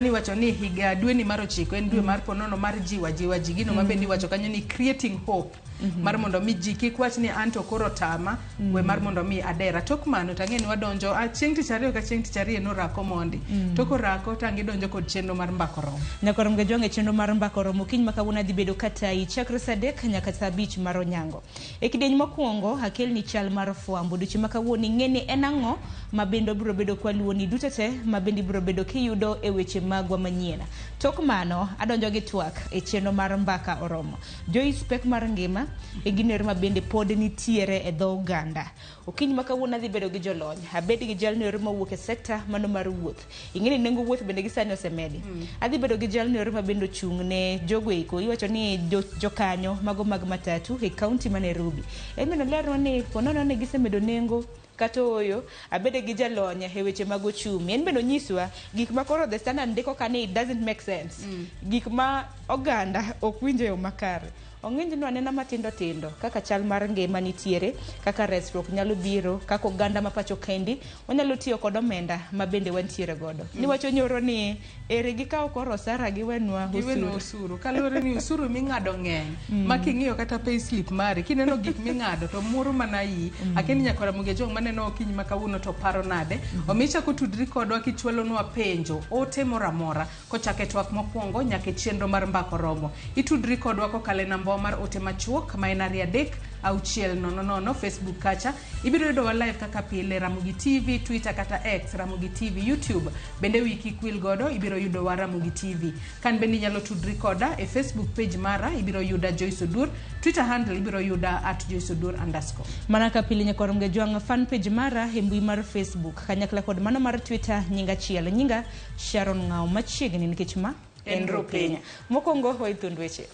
ni wacho ni higa dwe ni maro chiko en dwe mar ponono mar jiwa jigino mabendi wacho kanyo ni creating hope mar mondo mi ji kik wach ni anto koro tama we mar mondo mi adera tok mano tange ni wadonjo chieng' tich ariyo ka chieng' tich ariyo no rako mondi toko rako tange donjo kod chenro mar Mbaka Oromo nyakoro mga jonge chenro mar Mbaka Oromo kiny makawuono dhi bedo kata i chakre saa 3 nyaka saa 5 mar onyango e kidieny mokwongo akel ni chal mar fwambo duche makawuono ng'eni en ang'o mabendo biro bedo kwa luoni dutete mabendi biro bedo kiyudo e weche magwa manyien tok mano adonjo gi twak e chenro mar Mbaka Oromo Joyce pek mar ngima e giner mabende pod nitiere e dho Uganda okiny makawuono dhi bedo gi jolony abed gi jalno mawuok e sekta mano mar wuoth ing'eni nengo wuoth bende gisani osemedi adhi bedo gi jalno mabende chung' ne jogweko iwacho ni jokanyo mago mag matatu e kaunti ma Nairobi emeno lero ni ponono ne gisemedo nengo katoyo abede gi jalony e weche mag ochumi en beno nyiswa gik ma koro the standard ndiko kani it doesn't make sense gik ma oganda ok winjo yo makare ong'inj no anena matindo tindo kaka chal mar ngima nitiere kaka resruok nyalo biro kaka oganda ma pacho kendi onyalo tiyo kod omenda mabende wantiere godo niwacho nyoro ni ere gikawo koro sara giwenwa usuru kalore ni usuru ming'ado ng'eny making'iyo kata pay slip mari kineno gik ming'ado to muro mana yi akeni nyakora muge jong maneno okiny makawuono to paro nade omicha kutudri kodwa kichwalonwa penjo ote moramora kochake twak mokwongo nyaka chenro mar Mbaka Oromo itudri kodwa kokale namba mar ote machuok ma en 3-6-00 Facebook kacha ibiro yudo live kaka pile Ramogi TV Twitter kata X Ramogi TV YouTube bende wiki kwil godo ibiro yudo wa Ramogi TV kan bende nyalo tudri koda e Facebook page mara ibiro yuda Joyce Odur Twitter handle ibiro yuda @JoyceOdur_. Mana ka pile nyakoro mga juanga fan page mara e mbui mar Facebook kanyakla kod mano mar Twitter nyinga chielo nyinga Sharon Ngao machiegni nikech ma en RuuPiny mokongo hoithundweche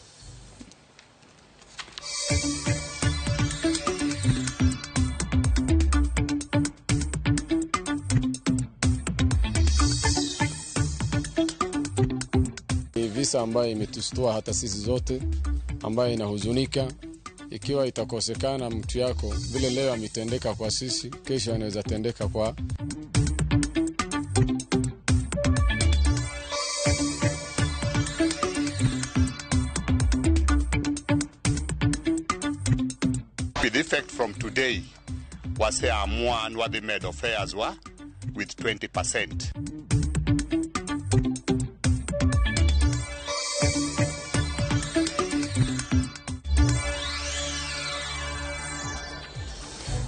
Visa ambayo imetustua hata sisi zote ambayo inahuzunika ikiwa itakosekana mtu yako vile leo ametendeka kwa sisi kesho anaweza tendeka kwa The effect from today was here and what they made of fares were with 20%.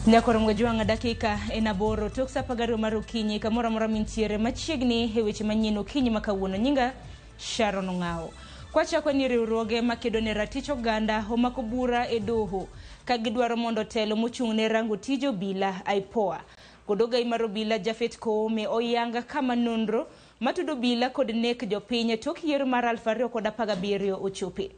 Nyakoro mga juanga dakika enaboro toksa pagaro marukinyi kamora mora mintiere machiegni heweche manyien okinyi makawuono nyinga Sharon Ngao kwacha kwa ni riwruoge makedo ne ratich oganda omako bura e doho ka gidwaro mondo telo mochung' ne rango tijo bila IPOA kodoga imaro bila Jafet Koome oyanga kama nonro matudo bila kod nek jopiny tok yiero mar 2017 ochope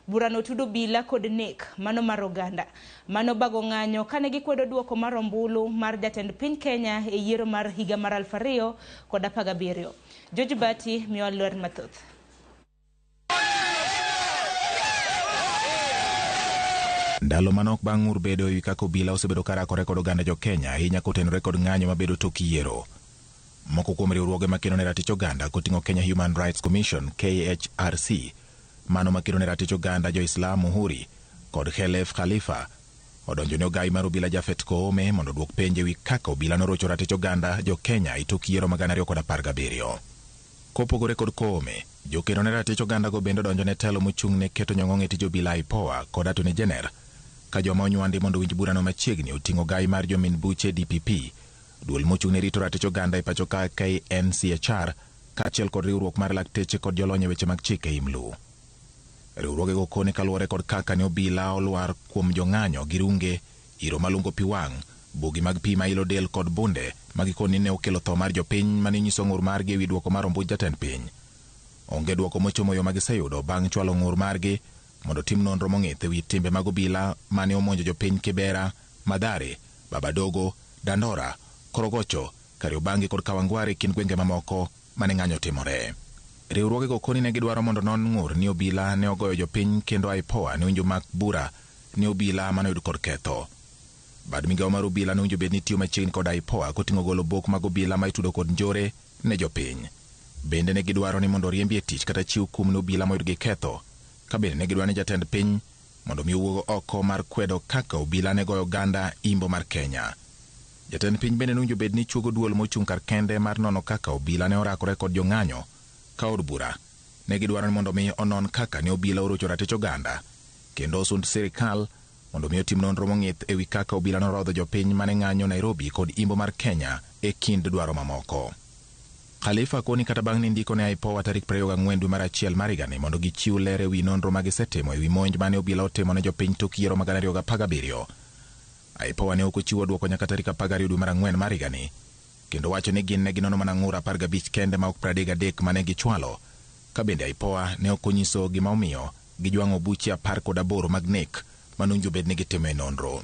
burano tudo bila kod nek mano mar oganda mano bago ng'anyo kane gikwedo duoko mar ombulu mar jatend piny Kenya e yiero mar higa mar 2017 George Bati miwa lwer mathoth Ndalo manok bang' ur bedo ewi kaka obila osebedo karakore kod oganda jo Kenya ahinya kotenore kod ng'anyo mabedo tok yiero. Moko kuom riwruoge makeno ne ratich oganda koting'o Kenya Human Rights Commission KHRC, mano makeno ne ratich oganda jo-Islam Muhuri kod Khelef Khalifa odonjo ne ogai mar obila Jafet Koome mondo duok penje ewi kaka obila norocho ratich oganda jo Kenya e tok yiero ma 2017. Kopogore kod Koome, jokeno ne ratich oganda go bende donjo ne telo mochung' ne keto nyong'ong' e tij obila IPOA kod Attorney General ka joma onywandi mondo winj burano machiegni oting'o gai mar jomin buche DPP, duol mochung' ne rito ratich oganda e pacho ka KNCHR kaachiel kod riwruok mar lakteche kod jolony e weche mag chike imlu. Riwruoge go koni kaluwore kod kaka ne obila olwar kuom jong'anyo gi runge, iro malungo pi wang', bugi mag pi ma ilo del kod bunde magikoni ne okelo tho mar jopiny mane nyiso ng'ur margi ewi duoko mar ombuj jatend piny. Onge duoko mochomo yo magiseyudo bang' chwalo ng'ur margi mondo tim nonro mong'ith ewi timbe mag obila mane omonjo jopiny Kibera, Mathare, Babadogo, Dandora, Korogocho, Kariobangi kod Kawangware kind gwenge mamoko mane ng'anyo timore. Riwruoge go koni ne gidwaro mondo non ng'ur ni obila ne ogoyo jopiny kendo IPOA ne winjo mak bura ni obila mane oyud kod ketho. Bad migawo mar obila ne winjo bed ni tiyo machiegni kod IPOA koting'o golo bok mag obila ma itudo kod njore ne jopiny. Bende ne gidwaro ni mondo riembie tich kata chiw kum ne obila moyud gi ketho, ka bende ne gidwaro ni jatend piny mondo mi owuog oko mar kwedo kaka obila ne goyo oganda imbo mar Kenya. Jatend piny bende nowinjo bed ni chuogo duol mochung' kar kende mar nono kaka obila ne orakore kod jong'anyo ka od bura ne gidwaro ni mondo mi onon kaka ne obila orocho ratich oganda kendo osund sirikal mondo mi otim nonro mong'ith ewi kaka obila norodho jopiny mane ng'anyo Nairobi kod imbo mar Kenya e kind dwaro mamoko. Khalifa koni kata bang' ni ndiko ne IPOA tarik 24 dwe mar achiel mar higani mondo gichiw ler ewi nonro ma gisetimo ewi monj mane obila otimo ne jopiny tok yiero mag 2017. IPOA ne ok ochiwo dwoko nyaka tarik 12 dwe mar 4 mar higani, kendo wacho ni gin ne ginono mana ng'ura 15 kende ma ok 33 mane gichwalo, ka bende IPOA ne ok onyiso gima omiyo gijwang'o buche 18 mag nek manunjo bed ni gitimo nonro.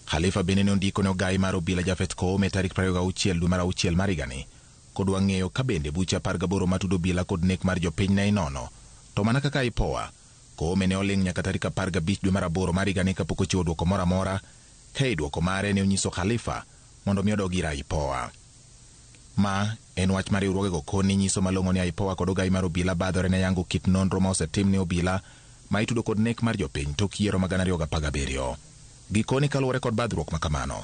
Khalifa bende ne ondiko ne ogai mar obila Jafet Koome tarik 26 dwe mar 6 mar higani kodwa ng'eyo ka bende buche 18 matudo obila kod nek mar jopiny ne inono, to mana kaka IPOA, Koome ne oling' nyaka tarik 15 dwe mar 8 mar higani kapok ochiwo dwoko moro amora, ka dwoko mare ne onyiso Khalifa mondo mi odog ir IPOA. Ma en wach mar riwruogego koni nyiso malong'o ni IPOA kod ogai mar obila badhore ne yango kit nonro ma osetim ne obila ma itudo kod nek mar jopiny tok yiero mag 2017. Gikoni kaluwore kod badhruok ma kamano,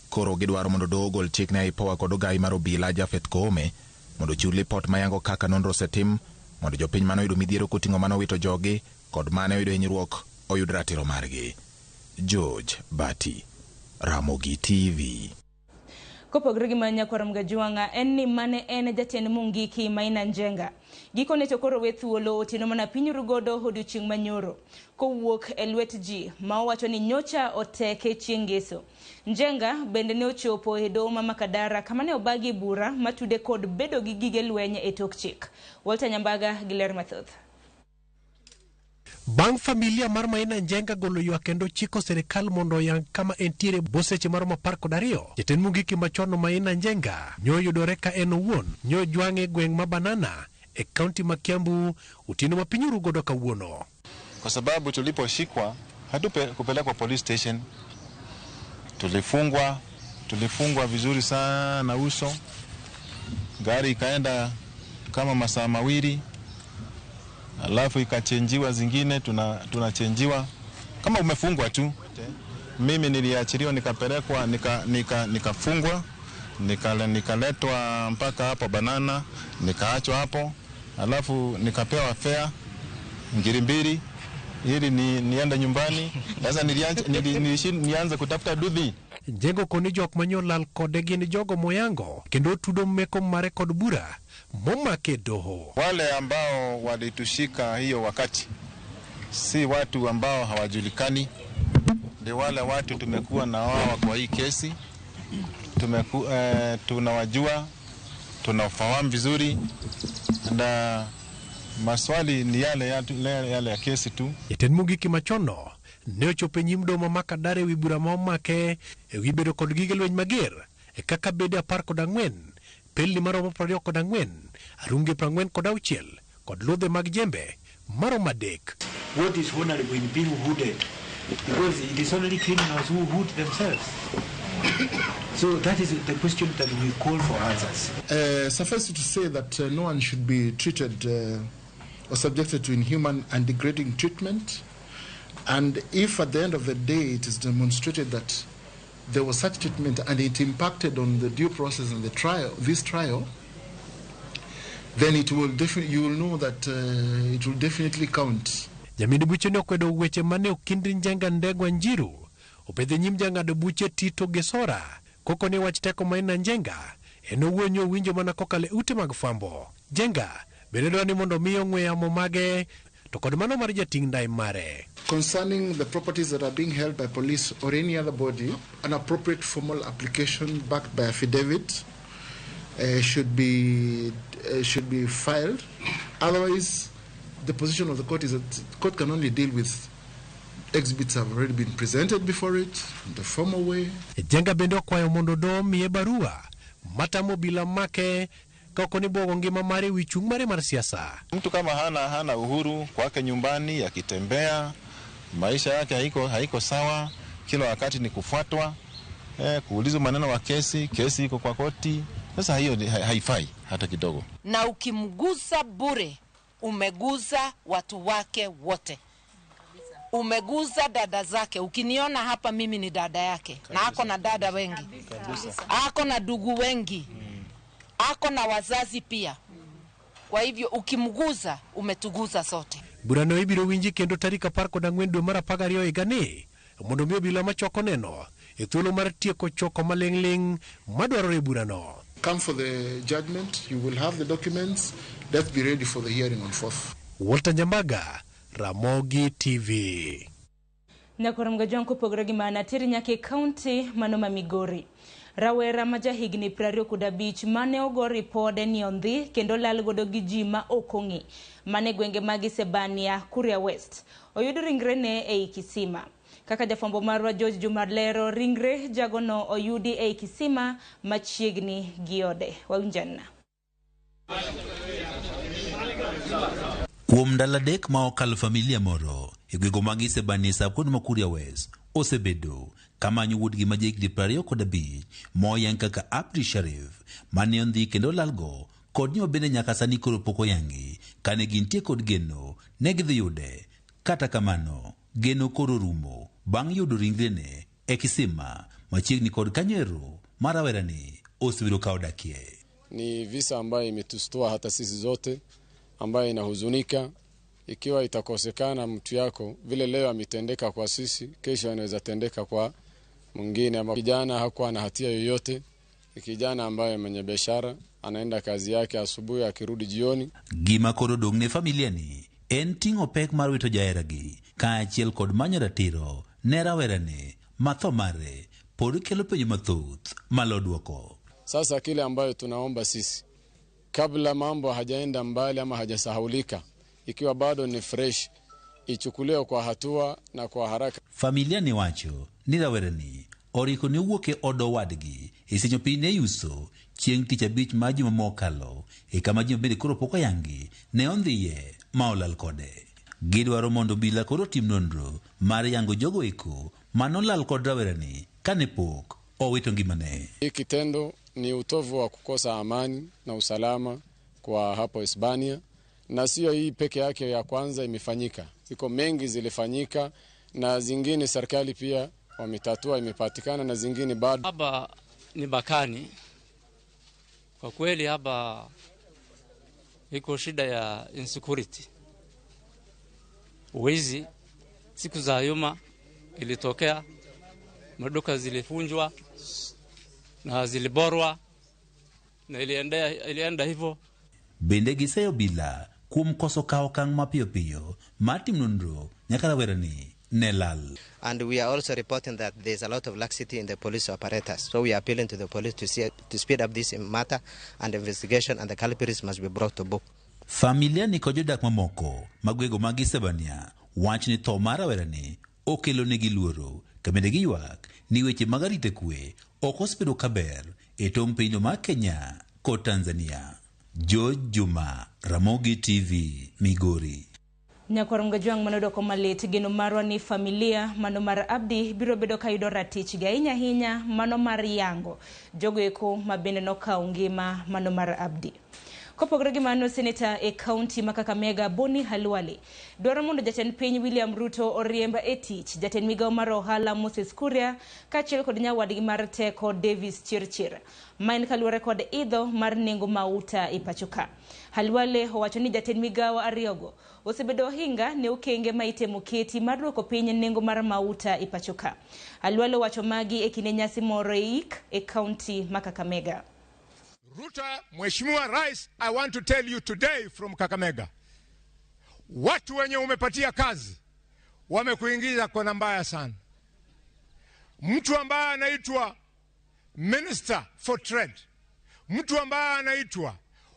koro gidwaro mondo doho ogol chik ne IPOA kod ogai mar obila Jafet Koome mondo chiw lipot ma yango kaka nonro osetim mondo jopiny manoyudo midhiero koting'o mano wito jogi kod mane oyudo hinyruok oyud ratiro margi. George Bati, Ramogi TV. Kopogre gi manya kwaram gajuanga en ni mane en jatend Mungiki Maina Njenga. Gikone to koro we thuolo otino mana piny rugodo odiochieng' manyoro kowuok e lwet ji ma owacho ni nyocha oteke chieng' ngeso. Njenga bende ne ochopo e doho ma Makadara kama ne obagi bura matude kod bedo gi gige lweny e tok chik. Walter Nyambaga gi ler mathoth. Bang' familia mar Maina Njenga golo ywak kendo chiko serikal mondo yang kama entiere boseche maromo 12, jatend Mungiki machon Maina Njenga nyoyudore ka en owuon nyojwang'e gweng' ma Banana e kaunti ma Kiambu utino ma piny rugodo kawuono. Kwa sababu tuliposhikwa kupelekwa police station, tulifungwa vizuri sana uso, gari ikaenda kama masaa mawili, alafu ikachenjiwa zingine, tunachenjiwa kama umefungwa tu. Mimi niliachiliwa nikapelekwa nikafungwa nikaletwa mpaka hapo Banana, nikaachwa hapo, alafu nikapewa fare ngiri 2 ili niende nyumbani. Sasa nianza kutafuta dudhi. Njengo koni jok manyolal kode gin jogo moyango kendo tudo meko mare kod bura momake doho. Wale ambao walitushika hiyo wakati si watu ambao hawajulikani, ni wale watu tumekuwa na wao kwa hii kesi, tunawajua, tunafahamu vizuri, na maswali ni yale ya kesi tu. Jatend Mungiki machono ne ochopo nyim doho ma Makadara ewi bura ma omake ewi bedo kod gige lweny mager e kaka bede 14, pelni maromo 24, arunge 46 kod ludhe mag jembe maromo 3. What is honorable in being hooded? Because it is only criminals who hood themselves. So that is the question that we call for answers. Suffice it to say that no one should be treated or subjected to inhuman and degrading treatment. And if at the end of the day it is demonstrated that there was such treatment and it impacted on the due process and the trial, this trial, then it will you will know that it will definitely count. Jamini buche ne okwedo weche mane okindi Njenga Ndegwa Njiru opedhe nyim jang'ado buche Tito Gesora koko ne wach teko Maina Njenga en owuonyo winjo mana kokale ute mag fwambo. Njenga bende dwani mondo miyo ng'we yamo mage to kod mano mar jating' ndai mare. Concerning the properties that are being held by police or any other body, an appropriate formal application backed by affidavit should be filed. Otherwise, the position of the court is that the court can only deal with exhibits have already been presented before it in the formal way. Njenga bende okwayo mondo doho miye barua matamo bila make kako ni bogo ngima mare wichung' mare mar siasa. Mtu kama hana uhuru kwake nyumbani, akitembea maisha yake haiko sawa, kila wakati ni kufuatwa, kuulizwa maneno wa kesi iko kwa koti, Sasa hiyo haifai hata kidogo. Na ukimgusa bure, umeguza watu wake wote. Umeguza dada zake. Ukiniona hapa mimi ni dada yake. Kabisa. Na ako na dada wengi. Kabisa. Ako na ndugu wengi. Ako na wazazi pia. Kwa hivyo ukimguza, umetuguza sote. Burano ibiro winji kendo tarika parko na ng'wen dwe mar 12 higani mondo mi obila machoko neno e thuolo mar tieko choko maling'ling' madwarore burano. Come for the judgment, you will have the documents, let's be ready for the hearing on 4th. Walter Nyambaga, Ramogi TV. Nyakoro mgajon kopogore gi mana tiri nyake county manoma Migori. Rawera maja higni 25 mane ogo ripode ni ondhi kendo lal godo gi ji ma okong'i mane gwenge magi Sebania, Kuria West. Oyudo ringre ne ei kisima. Kaka jafambo marwa George Jumarlero, ringre jagono oyudi ei kisima machiegni giode. Wawinjana. Kuom ndalo adek ma okalo familia moro e gwego magi Sebania kod Kuria West osebedo kamanyo wuodgi ma jahigni 25 moyang kaka Abdi Sharif mane ondhi kendo lalgo kod nyo bende nyaka sani koro pok oyangi kane gintie kod geno ne gidhi yude. Kata kamano geno koro rumo bang' yudo ringrene e kisima machiegni kod Kanyero marawerani osebedo ka odakie. Ni visa ambayo imetustua hata sisi zote, ambayo inahuzunika. Ikiwa itakosekana mtu yako vile leo ametendeka kwa sisi, kesho anaweza tendeka kwa mwingine. Ama kijana hakuwa na hatia yoyote, kijana ambaye mwenye biashara anaenda kazi yake asubuhi akirudi jioni. Gima koro dong' ne familia ni en ting'o pek mar wito jaheragi kaachiel kod manyo ratiro ne rawerane matho mare pod kelo penjo mathoth malo duoko. Sasa kile ambayo tunaomba sisi, kabla mambo hajaenda mbali ama hajasahaulika, ikiwa bado ni fresh, ichukuliwe kwa hatua na kwa haraka. Familia ni wacho ni rawerani oriko ni wuoke odo wadgi isenyo pine yuso chieng' tich abich ma juma mokalo e kama jima bende koro pok oyangi ne ondhiye ma olal kode. Gidwaro mondo bila koro tim nonro mar yango jogo eko manolal kod rawerani kane pok owito ngimane. Hii kitendo ni utovu wa kukosa amani na usalama kwa hapo Hispania, na sio hii peke yake ya kwanza imefanyika. Iko mengi zilifanyika na zingine serikali pia wametatua, imepatikana na zingine bado. Hapa ni Bakani. Kwa kweli hapa iko shida ya insecurity. Wizi siku za nyuma ilitokea, maduka zilifunjwa na ziliborwa na ilienda hivyo. Bende giseyo bila kuom koso kao kang mapiyo piyo matim nonro nyaka rawerani nelal. And we are also reporting that there's a lot of laxity in the police apparatus. So we are appealing to the police to speed up this matter and investigation, and the culprits must be brought to book. Familia ni kojodak mamoko magwego magi Sebania wach ni tho mar rawerani okelo negi luoro kabende giywak ni weche mag arita kwe ok osebedo kaber e tong' piny mar Kenya kod Tanzania. George Juma, Ramogi TV, Migori. Nyakwar mgajuang manodo komalit geno marwa ni familia mano mar Abdi biro bedo kayudo ratich ga hinya mano mar yango jogo eko mabende no kaungima mano mar Abdi. Kopogore gi mano, Senator e county ma Kakamega Boni Halwale dwaro mondo jatend piny William Ruto oriemba e tich jatend migawo mar ohala Moses Kuria kaachiel kod nyawadgi mar teko Davis Chirchir maen kaluwore kod idho mar nengo mauta e pacho ka. Halwale owacho ni jatend migawo ariyogo osebedo hinga ne okenge ma itemo keti mar duoko piny nengo mar mauta e pacho ka. Halwale owacho magi e kinde nyasi moro e county ma Kakamega. Ruto, Mheshimiwa Rais, I want to tell you today from Kakamega, watu wenye umepatia kazi wamekuingiza kwa mbaya sana. Mtu ambaye anaitwa Minister for Trade, mtu ambaye anaitwa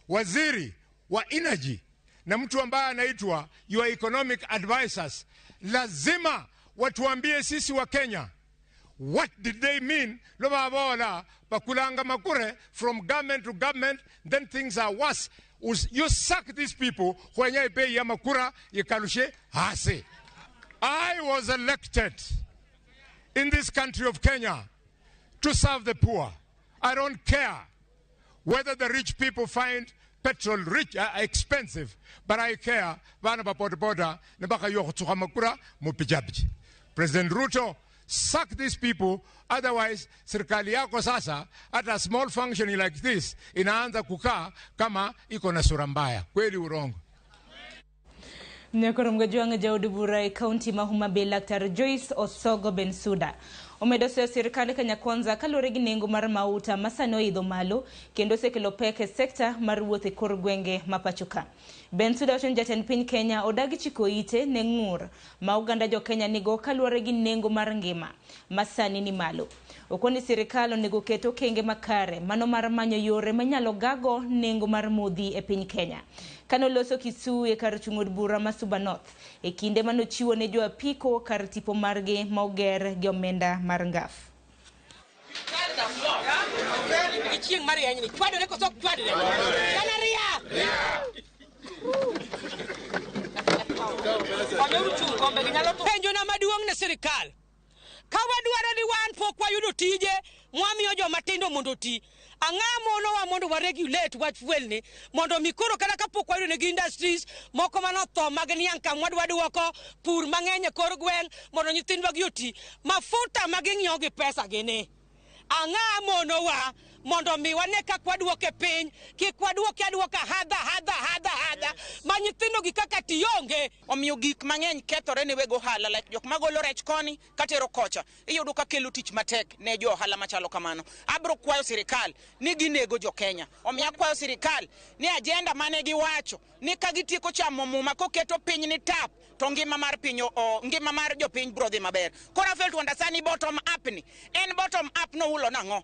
Waziri wa Energy, na mtu ambaye anaitwa your economic advisors, lazima watuambie sisi wa Kenya, what did they mean? Lobabola bakulanga makure from government to government, then things are worse. You sack these people when you pay yamakura yekalushe hase. I was elected in this country of Kenya to serve the poor. I don't care whether the rich people find petrol rich expensive, but I care vana ba boda nebaka yokutuka makura mupijabji. President Ruto, sack these people, otherwise serikali yako sasa at a small function like this inaanza kukaa kama iko na sura mbaya. Kweli urongo. Nyakoro mgajwanga Jaudi Burai County Mahuma Bay Dr. Joyce Osogo Bensuda omedoso serikali Kenya Kwanza kalore gi nengo mar mauta masano idho malo kendo sekelo peke sekta mar wuoth kor gwenge mapachoka. Bensuda ochen jatend piny Kenya odagi chiko ite ne ngur ma uganda jo Kenya nigo kalore gi nengo mar ngima masani ni malo. Okoni serikali onego keto kenge makare mano mar manyo yore manyalo gago nengo mar modhi e piny Kenya. Kano loso Kisu e kar chung'od bura ma Suba North e kinde mano chiwo ne jo apiko kar tipo margi ma oger gi omenda mar ngaf. Chieng mari anyini chwadore ko sok chwadore kana ria onyo chung kombe ginyalo penjo na maduong' ne sirikal ka wadwaro ni wan pok wayudo tije mwamiyo joma tindo mondo ti ang'amo no wa mondo wa regulate wach fuelni mondo mikoro kala kapok wayudo ne industries moko manotho mag niang kam wadwoko pur mang'eny kor gweng mondo nyithindwa gi oti mafuta maging'iewo gi pesa gini ang'amo no wa mondo mi wane kak wadwoke piny kik wadwoke adwoka hadha manyithindo gi kaka tionge omiyo gik mang'eny kethore ne wego hala like jok magolo rech koni katero kocha iyudo ka kelo tich matek ne jo hala machalo kamano. Abro kwayo sirikal ni ginego jo Kenya omiyo kwayo sirikal ni agenda mane giwacho ni ka gitieko chamo muma koketo piny ni tap to ngima mar piny ngima mar jo piny bro dhi maber. Kora fail to understand ni bottom up ni en bottom up no hulo nang'o.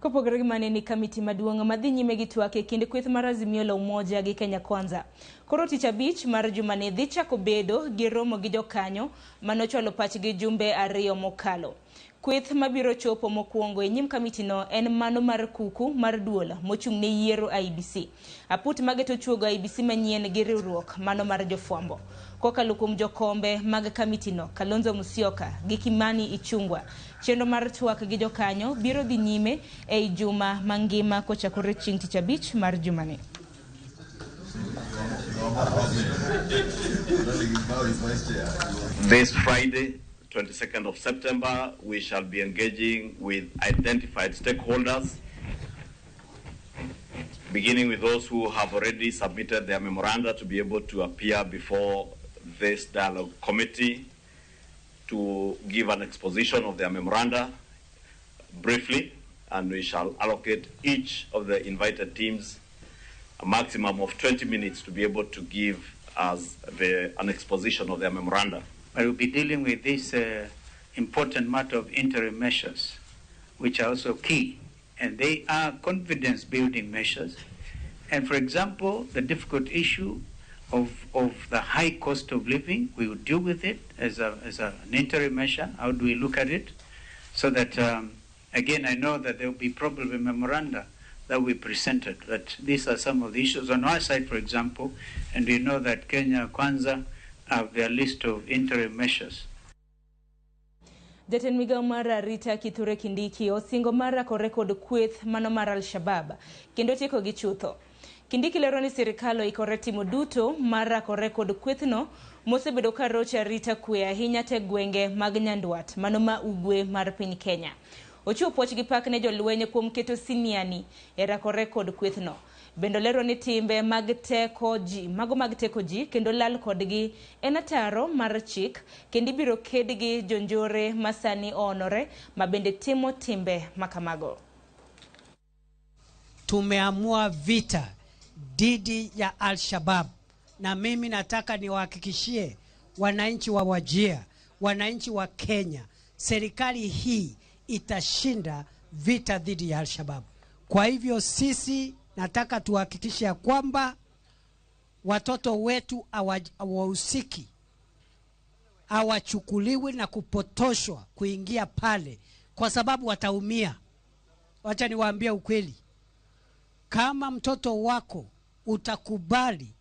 Kopogore gi maneni kamiti maduong' madhi nyime gi twak kinde kweth mar Azimio la Umoja gi Kenya Kwanza. Koro tich abich mar jumane dhi chako bedo gi romo gi jokanyo manochwalo pachgi jumbe 2 mokalo. Kweth mabiro chopo mokwongo e nyim kamiti no en mano mar kuku mar duol mochung' ne yiero IBC. Aput mageto chuogo IBC manyien gi riwruok mano mar jofwambo. Kokalo kuom jokombe mag kamiti no Kalonzo Musyoka gi Kimani Ichung'wa. Chenro mar twak gi jokanyo biro dhi nyime e juma mangima kochakore chieng' tich abich mar jumane. This Friday, 22nd of September, we shall be engaging with identified stakeholders, beginning with those who have already submitted their memoranda to be able to appear before this dialogue committee to give an exposition of their memoranda briefly, and we shall allocate each of the invited teams a maximum of 20 minutes to be able to give us an exposition of their memoranda. I will be dealing with this important matter of interim measures, which are also key, and they are confidence-building measures. And for example, the difficult issue of the high cost of living, we will deal with it as an interim measure. How do we look at it? So that, again, I know that there will be probably memoranda that we presented, that these are some of the issues on our side, for example, and we know that Kenya Kwanza have their list of interim measures. Jatend migao mar Rita Kithure Kindiki osingo mar rako rekod kweth mano mar Al-Shabab kendo tieko gi chutho. Kindiki lero ni sirikal oikore timo duto mar rako rekod kwethno mosebedo ka rocha rita kwe ahinya te gwenge mag Nyandwat mano ma ugwe mar piny Kenya. Ochiwo puoch gi pak ne jolwenye kuom keto siniani e rako rekod kwethno. Bendo lero ni timbe mag teko ji kendo lal kodgi en ataro mar chik kendo ibiro kedgi jonjore masani onore mabende timo timbe makamago. Tumeamua vita dhidi ya Al-Shabab, na mimi nataka niwahakikishie wananchi wa Wajir, wananchi wa Kenya, serikali hii itashinda vita dhidi ya Al-Shabab. Kwa hivyo sisi nataka tuhakikishe kwamba watoto wetu hawahusiki, hawachukuliwi na kupotoshwa kuingia pale, kwa sababu wataumia. Wacha niwaambie ukweli, kama mtoto wako utakubali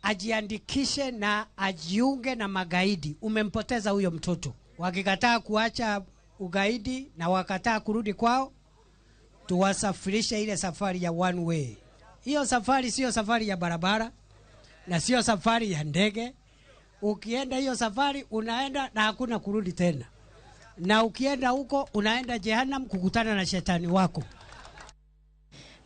ajiandikishe na ajiunge na magaidi, umempoteza huyo mtoto. Wakikataa kuacha ugaidi na wakataa kurudi kwao, tuwasafirishe ile safari ya one way. Hiyo safari sio safari ya barabara na sio safari ya ndege. Ukienda hiyo safari unaenda na hakuna kurudi tena, na ukienda huko unaenda jehanamu kukutana na shetani wako.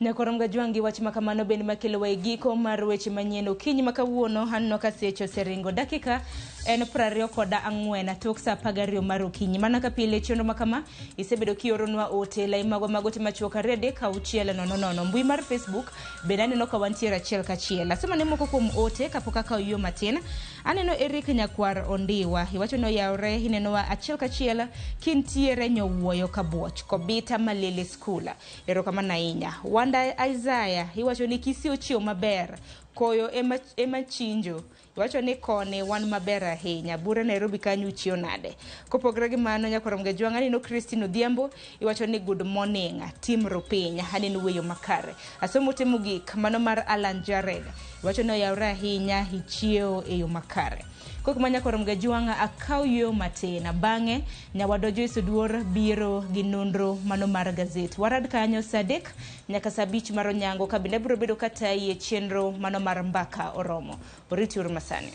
Nyakoram gajwangi wach makamano bende makelo waigiko mar weche manyien kinyi makawuono hanno kasecho seringo dakika en 24 tok sa 12 mar okinyi. Mana ka pile chondo makama isebedo kioronwa ote la imagwa magote machuoka rede ka uchiela nono mbui mar Facebook benani no ka wantiera chiel ka chiela. Sema ne moko kuom ote kapoka ka uyo matin. Aneno Eric Nyakwar Ondiwa iwacho no yaore hineno wa achiel ka chiela kintiere nyowuoyo kabuoch kobita malele skula. Erokamana inya. Wanda Isaiah iwacho ni kisi ochio maber koyo ema chinjo iwacho ni kone wan maber ahinya bura Nairobi kanyu chio nade. Kopogre gi mano Nyakoram Gajwang aneno Christine Odhiambo iwacho ni good morning team RuuPiny aneno weyo makare. Asomo temo gik mano mar Alan Jared iwacho no yaura ahinya hichio eyo makare. Kokuma Nyakoram Gajwang akaw yo matena bange nyawadojo isuduor biro gi nonro mano mar gazet warad kanyo Sadek nyaka sabich maro nyango kabinde biro bedo kata ye chenro mano mar Mbaka Oromo. Oriti Masani.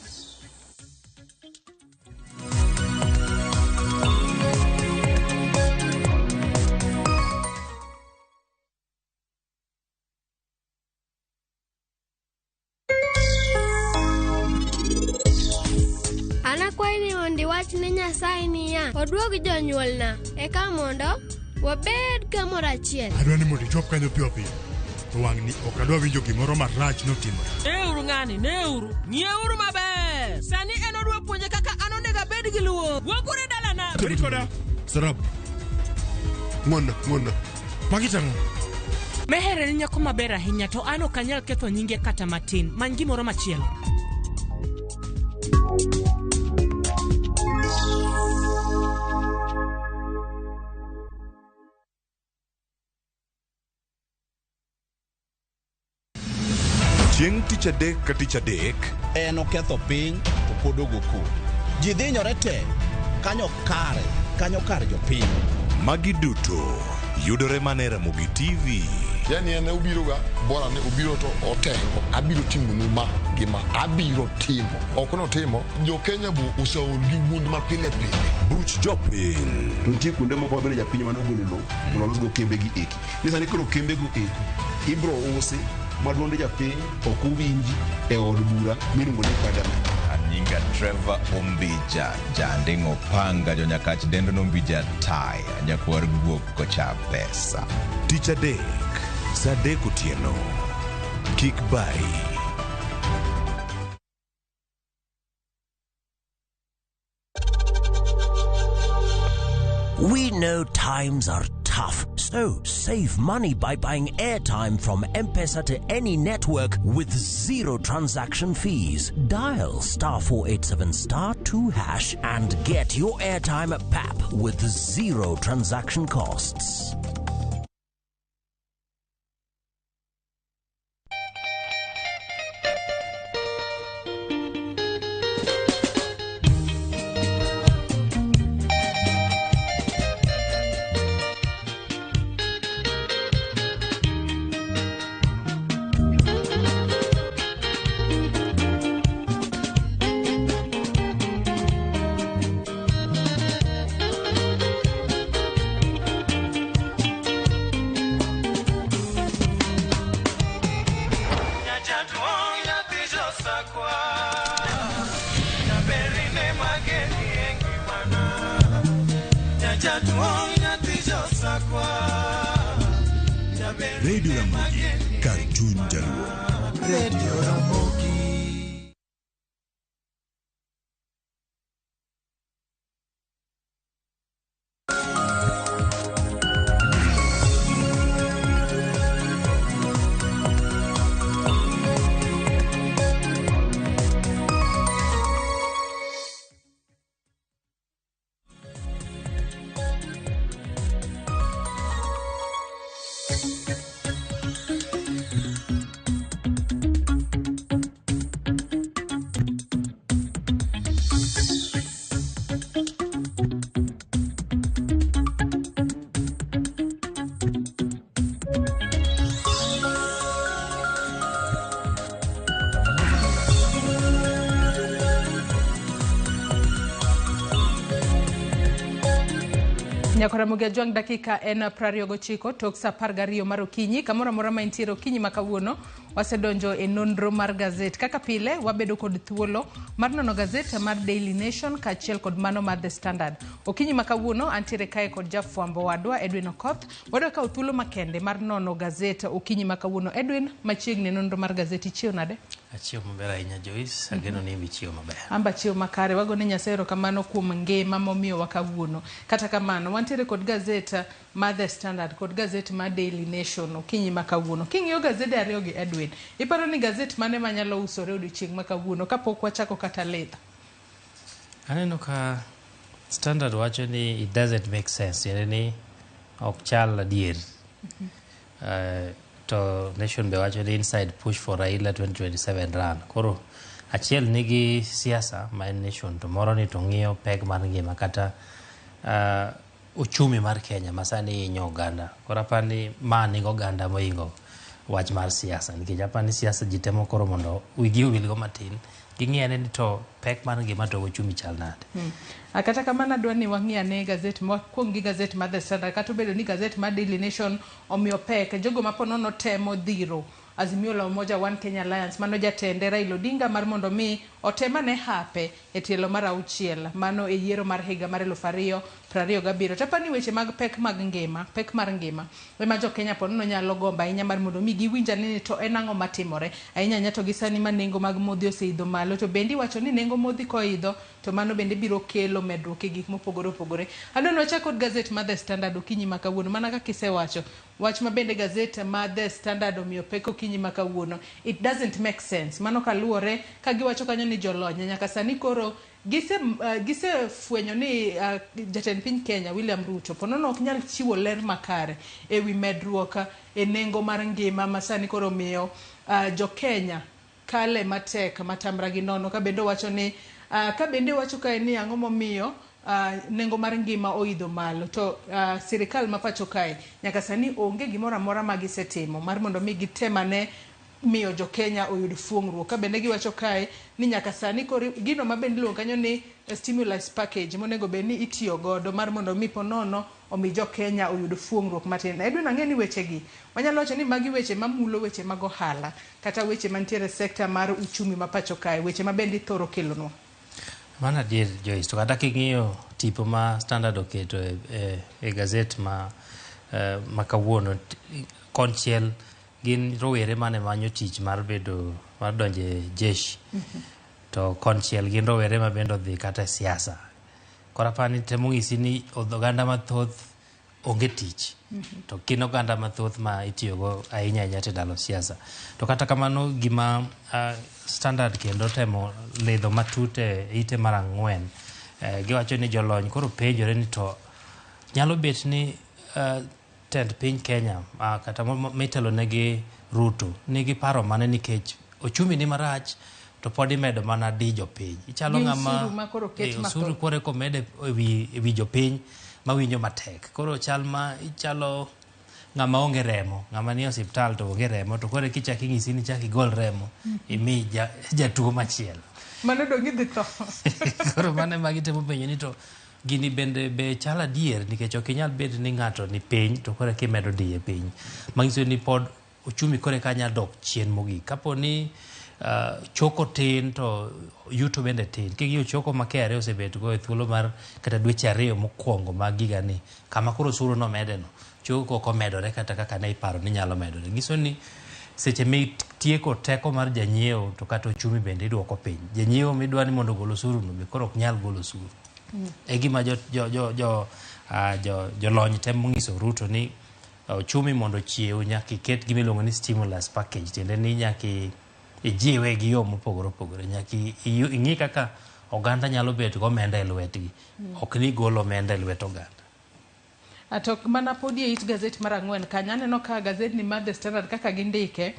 Anakwaini ondi wach ne Nyasaye niya oduog jonyuolna eka mondo wabed kamoro achiel. Adwani mondo ichop kanyo piyo piyo. To wang'ni ok adwa winjo gimoro marach notimore. Neuru ng'ani, neuru. Ng'ieuru maber. Sani en odwa puonje kaka an onego abed gi luor. Wuogure dalana. Rikoda. Sarab. Ng'onna. Magi tang'o. Mehere ni nyako maber ahinya to an ok anyal ketho nyinge kata matin. Many gimoro machielo. Chieng' tich adek ka tich adek en oketho piny to pod ogoku. Ji dhinyore te kanyo kar jopiny. Magi duto yudore mana Ramogi TV. Yani ene ubiro ga bora ne ubiro to otengo abiro timo numa gima abiro timo ok no timo jo Kenya bu usaol gi wund ma pile buch jopiny. Tuntie kunde moko bende japiny mano golo lo to loso go kembe gi eki nisani koro kembe go eki ibro usi madwonde japiny ok uwinji e od bura miluongo ni parliament. Anyinga Trevor Ombija jandingo panga jonyakach dendo nombija tai nyakwar guok kocha pesa. Tich adek saa 3 otieno kik bari. We know times are tough, so save money by buying airtime from M-Pesa to any network with zero transaction fees. Dial *487*2# and get your airtime PAP with zero transaction costs. Radio Ramogi, Cartoon Jaluo. Radio Ramogi. Ramogi ajwang dakika en 29 tok sa 12 mar okinyi kamoro amora ma intiere okinyi ma kawuono wasedonjo e nonro mar gazet. Kaka pile wabedo kod thuolo mar nono gazet mar Daily Nation kaachiel kod mano mar The Standard. Okinyi ma kawuono antiere kae kod jafwambo wadwa Edwin Okoth. Wadwa kawo thuolo makende mar nono gazet okinyi ma kawuono. Edwin, machiegni nonro mar gazet ichiew nade? Achiew maber ahinya Joyce, ageno ni michiew maber. Amba chiew makare, wagone Nyasaye erokamano kuom ngima momiyo wakawuono. Kata kamano wantiere kod gazet mar The Standard kod gazet mar Daily Nation okinyi ma kawuono. King'iyo gazet ariyo gi Edwin, iparo ni gazet mane manyalo usore odiochieng' ma kawuono kapok wachako kata ledha? Aneno ka Standard wacho ni it doesn't make sense, yani ni ok chal adier. To Nation be wacho ni inside push for Raila 2027 run. Koro achiel nigi siasa ma en Nation, to moro ni to ng'iyo peg mar ngima kata uchumi mar Kenya masani inyo oganda. Koro apani ma nigo oganda moingo wach mar siasa, nikech apani siasa jitemo koro mondo wigi wilgo matin ging'iyane ni to pek mar ngima to uchumi chal nade. Kata kamano adwa ni wang'iyane gazet wakuong gi gazet mar The Standard kata obedo ni gazet mar Daily Nation omiyo pek jogo maponono temo dhiro Azimio la Umoja One Kenya Alliance mano jatende Raila Odinga mar mondo mi otemane hape e tielo mar auchiel mano e yiero mar higa mar 2027. Tapani weche mag pek mag ngima, pek mar ngima ema jo Kenya ponono nyalo gomba ahinya mar mondo mi giwinja ni to en ang'o matimore ahinya nyato gi sani ma nengo mag modhi oseidho malo, to bendi wacho ni nengo modhi koidho to mano bende biro kelo medruok e gik mopogore opogore. Adwani wachak kod gazet mar The Standard okinyi ma kawuono, mana kaka isewacho wach ma bende gazet mar The Standard omiyo pek okinyi ma kawuono. It doesn't make sense. Mano kaluore ka giwacho kanyo ni jolony nyaka sani koro gise fwenyo ni jatend piny Kenya William Ruto ponono ok nyal chiwo ler makare e wi medruok e nengo mar ngima masani koro miyo jo Kenya kale matek matamra gi nono. Ka bende wacho ni ka bende wacho kae ni ang'o momiyo nengo mar ngima oidho malo, to sirikal ma pacho kae nyaka sani onge gimoro amora ma gisetimo mar mondo mi gitemane miyo jo Kenya oyud fuong'ruok. Ka bende giwacho kae ni nyaka sani gino ma bende iluongo kanyo ni stimulus package monego bed ni itiyo godo mar mondo mi ponono omi jo Kenya oyud fuong'ruok matin. Edwin, ang'e ni weche gi wanyalo wacho ni magi weche mamulo weche mag ohala kata weche mantiere sekta mar uchumi ma pacho kae, weche ma bende thoro kelonwa. Mana adier Joyce, to kata king'iyo tipo ma Standard oketo e gazet ma kawuono konchiel gin rowere mane manyo tich mar donjo e jeshi, to konchiel gin rowere ma bende odhi kata siasa. Koro apani temo ng'isi ni oganda mathoth onge tich, to kin oganda mathoth ma itiyogo ahinya ahinya e ndalo siasa. To kata kamano gima Standard kendo temo ledho matut e ite mar ang'wen, giwacho ni jolony koro penjore ni to nyalo bet ni tend piny Kenya kata mitelo negi Ruto nigi paro mane nikech ochumi ni marach to pod imedo mana di jopiny. Ichalo ng'ama osuru kore komede e wi jopiny mawinjo matek. Koro chal ma ichalo ng'ama onge remo, ng'ama ni osiptal to onge remo, to kore kichaki ng'isi ni chaki gol remo imi jatuo machielo. Mano dongi dhi tho. Koro mane magitemo penjo ni to gini bende be chala dier, nikech ok inyal bet ni ng'ato ni piny to kore kimedo di e piny. Mangiso ni pod uchumi kore kanya dok chien mogik. Kapo ni choko tin to yuto bende tin. King'iyo choko ma KRA osebet go e thuolo mar kata dweche 2 mokwongo mag giga ni, kama koro osuru no medeno, choko ok omedore kata kaka ne iparo ni nyalo medore. Ngiso ni seche tieko teko mar janyiewo to kata uchumi bende iduoko piny. Janyiewo midwa ni mondo gol osuru no be koro ok nyal golo osuru. E gima jolony temo ng'iso Ruto ni uchumi mondo chiew nyaka iket gima iluongo ni stimulus package, tiende ni nyaka ijiwe gi yo mopogore opogore, nyaka ing'i kaka oganda nyalo bet go omenda e lwetgi, ok ni golo omenda e lwet oganda. Atok mana podi e it gazet mar ang'wen kanya aneno ka gazet ni mar The Standard kaka gindike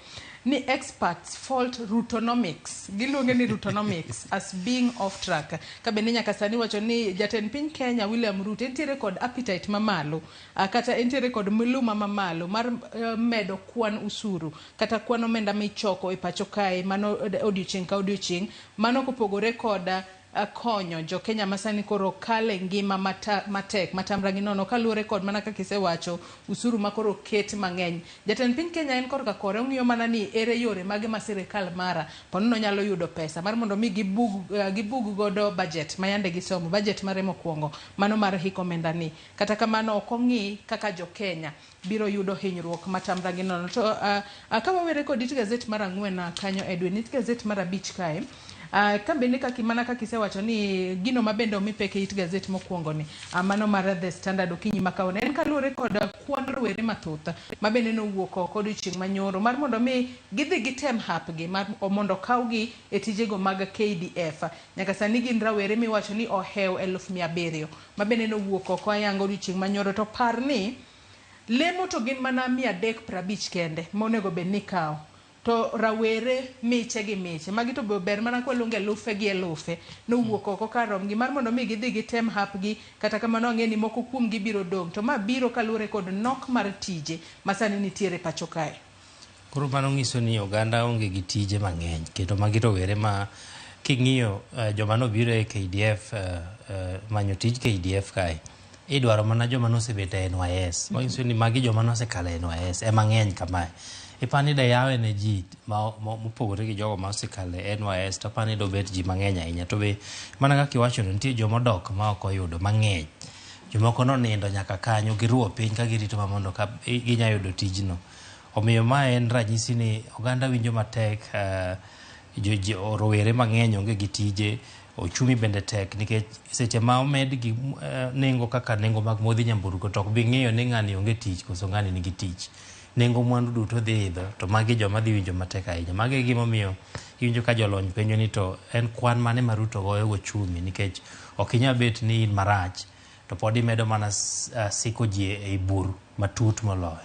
ni experts fault Rutonomics, giluonge ni Rutonomics as being off track. Ka bende nyaka sani wacho ni jatend piny Kenya William Ruto entiere kod appetite mamalo kata entiere kod miluma mamalo mar medo kwan usuru kata kwan omenda michoko e pacho kae, mano odiochieng' ka odiochieng', mano kopogore kod konyo jo Kenya masani koro kale ngima matek matamragi nono kaluore kod mana kaka isewacho usuru makoro ket mang'eny. Jatend piny Kenya en korka kore ong'iyo mana ni ere yore mage ma sirikal mara ponono nyalo yudo pesa mar mondo mi gibug godo budget mayande gisomo budget mare mokwongo mano mar hik omenda ni. Kata kamano ok ong'i kaka jo Kenya biro yudo hinyruok matamragi nono. To kawawere kod it gazet mar 4 kanyo Edwin, it gazet mar 5 kae kambe ni kakimana kakisewacho ni gino mabende omipeke it gazet mokwongo ni mano mar The Standard okinyi makaone en kaluore kod kwan rowere mathoth mabende nowuok kod chieng' manyoro mar mondo mi gidhi gitem hapgi mar mondo kawgi e tijego mag KDF. Nyaka sani gin rawere miwacho ni ohew 700 mabende nowuok oko ayango chieng' manyoro. To par ni lemo to gin mana 350 kende monego bed ni kawo to rawere miche gi miche magi to ber mana kwaluonge elufe gi elufe nowuok oko karom gi mar mondo mi gidhi gitem hapgi. Kata kamano ang'e ni moko kuom gi biro dong' to ma biro kaluore kod nok mar tije masani nitiere pacho kae. Koro mano ng'iso ni oganda onge gi tije mang'eny kendo magi rowere ma king'iyo joma nobiro e KDF manyo tij KDF kae idwaro mana joma nosebet e NYS. Manyiso ni magi joma nosekalo e NYS ema ng'eny kamae. Ipani da yawe ne ji mopogore gi jogo ma osekalo e NYS to pani do bet ji mang'eny ahinya. To be mana kaka iwacho no nitie joma dok ma ok oyudo mang'eny. Jomoko nonindo nyaka kanyo gi RuuPiny ka girito ma mondo ka ginya yudo tijno. Omiyo ma en ranyisi ni oganda winjo matek, rowere mang'eny onge gi tije, ochumi bende tek nikech seche ma omed gi nengo kaka nengo mag modhi nyamburko to ok bi ng'eyo ni ng'ani onge tich koso ng'ani nigi tich. Nengo mwandu duto dhi idho to magi joma dhi winjo matek ahinya. Magi e gimomiyo iwinjo ka jolony penjo ni to en kwan mane ma Ruto goyo go chumi nikech ok inyal bet ni in marach to pod imedo mana siko ji e bur matut moloyo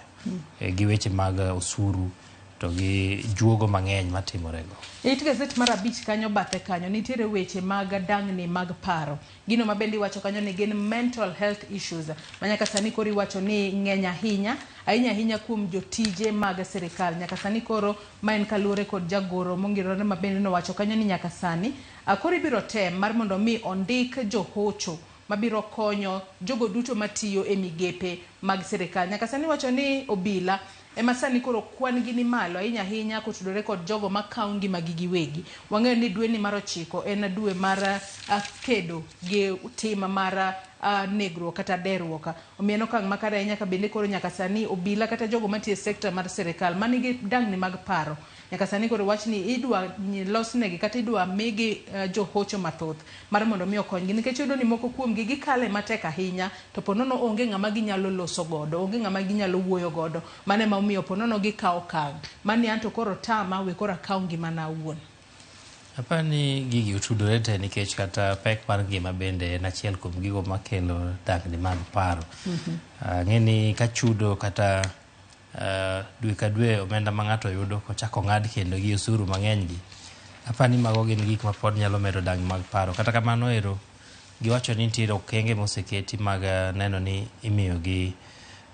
gi weche mag osuru to gi juogo mang'eny matimorego. It gazet mar 5 kanyo bathe kanyo nitiere weche mag dang'ni mag paro. Gino mabende iwacho kanyo ni gin mental health issues manyaka sani koro iwacho ni ng'eny ahinya kuom jotije mag sirikal. Nyaka sani koro ma en kaluore kod jagoro mongirore mabende nowacho kanyo ni nyaka sani koro ibiro tem mar mondo mi ondik johocho mabiro konyo jogo duto matiyo e migepe mag sirikal. Nyaka sani wacho ni obila ema sani koro kwan gi ni malo ahinya kotudore kod jogo makawo ngimagi giwegi. Wang'eyo ni dwe ni mar 9 en dwe mar kedo gi tim mar negruok kata deruok. Omiyo en okang' makare ahinya ka bende koro nyaka sani obila kata jogo mantie sekta mar sirikal manigi dang'ni mag paro nyaka sani koro wach ni idwa losnegi kata idwa migi johocho mathoth mar mondo mi okonygi nikech yudo ni moko kuom gi gikale matek ahinya to ponono onge ng'ama ginyalo loso godo, onge ng'ama ginyalo wuoyo godo. Mane ma omiyo ponono gikawo kang' mani anto koro tama we koro akawo ngimana awuon. Apani gigi otudore te nikech kata pek mar ngima bende en achiel kuom gigo makelo dang'ni mag paro. Ng'eni ka chudo kata dwe ka dwe omenda ma ng'ato yudo kochako ng'ad kendo gi osuru mang'eny gi. Apani mago gin gik ma pod nyalo medo dang'ni mag paro. Kata kamano ero giwacho ni nitiere okenge moseketi mag neno ni imiyo gi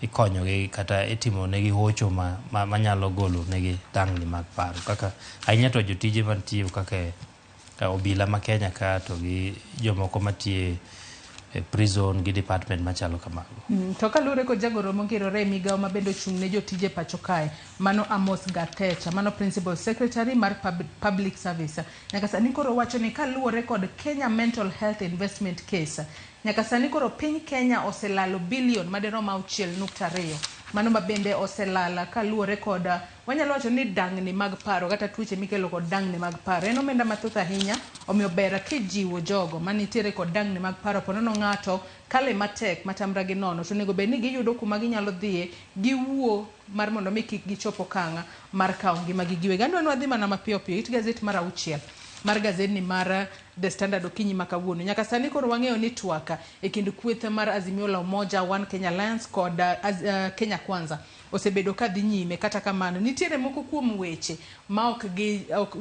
ikonyo gi kata itimo negi hocho manyalo golo negi dang'ni mag paro kaka ahinya to jotije mantie kaka obila ma Kenya ka to gi jomoko matie prison gi department machalo kamago. To kalure ko jagoro mongirore migao mabendo chung' ne jotije pacho kae mano Amos Gatecha mano principal secretary mar public service nyaka sani koro wacho ni kaluore kod Kenya mental health investment case nyaka sani koro piny Kenya oselalo bilion maderoma 6.2 mano mabende oselala kaluore kod wanyalo wacho ni dang'ni mag paro kata tuoche mikelo kod dang'ni mag paro en omenda mathoth ahinya. Omiyo ber kijiwo jogo manitiere kod dang'ni mag paro ponono ng'ato kale matek matamra gi nono to nego bed ni giyudo kuma ginyalo dhiye giwuo mar mondo mi kik gichopo kanga mar kawo ngimagi giwegi. Andwa nwadhi mana mapiyo it gazet mar 6 mar gazedni mar The Standard okinyi makawuono nyaka sani koro wang'eyo ni twaka e kind kweth mar Azimio la Umoja One Kenya Alliance kod Kenya Kwanza osebedo ka dhi nyime. Kata kamano nitiere moko kuom weche ma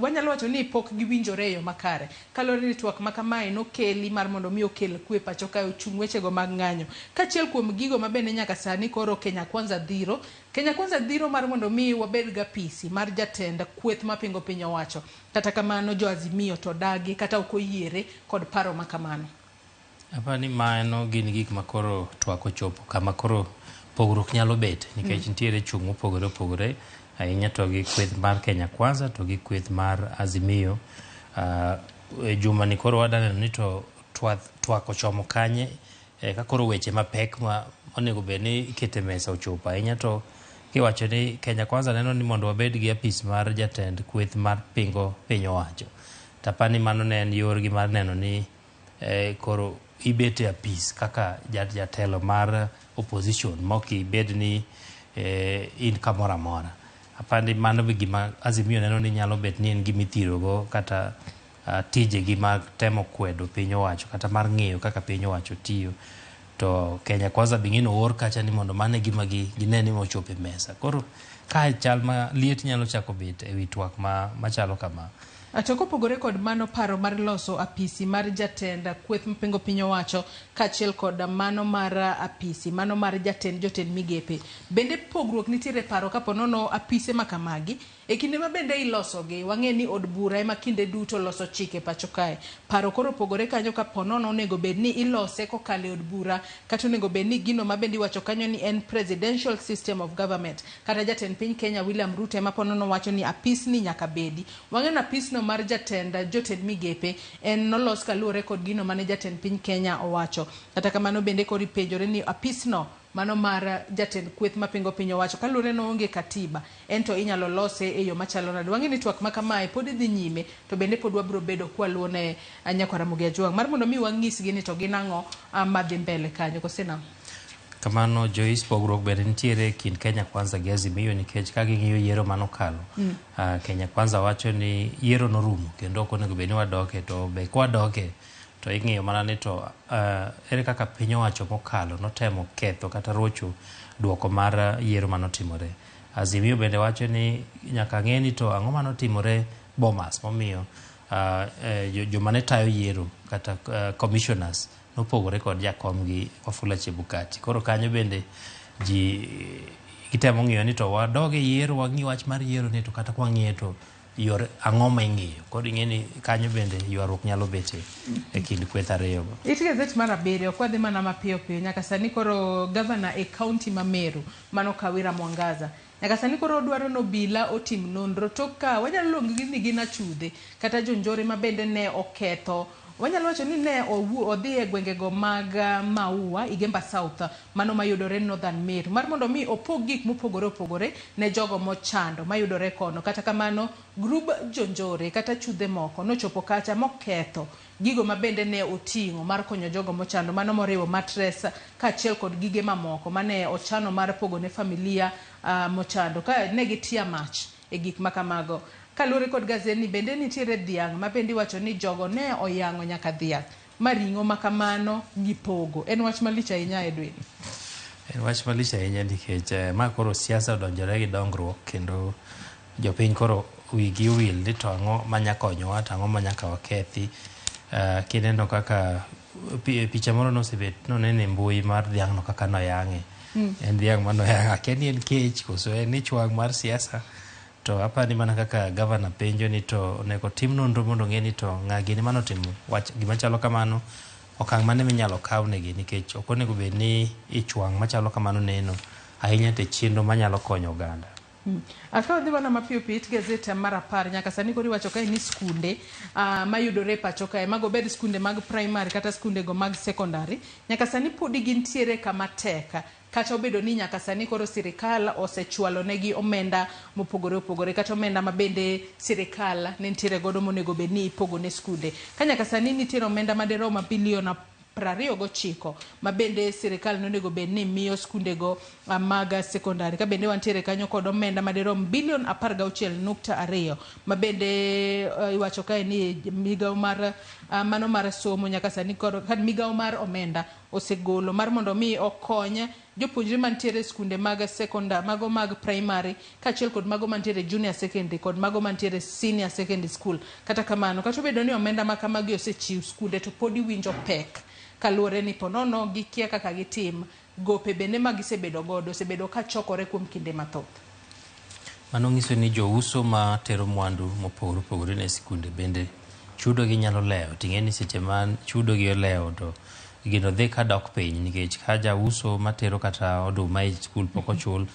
wanyalo wacho ni pok giwinjore yo makare. Kalore ni twak ma kamae nokeli mar mondo mi okel kwe pacho ka ochung' weche go mag ng'anyo. Kachiel kuom gigo mabende nyaka sani koro Kenya Kwanza dhiro mar mondo mi wabed ga pisi mar jatend kweth mapingo piny owacho. Kata kamano jo Azimio to dagi kata ok oyiere kod paro ma kamano. Apani maeno gin gik makoro twak ochopo kama koro pogruok nyalo bet nikech nitiere chung' mopogore ahinya to gi kweth mar Kenya Kwanza to gi kweth mar Azimio. Juma ni koro wadaneno ni to twak ochomo kanye ka koro weche mapek ma onego bed ni ikete mesa ochopo ahinya to kiwacho ni Kenya Kwanza neno ni mondo wabed gi apis mar jatend kweth mar pingo piny owacho. Tapani mano ne en yorgi mar neno ni koro ibete apis kaka jatelo mar opposition moki bed ni in kamora mora. Apani mano be gima Azimio neno ni nyalo bet ni en gima ithirogo kata tije gi mag temo kwedo piny owacho kata mar ng'eyo kaka piny owacho tiyo. To Kenya Kwanza bingino or kacha ni mondo mane gima gineni mochope mesa. Koro ka chal ma liet nyalo chako bet ewi twak machalo kama. Atoko pogore kod mano paro mar loso apisi mar jatend kweth mpingo piny owacho kachiel kod mano mar apisi mano mar jotend migepe. Bende pogruok nitiere paro kapo nono apise makamagi e kinde ma bende iloso gi wang'e ni od bura ema kinde duto loso chike pacho kae. Paro koro pogore kanyo kapo nono onego bed ni ilose kokale od bura kata onego bed ni gino ma bende iwacho kanyo ni en presidential system of government kata jatend piny Kenya William Ruto ema ponono wacho ni apis ni nyaka bedi. Wang'e na apis no mar jotend migepe en nolos kaluwore kod gino mane jatend piny Kenya owacho. Kata kamano bende kori penjore ni apis no mano mar jatend kweth mapingo piny owacho kalure no onge katiba ento inyalo lose e yo machalo nade. Wang'e ni twak makamae pod dhi nyime to bende pod wabro bedo kwaluo ne Nyakwa Ramogi Ajwang' mar mondo mi wang'isgi ni to gin ang'o madhi mbele kanyo kosena. Kamano Joyce pogruok bende nitiere kind Kenya Kwanza gi Azimio nikech ka ging'iyo yiero manokalo. Kenya Kwanza wacho ni yiero norumo kendo ok onego bed ni wadoke to be kwadoke to ing'iyo mana ni to ere kaka piny owacho mokalo notemo ketho kata rocho duoko mar yiero manotimore. Azimio bende wacho ni nyaka ng'e ni to ang'o manotimore Bomas momiyo joma ne tayo yiero kata commissioners nopogore kod jakomgi Wafula Chebukati. Koro kanyo bende ji gitemo ng'iyo ni to wadoge yiero wang'i wach mar yiero ni to kata kwang'iye to yor ang'o ma ing'iyo. Koro ing'e ni kanyo bende ywaruok nyalo bete e kind kweth ariyogo. It gazet mar abiriyo kwadhi mana mapiyo piyo nyaka sani koro gavana e kaunti ma Meru mano Kawira Mwangaza nyaka sani koro dwaro no bila otim nonro toka wanyalo luongi ni gin achudhe kata jonjore ma bende ne oketho. Wanyalo wacho ni ne odhi e gwengego mag Maua Igemba South mano mayudore Northern Meru mar mondo mi opog gik mopogore ne jogo mochando mayudore kono. Kata kamano grub jonjore kata chudhe moko nochopo kacha moketho gigo ma bende ne oting'o mar konyo jogo mochando mano moriwo matres kachiel kod gige mamoko mane ochano mar pogo ne familia mochando ka ne gitia mach e gik makamago. Kalure kod gazeni bende nitiere dhiang' ma bende wacho ni jogo ne oyang'o nyaka dhiang' maring'o makamano gipogo. En wach malich ahinya Edwin. En wach malich ahinya nikech ma koro siasa odonjore gi dongruok kendo jopiny koro wigi wil ni to ang'o manyakonyowa to ang'o manyaka wakethi. Kineno kaka picha moro nosebet nonene mbui mar dhiang'no kaka noyang'e. En dhiang' manoyang'e akia ni en kech koso en ni chwang' mar siasa. To apani mana kaka gavana penjo ni to onego tim nonro mondo ng'e ni to ng'a gini manotimo wach gima chalo kamano okang' mane minyalo kawnegi nikech ok onego bed ni ichwang' machalo kamano neno ahinya te chenro manyalo konyo oganda. Akaw dhi wana mapiyo pit gazet mar 10 nyaka sani kori wacho kae ni skunde mayudore pacho kae mago bed skunde mag primary kata skunde go mag secondary nyaka sani pudi gintiere kama teka kata obedo ni nyaka sani koro sirikal osechwalo negi omenda mopogore kata omenda ma bende sirikal ne ntiere godo monego bed ni ipogo ne skunde ka nyaka sani nitiere omenda maderomo bilion 29 ma bende sirikal nonego bed ni miyo skundego mag secondary ka bende wantiere kanyo kod omenda maderom bilion 16.2 ma bende iwacho kae ni migao mar mano mar somo nyaka sani kod migao mar omenda osegolo mar mondo mi okony jopuonjre mantiere skunde mag sekondar mago mag primary kaachiel kod mago mantiere junior secondary kod mago mantiere senior secondary school. Kata kamano kata obedo ni omenda ma kamagi osechiw skunde to pod iwinjo pek kaluwore ni ponono gikia kaka gitim gope bende magisebedo godo osebedo ka chokore kuom kinde mathoth. Mano nyiso ni jouso ma tero mwandu mopogore opogore ne sikunde bende chudo gi nyalo lewo. Ting'e ni seche man chudo gi olewo to gino dhi ka dok piny nikech ka jauso matero kata oduma e skul pok ochul,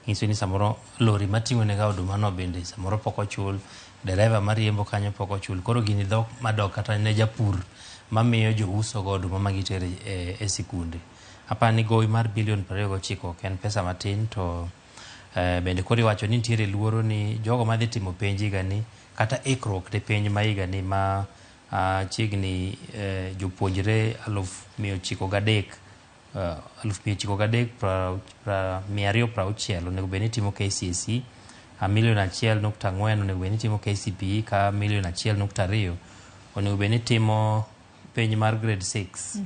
nyiso ni samoro lori mating'o nega oduma no bende samoro pok ochul, dereva mariembo kanyo pok ochul. Koro gini dhok madok kata ne japur mamiyo jouso go oduma magitero e sikunde. Apani gowi mar bilion 29 en pesa matin to bende koro iwacho ni nitiere luoro ni jogo madhi timo penj higani kata ikruok ne penj ma higani ma chiegni jopuonjre 960 onego bed ni timo KCSE, 1.4 onego bed ni timo KCPE, ka 1.2 onego bed ni timo penj mar grade 6.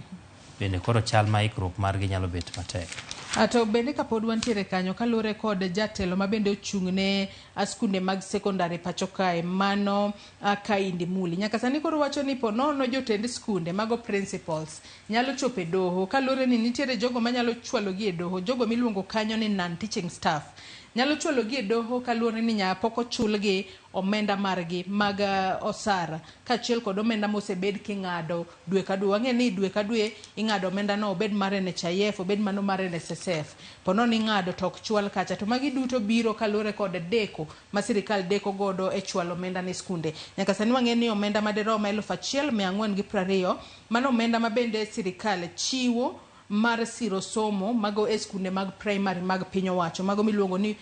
Bende koro chal ma ikruok margi nyalo bet matek. Ato bende kapod wantiere kanyo kalure kod jatelo ma bende ochung'ne skunde mag sekondari pacho kae mano Kaindi Muli. Nyaka sani koro wacho ni ponono jotend skunde mago principals nyalo chope doho kalure ni nitiere jogo manyalo chwalo gi e doho, jogo miluongo kanyo ni non-teaching staff. Nyalo chwalo gi e doho kalure ni nya poko chulgi omenda margi mag osara kaachiel kod omenda mosebed king'ado dwe ka dwe. Wang'e ni dwe ka dwe ing'ado omenda no obed mar NHIF obed mano mar NSSF ponono ing'ado tok chwal kacha to magi duto biro kalure kod deko ma sirikal deko godo e chwalo omenda ne skunde. Nyaka sani wang'e ni omenda maderomo 1,420 mano omenda ma bende sirikal chiwo mar siro somo mago e skunde mag primary mag piny owacho mago miluongo ni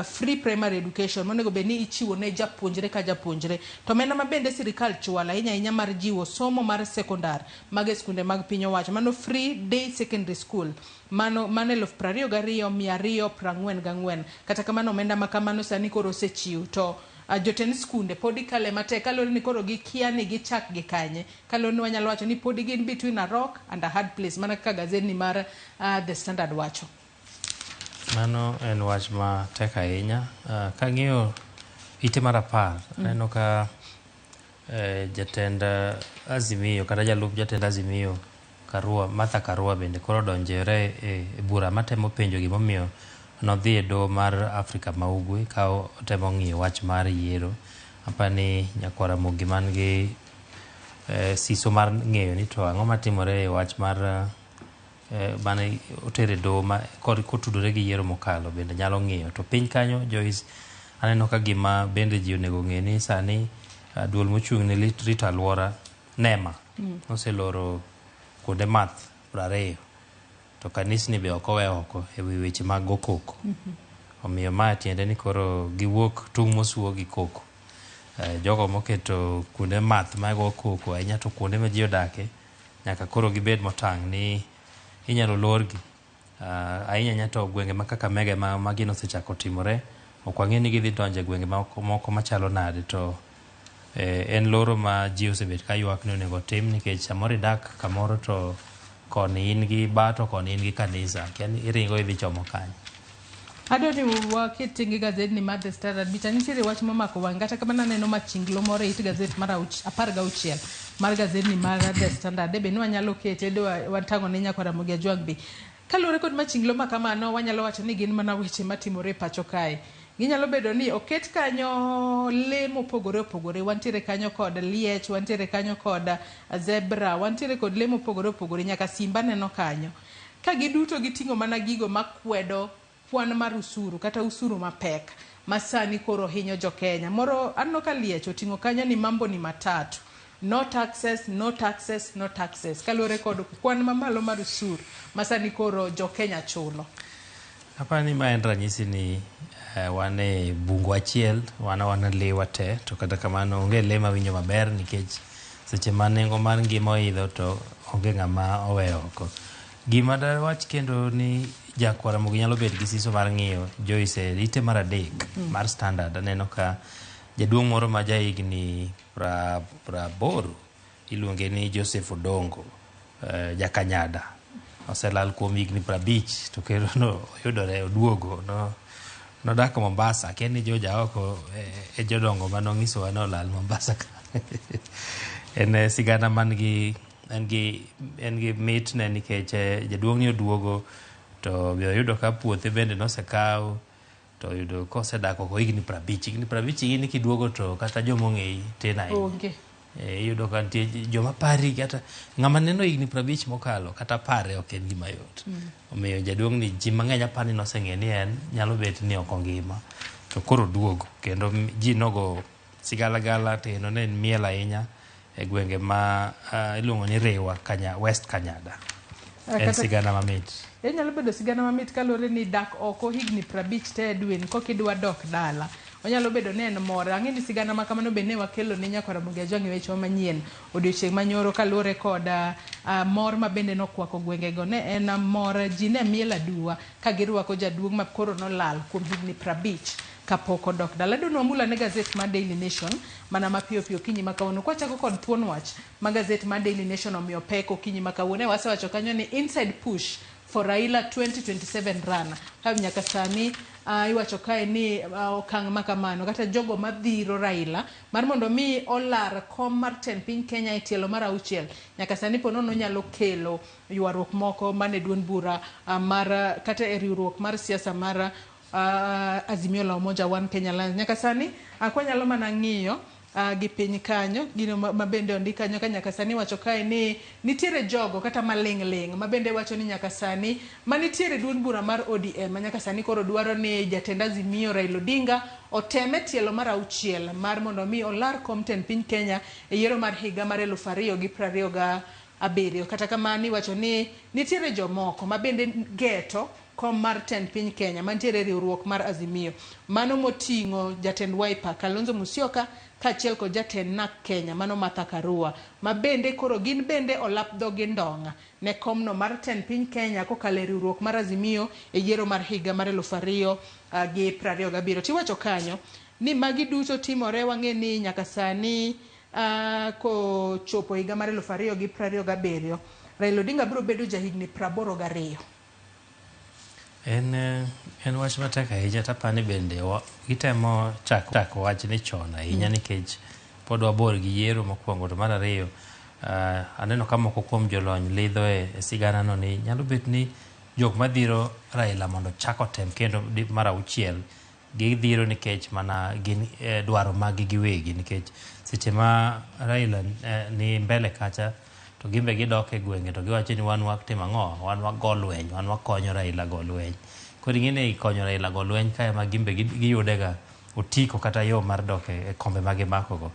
free primary education monego bed ni ichiwo ne japuonjre ka japuonjre. To omenda ma bende sirikal chwala ahinya mar jiwo somo mar sekondar mag skunde mag piny owacho mano free day secondary school mano 22,244. Kata kamano omenda ma kamano sani koro osechiw to jotend skunde podi kale matek kalore ni koro gikia ni gichak gi kanye kalore ni wanyalo wacho ni podi gin between a rock and a hard place mana kaka gazeti mar The Standard wacho. Mano en wach ma tek ahinya. Kang'iyo ite mar 10 aneno ka jatend Azimio kata jalup jatend Azimio Martha Karua bende koro donjore e bura matemo penjo gimomiyo nodhi e doho mar Afrika ma Ugwe ka otemo ng'iyo wach mar yiero. Apani nyakwara Ramogi man gi siso mar ng'eyo ni to ang'o matimore e wach mar mane otere doho ma kotudore gi yiero mokalo bende nyalo ng'iyo. To piny kanyo Joyce aneno ka gima bende ji onego ng'e ni sani duol mochung' ne rito alwora NEMA oseloro kuonde math 20 to kanisni be ok owe oko e wi weche mag go koko. Omiyo ma tiende ni koro giwuok tung' mosuo gi koko. Jogo moketo kuonde math mag go koko ahinya to kuonde ma ji odake nyaka koro gibed motang' ni inyalo lorgi. Ahinya nyato gwenge ma Kakamega ma gino osechako timore ok wang'e ni gidhi donjo e gwenge moko machalo nade to en loro ma ji osebet ka ywak ni onego tim nikech samoro idak kamoro to koni in gi bato koni in gi kanisa kiani iringo idhi chomo kanyo. Adoni waketi ngi gazeti ni mar The Standard bicha nitiere wach momako wang' kata kamano aneno machinglo moro e it gazeti mar 16 mar gazeti ni mar The Standard be ni wanyalo kete do watang'o ne nyakwara Ramogi Ajwangbi kalure kod machinglo ma kamano wanyalo wacho ni gin mana weche matimore pacho kae. Ginyalo bedo ni oket kanyo le mopogore opogore, wantiere kanyo kod liech, wantiere kanyo kod zebra, wantiere kod le mopogore opogore, nyaka simba neno kanyo. Ka giduto giting'o mana gigo makwedo kwan mar usuru kata usuru mapek masani koro hinyo jo Kenya. Moro anno ka liech oting'o kanyo ni mambo ni matatu. No taxes, no taxes, no taxes. Kalure kod kwan mamalo mar usuru masani koro jo Kenya chulo. Apani ma en ranyisi ni wane bungu achiel wana lewa te to kata kamano onge le ma winjo maber nikech seche ma nengo mar ngima oidho to onge ng'ama oweyo oko. Gima da wach kendo ni jakwara Ramogi nyalo bet gi siso mar ng'iyo Joyce ite mar 3 mar Standard aneno ka jaduong' moro ma jahigni 80 iluonge ni Joseph Odongo Jakanyada oselal kuom higni 50 to kendo noyudore oduogo nodak Mombasa keni joja oko jodongo manong'isowa nolal Mombasa en sigana man gi en gi mitne nikech jaduong' ni oduogo to oyudo ka puothe bende nosekaw to yudo kosedak oko higni 50 gini kiduogo to kata jomong'eyi tin ahinya iyudo ka nitie joma pari kata ng'ama neno higni 50 mokalo kata pare ok en gima yot omiyo jaduong' ni ji mang'eny apani noseng'e ni en nyalo bet ni ok ongima to koro duogo kendo ji nogo sigalagala teno ne miel ahinya e gwenge ma iluongo ni Rewa West Kanyada en sigana mamit nyalo bedo sigana mamit kalore ni dak oko higni 50 te dwen kokidwa dok dala onyalo bedo ne en mor ang'e ni sigana ma kamano be ne wakelo ne nyaka Ramogi Ajwang' weche manyien odiochieng' manyoro kalore koda mor ma bende nokwako gwengego ne en mor ji ne miel aduwa ka girwako jaduong' ma koro nolal kuom higni 50 kapok odok dala. Dono ambula ne gazet ma Daily Nation mana mapiyo piyo kinyi makawuono kwachako kod thuon wach ma gazet ma Daily Nation omiyo peko kinyi makawuono wasewacho kanyo ni inside push for Raila 2027 run ka nyaka sani iwacho kae ni okang' makamano kata jogo madhiro Raila mar mondo mi olar kom mar tend piny Kenya e tielo mar 6 nyaka sani ponono nyalo kelo ywaruok moko mane duond bura mar kata e riwruok mar siasa mar Azimio la Umoja One Kenya Alliance nyaka sani akwanyalo mana ng'iyo gi piny kanyo gino mabende ondika kanyo ka nyaka sani wacho kae ni nitiere jogo kata maling' mabende wacho ni nyaka sani manitiere duond bura mar ODM nyaka sani koro dwaro ni jatend Azimio Raila Odinga oteme tielo mar 6 mar mondo mi olar kom tend piny Kenya e yiero mar higa mar 2027 kata kamano iwacho ni nitiere jomoko mabende geto kom mar tend piny Kenya mantiere riwruok mar Azimio mano moting'o jatend Wiper Kalonzo Musyoka kachiel kod jatend NARC Kenya mano Martha Karua mabende koro gin bende olap dhogi ndonga ne komno mar tend piny Kenya kokalo riwruok mar Azimio e yiero mar higa mar 2027 tiwacho kanyo ni magi duto timore wang'e ni nyaka sani ko chopo higa mar 2027 Raila Odinga biro bedo jahigni 82 en wach matek ahinya tapani bende gitemo chako wach ni chon ahinya nikech pod wabor gi yiero mokwongo to mar ariyo aneno ka moko kuom jolony lidho e sigana no ni nyalo bet ni jok madhiro Raila mondo chako tem kendo mar 6 gidhiro nikech mana gin dwaro magi giwegi nikech seche ma Raila ni mbele kacha to gimbe gidok e gwenge to giwacho ni wan waktimo ang'o wan wago lweny wan wakonyo Raila go lweny koro ing'e konyo Raila go lweny kae ma gimbe giyudega otiko kata yo mar dok e kombe ma gimakogo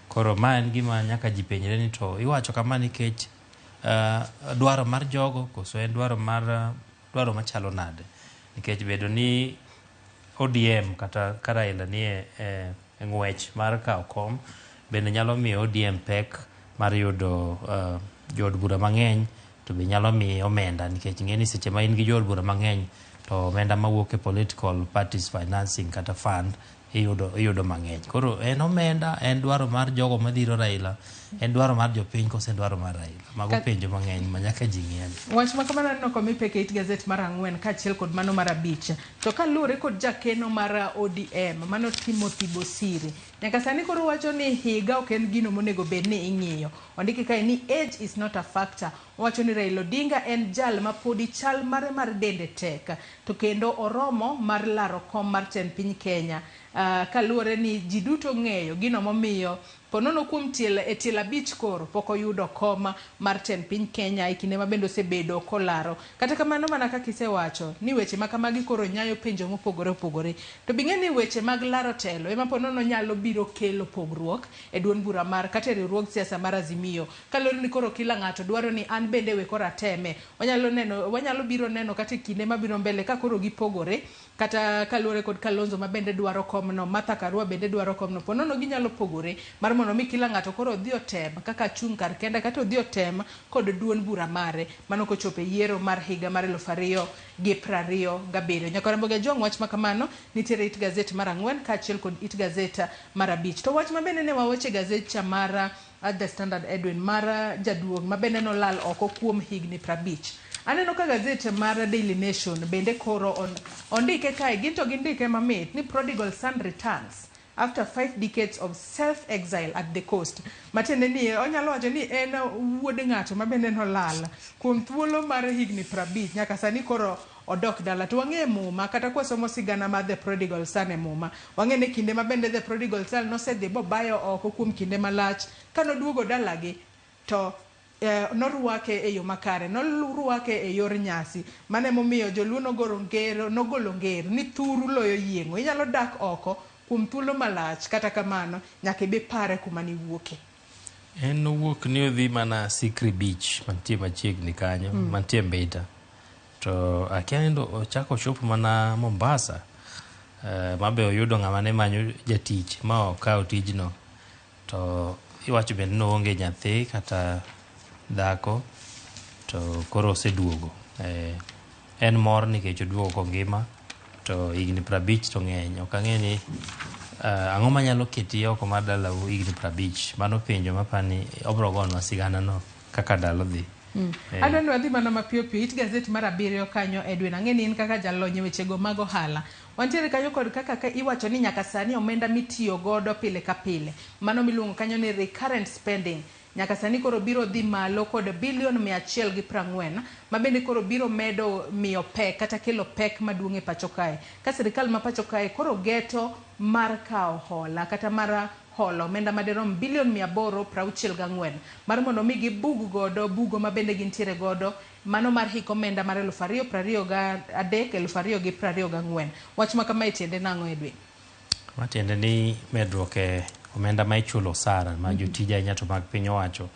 koro ma en gima nyaka ji penjre ni to iwacho kama nikech dwaro mar jogo koso en dwaro machalo nade nikech bedo ni ODM kata ka Raila ni e ng'wech mar kawo kom bende nyalo miyo ODM pek mar yudo jood bura mang'eny to be nyalo miyo omenda nikech ing'e ni seche ma in gi jood bura mang'eny to omenda mawuok e political parties financing kata fund iyudo mang'eny koro en omenda en dwaro mar jogo madhiro Raila en dwaro mar jopiny kose dwaro mar Raila mago penjo mang'eny ma nyaka ji ng'eni wach ma kamano no komi peke it gazet mar 4 kaachiel kod mano mar 5 to kaluwore kod jakeno mar ODM mano Timothy Bosiri nyaka sani koro wacho ni higa ok en gino monego bed ni ing'iyo ondiki kae ni age is not a factor wacho ni Raila Odinga en jal ma podi chal mar dende tek to kendo oromo mar laro kom mar tend piny Kenya kaluwore ni ji duto ng'eyo gino momiyo ponono kuom tiel 5 koro pok oyudo koma mar tend piny Kenya e kinde ma bende osebedo kolaro kata kamano mana kaka isewacho ni weche ma kamagi koro nyayo penjo mopogore opogore to bing'e ni weche mag laro telo ema ponono nyalo biro kelo pogruok e duond bura mar kata riwruog siasa mar Azimio kalore ni koro kila ng'ato dwaro ni an bende we kora teme wanyalo biro neno kata kinde mabiro mbele ka koro gipogore kata kaluwore kod Kalonzo ma bende dwaro komno Martha Karua bende dwaro komno ponono ginyalo pogore mar mondo mi kila ng'ato koro odhi otem kaka chung kar kenda kata odhi otem kod duond bura mare mano kochopo yiero mar higa mar 2027 nyaka Ramogi Ajwang' wach makamano nitiere it gazet mar 4 kaachiel kod it gazet mar 5 to wach mabende ne waweche gazet mar The Standard Edwin mar jaduong' mabende nolal oko kuom higni 50 Aneno ka gazet mar Daily Nation bende koro ondike kae ginto gindike mamit ni prodigal son returns after 5 decades of self-exile at the coast. Matiende ni onyalo wacho ni en wuod ng'ato ma bende nolal kuom thuolo mar higni 50 nyaka sani koro odok dala. To wang'e muma kata kwa somo sigana ma The Prodigal Son e muma. Wang'e ne kinde ma bende The Prodigal Son nosedhi bobayo oko kuom kinde malach kanoduogo dalagi to noruake e yo makare, noruake e yor nyasi. Mane momiyo joluo nogolo nger ni thuru loyo yieng'o. Inyalo dak oko kuom thuolo malach kata kamano nyaka be pare kuma ni wuoke. En wuok ni odhi mana Sikri Beach mantie machiegni kanyo, mantie Mbita. To akiando ochako chopo mana Mombasa. Mabe oyudo ng'ama ne manyo jatich ma okawo tijno. To iwacho bende no onge nyathi kata dhako to koro oseduogo. En mor nikech oduogo kongima to higni 50 to ng'eny. Ok ang'e ni ang'o manyalo keti oko mar dala higni 50. Mano penjo mapani obro gonwa sigana no kaka dalo dhi. Adwani wadhi mana mapiyo piyo it gazet mar 7 kanyo Edwin. Ang'e ni in kaka jalony wechego mag ohala. Wantiere kanyo kod kaka iwacho ni nyaka sani omenda mitiyo godo pile ka pile. Mano miluongo kanyo ni recurrent spending. Nyaka sani koro biro dhi malo kod bilion 140 ma bende koro biro medo miyo pek kata kelo pek maduong' e pacho kae. Ka sirikal ma pacho kae koro geto mar kawo hola kata mar holo omenda maderom bilion 864 mar mondo mi gibug godo bugo ma bende gintiere godo mano mar hik omenda mar 2023-2024. Wach ma kama itiende nang'o Edwin? Matiende ni medruok e omenda ma ichulo sara ma jotija nyato mag piny owacho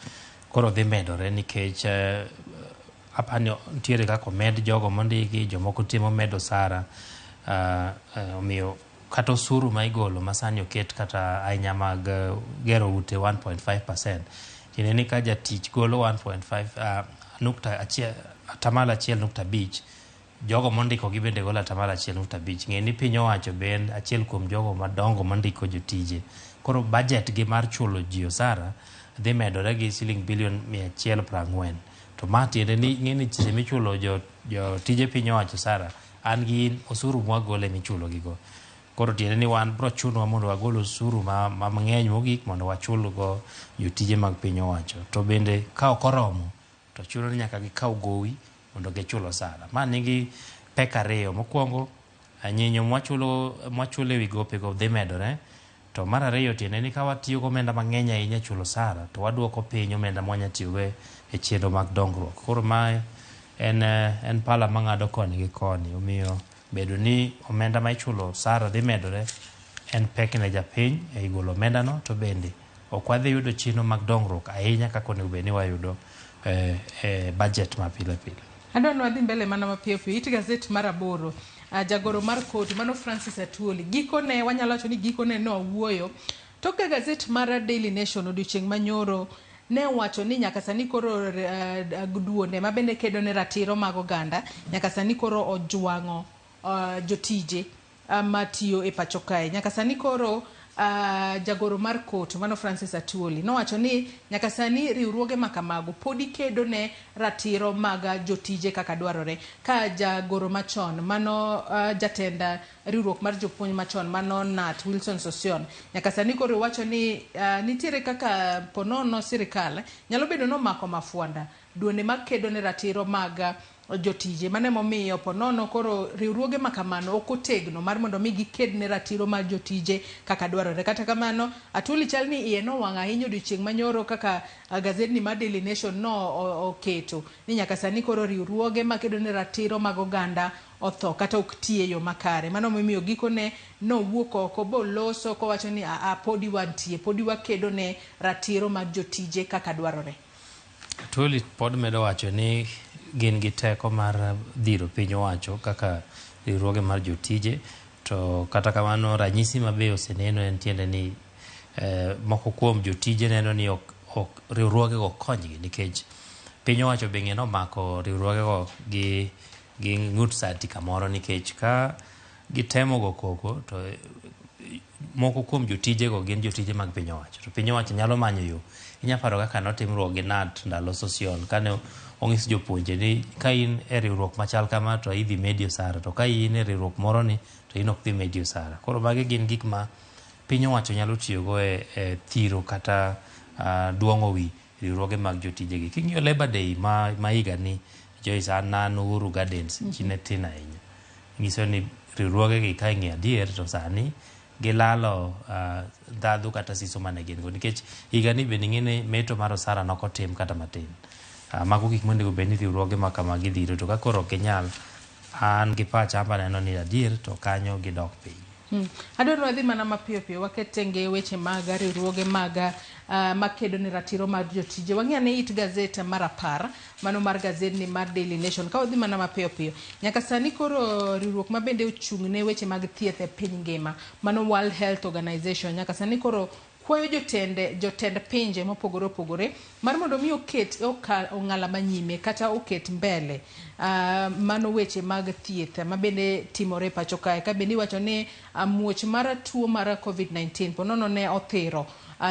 koro dhi medore nikech apani ntiere kako med jogo mondiki jomoko timo medo sara omiyo kata osuru ma igolo masani oket kata ahinya mag gero ute 1.5%. Tiende ni ka jatich golo 1.5 jogo mondiko gi bende golo 1.5. Ng'e ni piny owacho ben achiel kuom jogo madongo mondiko jotije. Koro budget gi mar chulo ji osara dhi medore gi siling bilion 140. To matiende ni ng'eni chise michulo jotije piny owacho sara an gi osuru mwagole michulo gigo. Koro tiende ni wan bro chunwa mondo wagol osuru ma mang'eny mogik mondo wachul go jotije mag piny owacho. To bende ka ok oromo to chuno ni nyaka gikaw gowi mondo gichulo sara. Ma nigi pek ariyo. Mokwongo nyinyo mwachulo e wi gope go dhi medore. To mar ariyo tiende ni ka watiyo go omenda mang'eny ahinya chulo sara to waduoko piny omenda mwanya tiyogo e chenro mag dongruok. Koro mae en pala mang'ado koni gi koni. Omiyo bedo ni omenda ma ichulo sara dhi medore en pek ne japiny e igolo omenda no to bende ok wadhi yudo chenro mag dongruok ahinya kaka onego bed ni wayudo budget ma pile pile. Adwani wadhi mbele mana mapiyo piyo it gazet mar 8 jagoro mar court mano Francis Atwoli gikone wanyalo wacho ni gikone no wuoyo to ka gazet mar Daily Nation odiochieng' manyoro ne wacho ni nyaka sani koro duonde ma bende kedo ne ratiro mag oganda nyaka sani koro ojwang'o jotije matiyo e pacho kae. Nyaka sani koro jagoro mar court mano Francis Atwoli nowacho ni nyaka sani riwruoge makamago podi kedo ne ratiro mag jotije kaka dwarore. Ka jagoro machon mano jatenda riwruok mar jopuonj machon mano Nat Wilson Sosion nyaka sani koro wacho ni nitiere kaka ponono sirikal nyalo bedo no mako mafuanda duone makedo ne ratiro mag jotije mane momiyo ponono koro riwruoge makamano ok otegno mar mondo mi giked ne ratiro mar jotije kaka dwarore. Kata kamano Atwoli chal ni iye no wang' ahinya odiochieng' manyoro kaka gazedni mar Daily Nation no oketo ni nyaka sani koro riwruoge makedo ne ratiro mag oganda otho kata ok tiyo makare. Mano momiyo gikone no wuok oko boloso kowacho ni podi wantie podi wakedo ne ratiro mag jotije kaka dwarore. Atwoli pod medo wacho ni gin gi teko mar dhiro piny owacho kaka riwruoge mar jotije to kata kamano ranyisi mabe oseneno en tiende ni moko kuom jotije neno ni ok riwruoge go konygi nikech piny owacho be ng'eno mako riwruoge go gi ng'ut sati kamoro nikech ka gitemo go koko to moko kuom jotije go gin jotije mag piny owacho. To piny owacho nyalo manyo yo. Inya paro kaka notimruok gi NAT ndalo social kane ong'is jopuonje ni ka in e riwruok machal kama to idhi medi osara, to ka in e riwruok moro ni to in ok dhi medi osara. Koro magi gin gik ma piny owacho nyalo tiyogo e thiro kata duong'o wi riwruoge mag jotijegi. King'iyo Labor Day ma higa ni Joyce an Uhuru Gardens chi ne tin ahinya. Nyiso ni riwruogegi ka ing'iyo adier to sani gilalo ndhadhu kata siso mane gin go, nikech higa ni bende ing'e meto mar osara nokotim kata matin. Mago gik monego bed ni riwruoge ma kama gidhiro, to ka koro ok ginyal, an gi pacha amba neno ni adier to kanyo gidok piny. Adwaro wadhi mana mapiyo piyo waket ng'e weche mag riwruoge mag makedo ni ratiro mar jotije. Wang'eyo ni it gazet mar 10 mano mar gazedni mar Daily Nation ka wadhi mana mapiyo piyo nyaka sani koro riwruok ma bende ochung' ne weche mag thieth e piny ngima mano World Health Organization nyaka sani koro kwayo jotend pinje mopogore opogore mar mondo mi oket ong'ala manyime kata oket mbele mano weche mag thieth ma bende timore pacho kae ka bende iwacho ni muoch mar tuo mar COVID-19 ponono ne othiro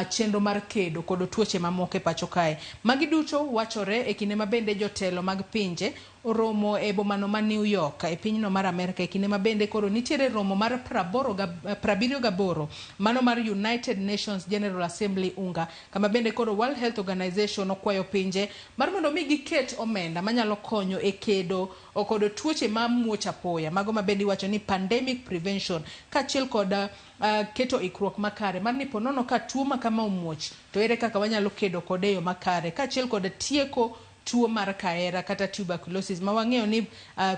chenro mar kedo kod tuoche mamoko e pacho kae. Magi duto wachore e kinde ma bende jotelo mag pinje oromo e bomano ma New York e pinyno mar Amerika e kinde ma bende koro nitiere romo mar 78 mano mar United Nations General Assembly UNGA kama bende koro World Health Organization okwayo pinje mar mondo mi giket omenda manyalo konyo e kedo kod tuoche ma muoch apoya mago ma bende iwacho ni pandemic prevention kaachiel kod keto ikruok makare mar ni ponono ka tuo ma kama omuoch to ere kaka wanyalo kedo kod eyo makare kaachiel kod tieko tuo mar kaera kata tuberculosis ma wang'eyo ni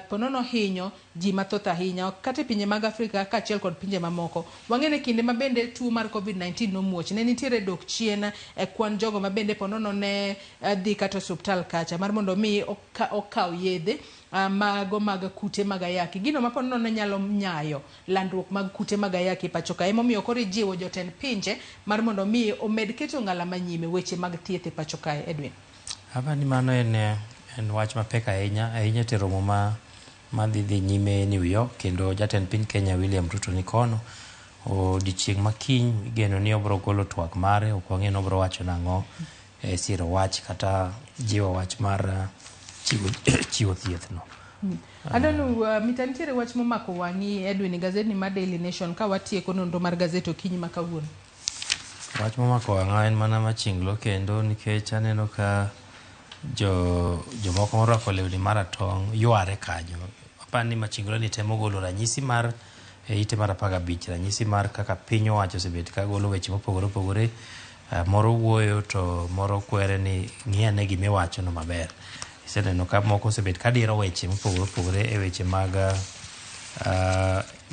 ponono hinyo ji mathoth ahinya kata pinje mag Afrika kaachiel kod pinje mamoko. Wang'eyo ni kinde ma bende tuo mar COVID-19 nomuoch ne nitiere dok chien e kwan jogo ma bende ponono ne dhi kata osuptal kacha mar mondo mi okaw yedhe mago mag kute mag ayaki gino ma ponono ne nyalo nyayo landruok mag kute mag ayaki pacho kae momiyo koro jiwo jotend pinje mar mondo mi omed keto ng'ala manyime weche mag thieth e pacho kae. Edwin hapa ni mano en wach mapek ahinya te romo ma dhi nyime New York kendo jatend piny Kenya William Ruto ni kono odiochieng' makiny igeno ni obro golo twak mare ok wang'e ni obro wacho nang'o siro wach kata jiwo wach mar chiwo thieth no. Adonu mitantiere wach momako wang'i Edwin gazedni mar Daily Nation ka watieko nonro mar gazet okinyi ma kawuono. Wach momako wang'a en mana machinglo kendo nikech aneno ka jomoko morwako lewni maratong' yware kanyo. Apani machinglo ni temo golo ranyisi mar ite mar 15 ranyisi mar kaka piny owacho osebet ka golo weche mopogore opogore, moro wuoyo to moro kwere ni ng'iyane gimiwacho no maber. Iseneno ka moko osebet ka diro weche mopogore opogore e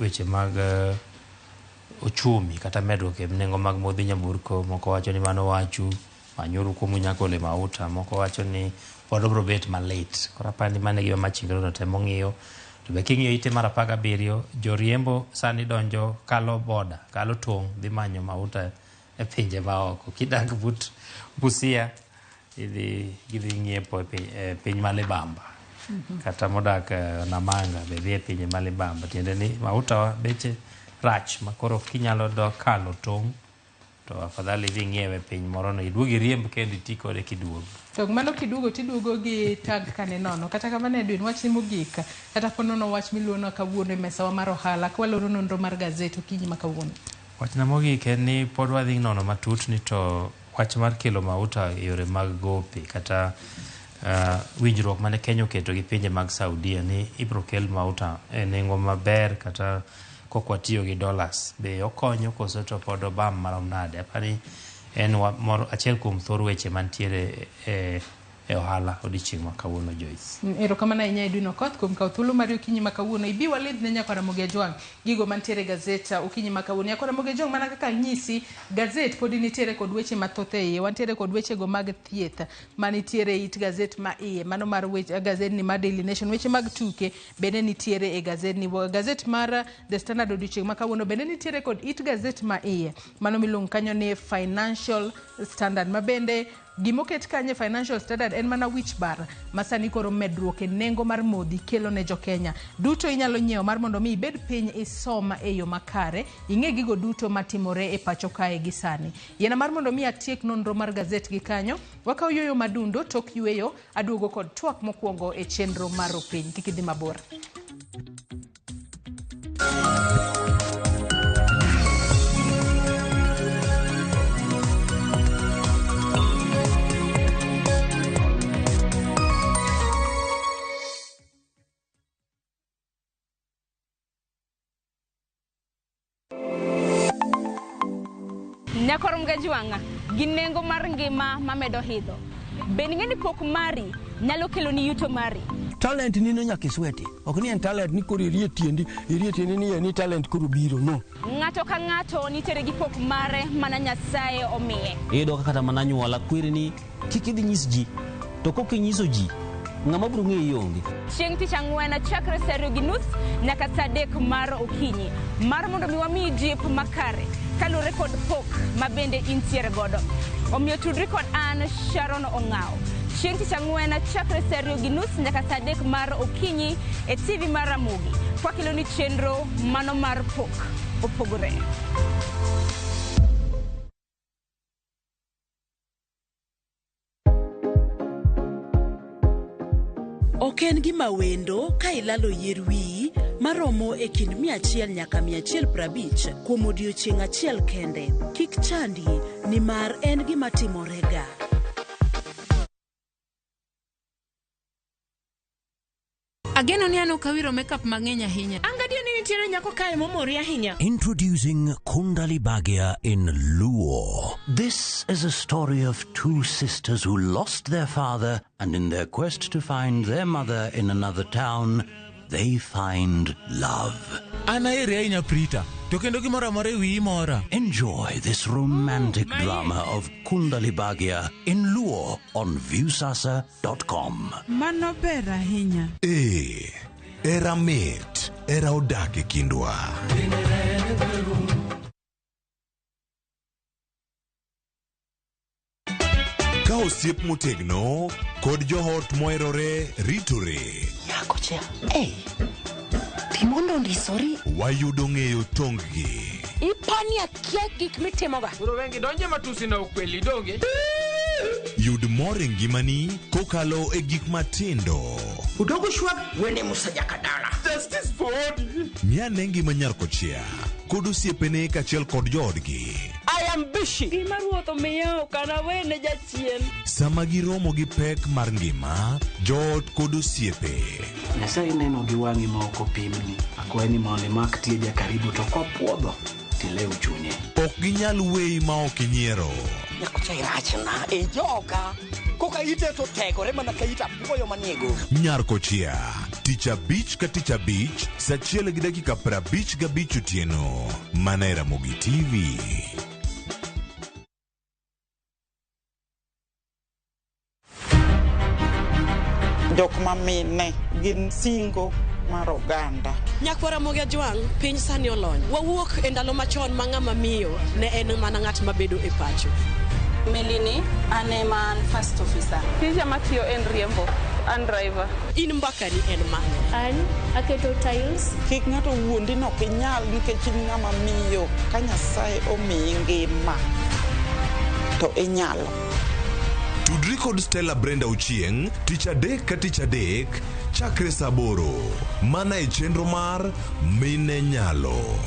weche mag uchumi kata medruok e nengo mag modhi nyamburko. Moko wacho ni mano wachu manyuru kumu nyako le mauta, moko wacho ni pod obro bet malit. Koro apani mane gima machinglo no temo ng'iyo. To be king'iyo ite mar 17 joriembo sani donjo kalo boda kalo tong' dhi manyo mauta e pinje maoko. Kidak but Busia idhi ng'iepo e piny malibamba kata modak Namanga be dhi e pinje malibamba. Tiende ni mauta beche rach makoro kinyalo kalo tong' to afadhali dhi ng'iewe piny moro no iduogi riemb kendo iti kode kiduogo. To mano kiduogo tiduogo gi tag kane nono kata kamano Edwin wach ni mogik kata ponono wach miluono kawuono e mesawa mar ohala kwaloro nonro mar gazet okinyi ma kawuono. Wach na mogik en ni pod wadhi nono matut ni to wach mar kelo mauta e yore mag gope kata winjruok mane Kenya oketo gi pinje mag Saudia ni ibro kel mauta e nengo maber kata kokwatiyo gi dollars be okonyo koso to pod obam marom nade. Apani en achiel kuom thor weche mantiere e ohala odiochieng' ma kawuono Joyce. Erokamano ahinya Edwin Okoth kuom kawo thuolo mar okinyi ma kawuono. Ibi walidh ne nyaka Ramogi Ajwang' gigo mantiere gazet okinyi ma kawuono. Nyaka Ramogi Ajwang' mana kaka nyisi gazet pod nitiere kod weche mathoth e iye. Wantiere kod weche go mag thieth manitiere it gazet ma iye mano mar gazedni mar Daily Nation. Weche mag tuke bende nitiere e gazedni. Gazet mar The Standard odiochieng' ma kawuono bende nitiere kod it gazet ma iye mano miluongo kanyo ni Financial Standard ma bende Gimoket kanye Financial Standard en mana wich bar masani koro medruok e nengo mar modhi kelo ne jo Kenya. Duto inyalo nyiewo mar mondo mi ibed piny isoma e yo makare, ing'e gigo duto matimore e pacho kae gi sani. Yena mar mondo mi atiek nonro mar gazet gi kanyo, wakaw yoyo madundo tok yueyo aduogo kod twak mokwongo e chenro mar RuuPiny. Kik idhi mabor. Nyakorom gajuanga ginengo mar ngima mamedo hidho. Beningeni pok mari nyalo kelo ni yuto mari. Talent nino nyaka isweti. Ok ni en talent ni koro irie tiendi ni talent koro biro no. Ng'ato ka ng'ato nitere gi pok mare mana Nyasaye omiye. Iyudo kata mana nyuola kwiri ni kik idhi nyis ji. To kok inyiso ji, ng'ama biro ng'eyi onge. Chieng' tich ang'wen chakre saa 2:30 nyaka saa 3 mar okinyi. Mar mondo mi wami jip makare kalure kod pok mabende intiere godo. Omiyo tudri kod an Sharon Ong'ao. Chieng' tich ang'wen chakre saa 2:30 nyaka saa 3 mar okinyi e TV mar Ramogi. Kwa kilo ni chenro mano mar pok opogore. Oken gima wendo ka ilalo yier wiyi maromo e kind 100 nyaka 150 kuom odiochieng' achiel kende. Kik chandi nimar en gima timorega. Ageno ni ano kawiro makeup mang'eny ahinya. Angadio ni nitiere nyako kae momori ahinya. Introducing Kundali Bhagia in Luo. This is a story of two sisters who lost their father, and in their quest to find their mother in another town, they find love. Enjoy this romantic drama of Kundali Bhagia in Luo on viewsasa.com. Mano ber ahinya. Era mit, era odak e kindwa. Ka osiep motegno kod johort moherore ritore. Yako cha. Timondo ndisori. Wayudo ng'eyo tonggi. Ipani akia gik mitimoga. Uro wengi donje matusi na ukweli donge. Yud mor e ngimani kokalo e gik matindo. Udogo shwag wene musajaka dala. Justice for all. Mia nengi manyar kochia. Kod osiepene kachiel kod joodgi. I am busy. Gima ruoth omiyo kana wene jachien. Sama giromo gi pek mar ngima, joot kod osiepe. Nyasaye neno gi wang'i ma ok opimni. Akwaye ni mondo imak tieja karibu to kopuodho tilew chunye. Ok ginyal weyi ma ok inyiero. Nyakucha irachna e joka. Koka ite to tegore mana ka ita puoyo maniego. Nyar kochia. Tich abich ka tich abich, saa 1:55 otieno. Mana e Ramogi TV. Jok mamine gin singo mar oganda. Nyakwara Ramogi Ajwang' piny sani olony. Wawuok e ndalo machon ma ng'ama miyo ne en mana ng'at mabedo e pacho. Melini ane man first officer. Tija matiyo en riembo. An driver. In Mbaka ni en mane? An aketo tiles. Kik ng'ato wuondi no kinyal nikech in ng'ama miyo. Ka Nyasaye omiyi ngima to inyalo. Tudri kod Stella Brenda Ochieng, tich adek ka tich adek, chakre saa 8, mana e chenro mar Mine Nyalo.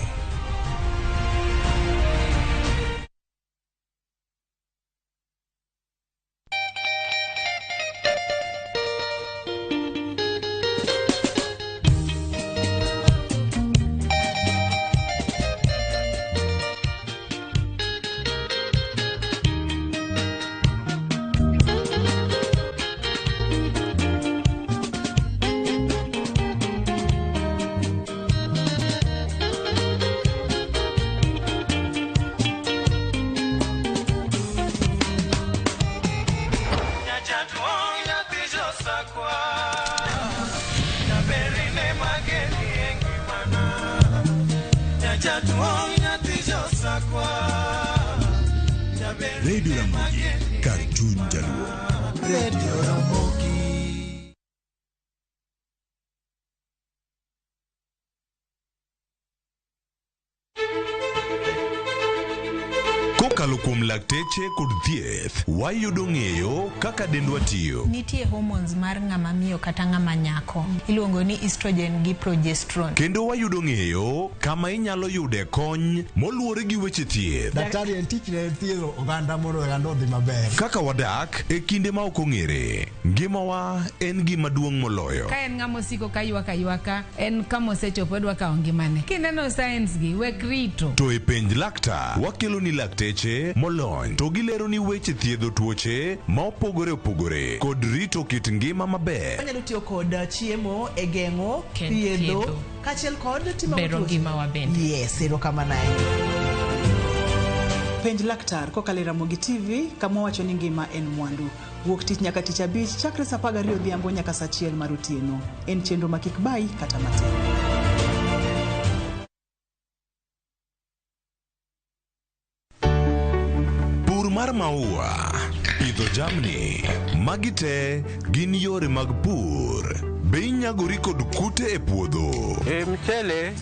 Radio Ramogi, kar chuny jaluo. Radio Ramogi. Kokalo kuom lakteche kod thieth, wayudo ng'eyo kaka dendwa tiyo. Nitie hormones mar ng'ama miyo kata ng'ama nyako. Iluongo ni estrogen gi progesterone. Kendo wayudo ng'eyo kama inyalo yude kony moluwore gi weche thieth. Daktari en tich ne thiedho oganda mondo oganda odhi maber. Kaka wadak e kinde ma ok ong'ere, ngimawa en gima duong' moloyo. Ka en ng'ama osiko ka ywaka, en kama osechopo dwa kawo ngimane. Kineno science gi wek rito. To e penj laktar, wakelo ni lakteche molony to gilero ni weche thiedho tuoche ma opogore opogore kod rito kit ngima maber. Wanyalo tiyo kod chiemo e geng'o thiedho kaachiel kod timo bero ngima wa bende. Yes, erokamano. Penj laktar kokalo e Ramogi TV kama wacho ni ngima en mwandu. Wuok tich nyaka tich abich chakre saa 12 odhiambo nyaka saa 1 mar otieno. En chenro ma kik bai kata matin. Mar maua, pidho jamni, magi te gin yore mag pur. Be inyagori kod kute e puodho? Mchele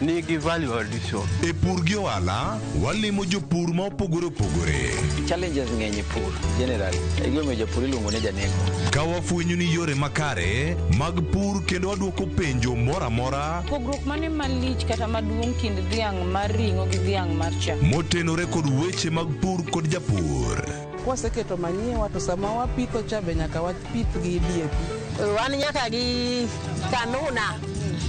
nigi value addition. E pur gi ohala, walimo jopur ma opogore opogore. Challenges ng'eny e pur generally. E gima jopur iluongo ne janego. Ka wafwenyo ni yore makare mag pur kendo waduoko penjo moro amora. Pogruok mane malich kata maduong' kind dhiang' mar ring'o gi dhiang' mar chak. Motenore kod weche mag pur kod japur. Kwaseketo manyiwa to sama wapitho cha be nyaka wapith gi DAP. Wan nyaka gi kanuna.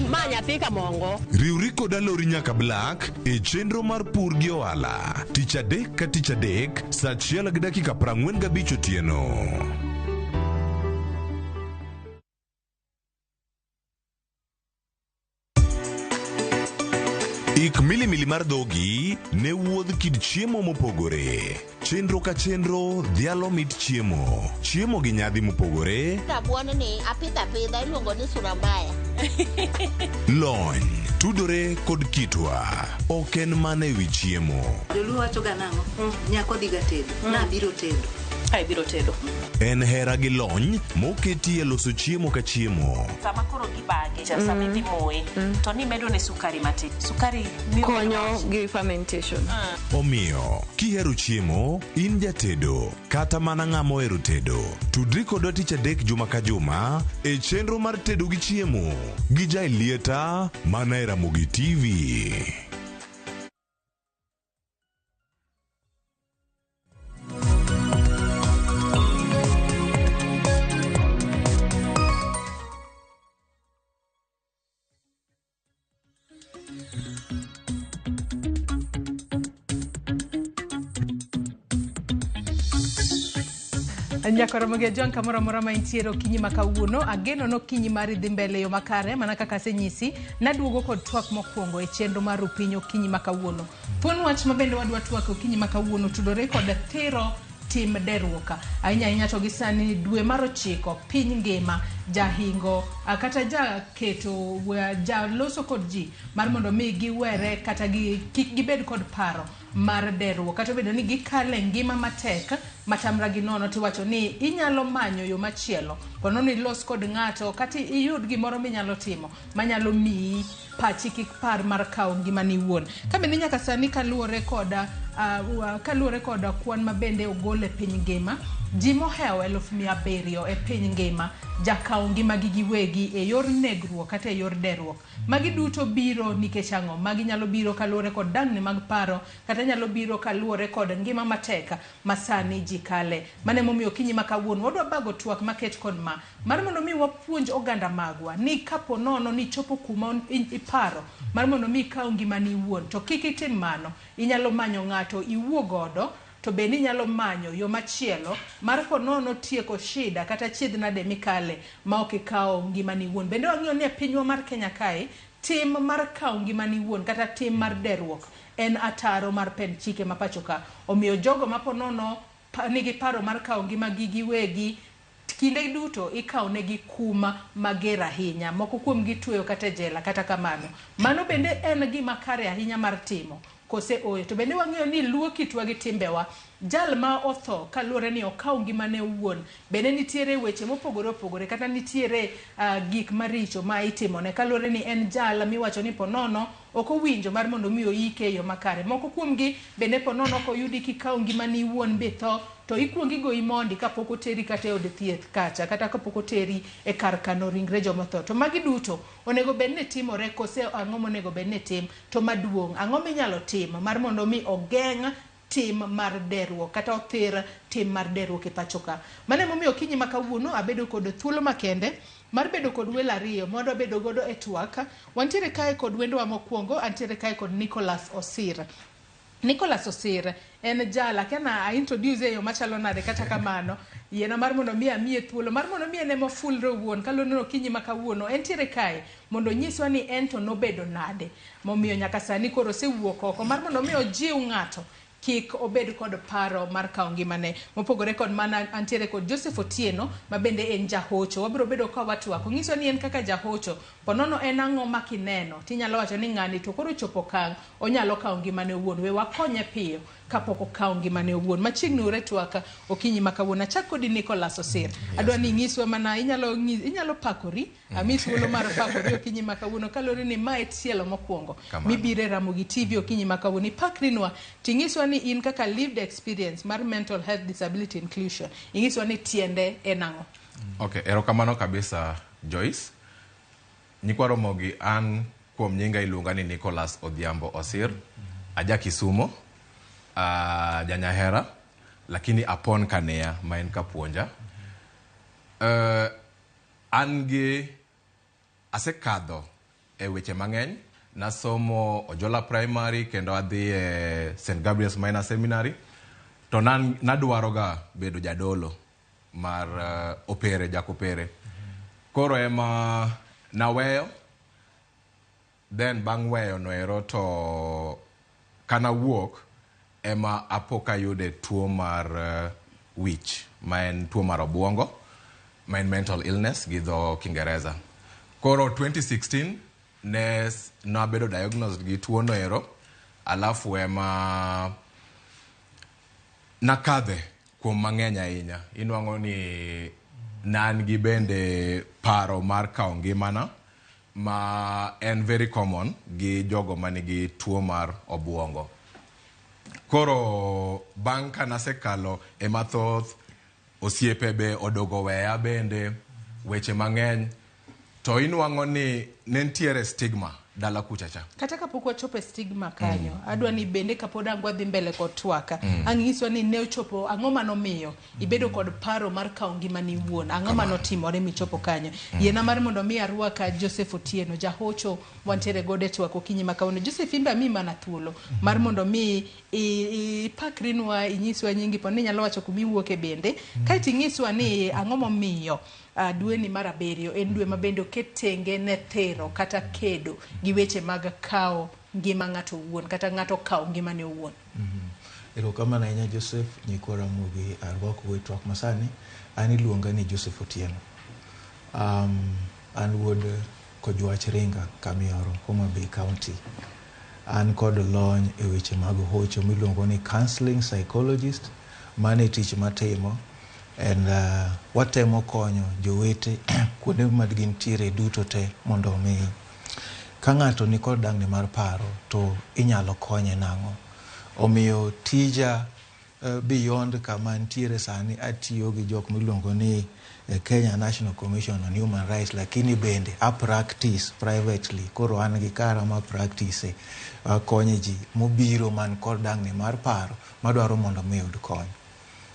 Ma nyathi kamongo. Riwri kod alori nyaka Black e chenro mar pur gi ohala. Tich adek ka tich adek, saa 1 gi dakika 45 otieno. Ik milimili mar dhogi ne wuodh kid chiemo mopogore. Chenro ka chenro dhialo mit chiemo. Chiemo gi nyadhi mopogore. Rabuon ni apidha iluongo ni surambaya. Lony tudore kod kitwa. Ok en mana ewi chiemo. Joluo wacho ga nang'o? Nyako dhiga tedo. Nabiro tedo. Ai biro tedo. En hera gi lony moketi e loso chiemo ka chiemo. Sama koro gibage, sama idhi moye, to ni medo ne sukari matin. Sukari konyo gi fermentation. Omiyo, kihero chiemo, in jatedo, kata mana ng'ama ohero tedo. Tudri kodwa tich adek juma ka juma e chenro mar tedo gi chiemo gi Jailieta mana e Ramogi TV. Nyakoro moge John kamoro moro ma intiero kinyi makawuono ageno no kinyi mari dhi mbele yo makare mana kaka senyisi naduogo kod twak mokwongo e chenro mar RuuPiny kinyi makawuono. Thuon wach mabende wadwa twak kinyi makawuono tudore kod thiro tim deruoka. Ahinya to gisani dwe mar 9 piny ngima jahingo kata ja keto ja loso kod ji mar mondo mi giwere kata kik gibed kod paro mar deruok kata bedo ni gikale ngima matek matamra gi nono tiwacho ni inyalo manyo yo machielo kono ni los kod ng'ato kata iyud gimoro minyalo timo manyalo miyi pachi kik par mar kawo ngima ni wuon. Kabe ni nyaka sani kaluore koda kwan mabende ogole piny ngima ji mohewo 700,000 e piny ngima jakawo ngima gi giwegi e yor negruok kata e yor deruok. Magi duto biro nikech ang'o? Magi nyalo biro kaluore kod dang'ni mag paro kata nyalo biro kaluore kod ngima mateka masani ji kale. Mane momiyo kinyi makawuono wadwa bago twak maket kod mar mondo mi wapuonj oganda magwa ni kapo nono ni chopo kuma iparo mar mondo mi kawo ngima ni wuon to kik itim mano, inyalo manyo ng'ato iwuo godo to be ni nyalo manyo yo machielo mar konono tieko shida kata chiedhnade mikale ma ok ikawo ngima ni wuon. Bende wang'iyo ni e pinywa mar Kenya kae tim mar kawo ngima ni wuon kata tim mar deruok en ataro mar pen chike mapacho ka. Omiyo jogo maponono nigi paro mar kawo ngima gi giwegi kinde duto ikawo negi kuma mager ahinya, moko kuom gitweyo kata jela. Kata kamano mano bende en gima kare ahinya mar timo kose oyo. To bende wang'eyo ni luo kitwa gi timbewa, jal ma otho kaluwore ni okaw ngimane owuon, bende nitiere weche mopogore opogore kata nitiere gik maricho ma itimone kaluwore ni en jal miwacho ni ponono ok owinjo mar mondo mi oike e yo makare. Moko kuomgi bende ponono ko yudi kikaw ngimani owuon bitho to ikuongi go imondi kapok oteri kata e od thieth kacha kata kapok oteri e kar kano ringre joma tho. To magi duto onego bed ni timore kose ang'o monego bed ni tim, to maduong' ang'o minyalo tim mar mondo mi ogeng' tim mar derruok kata othir tim mar derruok e pacho ka. Mane momiyo okinyi ma kawuono abedo kod thuolo makende mar bedo kod welo ariyo mondo bedo godo e twak. Wantiere kae kod wendowa mokwongo, antiere kae kod Nicholas Osir. Nicholas Osir en jala kana a introduce yo machalo nade kata kamano yena mar mondo mi amie thuolo mar mondo mi ene mo full rowuon kalono okinyi ma kawuono entiere kae mondo nyiswa ni ento nobedo nade momiyo nyaka sani koro sewuok oko mar mondo mi ojiw ng'ato kik obed kod paro mar kawo ngimane. Mopogore kod mana antiere kod Joseph Otieno ma bende en jahocho. Wabiro bedo ka watwako ng'iso ni en kaka jahocho ponono en ang'o makineno tinyalo wacho ni ng'ani to koro chopo kang' onyalo kawo ngimane owuon. We wakonye piyo kapok okawo ngimane owuon. Machiegni ure twaka okinyi ma kawuono. Achak kod Nicholas Osir. Adwa ni nyiswa mana inyalo pakori ami thuolo mar pakori okinyi ma kawuono kalore ni mae tielo mokwongo mibire Ramogi TV okinyi ma kawuono. Ipakrinwa ting'iswa ni in kaka lived experience mar mental health disability inclusion ing'iswa ni tiende en ang'o. Okay, erokamano kabisa Joyce. Nyikwa Ramogi an kuom nyinga iluonga ni Nicholas Odhiambo Osir. Aja Kisumo, janyahera, lakini apon kanea ma en kapuonja. Angi asekadho e weche mang'eny. Nasomo Ojola Primary kendo adhi e St. Gabriel's Minor Seminary. To nadwaroga bedo jadolo mar opere, jakopere. Koro ema naweyo. Then bang' weyo noero to kana wuok ema apoka yude tuo mar wich ma en tuo mar obuongo ma en mental illness gi dho Kingereza. Koro 2016 nabedo diagnosed gi tuo noero alafu ema nakadhe kuom mang'eny ahinya. Inwang'o ni nan gi bende paro mar kawo ngimana ma en very common gi jogo manigi tuo mar obuongo. Koro bang' ka nasekalo e mathoth, osiepe be odogo weya bende weche mang'eny, to inwang'o ni nentiere stigma dala kuchacha. Kata kapok wachopo stigma kanyo, adwa ni bende kapod angwa dhi mbele kod twaka, ang'iswa ni ne ochopo ang'o manomiyo ibedo kod paro mar kawo ngimani wuon, ang'o manotimore michopo kanyo. Yena mar mondo mi arwaka Joseph Otieno, jahocho wantiere gode twako okinyi ma kawuono. Joseph, imba mi mana thuolo mar mondo mi ipakrinwa inyiswa nyingi pon ni nyalo wacho kumi wuoke bende, kaiti inyiswa ni ang'o momiyo dwe ni mar abiriyo en dwe ma bende oket tenge ne thero kata kedo gi weche mag kawo ngima ng'ato owuon kata ng'ato kawo ngimane owuon. Erokamano ahinya Joseph. Nyikwa Ramogi arwako we twak masani. An iluonga ni Joseph Otieno. An wuod Kojwach Ringa Kamioro, Homa Bay County. An kod lony e weche mag hocho miluongo ni counseling psychologist. Mane tich matimo and watemo konyo jowete kuonde magintiere duto te mondo mi ka ng'ato ni kod dang'ni mar paro to inyalo konye nang'o. Omiyo tija beyond kama ntiere sani atiyo gi jok miluongo ni Kenya National Commission on Human Rights, lakini bende a practice privately. Koro an gi kara ma practice konye ji mobiro man kod dang'ni mar paro madwaro mondo mi yud kony.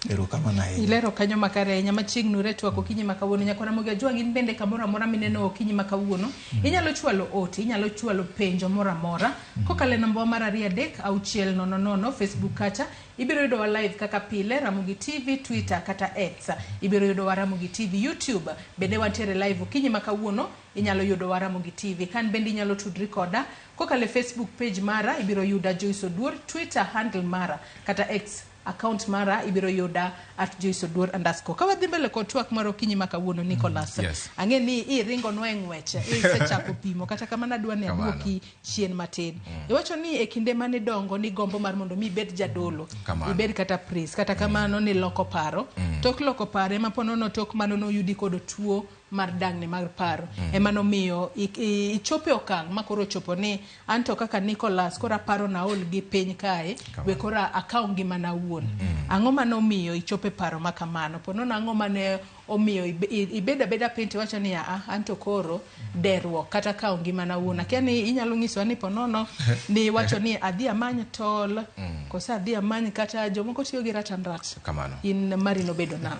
Erokamano ahinya. Ilero kanyo makare ahinya. Machiegni ure twako okinyi ma kawuono. Nyakwa Ramogi ajua in bende kamoro amora mineno okinyi ma kawuono inyalo chwalo ote, inyalo chwalo penjo moro amora kokalo namba mar 26000 Facebook kacha. Ibiro yudo wa live kaka pile Ramogi TV, Twitter kata X. Ibiro yudo wa Ramogi TV, YouTube bende wantiere live okinyi ma kawuono inyalo yudo wa Ramogi TV. Kan bende inyalo tudri koda kokalo Facebook page mara ibiro yuda Joyce Oduor, Twitter handle mara kata X account mara ibiro yuda @joyceoduor_. Kawadhi mbele kod twak mar okinyi ma kawuono Nicholas. Yes. Ang'e ni iringo no eng'weche isechako pimo kata kamana dwa ni aduoki chien matin. Iwacho ni e kinde mane dongo ni gombo mar mondo mi bed jadolo. Ibed kata priest kata kamano ni loko paro. Tok loko paro ema ponono tok mano no yudi kod tuo mar dang'ni mar paro. Ema nomiyo ichope okang' makoro chopo ni anto kaka Nicholas kora paro na ol gi piny kae we kora akaw ngima na wuon. Ang'o manomiyo ichope paro makamano? Ponono ang'o mane omiyo ibeda beda piny tiwacho ni anto koro derruok kata kaw ngima na wuon? Akia ni inyalo ng'iswa ni ponono ni wacho ni adhi amany tol kosa adhi amany kata jomoko tiyo gi ratandrat. Kamano. In mari no bedo na.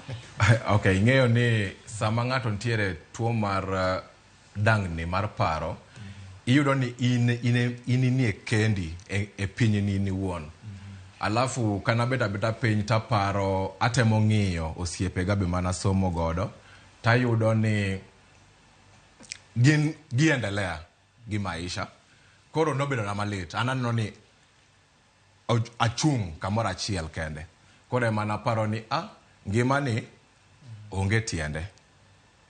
Okay, ing'eyo ni sama ng'ato ntiere tuo mar dang'ni mar paro, iyudo ni in nie kendi e piny ni wuon. Alafu kana beta piny taparo atemo ng'iyo osiepe gabe mana somo godo, tayudo ni giendelea gi maisha. Koro nobedo na malit. Anano ni achung' kamoro achiel kende. Koro mana paro ni ngima ni onge tiende.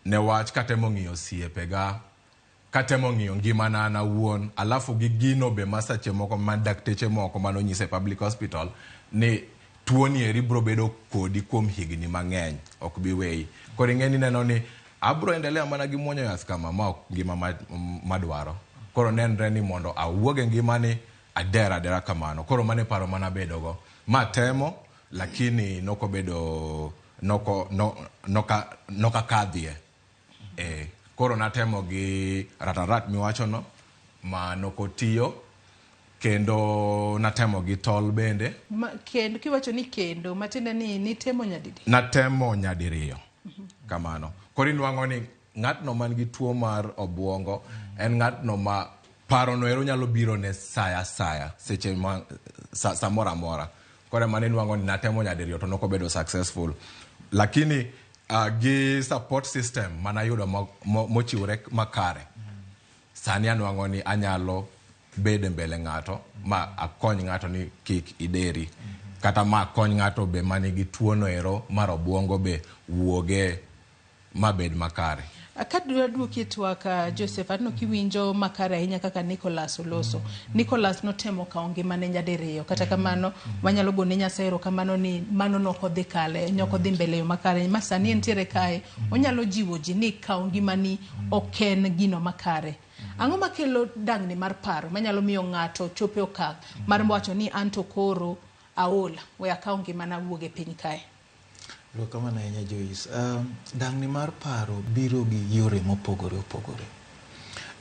Newach katemo ng'iyo osiepe ga, katemo ng'iyo ngima na wuon, alafu gi gino be masache moko dakteche moko manonyise public hospital ni tuo ni eri bro bedo kodi kuom higni mang'eny, ok bi weyi. Koro ing'eni neno ni abro endelea mana gi muonyo yath kama ma ok ngima madwaro. Koro nenre ni mondo awuoge ngima ni adera kamano. Koro mane paro mana bedo go. Ma temo lakini noko bedo noka kadhie. Koro natemo gi ratarat miwacho no ma nokotiyo, kendo natemo gi tol bende. Kendo kiwacho ni kendo matinde ni temo nyadidi? Natemo nyadiriyo. Kamano. Koro inwang'o ni ng'atno man gi tuo mar obwongo en ng'atno ma paro no ero nyalo biro ne saya seche ma samora amora. Koro mane inwang'o ni natemo nyadiriyo to noko bedo successful. Lakini gi support system manayudo mochiwre makare, sani anwang'o ni anyalo bede mbele ng'ato ma akony ng'ato ni kik ideri, kata ma akony ng'ato be manigi tuo no ero mar obwongo be wuoge mabed makare. Kadwa duoki twak Joseph, anno kiwinjo makare ahinya kaka Nicholas oloso. Nicholas notemo kawo ngimane nyadiriyo, kata kamano wanyalo gone Nyasaye erokamano ni mano nokodhi kale, nokodhi mbele yo makare. Ma sani entiere kae, onyalo jiwo ji ni kawo ngimani ok en gino makare. Ang'o makelo dang'ni mar paro manyalo miyo ng'ato chope okang' mar wacho ni anto koro aola we akaw ngimana wuoge piny kae? Kamano ahinya Joyce. Dang'ni mar paro biro gi yore mopogore opogore.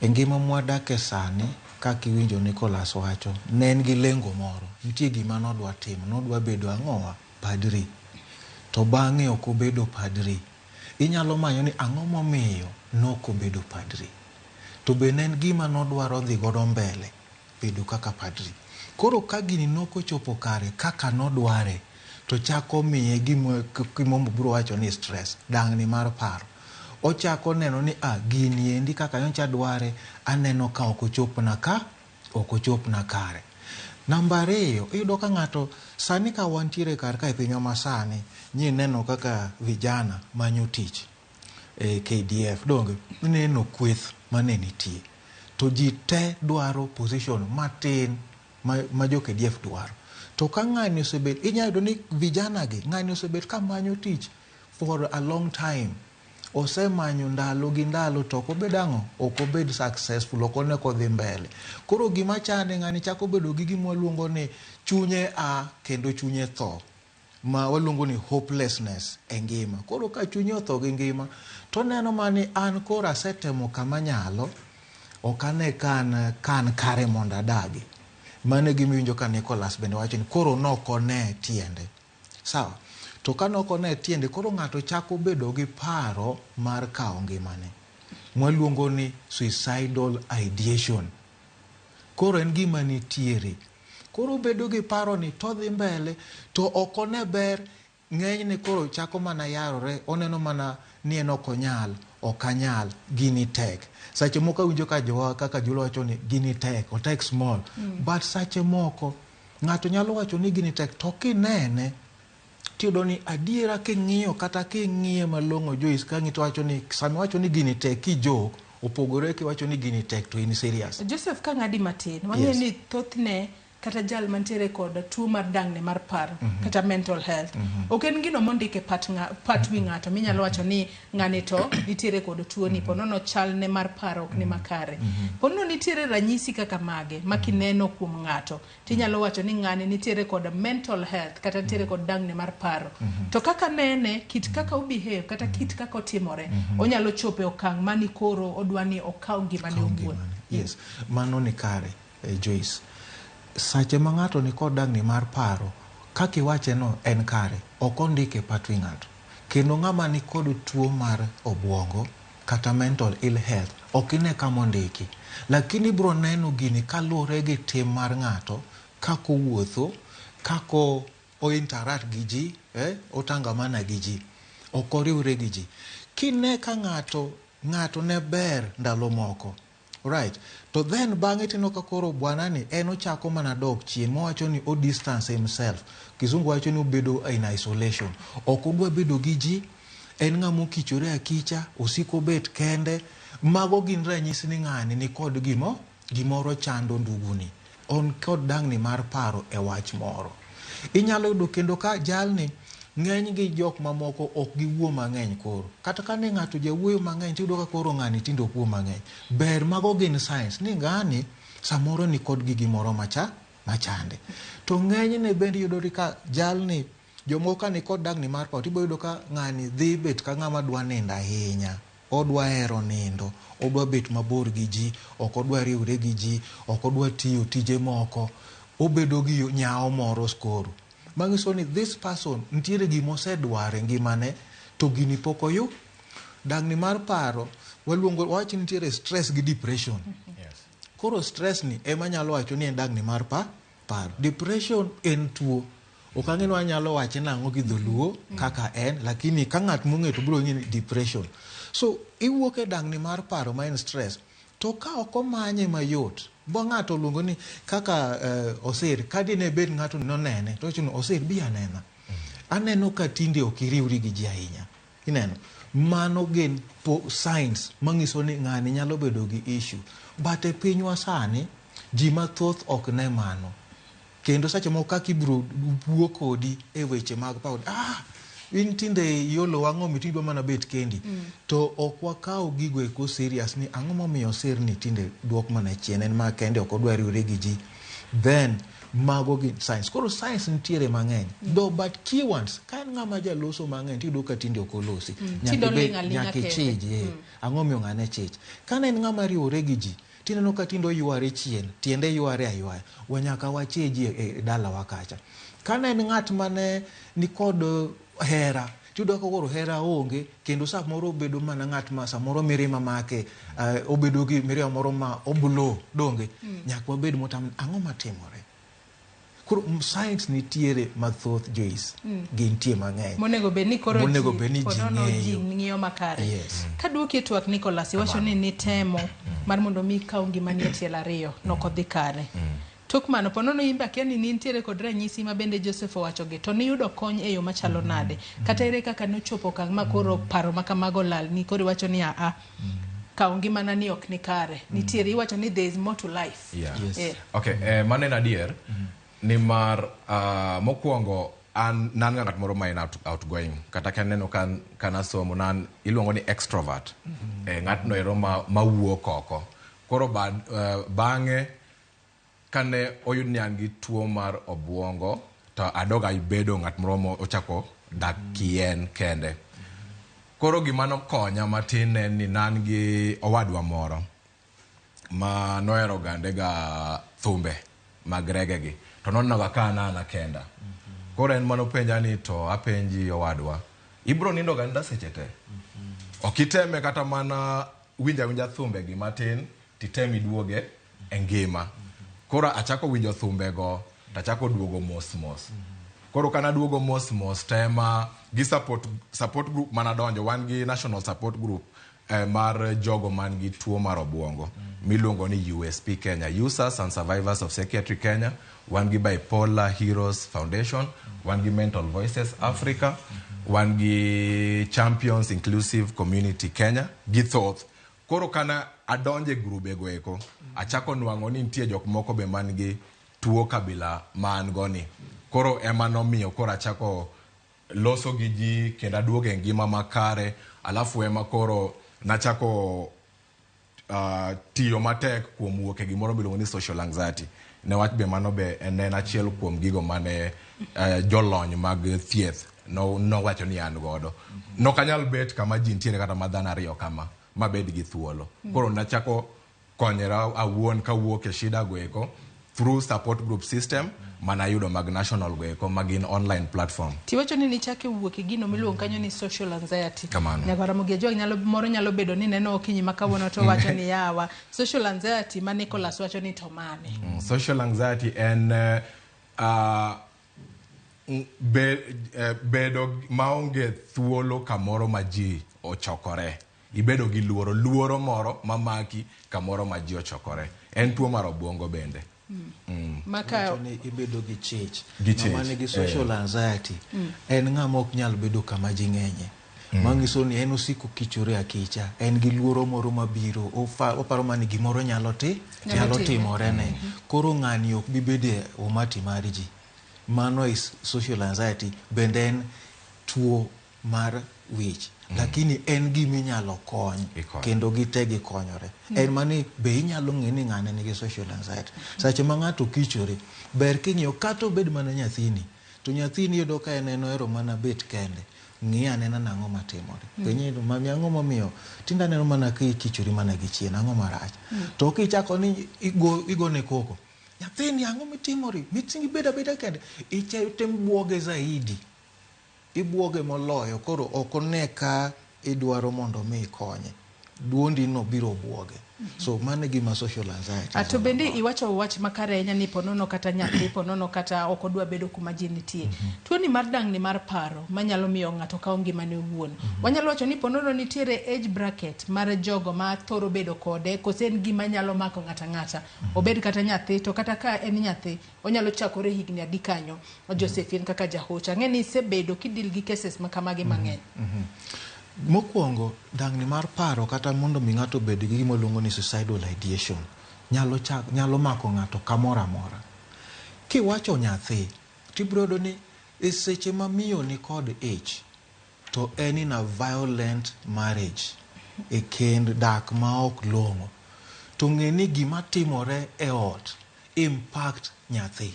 E ngima mwadake sani, kaka iwinjo Nicholas wacho, ne en gi lengo moro. Nitie gima nodwa timo, nodwa bedo ang'owa? Padri. To bang'e ok obedo padri. Inyalo manyo ni ang'o momiyo nok obedo padri. To be ne en gima nodwaro dhi godo mbele, bedo kaka padri. Koro ka gini nok ochopo kare kaka nodware, to chako miye gimo bro wacho ni stress, dang'ni mar paro. Ochako neno ni gini endi kaka nyocha dware, aneno ka ok ochopna kare. Namba 2, iyudo ka ng'ato sani ka wantiere kar ka e pinywa masani, nyi neno kaka vijana manyo tich KDF donge neno kweth mane nitie, to ji te dwaro position matin ma jo KDF dwaro. To ka ng'ani osebet, inyayudo ni vijana gi ng'ani osebet ka manyo tich for a long time. Osemanyo ndalo gi ndalo to ok obed ang'o, ok obed successful, ok one kodhi mbele. Koro gima chande ng'ani chako bedo gi gima waluongo ni chunye kendo chunye tho, ma waluongo ni hopelessness e ngima. Koro ka chunye otho gi ngima, to neno mani an koro asetemo kama nyalo, ok ane kan kare mondo adagi. Mane gimiwinjo ka Nicholas bende wacho ni koro nokone tiende. Sawa. To ka nokone tiende, koro ng'ato chako bedo gi paro mar kawo ngimane. Mwaluongo ni suicidal ideation. Koro en gima nitiere. Koro bedo gi paro ni to dhi mbele, to ok one ber. Ng'enyne koro chako mana yarore, oneno mana ni en ok onyal, ok anyal, gini tek. Sache moko winjo kaka Julo wacho ni gini tek, o tek small. But sache moko ng'ato nyalo wacho ni gini tek, to kinene tiyudo ni adiera king'iyo kata king'iye malong'o Joyce ka ng'ito wacho ni sami wacho ni gini tek kijok opogore kiwacho ni gini tek to in serious. Joseph ka ng'adi matin wang'e ni thothne kata jal mantiere kod tuo mar dang'ne mar paro kata mental health ok en gino mondike pat wi ng'ato minyalo wacho ni ng'ani to nitiere kod tuo ni ponono chalne mar paro ok ni makare ponono nitiere ranyisi kaka mage makineno kuom ng'ato tinyalo wacho ni ng'ani nitiere kod mental health kata nitiere kod dang'ne mar paro to kaka nene kit kaka obehave kata kit kaka otimore onyalo chopo e okang' mani koro odwani okaw ngimane owuon. Yes, mano ni kare Joyce. Sache ma ng'ato ni kod dang'ni mar paro kaka iwache no en kare ok ondike pat wi ng'ato kendo ng'ama ni kod tuo mar obwongo kata mental ill health ok ine kama ondiki lakini bro neno gini kaluwore gi tim mar ng'ato kako wuotho kako o interact gi ji otangamana gi ji ok oriwre gi ji kine ka ng'ato ne ber ndalo moko right to then bang'e tino ka koro bwana ni en ochako mana dok chien mowacho ni o distance himself kizungu wacho ni obedo in isolation ok odwa bedo gi ji en ng'amo kichore akicha osiko bet kende mago gin ranyisi ni ng'ani ni kod gimoro chando nduguni on kod dang'ni mar paro e wach moro inyalo yudo kendo ka jalni ng'eny gi jok mamoko ok giwuo mang'eny koro kata ka ne ng'ato jawuoyo mang'eny tiyudo ka koro ng'ani tindo kuo mang'eny ber mago gin science ni ng'ani samoro ni kod gimoro machande to ng'eny ne bende yudo ka jalni jomoko ka ni kod dang'ni mar paro tibo yudo ka ng'ani dhi bet ka ng'ama dwa nindo ahinya odwa hero nindo odwa bet mabor gi ji ok odwa riwre gi ji ok odwa tiyo tije moko obedo gi nyawo moro skoro mangiso ni this person ntiere gima osedware ngimane to gini pok oyu dang'ni mar paro wacho nitiere stress gi depression koro stress ni ema nyalo wacho ni en dang'ni mar paro depression en tuo ok ang'e ni wanyalo wache nang'o gi dholuo kaka en lakini ka ng'at mong'e to biro ng'e ni depression so iwuok e dang'ni mar paro ma en stress to ka ok omanye mayot bo ng'ato luongo ni kaka osir kadine bed ng'ato nonene to chuno osir bi aneno ka tinde ok iriwri gi ji ahinya ineno mano gin signs mangiso ni ng'ani nyalo bedo gi issue but e pinywa sani ji mathoth ok ne mano kendo sache moko kaka ibro wuo kodi e weche mag paro in tinde yolo wang'o mitidwa mana bet kendi to ok wakaw gigo eko serious ni ang'o momiyo sir ni tinde duok mana chien en ma kende ok odwa riwre gi ji then mago gi science koro science nitiere mang'eny do but key ones ka en ng'ama jaloso mang'eny tiyudo ka tinde ok olosi nyaka chij ang'o miyo ng'ane chij ka en ng'ama riwore gi ji tineno ka tinde oyware chien tiende yware aywaya wanyaka wacheji e dala wakacha ka en ng'at mane ni kod hera tiyudo ka koro hera onge kendo samoro obedo mana ng'at ma samoro mirima make obedo gi mirima moro ma obulo donge nyaka wabed motam ang'o matimore koro science nitiere mathoth Joyce gintie mang'eny monego bed ni koro ji ng'iyo makare ka duoki e twak Nicholas iwacho ni temo mar mondo mi kaw ngimani e tielo ariyo nokodhi kare tok mano ponono imba kia ni nitiere kod ranyisi ma bende Joseph owacho gi to niyudo kony e yo machalo nade kata ere kaka nochopo kang' ma koro paro makamago lal ni koro iwacho ni kaw ngimana ni ok ni kare nitiere iwacho ni there is more to life okay mano en adier ni mar mokwongo nan ng'at moro ma en outgoing kata kaneno kan asomo nan iluongo ni extrovert ng'atno ero mawuok oko koro bang'e kane oyud ni an gi tuo mar obwongo to adoga ibedo ng'at moro mo ochako dak kien kende koro gima nokonya matin en ni nan gi owadwa moro ma nohero gande ga thumbe mag rege gi to nonoga ka anana kenda koro en manopenja ni to apenji owadwa ibro nindo ganda seche te okiteme kata mana winja thumbe gi matin titemi duoge e ngima koro achako winjo thumbe go tachako duogo mos koro kana duogo mos tema gi support group mana donjo wan gi national support group mar jogo man gi tuo mar obwongo miluongo ni USP Kenya, Users and Survivors of Psychiatry Kenya. wan gi Bipolar Heroes Foundation, wan gi Mental Voices Africa, wan gi Champions Inclusive Community Kenya, gi thoth. Koro kana adonje grube go eko, achako nwang'o ni nitie jok moko be man gi tuo kabila man goni. Koro ema nomiyo koro achako loso gi ji kendo aduogo e ngima makare, alafu ema koro nachako tiyo matek kuom wuok e gimoro miluongo ni social anxiety. Newach be mano be en achiel kuom gigo mane jolony mag thieth nowacho ni an godo. Nokanyal bet kama ji ntiere kata madhano ariyo kama mabed gi thuolo. Koro nachako konyera awuon kawuok e shida go eko through support group system manayudo mag national go eko magin online platform. Tiwacho ni nichake wuok e gino miluongo kanyo ni social anxiety. Kamano. Nyaka Ramogi jog moro nyalo bedo ni neno okinyi makawuono to wacho ni yawa. Social anxiety ma Nicholas wacho ni to mane. Social anxiety en bedo maonge thuolo kamoro ma ji ochokore. Ibedo gi luoro moro mamaki kamoro ma ji ochokore. En tuo mar obwongo bende. Maka ni ibedo gi chich. Ng'ama gi social anxiety en ng'ama ok nyal bedo kama ji ng'enye. Mangiso ni en osiko kichore akicha. En gi luoro moro mabiro. Oparo mani gimoro nyalo timore ne. Koro ng'ani ok bibede umati mar ji. Mano is social anxiety. Bende en tuo mar wich. Lakini en gimi nyalo kony kendo gite gikonyore. En mani be inyalo ng'e ni ng'ane nigi social anxiety. Sache ma ng'ato kichore ber king'iyo kata obed mana nyathini, to nyathini yudo ka en ero mana bet kende, ng'i anena nang'o matimore. Penye mami ang'o momiyo tinda neno mana kichori mana gi chien, ang'o marach. To kichako ni igo ne koko, nyathini ang'o mitimori, mitsingi beda kende, item buoge zaidi. Ibuoge moloyo, koro okone ka idwaro mondo mi ikonye. Duondi no biro buoge. So mane gima social anxiety. Ato bende iwacho wach makare nya ni ponono kata nyathi ponono kata okodwa bedo kuma ji nitie. Tuo ni mar dang' ni mar paro manyalo miyo ng'ato kawo ngimane owuon. Wanyalo wacho ni ponono nitiere age bracket mar jogo ma thoro bedo kode kose en gima nyalo mako ng'ata. Obed kata nyathi to kata ka en nyathi onyalo chakore higni adi kanyo. Josephine kaka jahocha ng'eni sebedo kidil gi cases makamagi mang'eny. Mokwongo dang' ni mar paro kata mondo mi ng'ato bed gi gima luongo ni suicidal ideation nyalo mako ng'ato kamoro amora. Kiwacho nyathi tibrodo ni e seche ma miyo ni kod ich to en in a violent marriage, e kend dak ma ok long'o, to ng'e ni gima timore e ot impact nyathi.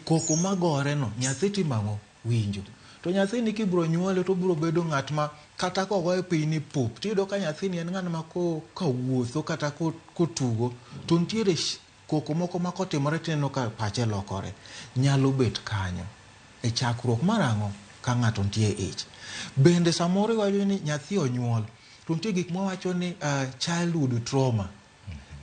Koko magore no nyathi timang'o winjo. To nyathini kibro nyuole to bro bedo ng'at ma kata kogoye piny ni pup. Tiyudo ka nyathini en ng'at ma kawuotho kata kotugo to ntiere koko moko ma kotimore tineno ka pache lokore. Nyalo bet kanyo e chakruok mar ang'o ka ng'ato ntie ich. Bende samoro iwacho ni nyathi onyuol to ntie gik mawacho ni childhood trauma.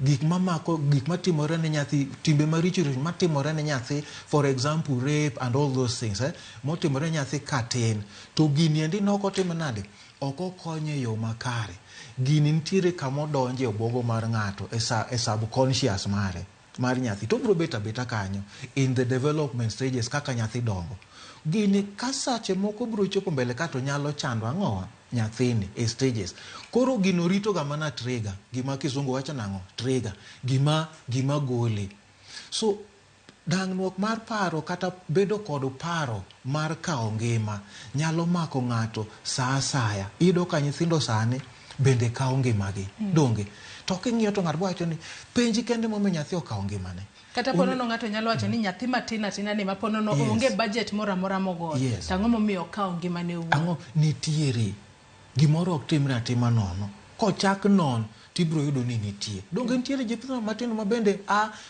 Gik matimore ne nyathi, timbe maricho matimore ne nyathi, for example rape and all those things, motimore nyathi katin, to gini endi nokotim nade, oko konye yo makare. Gini ntiere kama odonje obwongo mar ng'ato e subconscious mare mar nyathi, to bro beta kanyo in the development stages kaka nyathi dongo. Gini kasache moko bro chopo mbele kato nyalo chando ang'owa nyathini e stages. Koro gino rito ga mana trigger, gima kizungu wacho nang'o trigger, gima gole. So dang'ruok mar paro kata bedo kod paro mar kawo ngima nyalo mako ng'ato sa asaya. Iyudo ka nyithindo sani bende kawo ngimagi. Donge to king'iyo to ng'ato wacho ni penji kende momiyo nyathi okawo ngimane. Kata ponono ng'ato nyalo wacho ni nyathi matina ni ma ponono onge budget moro amora mogo. Tang'o momiyo okawo ngimane owuon. Ang'o nitiere gimoro ok timre atima nono. Kochak non tibro yudo ni nitie. Donge nitiere jipino matino ma bende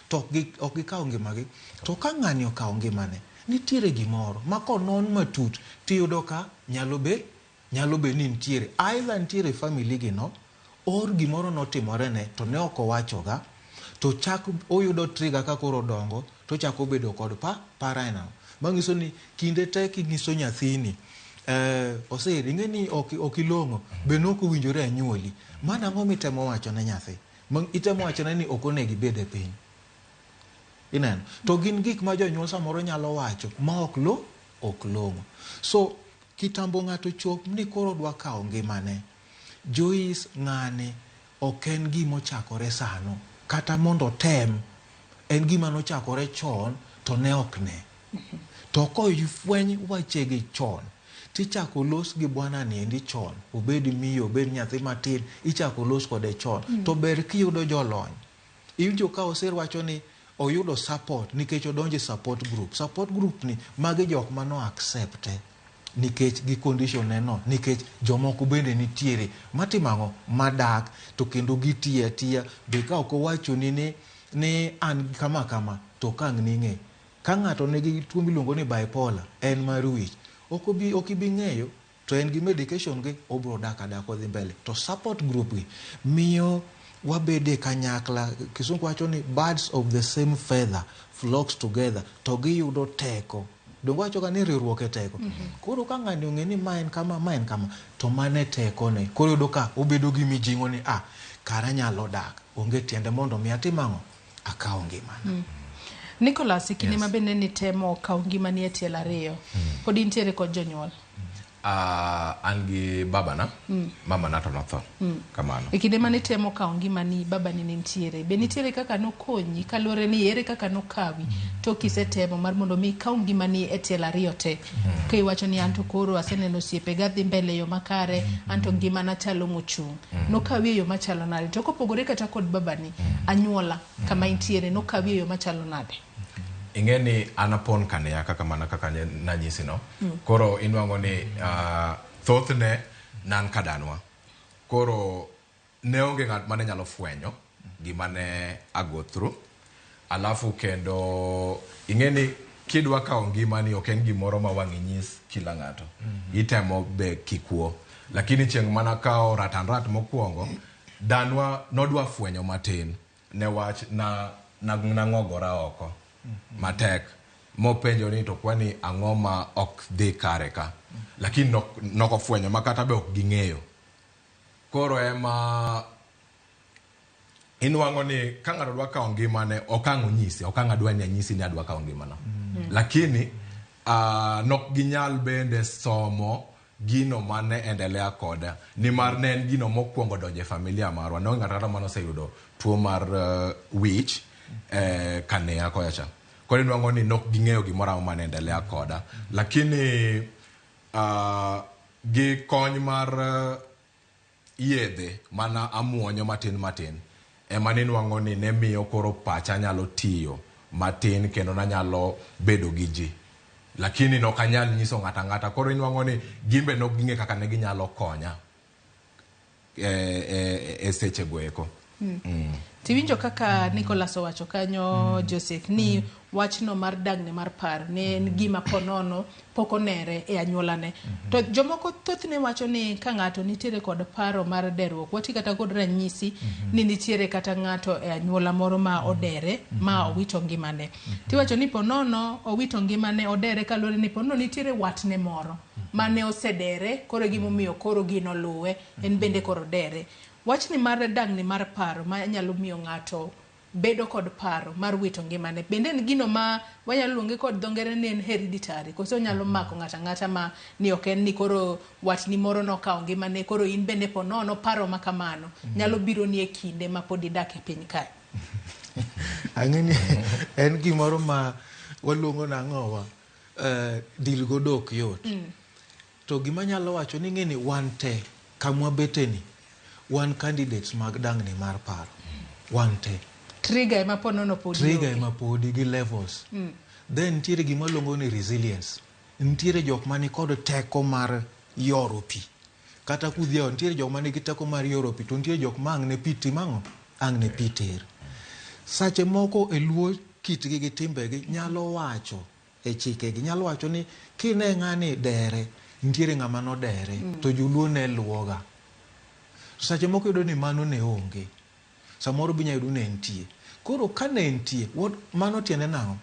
to ok gikawo ngimagi. To ka ng'ani okawo ngimane nitiere gimoro ma konon matut tiyudo ka nyalo be ni nitiere. Either nitiere family gino or gimoro notimore ne to ne ok owachoga, to chak oyudo trigger ka koro dongo to chako bedo kod paranoia. Mangiso ni kinde te kingiso nyathini oseri ng'eni ok ilong'o be nok owinjore anyuoli. Mana ang'o mitemo wacho ne nyathi? Itemo wacho ni ok onego ibed e piny. ineno to gin gik ma jonyuol samoro nyalo wacho ma ok long'o. So kitambo ng'ato chop ni koro dwa kawo ngimane, Joyce, ng'ane ok en gima ochakore sano kata mondo tem, en gima nochakore chon to ne ok ne. To koifweny wachegi chon, tichako los gi bwana niendi chon, obed miyo, obed nyathi matin, ichako los kode chon. To ber kiyudo jolony. Iwinjo ka oser wacho ni oyudo support nikech odonje support group. Support group ni magi jok mano accepte nikech gi condition neno, nikech jomoko bende nitiere matimango madak to kendo gitiya tiya be ka ok owacho ni an kama kama to kang ning'e. Ka ng'ato nigi tuo miluongo ni bipolar, en mar wich, ok ibi ng'eyo, to en gi medication gi, obro dak odhi mbele. To support group gi miyo wabede kanyakla, kisungu wacho ni birds of the same feather flocks together, to giyudo teko. Dongo wacho ka ni riwruok e teko. Koro ka ng'ani ong'e ni ma en kama, to mane teko ne. Koro yudo ka obedo gi mijing'o ni kara nyalo dak, onge tiende mondo mi atimang'o, akaw ngimana. Nicholas, kinde ma bende ni temo kawo ngimani e tiel ariyo, pod intiere kod jonyuol? An gi babana, mamana to notho. Kamano. E kinde ma ni temo kawo ngimani, babani ne nitiere. Be nitiere kaka nokonyi, kaluwore ni ere kaka nokawi to kisetemo mar mondo mi kawo ngimani e tiel ariyo te. Ka iwacho ni an to koro aseneno osiepega dhi mbele yo makare, an to ngimana chalo mochung'. Nokawi e yo machalo nade? To kopogore kata kod babani, anyuola kama intiere nokawi e yo machalo nade? Ingeni anapon kane ya kaka mana kaka nanyisi no. Koro inwango ni thothne nan kadanwa. Koro ne onge ng'at mane nyalo fwenyo gima ne go through. Alafu kendo ingeni kidwa kawo ngimani ok en gimoro ma wang' inyis kila ng'ato. Itemo be kikuo. Lakini chieng' mana kawo rat mokwongo, danwa nodwa fwenyo matin ne wach na ng'ogora oko matek mopenjo ni to kwani ang'o ma ok dhi kare ka, lakini noko fwenyo makata be ok ging'eyo. Koro ema inwang'o ni ka ng'ato dwa kawo ngimane okang' onyisi, okang' adwa ni anyisi ni adwa kawo ngimana. Lakini nok ginyal bende somo gino mane endelea koda, ni mar ne en gino mokwongo donje familia marwa. Ne ng'ato kata mano oseyudo tuo mar wich kane yako yacha. Kore nwang'o ni nok ging'eyo gimora mane endelea koda. Lakini gi kony mar yedhe mana amuonyo matin ema ni nwang'o ni ne miyo koro pacha nyalo tiyo matin kendo na nyalo bedo gi ji. Lakini nok anyal nyiso ng'ata. Koro nwang'o ni gimbe nok ging'e kaka ne ginyalo konya e seche goeko. Tiwinjo kaka Nicholas owacho kanyo, Joseph, ni wachno mar dagne mar par ne en gima ponono pokonere e anyuolane. To jomoko thothne wacho ni ka ng'ato nitiere kod paro mar deruok, wati kata kod ranyisi ni nitiere kata ng'ato e anyuola moro ma odere ma owito ngimane. Tiwacho ni ponono owito ngimane odere kaluwore ni ponono nitiere watne moro mane osedere, koro gimomiyo koro gino luwe, en bende koro dere. Wachni mar dangni mar paro ma nyalo miyo ng'ato bedo kod paro mar wito ngimane, bende en gino ma wanyalo luonge kod dho ngere ni en hereditary, koso nyalo mako ng'ata ma ni ok en ni koro watni moro nokawo ngimane, koro in bende ponono paro ma kamano nyalo biro ni e kinde ma pod idak e piny kae. Ang'eni en gimoro ma waluongo nang'owa dil godok yot. To gima nyalo wacho ni ng'eni wan te kamwa beteni, wan candidates mag dangni mar paro. Wan te. Trigger ema ponono podi. Trigger ema podi gi levels. Then nitiere gima luongo ni resilience. Nitiere jok mani kod teko mar yoro pi. Kata kudhiao nitiere jok mani gi teko mar yoro pi, to nitiere jok ma ang' ne pi timang'o, ang' ne pi ter. Sache moko e luo kitgi gi timbegi nyalo wacho e chikegi, nyalo wacho ni kine ng'ani dere, nitiere ng'ama no dere, to joluo ne luoga. Sache moko yudo ni mano ne onge. Samoro binya yudo ne entie. Koro ka ne entie, mano tiende nang'o?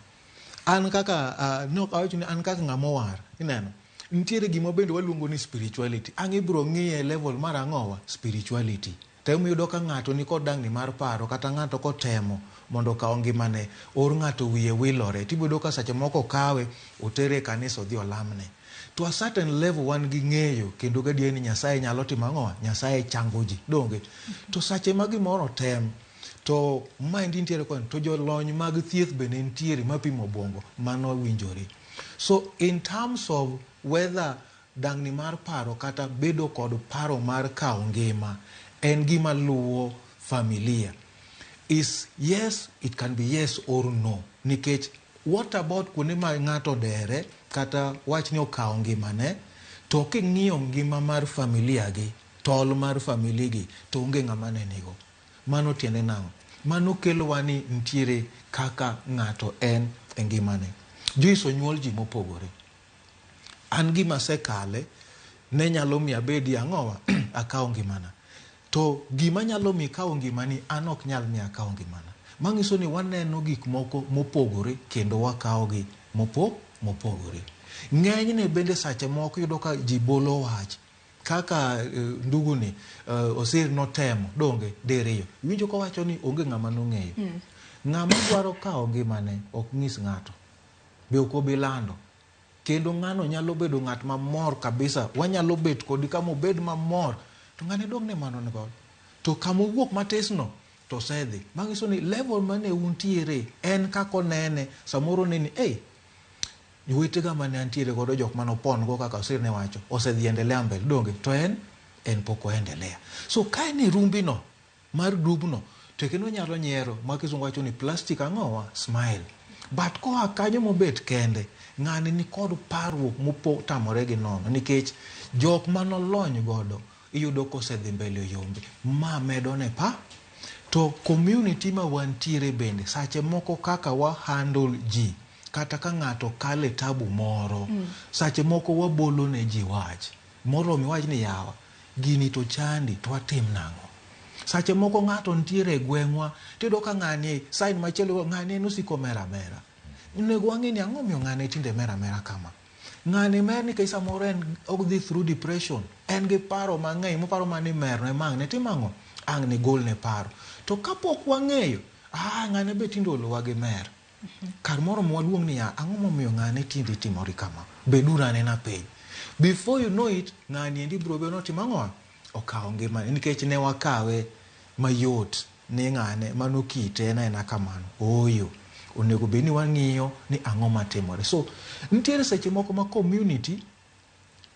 An kaka, awacho ni an kaka ng'ama war, ineno. Nitiere gima bende waluongo ni spirituality. Ang' ibro ng'iye level mar ang'owa, spirituality. temo yudo ka ng'ato ni kod dangni mar paro kata ng'ato kotemo mondo okaw ngimane or ng'ato wiye wilore tibodo ka seche moko kawe otere kanisa odhi olamne. To a certain level wan gi ng'eyo kendo gadier ni Nyasaye nyalo timo ang'o, Nyasaye chango ji donge. To sache ma gimoro tem to maendi nitiere kon to jolony mag thieth bende nitiere mapimo obwongo mano winjore. So in terms of whether dangni mar paro kata bedo kod paro mar kawo ngima en gima luwo familia is yes, it can be yes or no. Nikech what about kuonde ma ng'ato dere kata wach ni okawo ngimane to king'iyo ngima mar familia gi, tol mar familia gi to onge ng'ama nenigo. Mano tiende nang'o? Mano kelowa ni nitiere kaka ng'ato en e ngimane. Joyce onyuol ji mopogore. An gima sekale ne nyalo mi abedi ang'owa akawo ngimana. To gima nyalo mi kawo ngimani an ok nyal mi akawo ngimana. Mang'iso ni waneno gik moko mopogore kendo wakawo gi mopogore. Ng'enyne bende sache moko yudo ka ji bolo wach kaka nduguni osir notemo donge deriyo. Winjo ko wacho ni onge ng'ama nong'eyo. Ng'ama dwaro kawo ngimane ok ng'is ng'ato. Be ok obilando. Kendo ng'ano nyalo bedo ng'at mamor kabisa. Wanyalo bet kodi kama obed mamor. To ng'ane dong ne manonego. To kama owuok matesno to sedhi. Mang'iso ni level mane untiere en kako nene. Samoro neni wetega mane antiere godo jok manopon go kaka osir ne wacho osedhi endelea mbele donge to en poko endelea. So kae ni rumbi no mar dubno to kendo nyalo nyiero ma kisungu wacho ni plastic ang'owa smile. But koa kanyo mobet kende ng'ani ni kod parruok mopo tamore gi nono nikech jok manolony godo iyudo kosedhi mbele yombe ma medo ne pa to community ma wantiere bende sache moko kaka wa handle ji kata ka ng'ato kale tabu moro sache moko wabolo ne ji wach moro mi wach ni yawa gini to chandi to watim nang'o. Sache moko ng'ato ntiere e gweng'wa tido ka ng'ani sign machielo ng'ani nosiko mera mera. Nego wang'e ni ang'o miyo ng'ani tinde mera mera kama. Ng'ani mer ni kaisa moro en ogdhi through depression en gi paro mang'eny moparo mani mer ne mang' ne timang'o ang' ni gol ne paro. To kapok wang'eyo ng'ani be tinde olowa gi mer. Kar moro mwaluong ni ang'o momiyo ng'ani tinde timori kama. Bedura nena piny. Before you know it ng'ani endi bro be notimang'o okawo ngimane nikech ne wakawe mayot ni ng'ane mano kite ena kamano. Oyo onego beni wang'iyo ni ang'o matimore. So nitiere seche moko ma community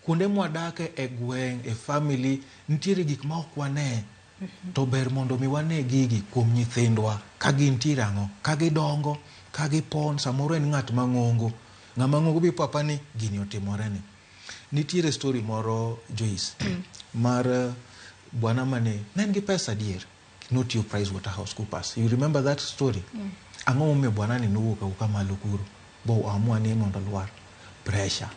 kuonde mwadake e gweng' e family nitiere gik ma ok wane to ber mondo mi wane gigi kuom nyithindwa ka gintiere ang'o ka gidongo ka gipon samoro en ng'at mang'ongo ng'ama ng'ongo bi papa ni gini otimore ni. Nitiere story moro Joyce mar bwana mane nen gi pesa dier not your price Waterhouse Coopers. You remember that story? Ang'o momiyo bwana ni nowuok ka malo kuro bo amua ni mondo lwar pressure.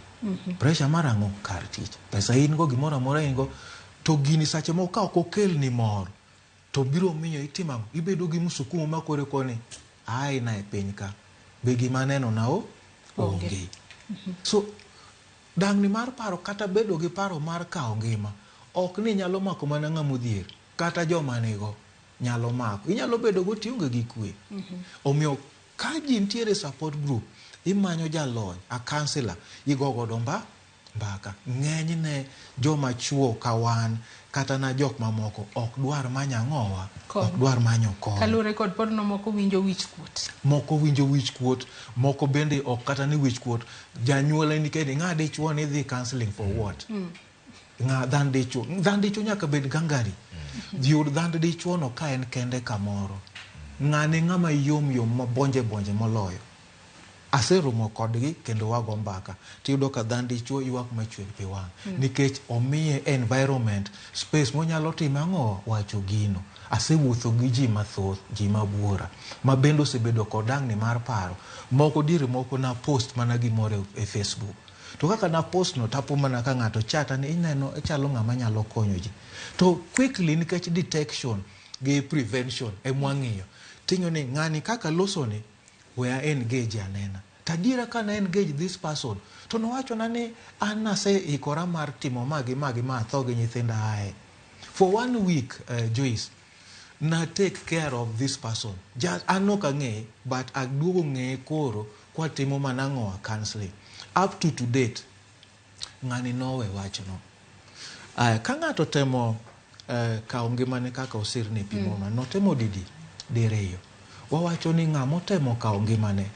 Pressure mar ang'o kar tich. Pesa in go gimoro amora in go to gini sache moko ka ok okel ni mor to biro miyo itima ibedo gi msukumo makore koni ai na e piny ka be gima neno nao onge. So dangni mar paro kata bedo gi paro mar kawo ngima ok ni nyalo mako mana ng'ama odhier kata joma nigo nyalo mako. Inyalo bedo go tionge gi kwe. Omiyo ka ji ntiere support group imanyo jalony a counselor igogodo mbaka. Ng'enyne joma chuo kawan kata na jok mamoko ok dwar manyang'owa ok dwar manyo kon. Kalure kod porno moko winjo wich kuot. Moko winjo wich kuot. Moko bende ok kata ni wich kuot. Janyuola ni kedi ng'a dichuo ni dhi counseling for what? Ng'a dhan dichuo nyaka bed gangari. Yud dhan dichuo no ka en kende kamoro. Ng'ane ng'ama yom mabonje moloyo. Aseromo kodgi kendo wago mbaka. Tiyudo ka dhan dichuo ywak machwer pi wang'. Nikech omiye environment space monyalo time ang'o wacho gino. Asewuotho gi ji mathoth, ji mabuora. Ma bendo osebedo kod dangni mar paro. Moko dire moko na post mana gimoro e Facebook. To kaka na post no tapo mana ka ng'ato chata ni ineno chalo ng'ama nyalo konyo ji. To quickly nikech detection gi prevention e mwang'iyo. Tinyo ni ng'ani kaka loso ni we are engaged anena. Tadiera ka na engage this person. To nowacho na ni an nase ikora mar timo magi ma atho gi nyithinda ae. For 1 week, Joyce, na take care of this person. Just anoka nge, but agdugo nge koro kwa timo manango wa counseling. Up to date, ngani nowe wacho no. Ka ng'ato temo kao ngimane kaka osirni pimona, notemo direyo. Wawacho ni ng'amo temo kao ngimane,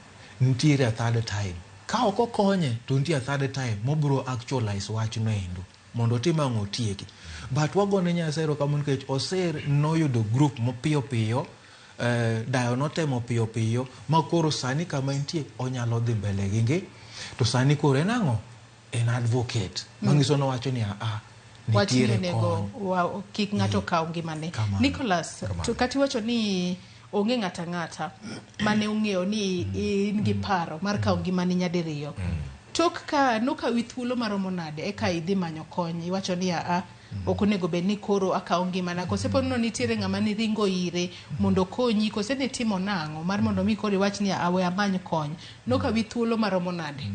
ntiere a third time. Ka oko konye, to ntiere a third time, mobro actualize wacho no endo. Mondo tima ngotieki. But wagone Nyasaye erokamano nikech oser noyudo group mopiyo piyo, dayo notemo piyo piyo, makoro sani kama intie onyalo dhi mbele gingi, to sani koro enang'o? En advocate. Mangiso nowacho ni nitiere nego kik ng'ato kao ngimane. Nicholas, to kati wacho ni onge ng'ata mane ong'eyo ni in gi paro mar kao ngimani nyadiriyo. Tok ka nokawi thuolo maromo nade eka idhi manyo kony, iwacho ni ok onego bed ni koro akao ngimana, kose po nitiere ng'ama ni ringo ire mondo konyi, kose ne timo nang'o mar mondo mi koro iwach ni awe amany kony. Nokawi thuolo maromo nade?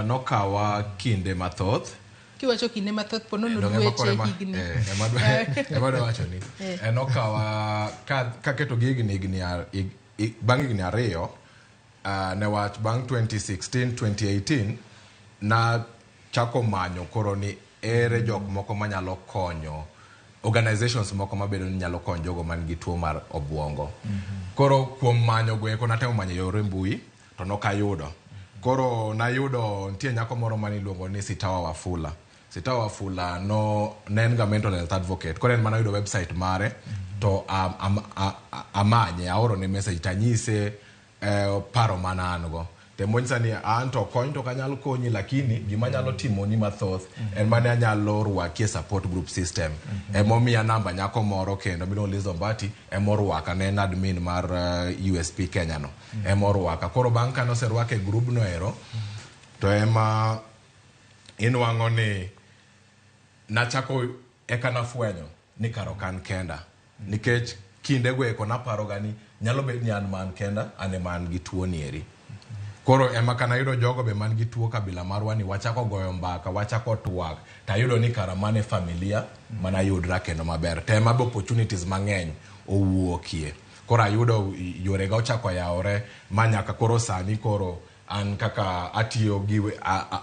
Nokawa kinde mathoth. Kiwacho kinde mathoth po nono dweche higni. Ema wacho ni. Nokawa ka keto higni bang' higni ariyo, ne wach bang' 2016 2018 na chako manyo koro ni ere jok moko manyalo konyo, organizations moko mabedo ni nyalo konyo jogo man gi tuo mar obwongo. Koro kuom manyo gweko natemo manyo yore mbui to nokayudo. Koro nayudo ntie nyako moro mani luongo ni Sitawa Wafula. Sitawa Wafula ne en ga mental health advocate. Koro en mana yudo website mare to amanye aoro ne message tanyise paro mana ango. Temonyisa ni to kony to kanyalo konyi, lakini gima nyalo timo ni mathoth en mane anyalo rwaki support group system. Emomiya namba nyako moro kendo miluongo Lizo Mbati, emorwaka ne en admin mar USP Kenya no. Emorwaka. Koro bang' kano serwake group no ero, to ema inwang'o ni nachako eka nafwenyo ni karo kan kenda. Nikech kinde gweko naparo gani nyalo bet ni an man kenda, ane man gi tuo nieri. Koro ema kana yudo jogo be man gi tuo kabila marwa ni wachako goyo mbaka, wachako twak, ta yudo ni kara mane familia mana yudra kendo maber. Tema be opportunities mang'eny owuokie. Koro ayudo yore ga ochako yaore manyaka koro sani koro an kaka atiyo gi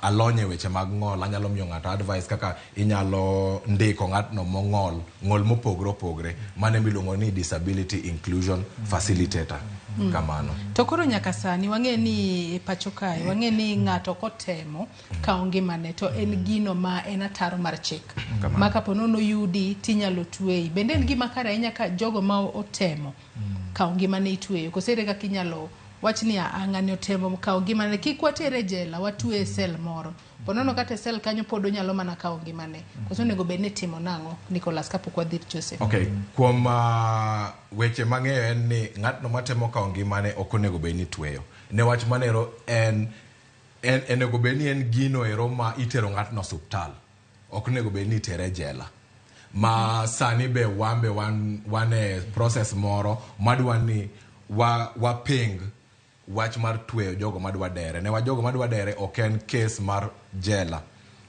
alonye weche mag ng'ol, anyalo miyo ng'ato advice kaka inyalo ndiko ng'atno mong'ol, ng'ol mopogre opogre, mane miluongo ni disability inclusion facilitator. Kamano. To koro nyaka sani wang'e ni pacho kae, wang'e ni ng'ato kotemo kao ngimane to en gino ma en ataro mar chik. Maka po nono yudi tinyalo tweyi. Bende en gima kare ahinya ka jogo ma otemo kao ngimane itweyo. Kosere kaka inyalo wach ni ng'ani otemo kao ngimane, kik watere jela, watwe sel moro. Ponono kata sel kanyo podo nyalo mana kao ngimane. Koso nego bed ni timo nang'o, Nicholas, kapok wadhi Joseph. Okay, kuom weche mang'eyo en ni ng'atno matemo kao ngimane ok onego bed ni tweyo. Ne wach manero en onego bed ni en gino ero ma itero ng'atno osuptal. Ok onego bed ni itere jela. Ma sani be wambe wane process moro madwa ni waping wach mar tweyo jogo madwa dere. Ne wa jogo madwa dere ok en case mar jela,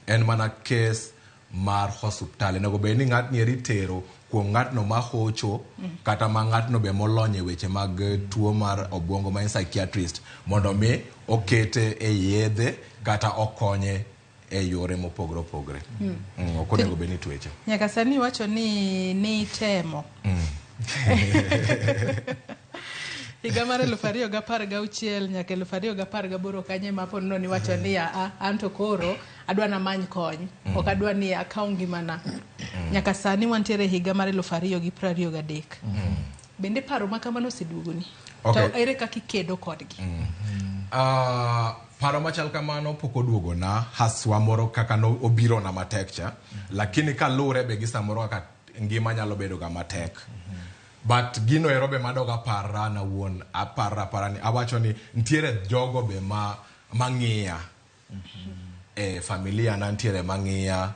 en mana case mar hospital. Nego be ni ng'at ni ritero kuom ng'atno ma hocho, kata ma ng'atno be molonye weche mag tuo mar obwongo ma en psychiatrist, mondo mi okete e yedhe kata okonye e yore mopogre opogre. Ok onego be ni tweche. Nyaka sani wacho ni temo. Higa mar 2016 nyaka 2018 kanye ma pono ni wacho ni anto koro adwa na many kony, ok adwa ni akao ngimana. Nyaka sani wantiere higa mar 2023. Bende paro makamano oseduogoni. To ere kaka ikedo kodgi? Paro machal kamano pok oduogona, haswa moro kaka no obiro na matek cha, lakini kalure be gi samoro kaka ngima nyalo bedo ga matek. But gino erobe madoga para na wuon apara ni awacho ni ntiere jogo be mang'iya familia na ntiere mang'iya,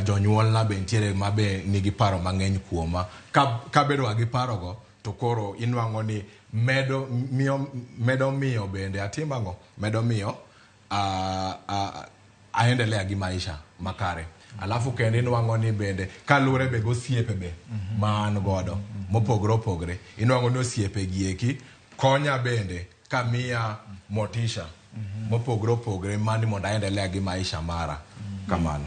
jonyuol na be ntiere mabe nigi paro mang'eny kuoma. Ka bedo gi paro go to koro inwang'o ni medo miyo bende atimbango, medo miyo aendelea gi maisha makare. alafu kendo inwang'o ni bende kalure be gosiepe be ma an godo mopogore opogore inwang'o ni osiepe gieki konya bende kamiya motisha mopogore opogore mani mondo aendelea gi maisha mara kamano.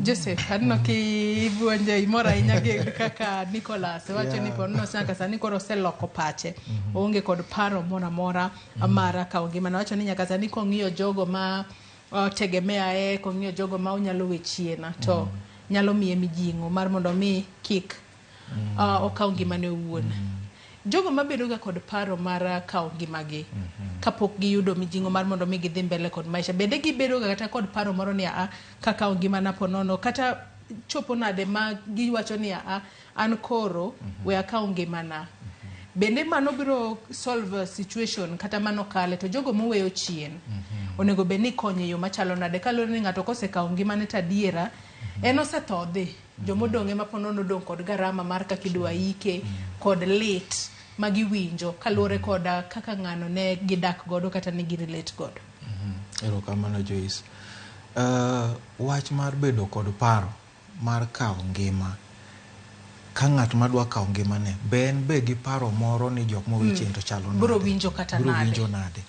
Joseph, anno ki buonjo imora ahinya gi kaka Nicholas wacho ni pono nyaka sani koro oseloko pache onge kod paro moro amora amara ka ngima na wacho ni nyaka sani kong'iyo jogo ma tegemea kong'iyo jogo ma onyalo wechiena to nyalo miye mijing'o mar mondo mi kik okaw ngima ne owuon. Jogo mabedo ga kod paro mar kaw ngimagi kapok giyudo mijing'o mar mondo mi gidhi mbele kod maisha, bende gibedo ga kata kod paro moro ni kaka ngimana ponono kata chopo nade ma giwacho ni an koro we akaw ngimana, bende mano biro solve situation kata mano kale to jogo moweyo chien onego bed ni konyo yo machalo nade kalore ni ng'ato kosekaw ngimane tadiera en osethodhi jomodong'e ma ponono dong' kod garama mar kaka idwa ike kod lit magiwinjo kalure kod kaka ng'ano ne gidak godo kata ne girelate godo. Erokamano Joyce. Wach mar bedo kod paro mar kaw ngima ka ng'at madwa kaw ngimane be gi paro moro ni jok mowechien to chalo nade biro winjo kata nade.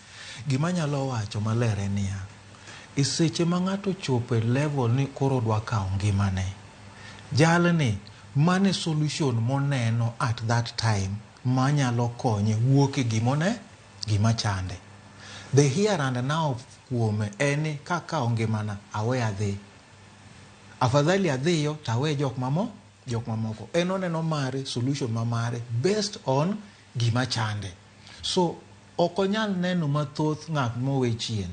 Gima nyalo wacho maler en niya, e seche ma ng'ato chopo e level ni koro dwa kaw ngimane, jalni mane solution moneno at that time manyalo konye wuok e gima chande. The here and now kuome eni kakaw ngimana awe adhi, afadhali adhiyo tawe jok mamoko en oneno mare solution mamare based on gima chande. So okonyal neno mathoth ng'at mowe chien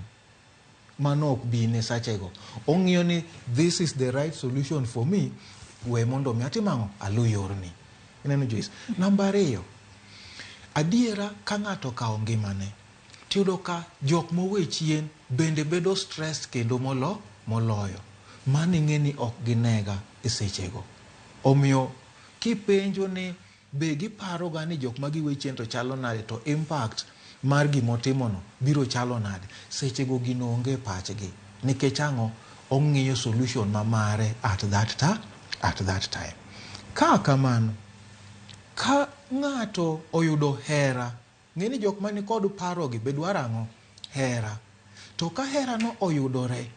mano ok bine sachego, ong'iyo ni this is the right solution for me, we mondo mi atimang'o alu yorni. Ineno Joyce. Namba 2, adiera ka ng'ato kaw ngimane tiyudo ka jok mowe chien bende bedo stress kendo moloyo mani ng'eni ok ginega e sechego. Omiyo kipenjo ni be giparo ga ni jok magiwe chien to chalo nade to impact mar gimotimono biro chalo nade, sechego gino onge pachgi nikech ang'o ong'iyo solution mamare at that time. Ka kamano ka ng'ato oyudo hera, ng'eni jok mani kod parogi be dwaro ang'o? Hera. To ka hera no oyudore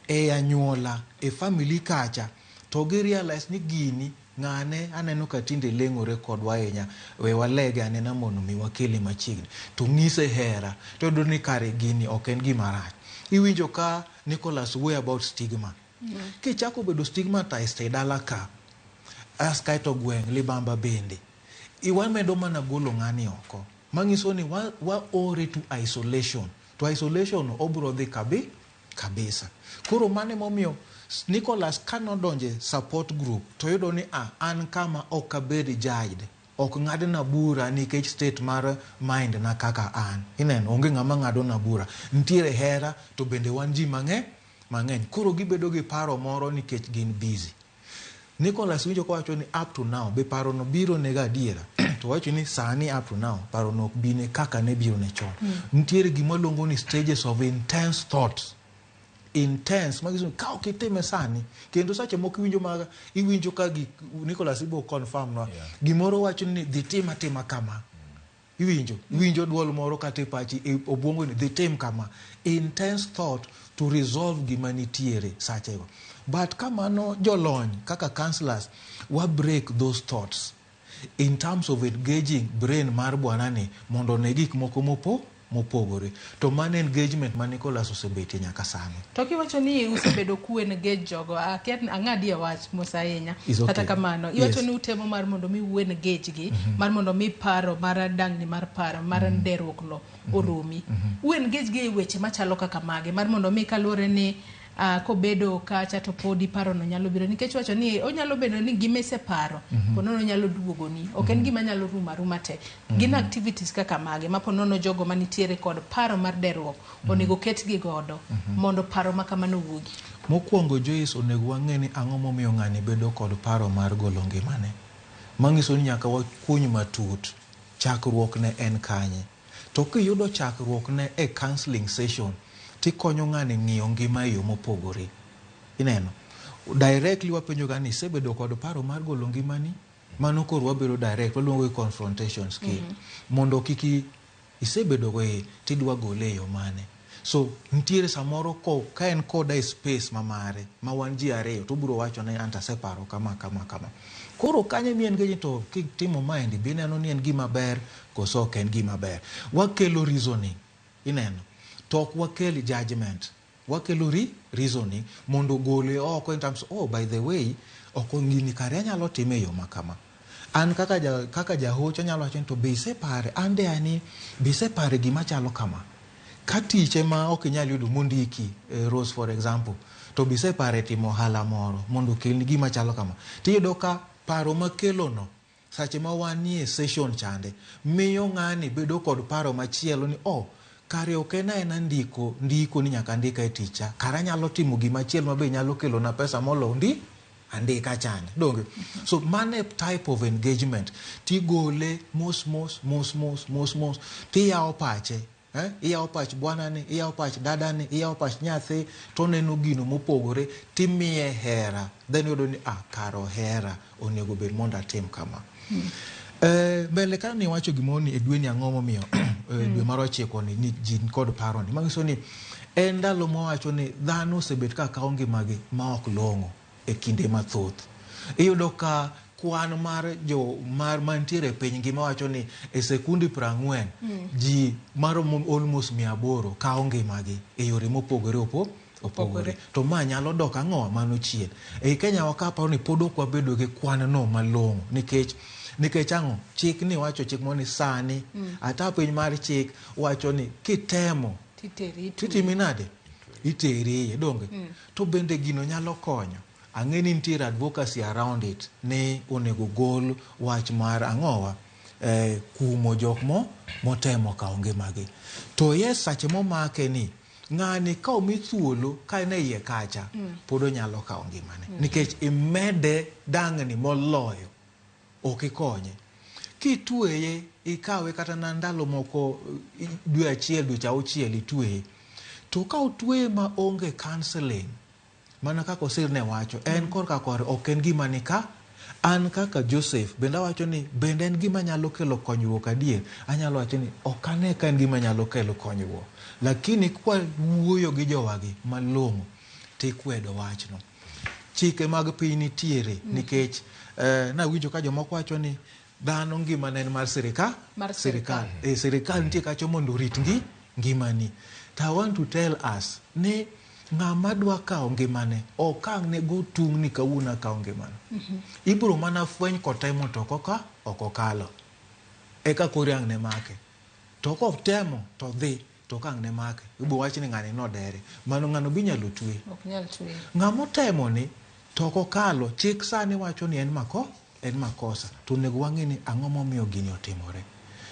e anyuola e family kacha to gi realize ni gini ng'ane aneno ka tinde leng'ore kodwa ahinya, we walege anena mondo mi wakele machiegni, to ng'ise hera to yudo ni kare gini ok en gima rach. Iwinjo ka Nicholas way about stigma. Kichako bedo stigmatized e dala ka askaito gweng' libamba bende iwamedo mana golo ng'ani oko mang'iso ni wa ore to isolation obro dhi kabisa. Koro mane momiyo Nicholas kanodonje support group to yudo ni an kama ok abed judged, ok ng'adna bura nikech state mar mind na kaka an. Ineno onge ng'ama ng'ado na bura, ntiere hera to bende wan ji mang'eny koro gibedo gi paro moro nikech gin busy. Nicholas winjo ko wacho ni up to now be paro no biro nega adiera to wacho ni sani up to now paro no bine kaka ne biro ne chon. Ntiere gima luongo ni stages of intense thoughts. Intense magizo ka okitime sani kendo sache moko iwinjo ka Nicholas ibo confirm no gimoro wacho ni dhi tima kama, iwinjo duol moro kata pachi obwongo ni dhi tim kama, intense thought to resolve gima nitiere sachego. But kamano jolony kaka counselors wa break those thoughts in terms of engaging brain mar bwanani mondo ne gik moko mopogore. To man engagement ma Nicholas osebetie nyaka sani. To kiwacho ni usebedo ku engage jogo ang'adi wach mosainya kata kamano iwacho ni utemo mar mondo mi engage gi mar mondo mi paro mar dangni mar paro mar nderruok no orumi. Engage gi weche machalo kaka mage mar mondo mi kalore ni kobedo kacha to podi paro no nyalo biro nikech wacho ni onyalo bedo ni gimese paro ponono nyalo duogoni, ok en gima nyalo ruma te. Gin activities kaka mage ma ponono jogo manitiere kod paro mar derruok onego ketgi godo mondo paro makamano wuogi. Mokwongo Joyce, onego wang'e ni ang'o momiyo ng'ani bedo kod paro mar golo ngimane. Mang'iso ni nyaka wakuny matut chakruok ne en kanye, to kiyudo chakruok ne e counseling session tikonyo ng'ani ng'iyo ngima e yo mopogore. Ineno directly wapenjo gani isebedo kod paro mar golo ngimani, mano koro wabiro direct waluongo confrontation skill mondo kiki isebedo go tidwa gole yo mane. So ntiere samoro ko ka en koda space mamare ma wan ji ariyo to biro wacho ne anta separo kama. Koro kanye mien geji to kitimo mind bineno ni en gima ber koso ok en gima ber. Wakelo reasoning ineno to ok wakeli judgment, wakelo reasoning mondo gole oko in terms by the way ok ngini kare nyalo time yo makama. An kaka jahocho nyalo wacho to be separe ande ani be separe gima chalo kama. Katiche ma ok nyalo yudo mondiki Rose for example to be separe timo hala moro mondo kelni gima chalo kama. Tiyudo ka paro makelo no sache ma wanie session chande miyo ng'ani bedo kod paro machielo ni kare ok ena ndiko ni nyaka ndika e ticha kara nyalo timo gima chielo mabe nyalo kelo na pesa molo andika chande donge. So mane type of engagement tigole mos tiyawo pache iyawo pach bwanani, iyawo pach dadani, iyawo pach nyathi to neno gino mopogore timiye hera, then yudo ni karo hera onego bed mondo atim kama. Mbele ka ni wacho gimoni e dwe ni ang'o momiyo dwe mar 9 ni ji kod paro ni manyiso ni en ndalo mowacho ni dhano osebet ka kawo ngimagi ma ok long'o e kinde mathoth. Iyudo ka kwan mar mantiere piny ngima wacho ni e sekundi 40 ji maromo almost 800 kawo ngimagi e yore mopogore opogore. To ma nyalo dok ang'o mano chien. E Kenya wakaparo ni pod ok wabedo gi kwan no malong'o nikech ang'o chik ni wacho chik moni sani ata piny mar chik wacho ni kitemo titimi nade iteri donge. To bende gino nyalo konyo. Ang'eni nitiere advocacy around it ne onego gol wach mar ang'owa kumo jok motemo kawo ngimagi. To yes sache momake ni ng'ani ka omi thuolo ka en e iye kacha pod onyalo kawo ngimane nikech imede dang'ni moloyo ok ikonye. Kitweye ikawe kata na ndalo moko dwe achiel dweche 6 itweye to ka otweye ma onge counseling mana kaka osir ne wacho en korka kore ok en gima ni ka an kaka Joseph benda wacho ni bende en gima nyalo kelo konyruok adier. Anyalo wacho ni ok ane ka en gima nyalo kelo konyruok, lakini kwa wuoyo gi jowagi malong'o tikwedo wachno. Chike mag piny nitiere nikech na winjo ka jomoko wacho ni dhano ngima ne mar sirikal. Sirikal nitie kacho mondo orit ngimani. I want to tell us ni ng'ama dwa kawo ngimane okang' ne go tung' ni kawuono kawo ngimane. Ibiro mana fweny kotemo to ok okalo eka koriang' ne make to kotemo to dhi to kang' ne make ibiro wach ni ng'ani nodere mano ng'ano bi nyalo twe. Ng'ama otemo ni to okalo chik sani wacho ni en makosa to nego wang'e ni ang'o momiyo gini otimore.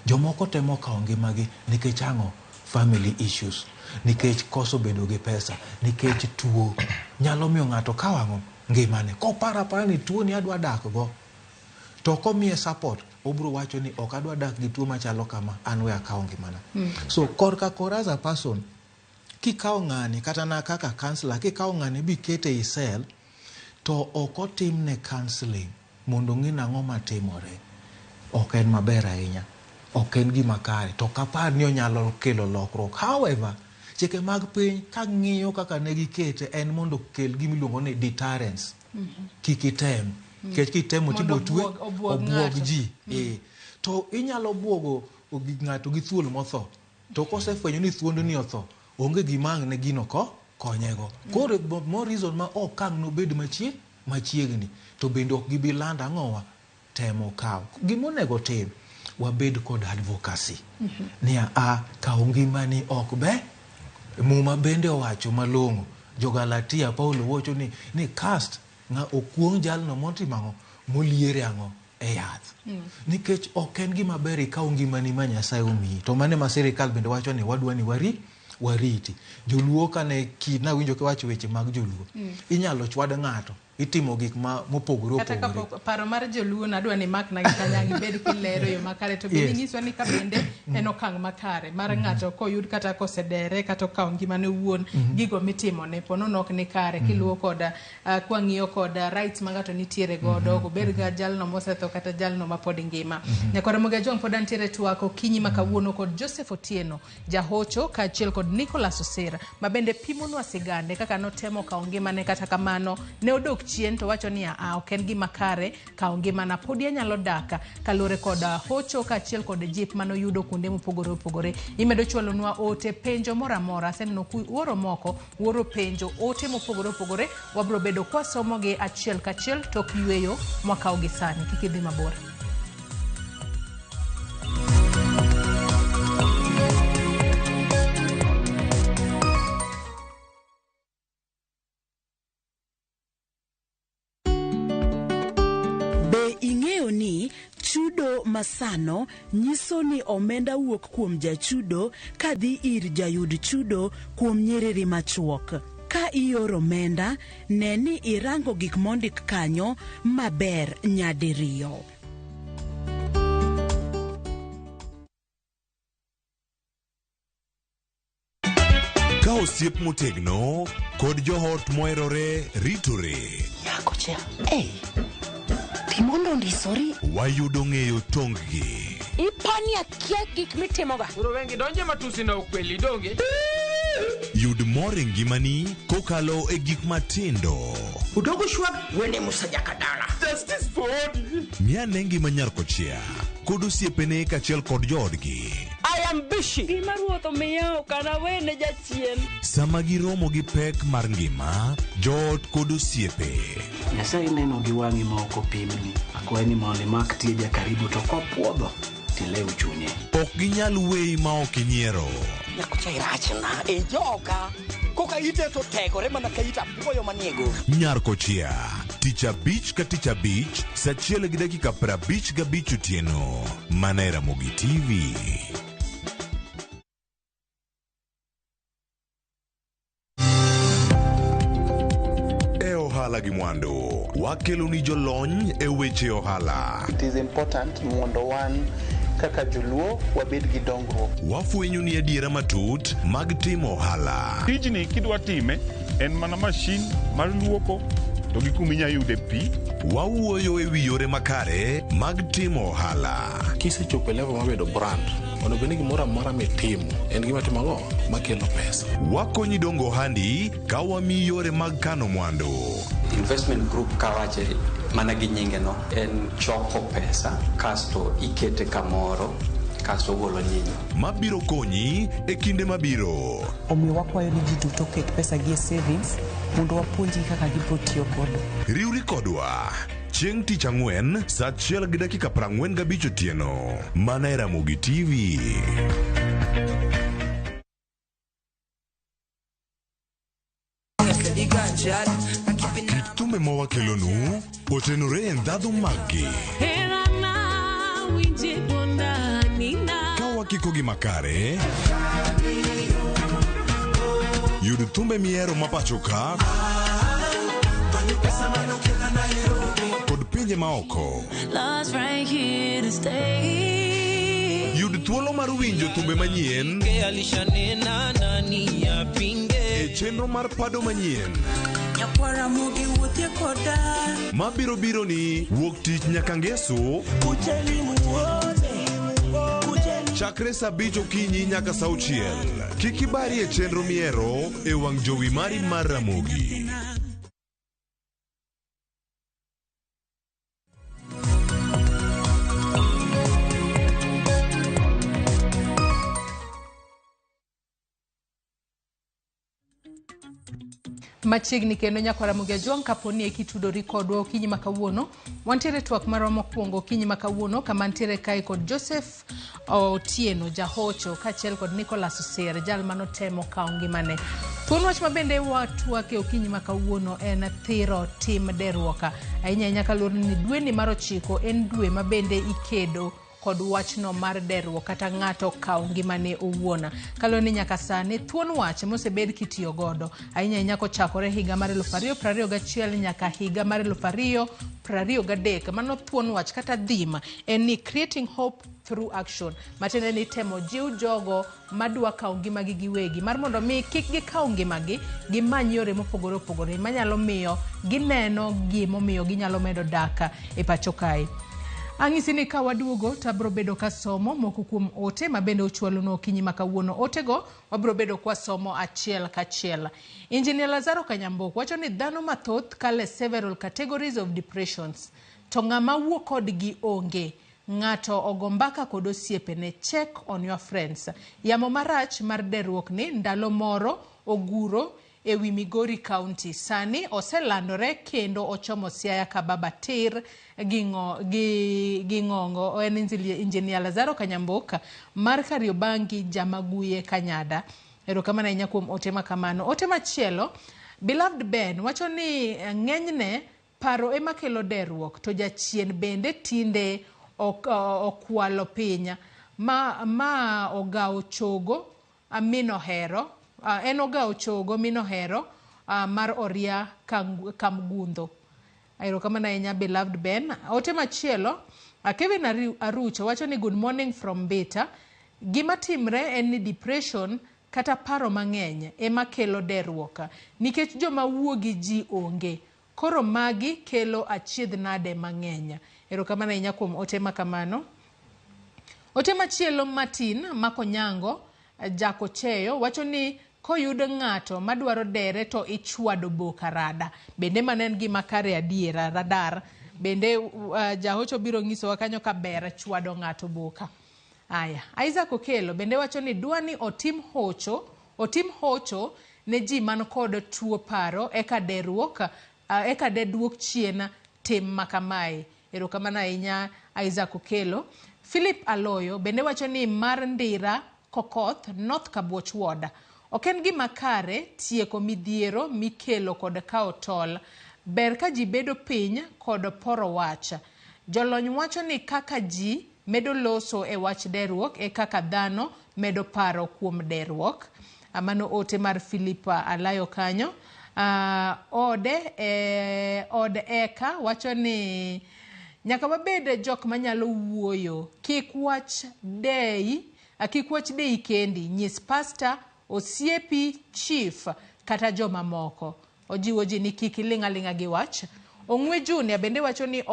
Jomoko temo kawo ngimagi nikech ang'o family issues, nikech koso bedo gi pesa, nikech tuo nyalo miyo ng'ato kawo ang'o ngimane. Kopara ni tuo ni adwa dak go to komiye support obiro wacho ni ok adwa dak gi tuo machalo kama, an we akawo ngimana. So korka as a person kikawo ng'ani kata na kaka counselor kikawo ng'ani bi kete i cell to ok otimne counseling mondo ng'e nang'o matimore ok en maber ahinya, ok en gima kare to kapar ni onyalo kelo lokruok. However chike mag piny ka ng'iyo kaka ne gikete en mondo kel gimiluongo ni deterrence. Kikitem kech kitemo tibo twe obuog ji to inyalo buogo ng'ato gi thuol motho to kosefwenyo ni thuondo ni otho onge gima ne gino konyego. Koro more reason ma okang' no bed machiegni to bende ok gibi land ang'owa temo kawo gimonego tim. Wabed kod advocacy ni kawo ngimani ok be. Muma bende owacho malong'o Jo-Galatia Paulo wacho ni cast nga okuong jalno motimo ang'o moliere ang'o e yath. Nikech ok en gima ber ikawo ngimani ma Nyasaye omiyi to mane ma sirikal bende wacho ni wadwa ni wariti. Joluo kane na winjo kiwacho weche mag Joluo inyalo chwad ng'ato itimo gik mopogore opogore. Kata paro mar joluo nadwa ni mak na gikanyangi bed kilero yo makare to bende nyiswa ni ka bende en okang' makare mar ng'ato koyud kata kosedere kata okawo ngimane owuon gigo mitimo ne ponono ok ni kare kiluwo koda kwang'iyo koda rights ma ng'ato nitiere godo obed ga jalno mosetho kata jalno ma pod ngima. Nyakora Ramogi Ajwang pod antiere twak okinyi ma kawuono kod Joseph Otieno jahocho kaachiel kod Nicholas Osera ma bende pimonwa sigande kaka notemo kawo ngimane kata kamano ne odok chien to wacho ni ok en gima kare kawo ngimana podi anyalo daka kalure koda hocho kaachiel kod jip manoyudo kuonde mopogore opogore. Imedo chwalonwa ote penjo moro amora aseneno kuoro moko uoro penjo ote mopogore opogore wabro bedo kwasomogi achiel kachiel tok yweyo mwakawo gi sani kik idhi mabor. Ing'eyo ni chudo masano nyiso ni omenda wuok kuom jachudo kadhi ir jayud chudo kuom nyiriri machuok. Ka ioro omenda, ne ni irango gik mondik kanyo maber nyadiriyo. Ka osiep motegno kod johot moherore ritore. Nyako cha, timondo ndisori. Wayudo ng'eyo tonggi. Ipani akia gik mitimoga. Uro wengi donje matusi na ukweli donge. Yud mor e ngimani kokalo e gik matindo. Udogo shwag wene musajaka dala. Justice for all. Miane ngima nyarkochia kod osiepene kaachiel kod joodgi. I am busy. Gima ruoth omiyo kana wene jachien. Sama giromo gi pek mar ngima, joot kod osiepe. Nyasaye neno gi wang'i ma ok opimni. Akwaye ni mondo imak tieja karibu to kopuodho tilew chunye. Ok ginyal weyi ma ok inyiero. Nyako cha irachna e joka. Koka ite to tegore mana ka ita puoyo maniego. Nyarkochia, tich abich ka tich abich, saa 1:55 otieno. Mana e Ramogi TV. Ohala gi mwandu wakelo ni jolony e weche ohala. It is important mondo wan kaka joluo wabed gi dongruok. Wafwenyo ni adiera matut mag timo ohala. Tijni kidwa time en mana mashin mar luoko to gi kuminya yude pi. Wawuoyo e wi yore makare mag timo ohala. Kisechopo level mabedo brand ono beni gimoro amora mitimo en gima timogo makelo pesa. Wakonyi dongo handi ka wami yore mag kano mwandu. Investment group kawache mana gi nyinge no en choko pesa kasto ikete kamoro kasto golo nyinyo mabiro konyi e kinde mabiro. Omiyo wakwayo ni ji duto ket pesa gi e savings mondo wapuonji kaka gibiro tiyo kodo. Riwri kodwa chieng' tich ang'wen saa 1:45 otieno. Mana e Ramogi TV. Kitume mawakelonu otenore e ndhadhu maggi. Ka wakiko gi makare, yud thumbe miero mapacho ka kod pinje maoko. Yud thuolo mar winjo thumbe manyien e chenro mar pado manyien mabiro biro ni wuok tich nyaka ngeso chakre saa 5 okinyi nyaka saa 6. Kik ibari e chenro miero e wang' jowi mari mar Ramogi. Machiegni kendo nyakwa Ramogi Ajwang kaponi e kitudori kodwa okinyi makawuono wantiere twak marwa mokwongo okinyi makawuono kama ntiere kae kod Joseph Otieno jahocho kaachiel kod Nicholas Osera jal manotemo kawo ngimane. Thuon wach mabende watwak e okinyi makawuono en thiro tim deruoka ahinya kaluwore ni dwe ni mar 9 en dwe mabende ikedo kod wachno mar derruok kata ng'ato kawo ngimane owuon. Kaluwore ni nyaka sani thuon wach mosebed kitiyo godo ahinya kochakore higa mar 2021 nyaka higa mar 2023. Mano thuon wach kata dhima en ni creating hope through action, matiende ni temo jiw jogo madwa kawo ngimagi giwegi mar mondo mi kik gikaw ngimagi gimany yore mopogore opogore manyalo miyo gineno gimomiyo ginyalo medo dak e pacho kae. Ang'isi ni ka waduogo to abro bedo ka somo moko kuom ote ma bende ochwalonwa okinyi ma kawuono. Otego wabro bedo kwa somo achiel kachiel. Engineer Lazaro Kanyambok wacho ni dhano mathoth kale several categories of depressions, to ng'ama wuok kodgi onge. Ng'ato ogo mbaka kod osiepene. Check on your friends. Yamo marach mar derruok ni ndalo moro oguro e wi Migori County. Sani oselandore kendo ochomo Siaya ka Babatir gi Ng'ongo. En Engineer Lazaro Kanyambok mar Kariobangi Jamaguye Kanyada. Erokamano ahinya kuom ote makamano. Ote machielo, Beloved Ben wacho ni ng'enyne paro ema kelo derruok, to jachien bende tinde okwalo pinya ma ogawo chogo amino hero en ogawo chogo mino hero mar Oria Kamgundo. Erokamano ahinya Beloved Ben. Ote machielo, Kevin Arucho wacho ni good morning from Beta. Gima timre en ni depression kata paro mang'eny ema kelo derruok nikech joma wuogi ji onge, koro magi kelo achiedh nade mang'eny. Erokamano ahinya kuom ote makamano. Ote machielo Martin Makonyango Jakocheyo wacho ni koyud ng'ato madwaro dere to ichwado boka rada. Bende manen gima kare adiera radar. Bende jahocho biro ng'isowa kanyo ka ber chwado ng'ato boka. Aya, Isaac Okelo bende wacho ni dwani otim hocho ne ji man kod tuo paro eka deduok chien tim makamae. Erokamano ahinya Isaac Okelo. Philip Aloyo bende wacho ni mar Ndira Kokoth North Kabuoch Ward. Oken gima kare tieko midhiero mikelo kod kawo tol. Ber ka ji bedo piny kod poro wach. Jolony wacho ni kaka ji medo loso e wach derruok e kaka dhano medo paro kuom derruok. Mano ote mar Philip Alayo kanyo. Od Eka wacho ni nyaka wabed jok manyalo wuoyo, kik wach dei kendi, nyis pastor, osiepi, chief kata joma moko. Ojiwo ji ni kik iling'aling'a gi wach. Ong'we Junior bende wacho ni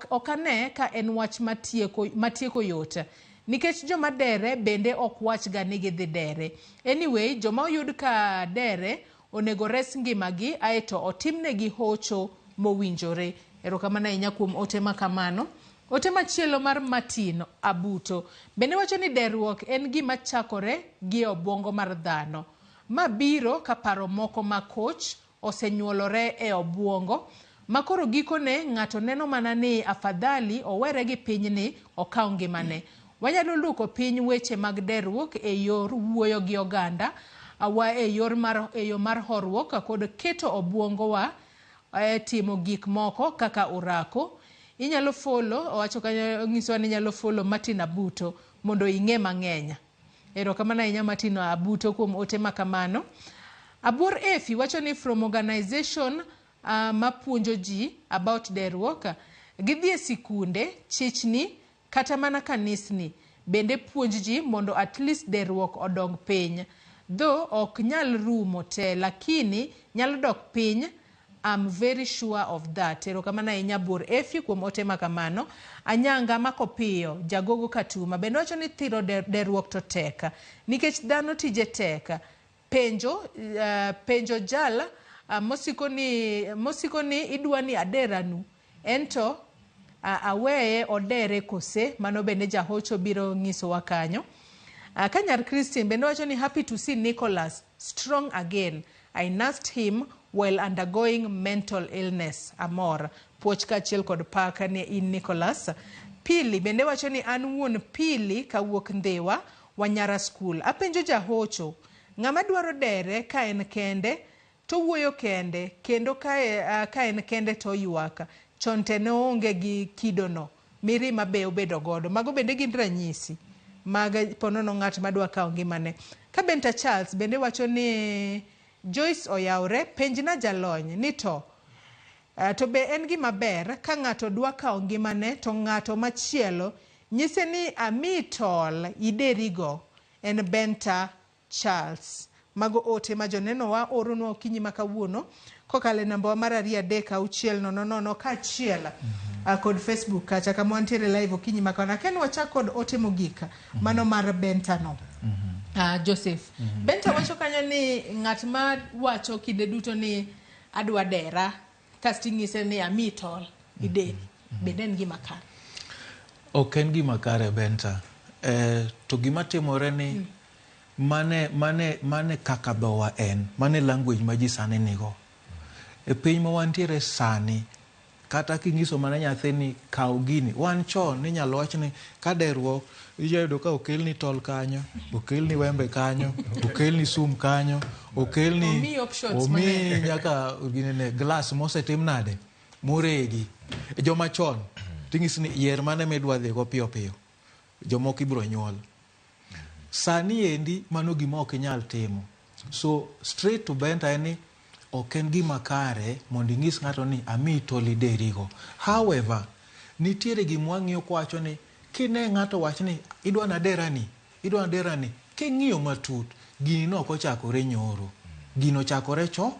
okane ka en wach matieko yot, nikech joma dere bende ok wach ga ni gidhi dere. Anyway, joma oyud ka dere onego res ngimagi aeto otimnegi hocho mowinjore. Erokamano ahinya kuom ote makamano. Ote machielo mar Martin Abuto bende wacho ni derruok en gima chakore gi obwongo mar dhano. Ma biro ka paro moko makoch osenyuolore e obwongo, makoro gikone ng'ato neno mana ni afadhali owere gi pinyni okaw ngimane. Wanyalo luoko piny weche mag derruok e yor wuoyo gi oganda, e yo mar horuok kod keto obwongowa timo gik moko kaka orako. Inyalo follow, owacho kanyo ng'isowa ni inyalo follow Martin Abuto mondo ing'e mang'eny. Erokamano ahinya Martin Abuto kuom ote makamano. Abor Efi wacho ni from organization mapuonjo ji about derruok, gidhi e sikunde, chichni kata mana kanisni bende puonj ji mondo at least derruok odong piny. Though ok nyal rumo te, lakini nyalo dok piny. I'm very sure of that. Erokamano ahinya Bor Efi kuom ote makamano. Anyanga Makopiyo Jagogo Katuma bende wacho ni thiro derruok to tek, nikech dhano tije tek. Penjo jal mosiko ni idwani aderanu ento aweye odere kose. Mano bende jahocho biro ng'isowa kanyo. Kanyar Christine bende wacho ni happy to see Nicholas strong again. I nursed him while undergoing mental illness. Amor. Puoch kachiel kod paka ni in Nicholas. Pili bende wacho ni an wuon Pili kawuok Ndhiwa Wanyara School. Apenjo jahocho, ng'ama dwaro dere ka en kende to wuoyo kende, kendo ka en kende to ywaka. Chonte ne onge gi kidono. mirima be obedo godo. Mago bende gin ranyisi mag ponono ng'at madwa kawo ngimane. Ka Benta Charles bende wacho ni Joyce oyawre, penjna jalony ni to be en gima ber ka ng'ato dwa kawo ngimane to ng'ato machielo nyise ni amitol iderigo. En Benta Charles. Mago ote ma joneno wa oronwa okinyi makawuono kokale namba mar 23600 kachiel kod Facebook kacha kama wantiere live okinyi makawuono. Ken wachak kod ote mogika mano mar Benta no. Joseph. Benta wacho kanyo ni ng'at ma wacho kinde duto ni adwa dera kasti ng'ise ni amitol ideri. Bende en gima kare. Ok en gima kare Benta. To gima timore ni mane kaka dhowa en, mane language ma ji sani nigo. E piny ma wantiere sani, kata king'iso mana nyathi ni kaw gini, wan chon ni nyalo wach ni ka derruok, iyudo ka okelni tol kanyo, okelni wembe kanyo, okelni sum kanyo, okelni omi nyaka ginene glass mosetim nade moregi. Joma chon ting'is ni yier mane midwa dhigo piyo piyo, jomoko ibiro nyuol. Sani endi mano gima ok inyal timo. So straight to Benta ni ok en gima kare mondo ing'is ng'ato ni ami tol iderigo. However, nitiere gima wang'iyo kwacho ni kine ng'ato wach ni idwa na derani, king'iyo matut, gini no ok ochakore nyoro. Gino chakore to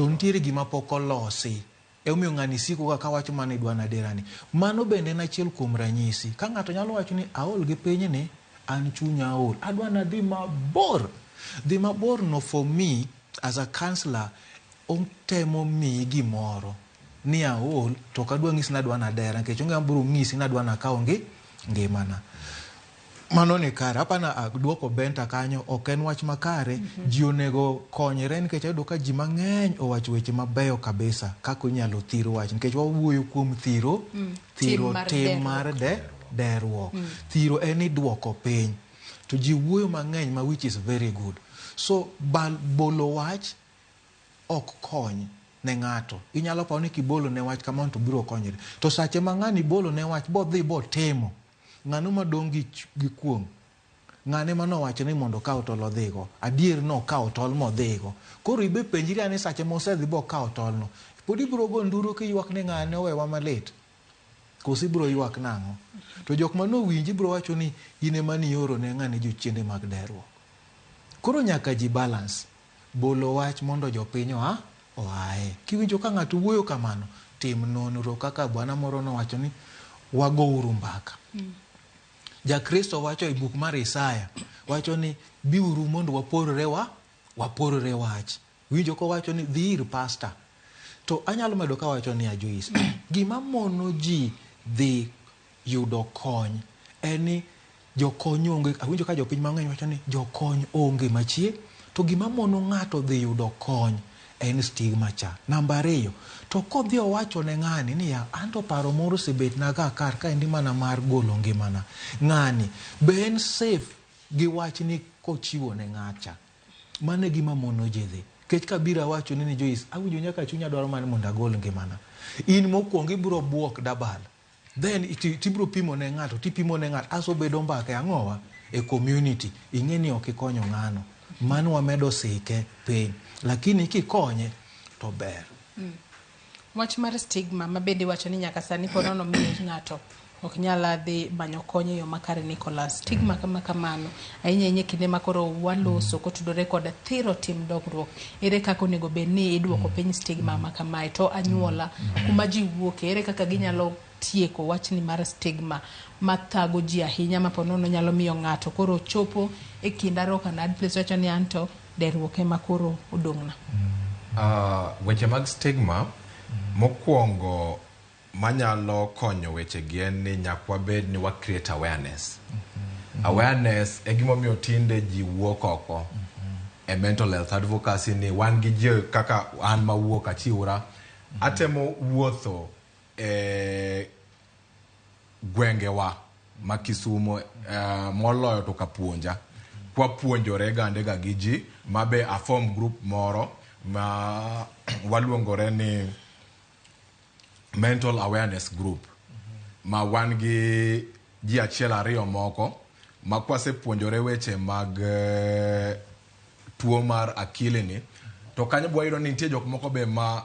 nitiere gima pok olosi. Omiyo ng'ani siko ka wacho mana idwa na derani. Mano bende en achiel kuom ranyisi. Ka ng'ato nyalo wacho ni aol gi piny ni, an chunya aol, adwa na dhi mabor. Dhi mabor no for me as a counselor otemo mi gimoro ni aol to kadwa ng'isi na adwa na dera nikech onge ambro ng'isi na adwa na kawo ngimana. Mano ni kare. Apana duoko Benta kanyo ok en wach makare. Ji onego konyre nikech ayudo ka ji mang'eny owacho weche mabeyo kabisa kako inyalo thiro wach nikech wawuoyo kuom thiro tim mar derruok. Thiro en iduoko piny. To ji wuoyo mang'eny ma which is very good. So bolo wach ok kony ne ng'ato. Inyalo pawo ni kibolo ne wach kamano to biro konyre. To sache ma ng'ani bolo ne wach bodhi botimo. Ng'ano madong' gi kuong'. Ng'ane manowacho ni mondo kaw tol odhigo. Adier no kaw tol modhigo. Koro ibe penjiri ani sache mosedhi bo kaw tol no. Podi biro go nduro kiywak ni ng'ane owewa malit. Kosi biro ywak nang'o. To jok mano winji biro wacho ni ine mani oro ne ng'ane jochiende mag derruok. Koro nyaka ji balance. Bolo wach mondo jopiny oae. Kiwinjo ka ng'ato wuoyo kamano, tim nonro kaka bwana moro nowacho ni wago uru mbaka. Jakristo wacho e buk mar Isaya, wacho ni biuru mondo waporre wach. Winjo ko wacho ni dhi ir pastor. To anyalo medo ka wacho ni Joyce, gima mono ji dhi yudo kony eni jokony onge. Awinjo ka jopiny mang'eny wacho ni jokony onge machie. To gima mono ng'ato dhi yudo kony en stigma cha. Namba 2, to kodhi owacho ne ng'ani ni ya anto paro moro sebet na kar ka endi mana mar golo ngimana. Ng'ani be en safe gi wach ni kochiwo ne ng'acha. Mane gima mono ji dhi. Kech kabira wacho ni Joyce, awinjo nyaka chunya dwaro mane mondo agol ngimana. In mokwongo ibiro buok dabal. Then tibiro pimo ne ng'ato, tipimo ne ng'ato, aso bedo mbaka ang'owa e community. Ing'e ni ok ikonyo ng'ano. Mano wamedo sike piny. Lakini kikonye to ber. Wach mar stigma mabende wacho ni nyaka sani ponono miyo ng'ato ok nyala dhi manyo konyo yo makare Nicholas. Stigma kama kamano ahinya kinde makoro waloso kotudore kod thiro tim dongruok. Ere kaka onego bed ni iduoko piny stigma makamae to anyuola kuma ji wuoke. Ere kaka ginyalo tieko wach ni mar stigma mathago ji ahinya maponono nyalo miyo ng'ato koro chopo e kind aroka na place wacho ni anto derruok ema koro odong'na. Weche mag stigma mokwongo manyalo konyo weche gi en ni nyakwa bed ni wa create awareness. Awareness e gima miyo tinde ji wuok oko e mental health advocacy ni wan gi ji kaka an ma wuok achiura atemo wuotho gwengewa ma Kisumo moloyo to kapuonja kwa puonjore gandega gi ji mabe a form group moro ma waluongore ni mental awareness group ma wan gi ji achiel ariyo moko ma kwasepuonjore weche mag tuo mar akili ni, to kanyo bwayudo ni nitie jok moko be ma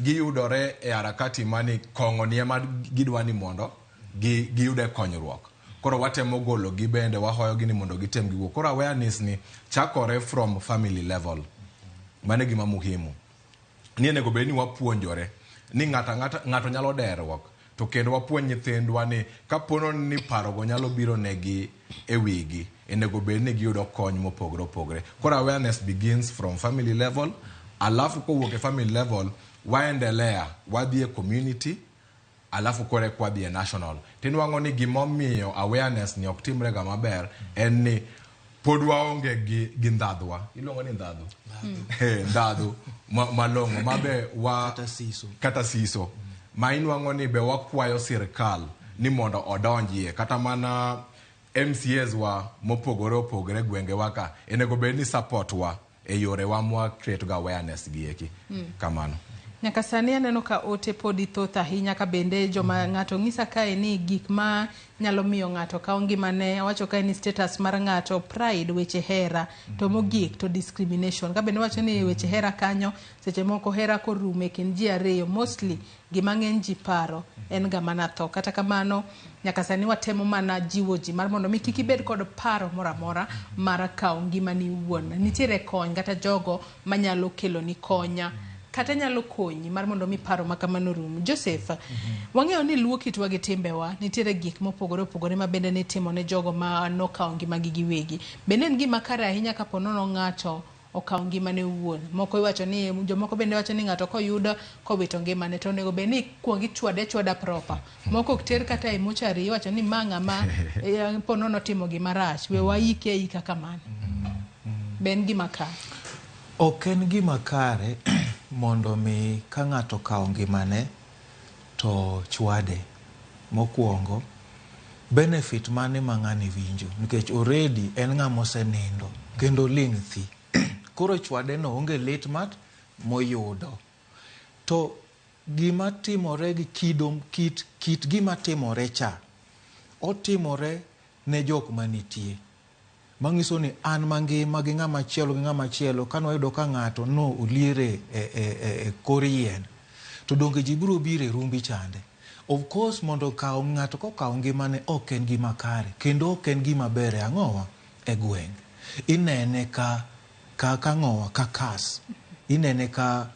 giyudore e harakati mani kong'o ni ema gidwa ni mondo giyude konyruok. Koro watemo golo gi bende, wahoyo gi ni mondo gitem giwuok. Koro awareness ni chakore from family level. Mane gima muhimu. Ni nego bed ni wapuonjore ni ng'ato nyalo derruok, to kendo wapuonj nyithindwa ni kapono ni parogo nyalo biro negi e wigi, nego bed ni giyudo kony mopogore opogore. Koro awareness begins from family level, alafu kowuok e family level waendelea wadhi e community, alafu kore kwadhi e national. Tinwang'o ni gimomiyo awareness ni ok timrega maber en ni pod waonge gi ndhadhwa. Iluongo ni ndhadhu? Ndhadhu malong'o mabe kata siso. Ma inwang'o ni be wakwayo sirkal ni mondo odonjie, kata mana MCAs wa mopogore opogore gwenge waka enego bed ni support wa e yore wa mwa create ga awareness gi eki. Kamano. Nyaka sani aneno ka ote podi thoth ahinya, ka bende joma ng'ato ng'isa kae ni gik ma nyalo miyo ng'ato kawo ngimane. Wacho kae ni status mar ng'ato, pride, weche hera, to mogik to discrimination. Ka bende wacho ni weche hera kanyo seche moko hera korume e kind ji ariyo, mostly gima ng'eny ji paro en ga mana tho. Kata kamano nyaka sani watemo mana jiwo ji mar mondo mi kik ibed kod paro moro amora mar kawo ngimani wuon. Nitiere kony kata jogo manyalo kelo ni konya kata nyalo konyi mar mondo mi paro makamano rum. Joseph, wang'eyo ni luo kitwa gi timbewa, nitiere gik mopogore opogore ma bende ne timo ne jogo ma nokawo ngimagi giwegi. Bende en gima kare ahinya ka ponono ng'ato okawo ngimane wuon. Moko iwacho ni, jomoko bende wacho ni ng'ato koyudo kowito ngimane to onego bed ni kuong ichwade chwada proper. Moko ok ter kata e mochari, iwacho ni ma ng'ama ponono timo gima rach, we waike aika kamano. Ben gima kare. Ok en gima kare mondo mi ka ng'ato kawo ngimane to chwade. Mokwongo, benefit mane ma ng'ani winjo, nikech already en ng'ama osenindo kendo ling' thi. Koro chwade no onge lit mat moyudo. To gima timore gi kit gima timore cha, otimore ne jok manitie. Mangiso ni an mangima gi ng'ama chielo kano yudo ka ng'ato no uliere e kor yien, to donge ji biro biro e rumbi chande. Of course mondo kawo ng'ato kokawo ngimane ok en gima kare, kendo ok en gima ber e ang'owa e gweng'. Inene ka ng'owa ka kas, inene ka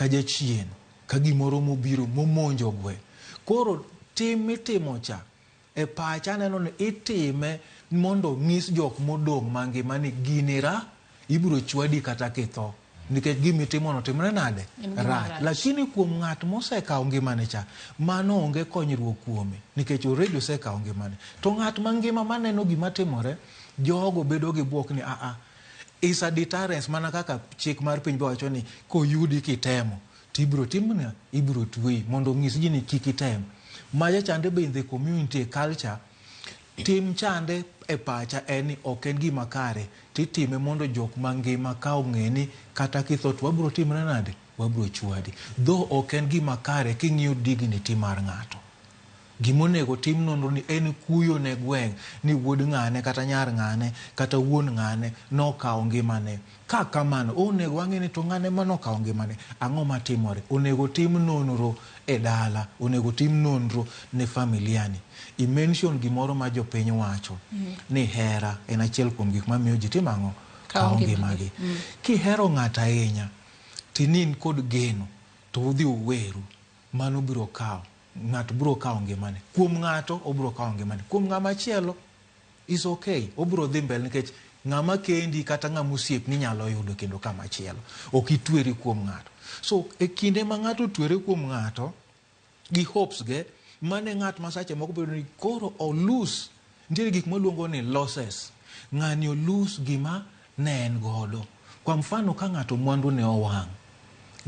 jachien, ka gimoro mobiro momonjo gweng'. Koro tim mitimo cha e pacha neno ni itime mondo ng'is jok modong' mangimani ginira ibiro chwadi kata kitho, nikech gimitimo no timre nade rach. Lakini kuom ng'at mosekawo ngimane cha, mano onge konyruok kuome, nikech already osekawo ngimane. To ng'at mangima maneno gima timore, jogo bedo gi buok ni is a deterrence, mana kaka chik mar piny wacho ni koyudi kitemo tibiro timna, ibiro tweyi, mondo ng'is ji ni kik item. Maja chande be in the community culture, tim chande e pacha en ni ok en gima kare, titime mondo jok mangima ka ong'e ni kata kitho to wabiro timre nade, wabiro chwadi. Though ok en gima kare king'iyo dignity mar ng'ato. Gimonego tim nonro ni en kuyo ne gweng' ni wuod ng'ane kata nyar ng'ane kata wuon ng'ane nokawo ngimane. Ka kamano onego wang'e ni to ng'ane manokawo ngimane ang'o matimore. Onego tim nonro e dala, onego tim nonro ne familiani. I-mention gimoro ma jopiny wacho ni hera en achiel kuom gik mamiyo ji timo ang'o, kawo ngimagi. Kihero ng'ato ahinya tinin kod geno to udhi uweru, mano biro kawo, ng'ato biro kawo ngimane. Kuom ng'ato obiro kawo ngimane, kuom ng'ama chielo is okay, obiro dhi mbele, nikech ng'ama kendi kata ng'ama osiep ni nyalo yudo kendo kama chielo, ok itweri kuom ng'ato. So e kinde ma ng'ato twere kuom ng'ato gi hopes ge, mane ng'at masache moko bedo ni koro o lose, nitiere gik maluongo ni losses. Ng'ani o lose gima ne en godo. Kwa mfano ka ng'ato mwandu ne owang',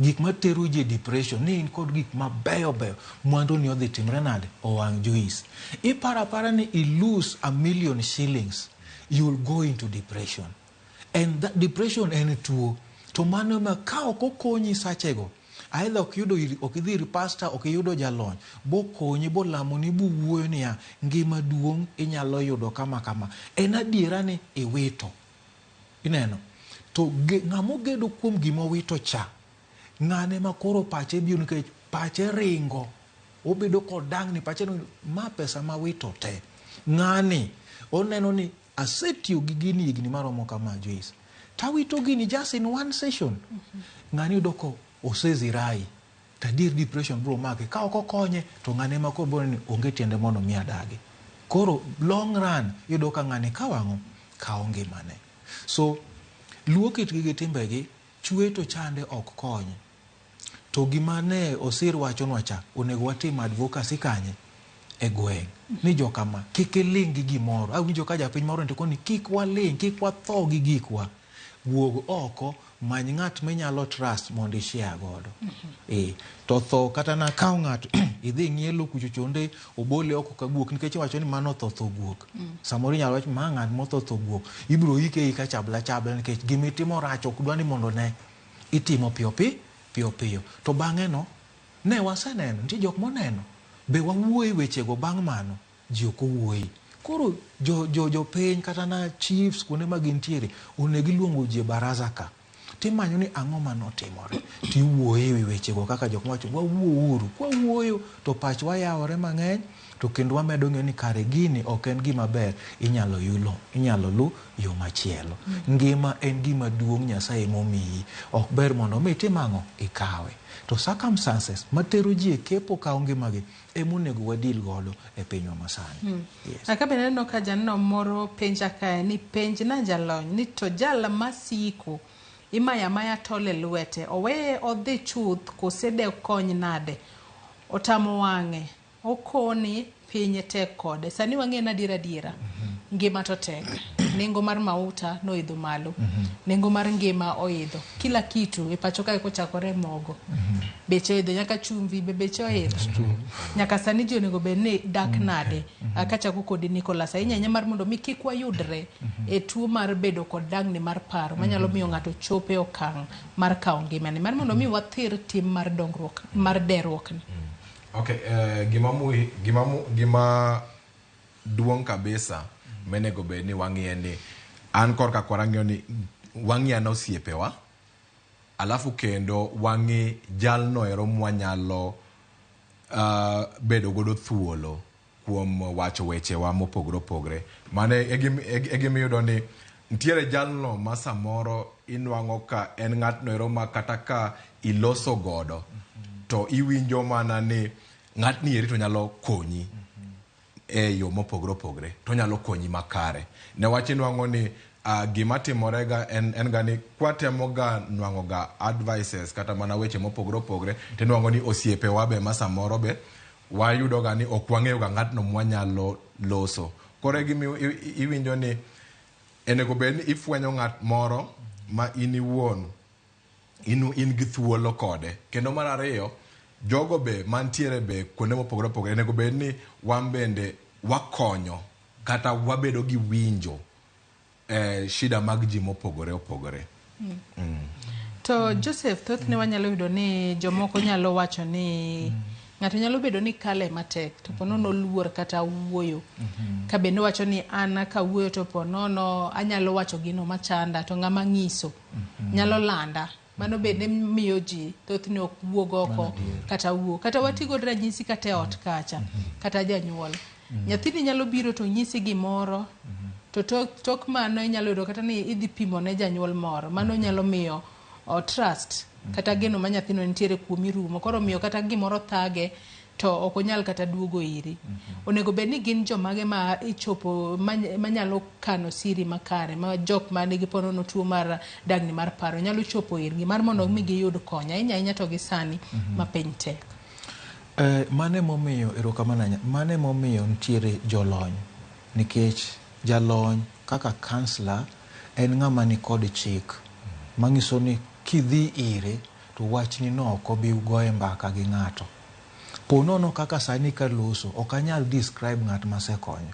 gik matero ji depression, ni in kod gik mabeyo beyo, mwandu ni odhi timre nade, owang' juis. Ipara ni i lose $1 million shillings, you will go into depression. And that depression en tuo. To mano ma ka ok okonyi sachego, aidha okidhi ir pastor okiyudo jalony bokonyi bolamoni buwuoyo niya ngima duong' inyalo yudo kama en adiera ni iwito ineno to ng'amogedo kuom gima owito cha ng'ane makoro pache biyo nikech pache ringo obedo kodang' ni pache ma pesa ma wito te ng'ani oneno ni asetiyo gi gini higni maromo kama Joyce tawito gini just in one session ng'ani yudo ko osezirai tadir depression bro make ka ok okonye to ng'ane ma koro ni onge tiende mondo mi adagi koro long run yudo ka ng'ani kawang'o kaonge mane so luwo kitgi gi timbegi chwe to chande ok konye to gima ne osir wachonwa cha onego watim advocacy kanye e gweng' ni jokama kik iling gi gimoro awinjo ka japiny moro ndiko ni kik waling kik watho gi gikwa wuog oko many ng'at minyalo trust mondo ishare godo to tho kata na kaw ng'ato idhi ng'ielo kuchochonde obole oko ka guok nikech wacho ni mano tho guok samoro inyalo wach ma ng'at motho guok ibro ike ka chabla nikech gimitimo rach ok dwani mondo ne itimo piyo to bang'e no ne waseneno nitie jok moneno be wawuoyi wechego bang' mano ji ok owuoyi koro jo piny kata na chiefs kuonde ma gintiere onego iluongo ji e baraza ka timanyo ni ang'o manotimore tiwuoye wi wechego kaka jok mawacho wawuouru kwawuoyo to pach wayawore mang'eny to kendo wamedo ng'eyo ni kare gini ok en gima ber inyalo lu yo machielo ngima en gima duong' Nyasaye momiyi ok ber mondo mi itim ang'o ikawe to circumstances matero ji e kepo kawo ngimagi emonego wadil godo e pinywa masani akabe neno ka janno moro penja kae ni penj na jalony ni to jal masiko imaya tole lwete oweye odhi chuth kosede kony nade otamo wang'e okoni pinye tek kode sani wang'e na adiera ngima to tek nengo mar mauta noidho malo nengo mar ngima oidho kila kitu e pacho kae kochakore mogo beche oidho nyaka chumvi beche oidho nyaka sani ji onego bed ni dak nade akachako kodi Nicholas ahinya mar mondo mi kik wayudre e tuo mar bedo kod dang'ni mar paro manyalo miyo ng'ato chope okang' mar kawo ngimane mar mondo mi wathir tim mar dongruok mar derruok ni gima duong' kabisa menego bed ni wang'iye ni an korka kwarang'iyo ni wang'iya na osiepewa alafu kendo wang'i jalno ero mwanyalo bedo godo thuolo kuom wacho wechewa mopogore mane e gimiyudo ni ntiere jalno ma samoro inwang'o ka en ng'atno ero ma kata ka iloso godo to iwinjo mana ni ng'atni eri to nyalo konyi e yo mopogore to nyalo konyi makare newach inwang'o ni gima timorega en ga ni kwatemo ga nwang'o ga advices kata mana weche mopogore to nwang'o ni osiepewa be ma samoro be wayudo ga ni ok wang'eyo ga ng'atno mwanyalo loso koro iwinjo ni enego bed ni ifwenyo ng'at moro ma in iwuon in gi thuolo kode kendo mar ariyo jogo be mantiere be kuonde mopogore enego bed ni wan bende wakonyo kata wabedo gi winjo shida mag ji mopogore to Joseph thoth ne wanyalo yudo ni jomoko nyalo wacho ni ng'ato nyalo bedo ni kale matek to ponono luor kata wuoyo ka bende wacho ni an ka wuoyo to ponono anyalo wacho gino machanda to ng'ama ng'iso nyalo landa mano bende miyo ji thothne ok wuog oko kata wuo kata watigo ranyisi kata ot kacha kata janyuol nyathini nyalo biro to nyisi gimoro to tok mano inyalo yudo kata ni idhi pimo ne janyuol moro mano nyalo miyo trust kata geno ma nyathino nitiere kuomi rumo koro miyo kata gimoro thage to ok onyal kata duogo iri onego bed ni gin jomage ma ichopo manyalo kano siri makare ma jok ma nigi ponono tuo mar dang'ni mar paro nyalo chopo irgi mar mondo mi giyud kony ahinya to gi sani ma piny tek mane momiyo nitiere jolony nikech jalony kaka kansla en ng'ama ni kod chik manyiso ni kidhi ire to wachni no ok obi goye mbaka gi ng'ato ponono kaka sani ka loso ok anyal describe ng'at masekonyo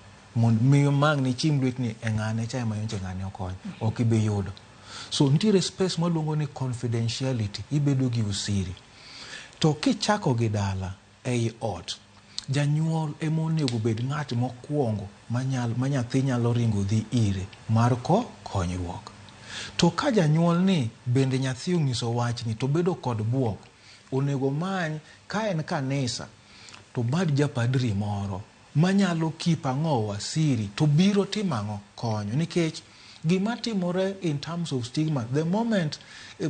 miyo mang ni chim lwetni e ng'ane chae mayonche ng'ane okonyo ok ibe yudo so nitiere space maluongo ni confidentiality ibedo gi usiri To kichako gi dala ei ot, janyuol ema onego bed ng'at mokwongo ma nyathi nyalo ringo dhi ire mar konyruok. To ka janyuol ni bende nyathi ong'iso wachni to bedo kod buok, onego many ka en kanisa to mad japadri moro manyalo keep ang'o wasiri to biro timo ang'o konyo. Nikech gima timore in terms of stigma, the moment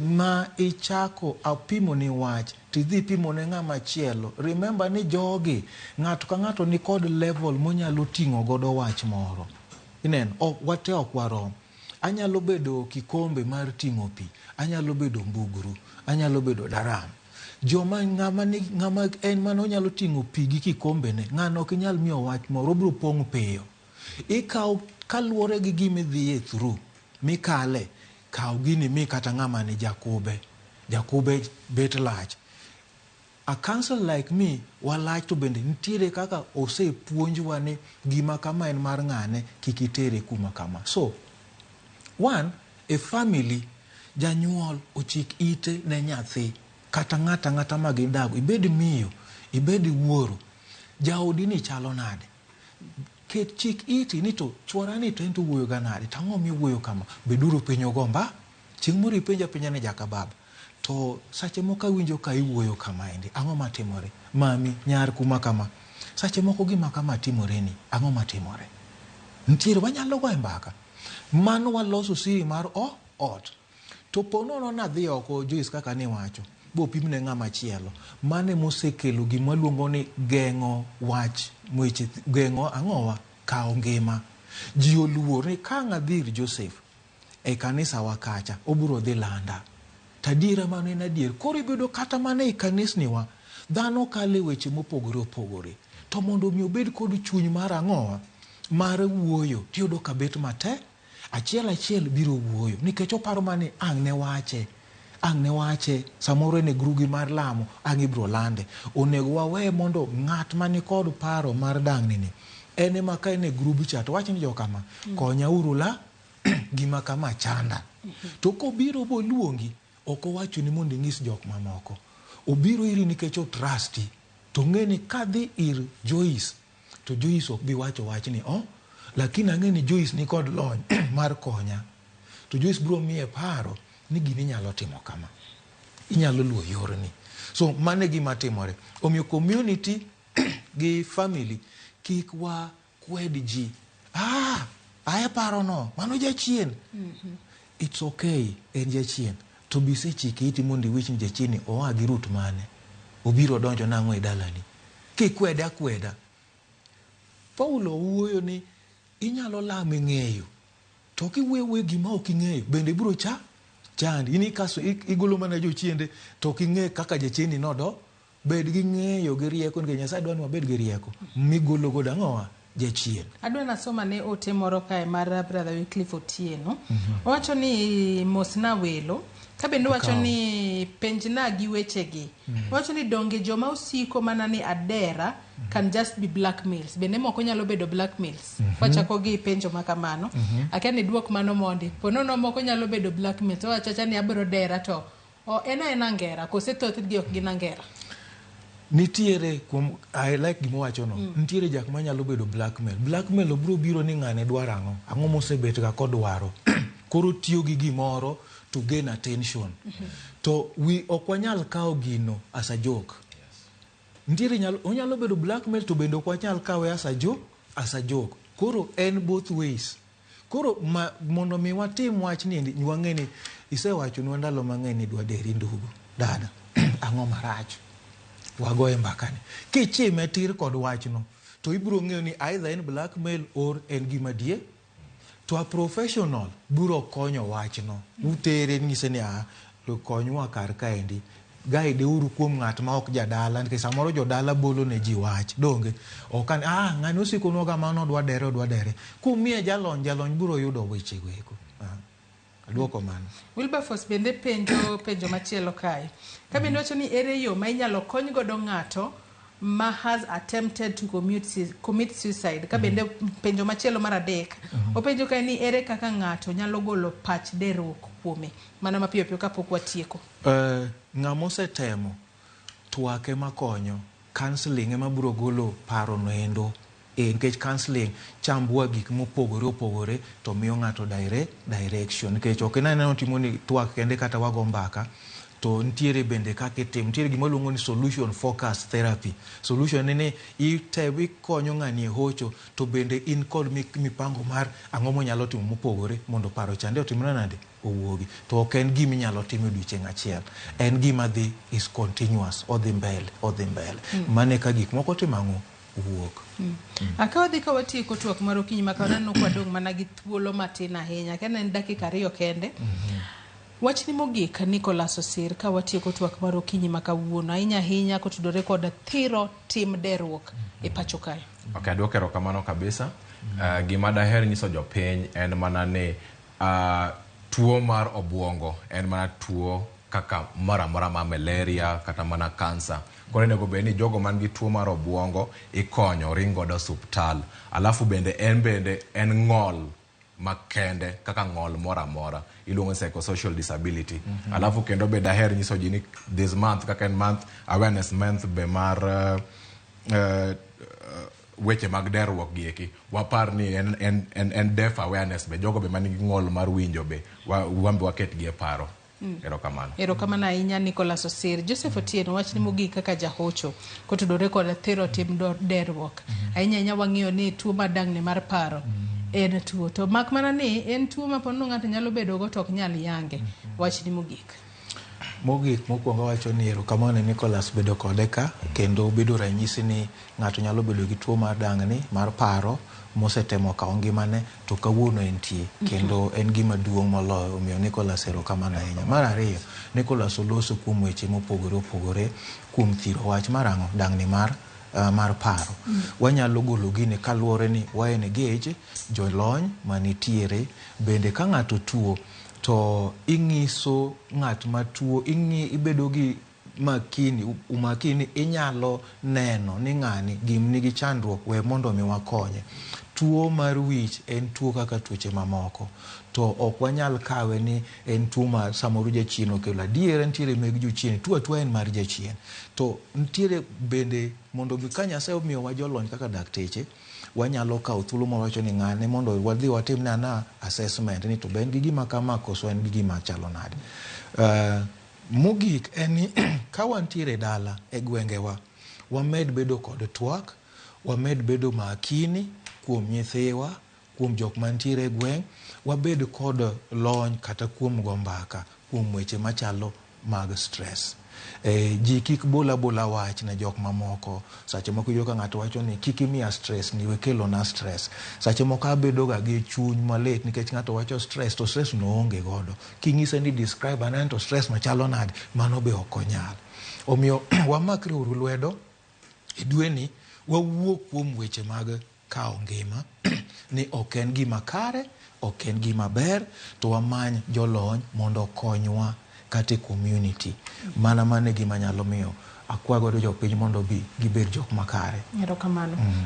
ma ichako apimo ni wach tidhi pimo ne ng'ama chielo, remember ni jogi ng'ato ka ng'ato ni kod level monyalo ting'o godo wach moro. Ineno, wate ok warom. Anyalo bedo kikombe mar ting'o pi, anyalo bedo mbugru, anyalo bedo daram. Ng'ama en mano onyalo ting'o pi gi kikombe ne, ng'ano ok inyal miyo wach moro, obiro pong' piyo. Ikaw kaluwore gi gima idhiye through, mikale, kaw gini mi kata ng'ama ni Jakube bet lach. A counsel like me, walach to bende nitiere kaka osepuonjwa ni gima kama en mar ng'ane kik itere kuma kama. So, one, a family, janyuol ochik ite ne nyathi, kata ng'ata ma gidago, ibed miyo, ibed wuoro, jaodi ni chalo nade. Ket chik iti ni to chwara ni to ento wuoyo ga nade, tang'o mi wuoyo kama, beduru penyo gomba, chieng' moro ipenja ni jaka baba, to sache moko awinjo ka iwuoyo kama endi, ang'o matimore? Mami, nyar kuma kama, sache moko gima kama timore ni, ang'o matimore? Ntiere wanyalo goye mbaka. Mano waloso siri mar ot. To ponono nadhi oko Joyce kaka ni wacho, bo pimne ng'ama chielo. Mane mosekelo gima luongo ni geng'o wach, geng'o ang'owa, kao ngima. Ji oluor ni ka ng'adhir Joseph e kanisa wakacha, oburo dhi landa. Tadiera mano en adier. Koro ibedo kata mana e kanisni wa, dhano kale weche mopogore opogore. To mondo mi obed kod chuny mar ang'owa, mar wuoyo, tiyudo ka bet mate, achiel biro wuoyo. Nikech oparo mani ang' ne wache, samoro ne grugi mar lamo, ang' ibro lande. Onego wawe mondo ng'at mani kod paro mar dang' nini, ene ma ka ene grubi cha, to wach ni jo kama, konya uru la, gima kama chanda. To kobiro boluongi, oko wacho ni mondo ing'is jok mamoko. Obiro iri nikech o trusti. To ng'eni kadhi ir Joyce, to Joyce ok bi wacho wach ni, lakini ang'eni Joyce ni kod lony mar konya. To Joyce bro miye paro ni gini nyalo timo kama. Inyalo luwo yorni. So mane gima timore. Omiyo community gi family kik wa kwed ji. Ae paro no, mano jachien. It's okay, en jachien. To bise chike iti mondi wich ni jachien oa gi root mane. Obiro donjo nang'o e dalani. Kikweda kweda. Paulo wuoyo ni inyalo lame ng'eyo. To kiwewe gima ok ing'eyo, bende biro chandi. Ini kaso igolo mana jochiende, to king'e kaka jachieni nodo, bed gi ng'eyo gi rieko, nikech Nyasaye dwani wabed gi rieko. Migolo godo ang'owa jachien. Adwa nasoma ne ote moro kae mar Brother Wycliffe Otieno. Owacho ni mosna welo, kabendo wacho ni penjna gi wechegi. Wacho ni donge joma usiko mana ni adera can just be blackmails. Bende moko nyalo bedo blackmails. Wachako gi penjo makamano. Akiani duok mano mondi. Ponono moko nyalo bedo blackmails. Wachacha ni abiro dera to. Ena ngera. Kose thoth gi ok gina ngera. Nitiere, I like gima wacho no. Nitiere jak manyalo bedo blackmail. Blackmail obiro biro ni ng'ane dwaro ang'o. Ang'o mosebet ga kodwaro. Koro tiyo gi gimoro to gain attention. To ok wanyal kawo gino as a joke. Nitiere onyalo bedo blackmail to bende ok wanyal kawe as a joke. Koro en both ways. Koro mondo mi watim wach ni wang'eni isewacho nwa ndalo mang'eny ni dwa deri ndugu. Dada, ang'o marach? Wagoye mbakani. Kichime tir kod wach no, to ibiro ng'eyo ni either en blackmail or en gima die. To a professional biro konyo wach no. Utere ng'ise ni konywa kar kaendi. Guide uru kuom ng'at ma ok jadala, nikech samoro jodala bolo ne ji wach. Donge okan ng'ani osiko noga mano dwa dere. Kumiye jalony biro yudo weche go. Aduoko mano. Wilberforce bende penjo machielo kae. Kabende wacho ni ere yo ma inyalo kony godo ng'ato ma has attempted to commit suicide. Kabende penjo machielo mar adek. Openjo kae ni ere kaka ng'ato nyalo golo pach derok kuome. Mana mapiyo kapok watieko. Ng'amo setemo twak ema konyo, counseling ema biro golo paro noendo. Nikech counseling chambua gik mopogore opogore to miyo ng'ato direction. Nikech ok inaneno timo ni twak kende kata wago mbaka, to ntiere bende kaka itimo. Ntiere gima luongo ni solution focus therapy. Solution ni itewi konyo ng'ani e hocho, to bende in kod mipango mar ang'o monyalo timo mopogore mondo paro chande otimre nade owuogi. To ok en gima inyalo timo odiochieng' achiel. En gima dhi is continuous, odhi mbele. Mane ka gik moko timang'o wuok. Akawadhi ka watieko twak mar okinyi ma kanano kwadong' mana gi thuolo matin ahinya, ka en dakika 2 kende. Wachni mogik Nicholas Osir ka watieko twak mar okinyi ma kawuono ahinya kotudore kod thiro tim derruok e pacho kae. Ok, adwoko erokamano kabisa. Gima daher nyiso jopiny en mana ni tuo mar obwongo en mana tuo kaka moramora ma malaria kata mana kansa. Koro nego bed ni jogo man gi tuo mar obwongo ikonyo ringo do osuptal. Alafu bende en ng'ol makende kaka ng'ol moramora iluongo psychosocial disability. Alafu kendo be daher nyiso ji ni this month kaka en month awareness month be mar weche mag derruok gieki. Wapar ni en deaf awareness be jogo be man gi ng'ol mar winjo be wambe waket gi e paro. Erokamano ahinya Nicholas Osir. Joseph Otieno, wachni mogik kaka jahocho kotudore kod thiro tim derruok. Ahinya wang'iyo ni tuo madang'ne mar paro en tuo, to mak mana ni en tuo ma pono ng'ato nyalo bedo go to ok nyal yange. Wachni mogik mokwongo wacho ni erokamano Nicholas bedo kode ka, kendo bedo ranyisi ni ng'ato nyalo bedo gi tuo mar dang'ni mar paro mosetemo kawo ngimane to kawuono entie, kendo en gima duong' moloyo. Omiyo Nicholas erokamano ahinya. Mar ariyo, Nicholas oloso kuom weche mopogore opogore kuom thiro wach marang'o dang'ni mar paro. Wanyalo golo gini kaluwore ni waen gauge jolony manitiere. Bende ka ng'ato tuo to ing'iso ng'at matuo, ibedo gi umakini inyalo neno ni ng'ani gim nigi chandruok, we mondo mi wakonye. Tuo mar wich en tuo kaka tuoche mamoko, to ok wanyal kawe ni en tuo ma samoro jachien okelo. Adiera ntiere meg jochien, tuo en mar jachien. To ntiere bende mondo ka Nyasaye omiyo wa jolony kaka dakteche, wanyalo kawo thuolo mawacho ni ng'ane mondo wadhi watim assessment ni to ben gi gima kama koso en gi gima chalo nade. Mogik en ni ka wantiere dala e gwengewa, wamed bedo kod twak, wamed bedo makini kuom nyithiwa, kuom jok mantiere e gweng', wabed kod lony kata kuom go mbaka kuom weche machalo mag stress. Ji kik bola wach na jok mamoko. Sache moko iyudo ka ng'ato wacho ni kik imiya stress ni wekelo na stress. Sache moko abedo ga gi chuny malit nikech ng'ato wacho stress to stress no onge godo. King'ise ni describe anan to stress machalo nade, mano be ok onyal. Omiyo wamakre uru lwedo e dwe ni wawuok kuom weche mag kawo ngima ni ok en gima kare, ok en gima ber, to wamany jolony mondo okonywa kate community. Mana gima nyalo miyo akwagodo jopiny mondo gibed jok makare.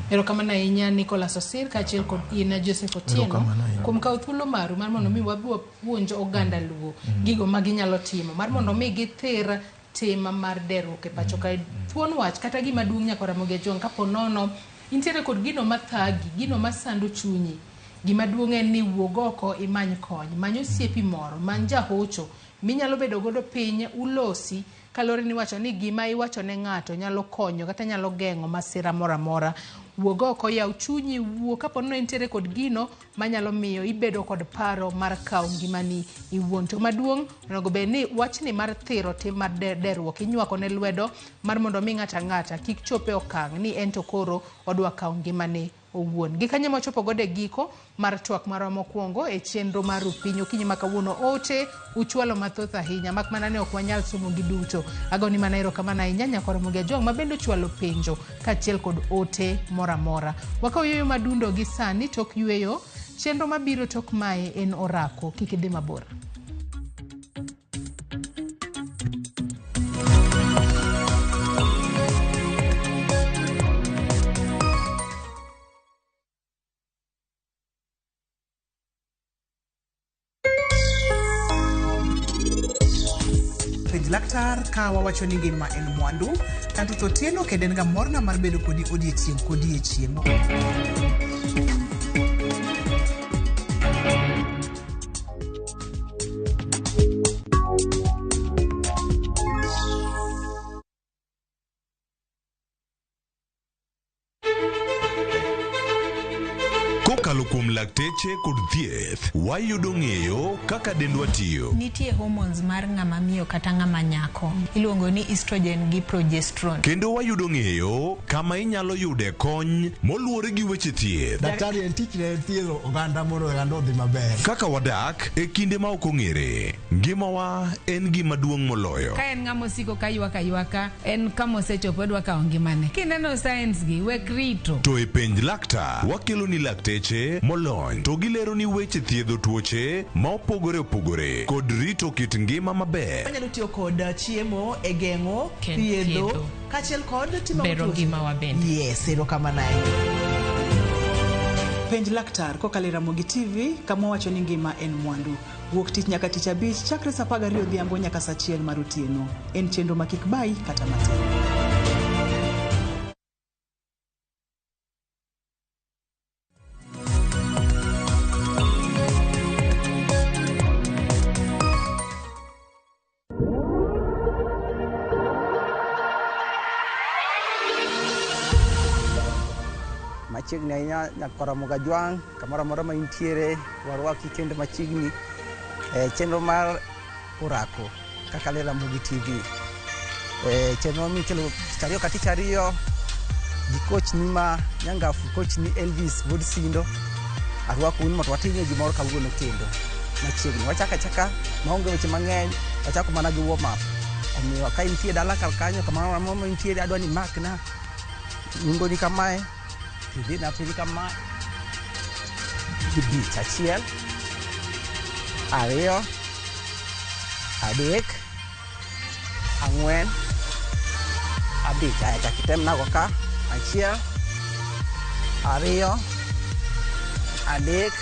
Erokamano ahinya Nicholas Osir kaachiel kod in Joseph Otieno kuom kawo thuolo maru mar mondo mi wapuonj oganda Luo gigo ma ginyalo timo mar mondo mi githir tim mar derruok e pacho kae. Thuon wach kata gima duong' nyaka Ramogi Ajong' kapo nono intiere kod gino mathagi, gino masando chunyi, gima duong' en ni wuog oko imany kony, many osiepi moro, many jahocho minyalo bedo godo piny ulosi kalore ni wacho ni gima iwacho ne ng'ato nyalo konyo kata nyalo geng'o masira moramora. Wuog oko, yaw chunyi, wuo kapo no intiere kod gino manyalo miyo ibedo kod paro mar kawo ngimani iwuon. To maduong' onego bed ni wachni mar thiro tim mar derruok inywako ne lwedo mar mondo mi ng'ata kik chope okang' ni en to koro odwa kawo ngimani owuon. Gikanyo machopo gode giko mar twak marwa mokwongo e chenro mar RuuPiny okinyi ma kawuono. Ote uchwalo mathoth ahinya, mak mana ne ok wanyal somo gi duto. Agoni mana erokamano ahinya nyaka Ramogi Ajong' ma bende ochwalo penjo kaachiel kod ote moramora. Wakawo yueyo madundo gi sani tok yueyo. Chenro mabiro tok mae en orako, kik idhi mabor. laktar ka wawacho ni ngima en mwandu. Tanto Otieno kendo en ga morna mar bedo kodi odiechieng' kodiechieng'. Kokalo kuom lakteche kod thieth, wayudo ng'eyo kaka dendwa tiyo. Nitie hormones mar ng'ama miyo kata ng'ama nyako. Iluongo ni estrogen gi progesterone. Kendo wayudo ng'eyo kama inyalo yude kony moluwore gi weche thieth. Daktari en tich ne thiedho oganda mondo oganda odhi maber. Kaka wadak e kinde ma ok ong'ere. Ngimawa en gima duong' moloyo. Ka en ng'ama osiko ka ywaka, en kama osechopo dwa kawo ngimane. Kineno science gi wek rito. To e penj laktar, wakelo ni lakteche molony to gilero ni weche thiedho tuoche ma opogore opogore kod rito kit ngima maber. Wanyalo tiyo kod chiemo e geng'o, thiedho, kaachiel kod timo bero ngimawa bende. Yes, erokamano. Penj laktar kokalo e Ramogi TV kama wacho ni ngima en mwandu. Wuok tich nyaka tich abich chakre saa 12 odhiambo nyaka saa 1 mar otieno. En chenro ma kik bai kata matin. Machiegni ahinya nyaka Ramogi Jwang' kamoro amora ma intiere warwaki kendo machiegni chenro mar orako kaka le Ramogi TV. Chenro mikelo tich ka tich ariyo gi coach ni ma nyangafu, coach ni Elvis Bodsindo. Arwako un moto watinye gimoro kawuono kendo machiegni. Wachaka maonge weche mang'eny, wachako mana gi warm up. Omiyo ka intie dala kar kanyo kamoro amora ma intiere adwa ni makna nungo ni kamae. Hindi na pili kamae. Gibich achiel, ariyo, adek, ang'wen, abich. Aya chakitem nago ka. Achiel, ariyo, adek,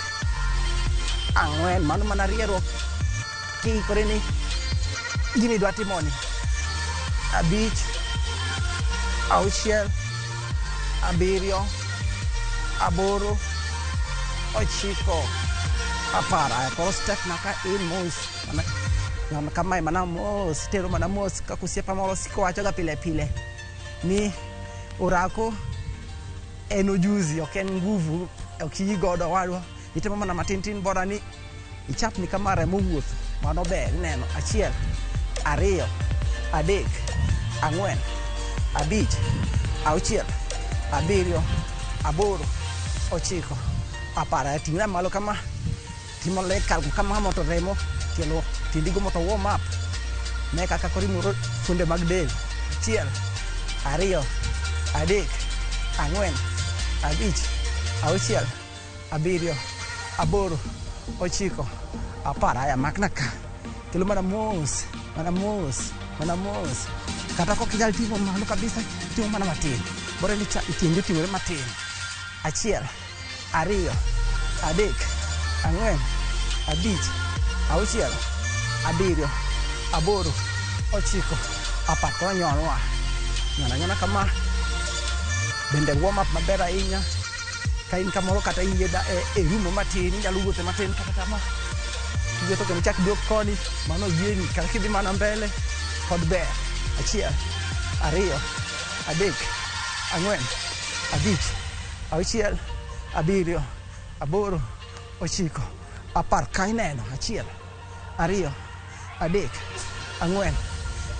ang'wen. Mano mana rieruok kiikore ni gini idwa timoni. Abich, auchiel, abiriyo, aboro, ochiko, apar. Aya koro step naka in mos. Mana kamae mana mos. Tero mana mos kaka osiepa moro siko wachoga pile pile ni orako en ujuzi, ok en nguvu, ok igodo wadwa. Itemo mana matin bora ni ichapni kama remo wuotho. Mano ber neno. Achiel, ariyo, adek, ang'wen, abich, auchiel, abiriyo, aboro, ochiko, apar. Ting'na malo kama, timo leg kalku kama moto remo tielo tindigo moto warm up. Ne kaka kori muro funde mag del. Achiel, ariyo, adek, ang'wen, abich, auchiel, abiriyo, aboro, ochiko, apar. Aya makna ka. Kelo mana mos, mana mos, mana mos. Kata kok inyal timo malo kabisa, timo mana matin. Bora ni itiende ting'ore matin. Achiel, ariyo, adek, ang'wen, abich, auchiel, abiriyo, aboro, ochiko, apar. Koro nyonwa. Nyona kama. Bende warm up maber ahinya. Ka in kamoro kata iye e rumo matin, inyalo wuothe matin kata kama. Wuotho kendo chak duok koni, mano yieni kata kidhi mana mbele kod ber. Achiel, ariyo, adek, ang'wen, abich, auchiel, abiriyo, aboro, ochiko, apar. Ka ineno. Achiel, ariyo, adek, ang'wen,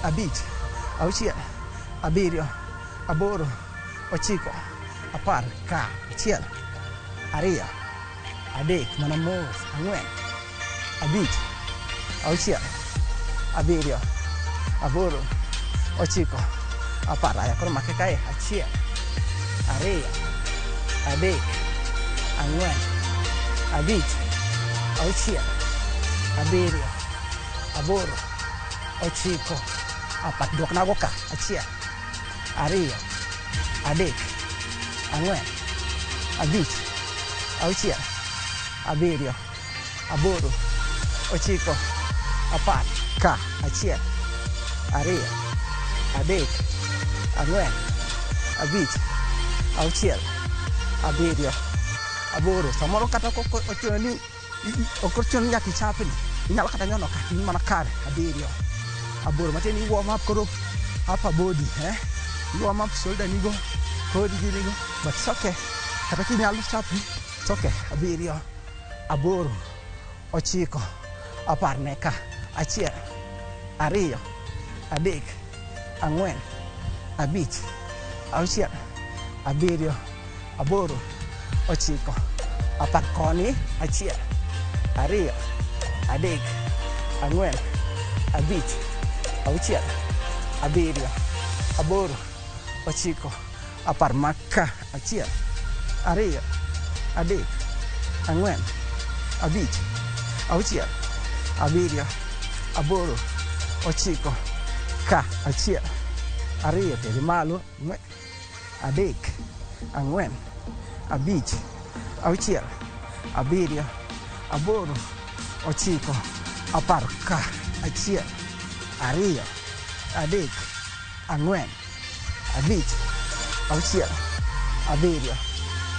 abich, auchiel, abiriyo, aboro, ochiko, apar. Ka. Achiel, ariyo, adek, mana mos, ang'wen, abich, auchiel, abiriyo, aboro, ochiko, apar. Aya koro make kae. Achiel, ariyo, adek, ang'wen, abich, auchiel, abiriyo, aboro, ochiko, apar. Duok nago ka. Achiel, ariyo, adek, ang'wen, abich, auchiel, abiriyo, aboro, ochiko, apar. Ka. Achiel, ariyo, adek, ang'wen, abich, auchiel, abiriyo, aboro. Samoro kata ochuno ni ok ochuno ni nyaka ichapni, inyalo kata nyono ka in mana kare. Abiriyo, aboro, matieni i warm up koro upper body, i warm up shoulder nigo, kodi ginigo, but it's okay. Kata kinyalo chapni, it's okay. Abiriyo, aboro, ochiko, apar ne ka. Achiel, ariyo, adek, ang'wen, abich, auchiel, abiriyo, aboro, ochiko, apar koni. Achiel, ariyo, adek, ang'wen, abich, auchiel, abiriyo, aboro, ochiko, apar maka. Achiel, ariyo, adek, ang'wen, abich, auchiel, abiriyo, aboro, ochiko, ka. Achiel, ariyo, teri malo, adek, ang'wen, abich, auchiel, abiriyo, aboro, ochiko, apar ka. Achiel, ariyo, adek, ang'wen, abich, auchiel, abiriyo,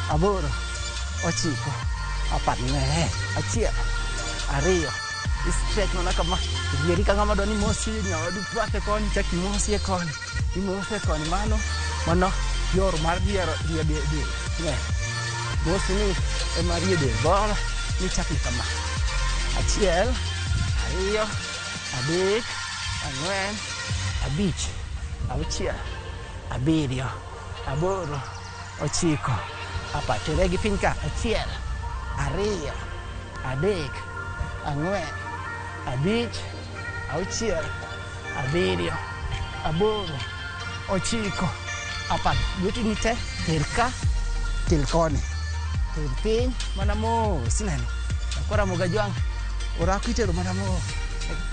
aboro, ochiko, apar ne. Achiel, ariyo, stretch mana kama. Dieri ka ng'ama dwani mosi nyawadu pake koni, chaki mosi e koni, imose koni. Mano yor mar rie del. Mosi ni ema rie del. Bora ni chaki kama. Achiel, ariyo, adek, ang'wen, abich, auchiel, abiriyo, aboro, ochiko, apar. Tere gi piny ka. Achiel, ariyo, adek, ang'wen, abich, auchiel, abiriyo, aboro, ochiko, apar. Lwetini te ter ka, ter koni, ter piny mana mos. Neno kora Ramogi Ajwang' orako itero mana mos.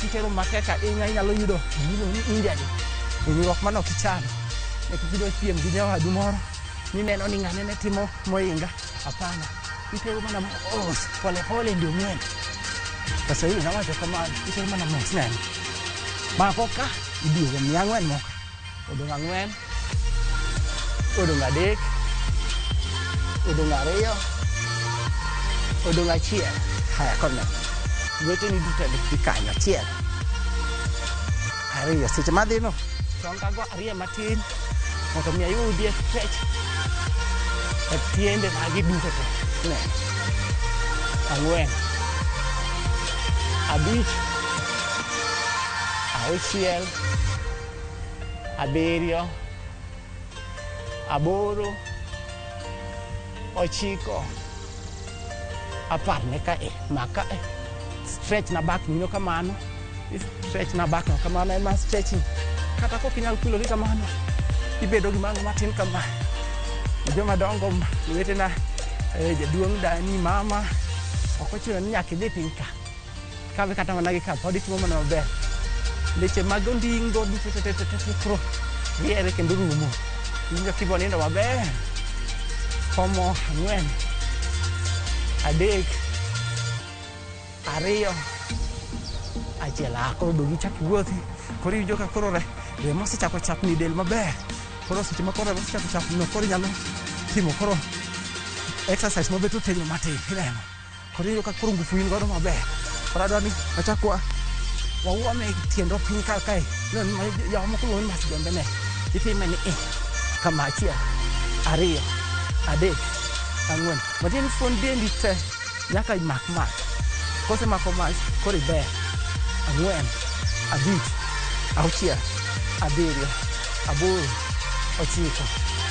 Kitero matek ahinya inyalo yudo gino ni injani, hinyruok mane ok ichano. Nek kidwa piem gi nyawadu moro ni neno ni ng'ane ne timo moinga. Hapana, itero mana mos, pole pole ndio mwendo. Sasa hii nawacho kamano, itero mana mos. Neno mako ka iduogo miya ang'wen moko. Odong' ang'wen, odong' adek, odong' ariyo, odong' achiel. Haya kone lweteni duto dhi kanyo. Achiel, ariyo. Seche madhino chonga go ariyo matin mondo mi ayudie stretch e tiende magi duto te. Neno ang'wen, abich, auchiel, abiriyo, aboro, ochiko, apar. Ne ka maka stretch na back nino kamano. Stretch na back no kamano ema stretching. Kata kok inyalo kulori kamano, ibedo gi mano matin kama. Joma dongo wetena, jaduong' dani, mama, ok ochuno ni nyaka idhi piny ka. Kawe kata mana gi ka pod itimo mana maber. Leche mag ondingo duto te koro riere kendo rumo. Injo kibo nindo maber. Komo ang'wen, adek, ariyo, achiel. Koro dogi chak wuothi. Koro iwinjo ka koro remo osechako chapni del maber. Koro seche ma koro remo osechako chapni no, koro inyalo timo koro exercise mabeto tegno matin. Ineno koro iwinjo ka koro ngufu in godo maber. Koro adwani wachak wawuome tiendwa piny kar kae. Yawa moko luongo ni mas jombe ne. Itime ni kama. Achiel, ariyo, adek, ang'wen. Matieni fuon dendi te nyaka imak mach. Kosemako mach koro iber. Ang'wen, abich, auchiel, abiriyo, aboro, ochiko,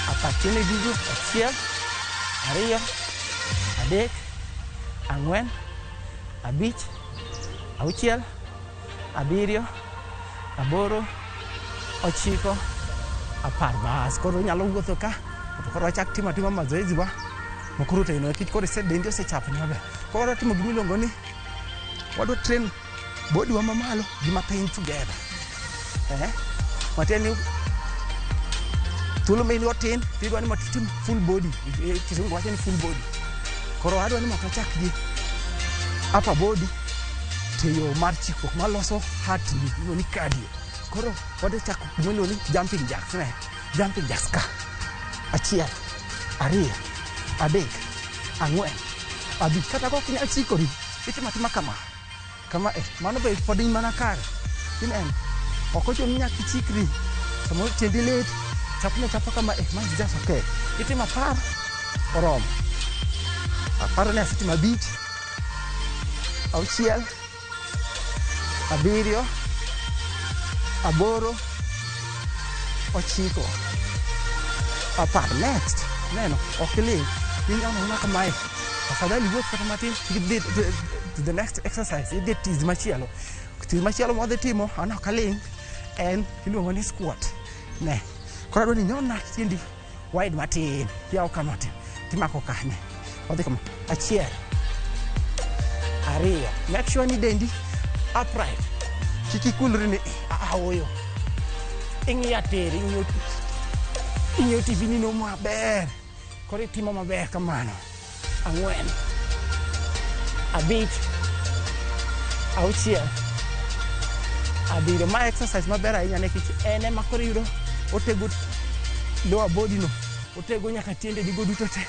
apar. Tiene duto. Achiel, ariyo, adek, ang'wen, abich, auchiel, abiriyo, aboro, ochiko, apar. Bas koro nyalo wuotho ka. Koro wachak timo atima mazoezi wa mokoro teno. Kich koro dendi osechapni maber. Koro watimo gimiluongo ni wadwa train body wa mamalo gi mapiny together. Matieni thuolo ma in otin tidwa ni matitim full body. Kisungu wacho ni full body. Koro adwa ni maka chak gi upper body to yo mar chikruok maloso heart ni cardio. koro wadhi chako gimoro ni jumping jacks ne. Jumping jacks ka. Achiel, ariyo, adek, ang'wen, abich. Kata kok inyal chikori, itimo atima kama. Kama mano be pod in mana kare. Ineno. Ok ochuno ni nyaka ichikri. Samoro tiendi lit, chapo kama man is just okay. Itimo 10 oromo. 10 ne asetimo 5, 6, 7, 8, 9, 10. Next. Neno, ok iling. Ineno kamae. Afadhali wuoth kata matin, idhi to the next exercise. Idhi tiz machielo. Tiz machielo modhi timo, an ok aling, en iluongo ni squat. Ne. Koro adwa ni nyona tiendi wide matin. Yaw kama tin. Timako kane. Odhi kama. Achiel. Ariyo. Make sure ni dendi upright. Kik ikulri ni aoyo. Ing'iyo teri, ing'iyo TV nino maber. Koro itimo maber kamano. 4, 5, 6, 7. Ma exercise maber ahinya nikech en ema koro yudo otego lower body no. Otego nyaka tiende digo duto te.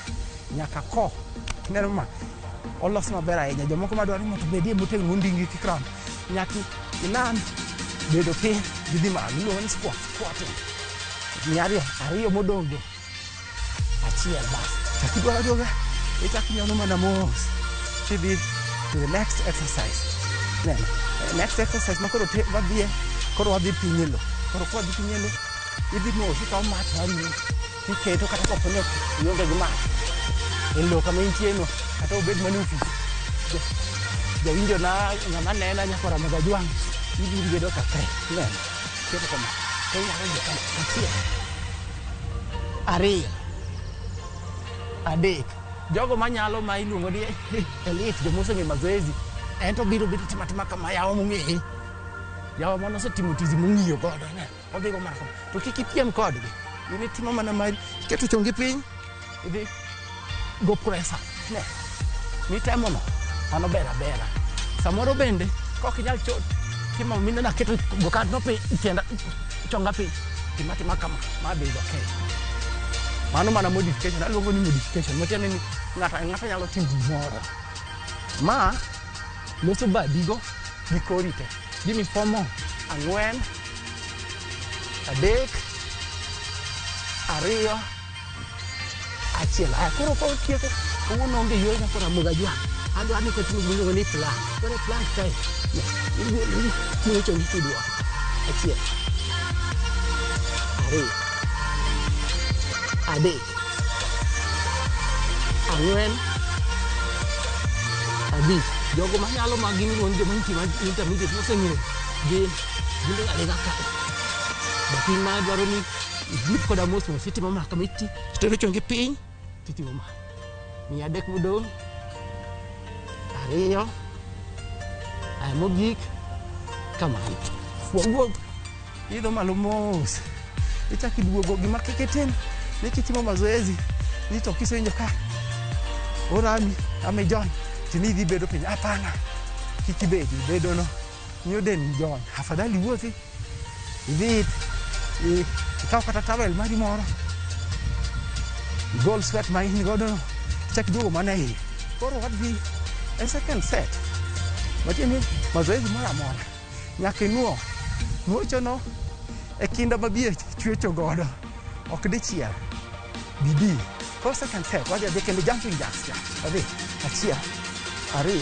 Nyaka ko. Neno ma. Olos maber ahinya. Jomoko madwaro ni mondo bedie motegno mondingi kikram. Nyaki ilam bedo piny gidhi malo. Iluongo ni squatting. Ariyo modong go. Achiel bas. Chakidwaro doga. Ichaki nyono mana mos. Tidhi to the next exercise. Neno. Next exercise ma koro wadhie. Koro wadhi piny e lo. Koro kwa wadhi piny e lo. Idhi mos ikaw mat mariyo. Iketo kata kopo ni ionge gi mat. E lo kama intie no. Kata obed manufi. Jawinjo na ng'ama nena nyako Ramogi Jwang'. Idhi bedo kakre. Neno. Keto kama. Kaya achiel. Ariyo. Adek. Jogo manyalo ma iluongo ni elite, jomoseng'e mazoezi, ento biro timatima kama yawa mong'eye. Yawa mano osetimo tizi mong'iyo godo. Odhi go mana kama. To kik ipiem kodgi. In itimo mana mari. Iketo chongi piny. Idhi go press up. Ne. Mitemo no. Mano ber abera. Samoro bende kok inyal timo mine na keto go kad no piny. Tienda chonga piny. Timatima kama. Ma be okay. Mano mana modification. Aluongo ni modification. Matiende ni ng'ata nyalo timo gimoro. Ma loso badigo gi kori te. Gimi fomo 4, 3, 2, 1. Koro ko tieko. Kawuono onge yore nyako Ramogi Jwang'. Adwaro ni ketimo gimoro ni plan. Koro plan kae. Tiyo chongi kidwa. 1, 2, 3, 4, 5. Jogo manyalo magin wuon joma intermediate moseng'eyo gin alega kae. Batin ma dwaro ni igip koda mos itimo ma kama itero chongi piny titimo ma. 3 modong. 2. Mogik kamano. Wuog. Idho malo mos. Ichaki duogo gima kiketen. Nikitimo mazoezi. Nito kisewinjo ka. Orami amejon. Tini dhi bedo piny. Hapana. Kikibedi bedo no. Nyoden jon. Afadhali wuothi. Idhi ikaw kata towel mari moro. Goal sweat ma in godo no. Chaki duogo mana iye. Koro wadhi a second set. Matieni mazoezi moro amora. Nyaka inuo. Nuocho e kinda mabie chwecho godo. Ok dichiel. Bibi. Koro second set. Wadhi adhi kendo jumping jacks. Wadhi. 1, 2, 3,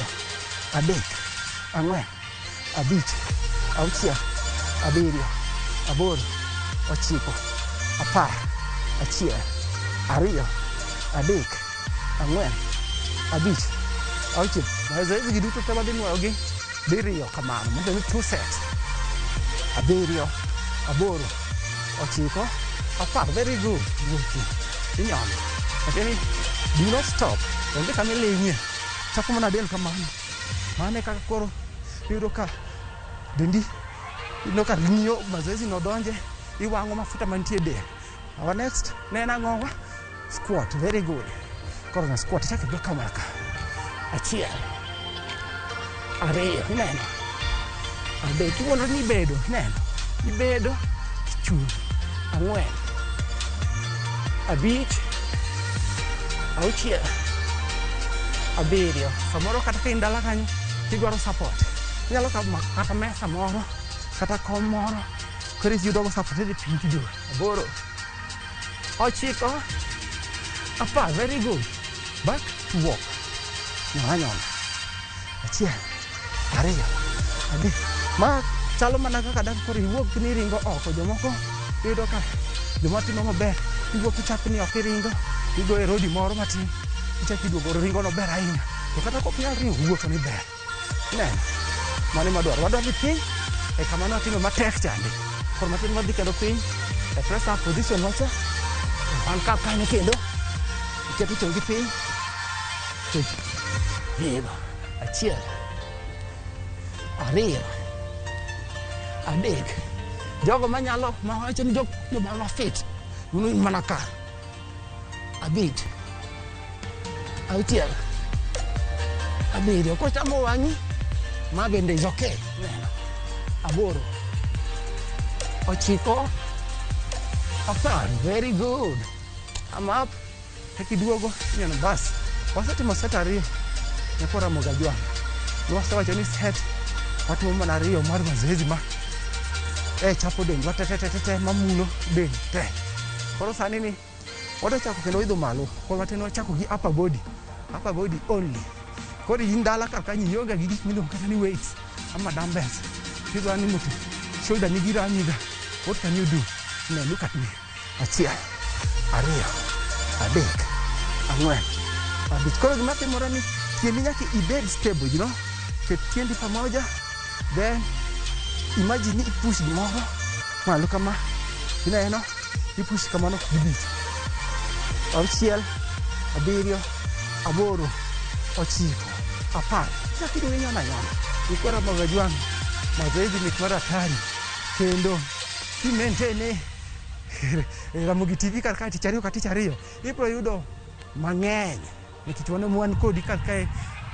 4, 5, 6, 7, 8, 9, 10. 1, 2, 3, 4, 5, 6. Mazoezi giduto te wadhi nuoyo gi diriyo kamano. Mondo ni 2 sets. 7, 8, 9, 10. Very good. Inyono. Matieni do not stop. Onge kama iling'ie. Chako mana del kamano. Mane kaka koro yudo ka dendi ka ng'iyo mazoezi no donje, iwang'o mafuta mantie del. Our next ne ang'owa squat. Very good. Koro na squat chaki do kamano ka. 1, 2. Neno. Adek. Iwuono ni bedo. Neno. ibedo chung 4 5 6 7 samoro kata ka indala kanyo tidwaro support nyalo kata mesa moro kata kom moro koro yudo support e piny tido 8 9 10 very good back to work nyonya 1 2 3 ma chalo mana kaka dak koro iwuok ni ringo oko jomoko yudo ka joma timo maber iwuok ichapni ok iringo igo e rodi moro matin ichaki duogo ringo no ber ahinya to kata kok nyal ringo wuotho ni ber neno mane wadwaro dhi piny e kama no timo matek chande koro matin madhi kendo piny e press up position wacha an ka kanyo kendo iketo chongi piny yego 1 2 3 jogo manyalo mawacho ni joma fit munu mana ka 5 6 7 ko chamo wangi ma bende is okay 8 9 10 very good I'm up kiduogo neno bas wasetimo set 2 ne kora mogajwa wasewacho ni set watimo mana 2 mar mazoezi ma chapo dendwa te mamulo dend te koro sani ni wada chako kendo idho malo koro matin wachako gi upper body only koro indala kaka yoga gi gik miluongo kata ni weights ama dumbbells tidwa ni mutu shoulder ni giranyiga what can you do now look at me 1 2 3 4 5 koro gima timore ni tiendi nyaka ibed stable you know ket tiendi pamoja then imagine ipush gimoro malo kama ineno ipush kamano kibich 6 7 8 9 10 lakini wenyona ikora magajwan mazoezi ni mara tani kendo ki maintain Ramogi TV kaka tichario ibro yudo mang'eny nikech wane mwan kodi kaka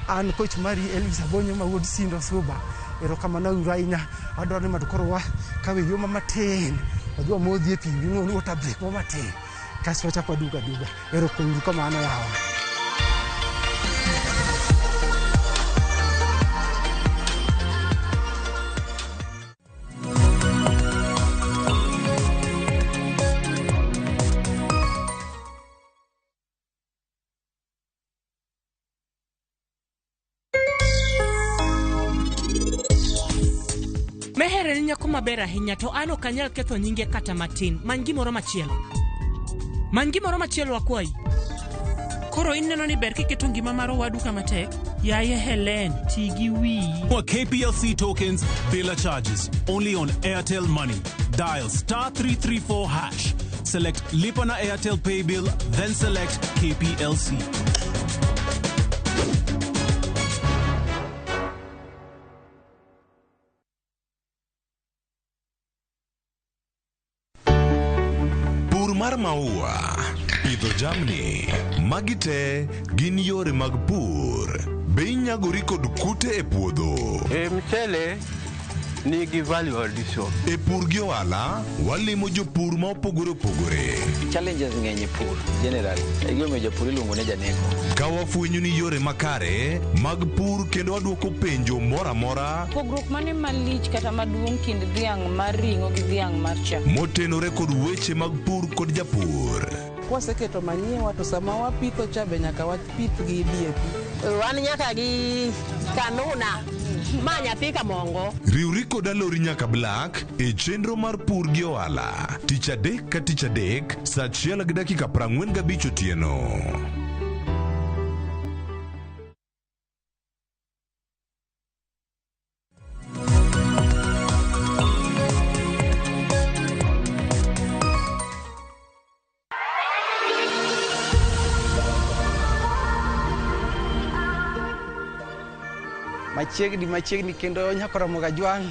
an coach mari Elisa Bonyo ma wuod Sindo Suba ero kama na urainya adwaro ni madukoro kawe yoma matin odwa modhi e pi ng'onu water break mo matin kaso wachako duga ero kungu kama ana yawa Mehere ni nyako maber ahinya to an ok anyal ketho nyinge kata matin. Many gimoro machielo akwai. Koro ineno ni ber kiketo ngima mar owadu kama tek. Yaye Helen, tigi wi. For KPLC tokens, bila charges. Only on Airtel Money. Dial *334#. Select Lipa na Airtel Pay Bill, then select KPLC. Mar maua, pidho jamni, magite gin yore mag pur. Be inyagori kod kute e puodho. Mchele nigi value addition. E pur gi ohala, walimo jopur ma opogore. Challenges ng'eny e pur generally. E gima jopur iluongo ne janeko. Ka wafwenyo ni yore makare mag pur kendo waduoko penjo mora mora. Pogruok mane malich kata maduong' kind dhiang' mar ring'o gi dhiang' mar chak. Motenore kod weche mag pur kod japur. Waseketo manyiwa to sama wapitho cha be nyaka wapith gi DAP. Wan nyaka gi kanuna ma nyathi kamongo. Riwri kod alori nyaka Black e chenro mar pur gi ohala. Tich adek ka tich adek, saa 1:45 otieno. Machiegni kendo nyako Ramogi jwang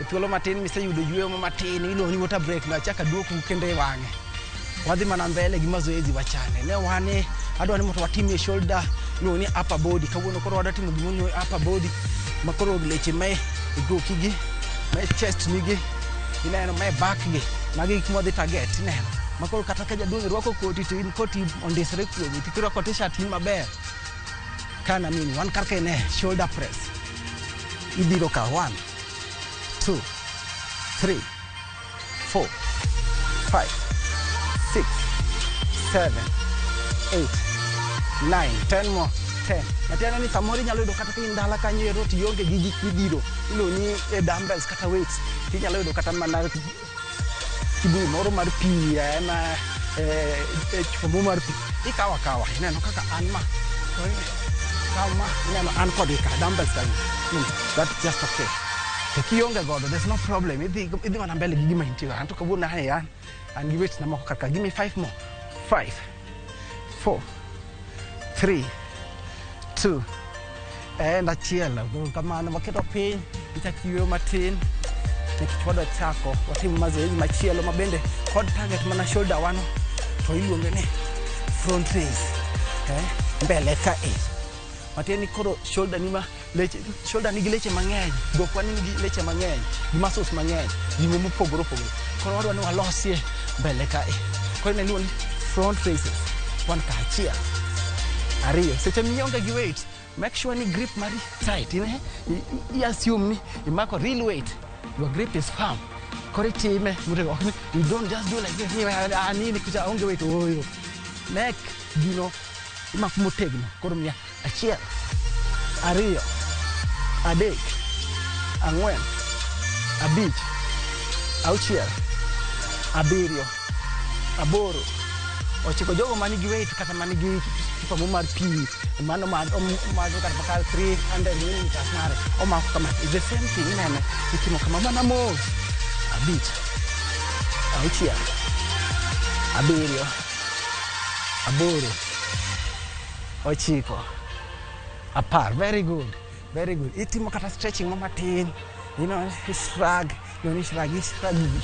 e thuolo matin miseyudo yweyo matin iluongo ni water break na chaka duoku kendo e wang'e wadhi mana mbele gi mazoezi wachane ne wane adwani moto watimie shoulder iluongo ni upper body kawuono koro wadwa timo gimoro upper body makoro leche me goki gi me chest nigi ineno me back gi magi gik modhi target ineno makoro kata ka jaduong' rwako koti to in koti ondisre kuomi to kirwako t-shirt in maber kana mini wan kar kae ne shoulder press ibiro ka 1 2 3 4 5 6 7 8 9 10 more 10 matiende ni samoro inyalo yudo kata in dala kanyo ero to ionge gi gik mibiro iloni dumbbells kata weights inyalo yudo kata mana kibuyu moro mar pi ema chupa mar pi ikawa kawa ineno kaka an ma kama ineno an kod ka dumbbells ka that's just okay to kionge godo there's no problem idhi mana mbele gi gima intiyo anto kawuono an gi weights na moko kaka give me 5 more 5 4 3 2 and achiel kamano waketo piny ichakiyo matin nikichwado chako watimu mazoezi machielo mabende kod target mana shoulder wano to iluonge ni front raise mbele ka matieni koro shoulder ni ma leche shoulder nigi leche mang'eny gokwa nigi leche mang'eny gi muscles mang'eny gimo mopogore opogore koro wadwa ni walosie mbele ka koro ne luongi front raises one ka achiel ariyo seche mionge gi weight make sure ni grip mari tight you assume ni imako real weight your grip is firm kore time you don't just do like this nini kucha onge weight oyo neck gino imako motegno koro mia achiel ariyo adek ang'wen abich auchiel abiriyo aboro ochiko jogo manigi weight kata manigi chupa mar pi mano kata bakal 300 ml mare omako kama is the same thing nene itimo kama mana mos abich auchiel abiriyo aboro ochiko apar very good itimo kata stretching matin shrug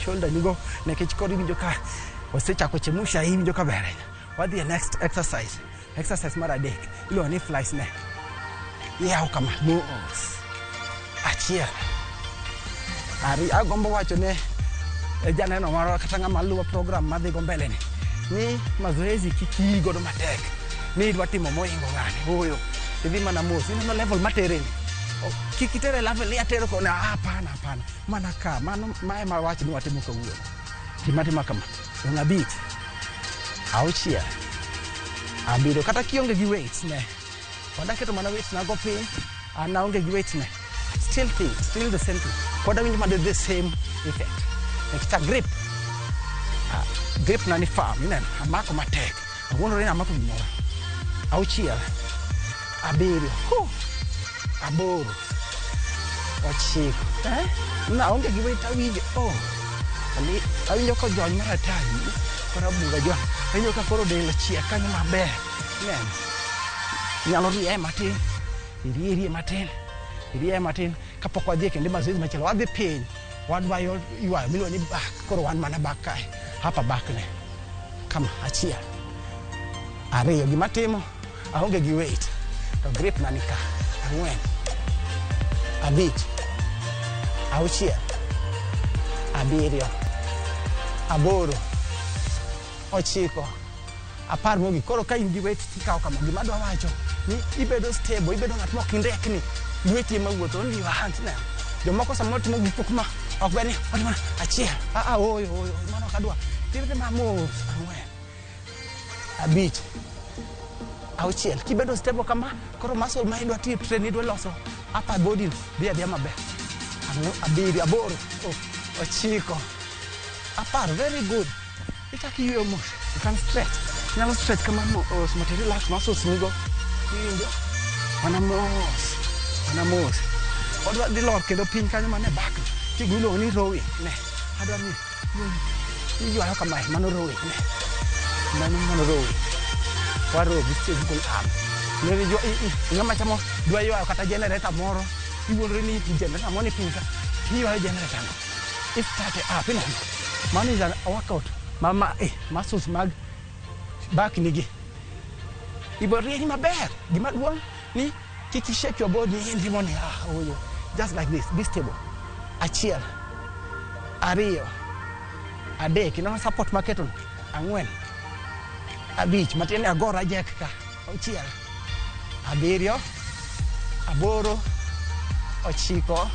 shoulder nigo nekech kod winjo ka osechako chemusha hii winjo ka bere wadhi next exercise mar adek ilo ni fly snake yaw kama mos achiel ari agombo wacho ne janeno maro kata ng'ama luwo program madhi go mbele ni mazoezi kiki godo matek ni idwa timo moingo ng'ani oyo idhi mana mos ino level matere kikitere level ya tero kona hapana mana ka mano mae ma wacho ni watimo kawuono timatima kama ng'abich auchiel abiro kata kionge gi weights ne koda keto mana weights na go piny anaonge gi weights ne still the same thing koda winjo ma the same effect nekita grip na ni firm ineno amako matek awuonore ni amako gimoro auchiel abiro aboro ochiko naonge gi weight awinjo awinjo ko jony mar atari kora buga jony awinjo ka koro del chiek kanyo maber neno nyalo rie matin irie matin kapok wadhi kende mazoezi machielo wadhi piny wadwa ywayo miluongo ni back koro wan mana back kae hapa back ne kama achiel ariyo gima timo aonge gi weight to grip na nika ang'wen abich auchiel abiriyo aboro ochiko apar mogi koro ka in gi weight tikawo kama gima dwa wacho ni ibedo stable ibedo ng'at mok indekni lweti ema wuotho only your hands now jomoko samoro timo gik moko ma ok beni otimo achiel oyo mano kadwa tibete mamos ang'wen abich auchiel kibedo stable kama koro muscle ma idwa train idwa loso upper body dhi maber abiriyo aboro ochiko apar very good ichaki yweyo mos you can stretch nyalo stretch kama mos mati relax muscles nigo iwinjo mana mos odwa dhi lor kendo piny kanyo mane back kigulo ni rowing ne adwa ni ywayo kama mano rowing ne mano rowing waro bistie gol am ne jo ngama chamo dwa ywayo kata generator moro iwuondre ni generator moni pinka ywayo generator no if start up in man is a workout mama muscles mag back nigi iborieni maber gima duong ni kiki shake your body in the morning oyo just like this be stable achiel ariyo, adek, ino support maketon, ang'wen, abich, matiende agora jek ka, auchiel, abiriyo, aboro, ochiko,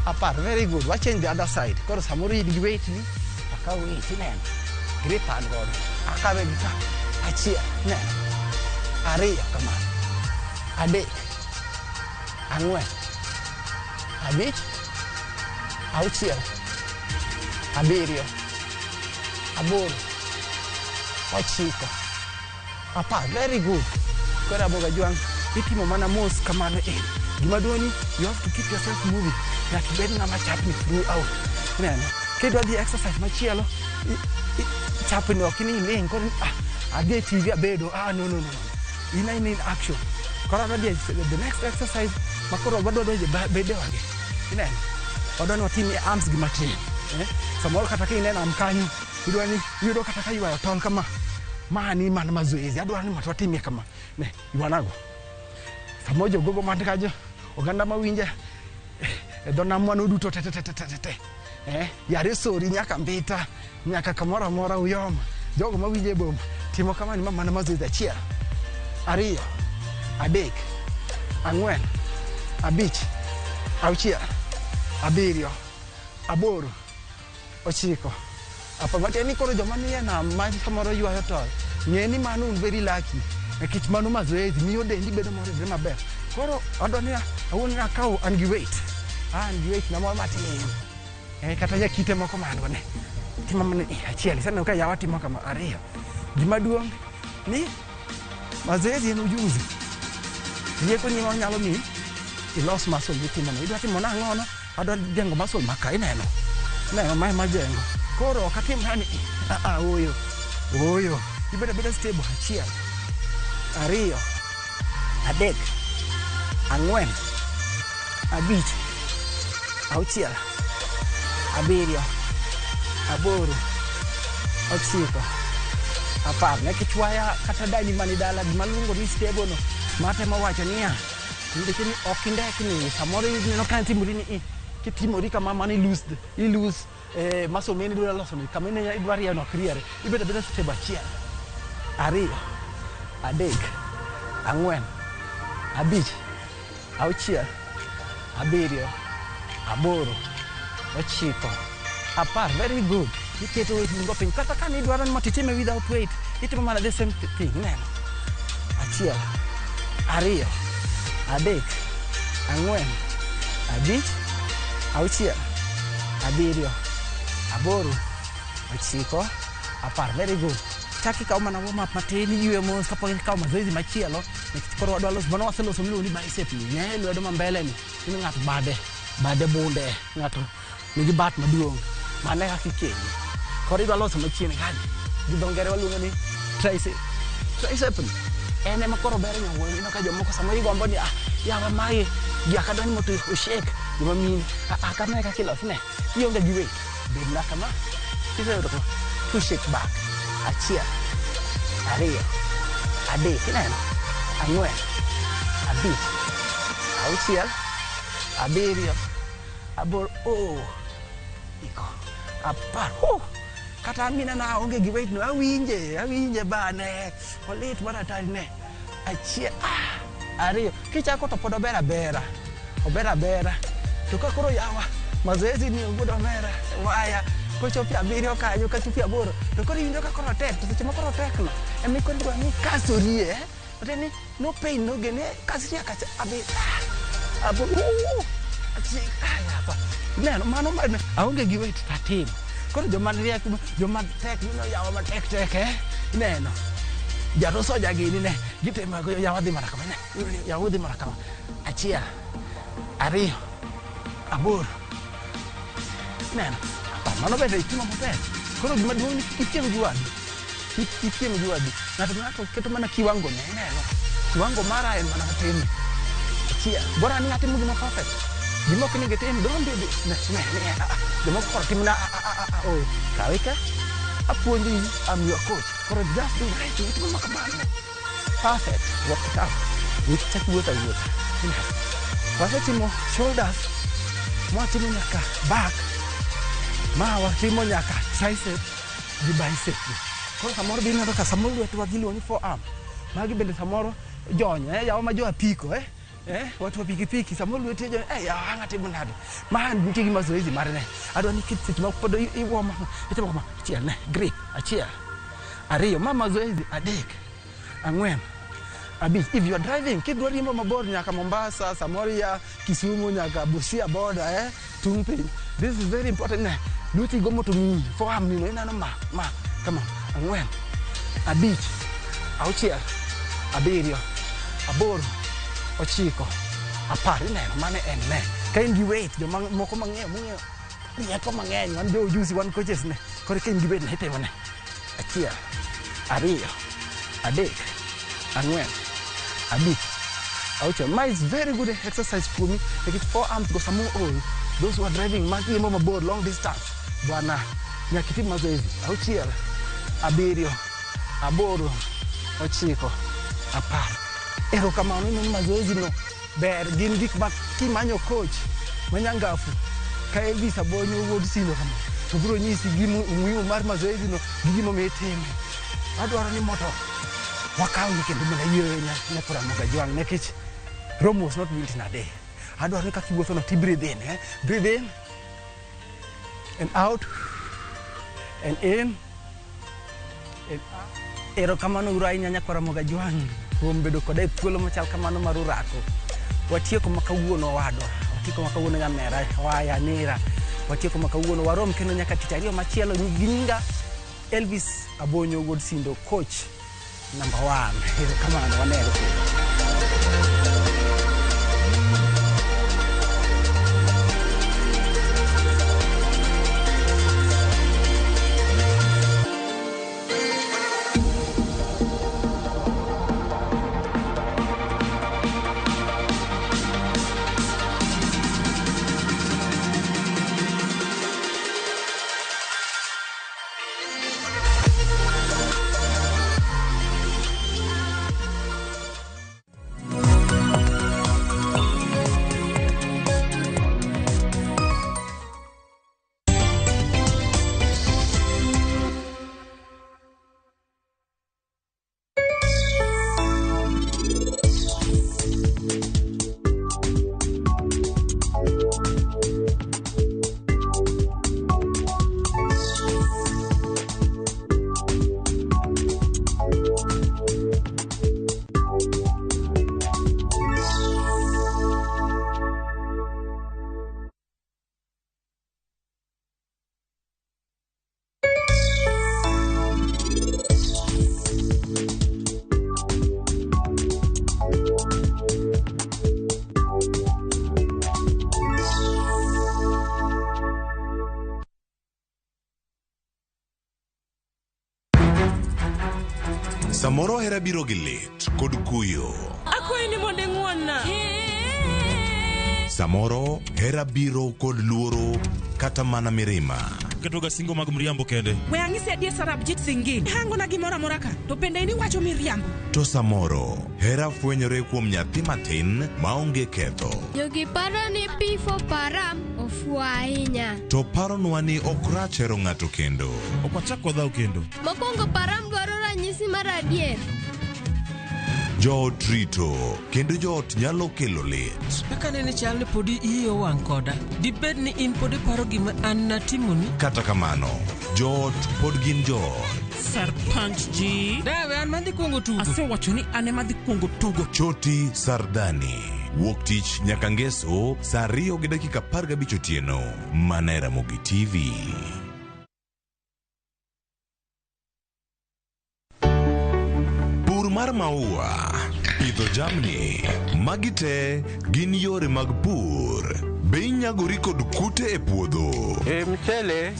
apar. Very good. Watch change the other side. Koro samoro gi weight ni, aka weight ineno. Grip an godo. Akawe gi ka. Achiel, ineno. Ariyo kamano. Adek. Ang'wen. Abich. Auchiel. Abiriyo. Aboro. Ochiko. Apar. Very good. Koro aboga juang. Itimo mana mos kamano in. Gima duoni, you have to keep yourself moving. That bed ngama chapni throughout. Neno. Kidwa di exercise machielo, chapni okini ling kon ade TV abedo. No. In action. Kora the next exercise makoro wado doje bede wage. Neno. Wado no timi arms gi matin. Samoro kata kinena amkanyo, idwani yudo kata kaywa ton kama. Mani man mazoezi. Adwani matwatimi kama. Ne, iwanago. Samojo gogo matikajo. Oganda mawinja dona mwana duto te yare sori nyaka mbita nyaka kamora mora uyoma jogo mawinje bom timo kama ni mama na mazoezi achiel ariyo adek ang'wen abich auchiel abiriyo aboro ochiko apa matieni koro joma nie na maji kamoro ywayo tol ng'eni mano very lucky nikech mano mazoezi miyo dendi bedo morevre maber. Koro adonia awuon nakao an gi weight. An gi weight na moro matin. Kata ya kite moko man go ne. Timo mana achiel sana ka yawa timo kama ariyo. Gima duong' ni mazoezi en ujuzi. Rieko ni nyalo mi ilos muscle mitimo no. Idwa timo nang'o no? Adwa jengo muscle maka ineno. Neno mai majengo. Koro okatim hani oyo. Ibeda stable achiel. Ariyo. Adek. Ang'wen, abich, auchiel, abiriyo, aboro, ochiko, apar. Nekichwaya kata dani mani dala gimalungo ni stable no. Matemo wacho niya, nikech ni ok indekni samoro ineno ka timori ni kitimori kama mani lose muscle meni dwaro loso ni kama ne idwaro ya no kriere. Ibeda stable achiel. Ariyo, adek, ang'wen, abich, auchiel, abiriyo, aboro, ochiko, apar. Very good. Iketo weight ningo piny. Kata ka ni dwaro ni matitime without weight, itimo mana the same thing. Neno. Achiel, ariyo, adek, ang'wen, abich, auchiel, abiriyo, aboro, ochiko, apar. Very good. Chaki ikaw mana warm up matin, ywe mos kapok ikaw mazoezi machielo. Koro wadwa loso, mano waseloso miluongo ni bicep ni. Ng'e lwedo ma mbele ni. Ini ng'ato bade bunde. Ng'ato nigi bat maduong'. Mane kaka ikenyi. Koro idwa loso machiegni kani. Gi dho ngere waluongo ni tricep ni. En ema koro ber nyawuoyi. Ino ka jomoko samoro igombo ni yawa mae giaka dwani moto oshake. Joma mine. Kama kaka iloso ne. Ionge gi weight. Bed na kama. Kiseyudo ko push it back. Achiel. Ariyo. Adek. Ineno. Ang'wen, abich, auchiel, abiriyo, aboro, iko, apar. Kata amina na onge gi weight no, awinje bane. Olit mana tari ne. Achiel, ariyo. Kichako to pod obera bera. To ka koro yawa mazoezi ni ogudo mera. Waya. Kochopi abiriyo kanyo, kachopi aboro. To koro iwinjo ka koro tek. To seche ma koro tek no. Emi koro dwa ni kasorie. Oteni no pain no gene kasiria kacha abo apa neno mano man aonge gi weight tatim. Koro joma riek joma tek no yawa ma tek neno jaro soja gini ne gitema go yawa dhi mara kama ne yawa dhi mara kama achiel ariyo aboro neno mano bende itimo maber. Koro gima duong' itiem gi wadu. Ng'ato keto mana kiwango ne neno. Kiwango mara en mana matin. Achiel. Bora ni atimo gima perfect. Gima ok ni getem don't do this. Gima koro timna kawe ka apuonji I'm your coach. Koro just do right. Itimo makamano. Perfect. Work it out. Wichak wuotha. Wasetimo shoulders. Mwatimo nyaka back. Ma watimo nyaka tricep gi bicep. Koro samoro bineno ka samoro lwetwa giluongo ni forearm. Magi bende samoro jonyo, yawa ma jo apiko, watu wa pikipiki, samoro lweti jonyo, yawa anga timo nade. Ma nitie gi mazoezi mar ne. Adwa ni kit seche ma pod iwoma, itimo kama, achiel ne, grip, achiel. Ariyo, ma mazoezi, adek, ang'wen, abich. If you are driving, kidwa riembo mabor nyaka Mombasa, samoro ya Kisumu nyaka Busia border, tung piny. This is very important ne. Lweti gomo to ng'i, forearm nino inano ma, come on, ang'wen, abich, auchiel, abiriyo, aboro, ochiko, apar. Ineno mane en ne. Ka in gi weight, jomoko mang'eyo, rieko mang'eny, wan jo ujusi, wan coaches ne. Koro ka in gi weight ne itimo ne. Achiel, ariyo, adek, ang'wen, abich, auchiel. Ma is very good exercise for me. Like forearms go some all. Those who are driving, riembo mabor, long distance. Bwana, nyaka itim mazoezi. Auchiel, abiriyo, aboro, ochiko, apar. Erokamano ni mazoezi no ber, gin gik ma kimanyo coach manyangafu ka Elvis Abonyo wuod Sino kama, to biro nyisi umuhimu mar mazoezi no gi gimomiyo itime. Adwaro ni moto wakaw kendo mana yweyo ne Ramogi Ajwang' nikech Rome was not built in a day. Adwaro ni kaka iwuotho no ti breathe in, breathe in and out and in and out. Erokamano uru ahinya nyako Ramogi Ajwang' kuom bedo koda e thuolo machal kamano mar orako. Watieko ma kawuono wadwa, watieko ma kawuono nyamera, waya nera, watieko ma kawuono warom kendo nyaka tich ariyo machielo gi nyinga Elvis Abonyo wuod Sindo, coach number 1. Erokamano, wanero. Samoro hera biro gi lit kod kuyo. Akwayi ni mondo ing'wonna. Samoro hera biro kod luoro kata mana mirima. Ketoga singo mag mriambo kende. We ang'isi adier Sarabjit Singin. Hango na gimoro amora ka. To pende ini wacho miriambo. To samoro hera fwenyore kuom nyathi matin maonge ketho. Jogi paro ni pifo param ofuo ahinya. To paronwa ni ok rach hero ng'ato kendo. Ok wachak wadhaw kendo. Mokwongo param dwaro ranyisi mar adier. Joot rito kendo joot nyalo kelo lit. Kaka nene chal ni podi iyo wang' koda. Dibed ni in podi paro gima an natimoni. Kata kamano, joot pod gin joot. Sarpanch ji. Dawe an madhi kuongo tugo. Asewacho ni an ema dhi kuongo tugo. Choti Sardani. Wuok tich nyaka ngeso saa 2:15 otieno. Mana e Ramogi TV. Mar maua, pidho jamni, magi te gin yore mag pur. Be inyagori kod kute e puodho? Mchele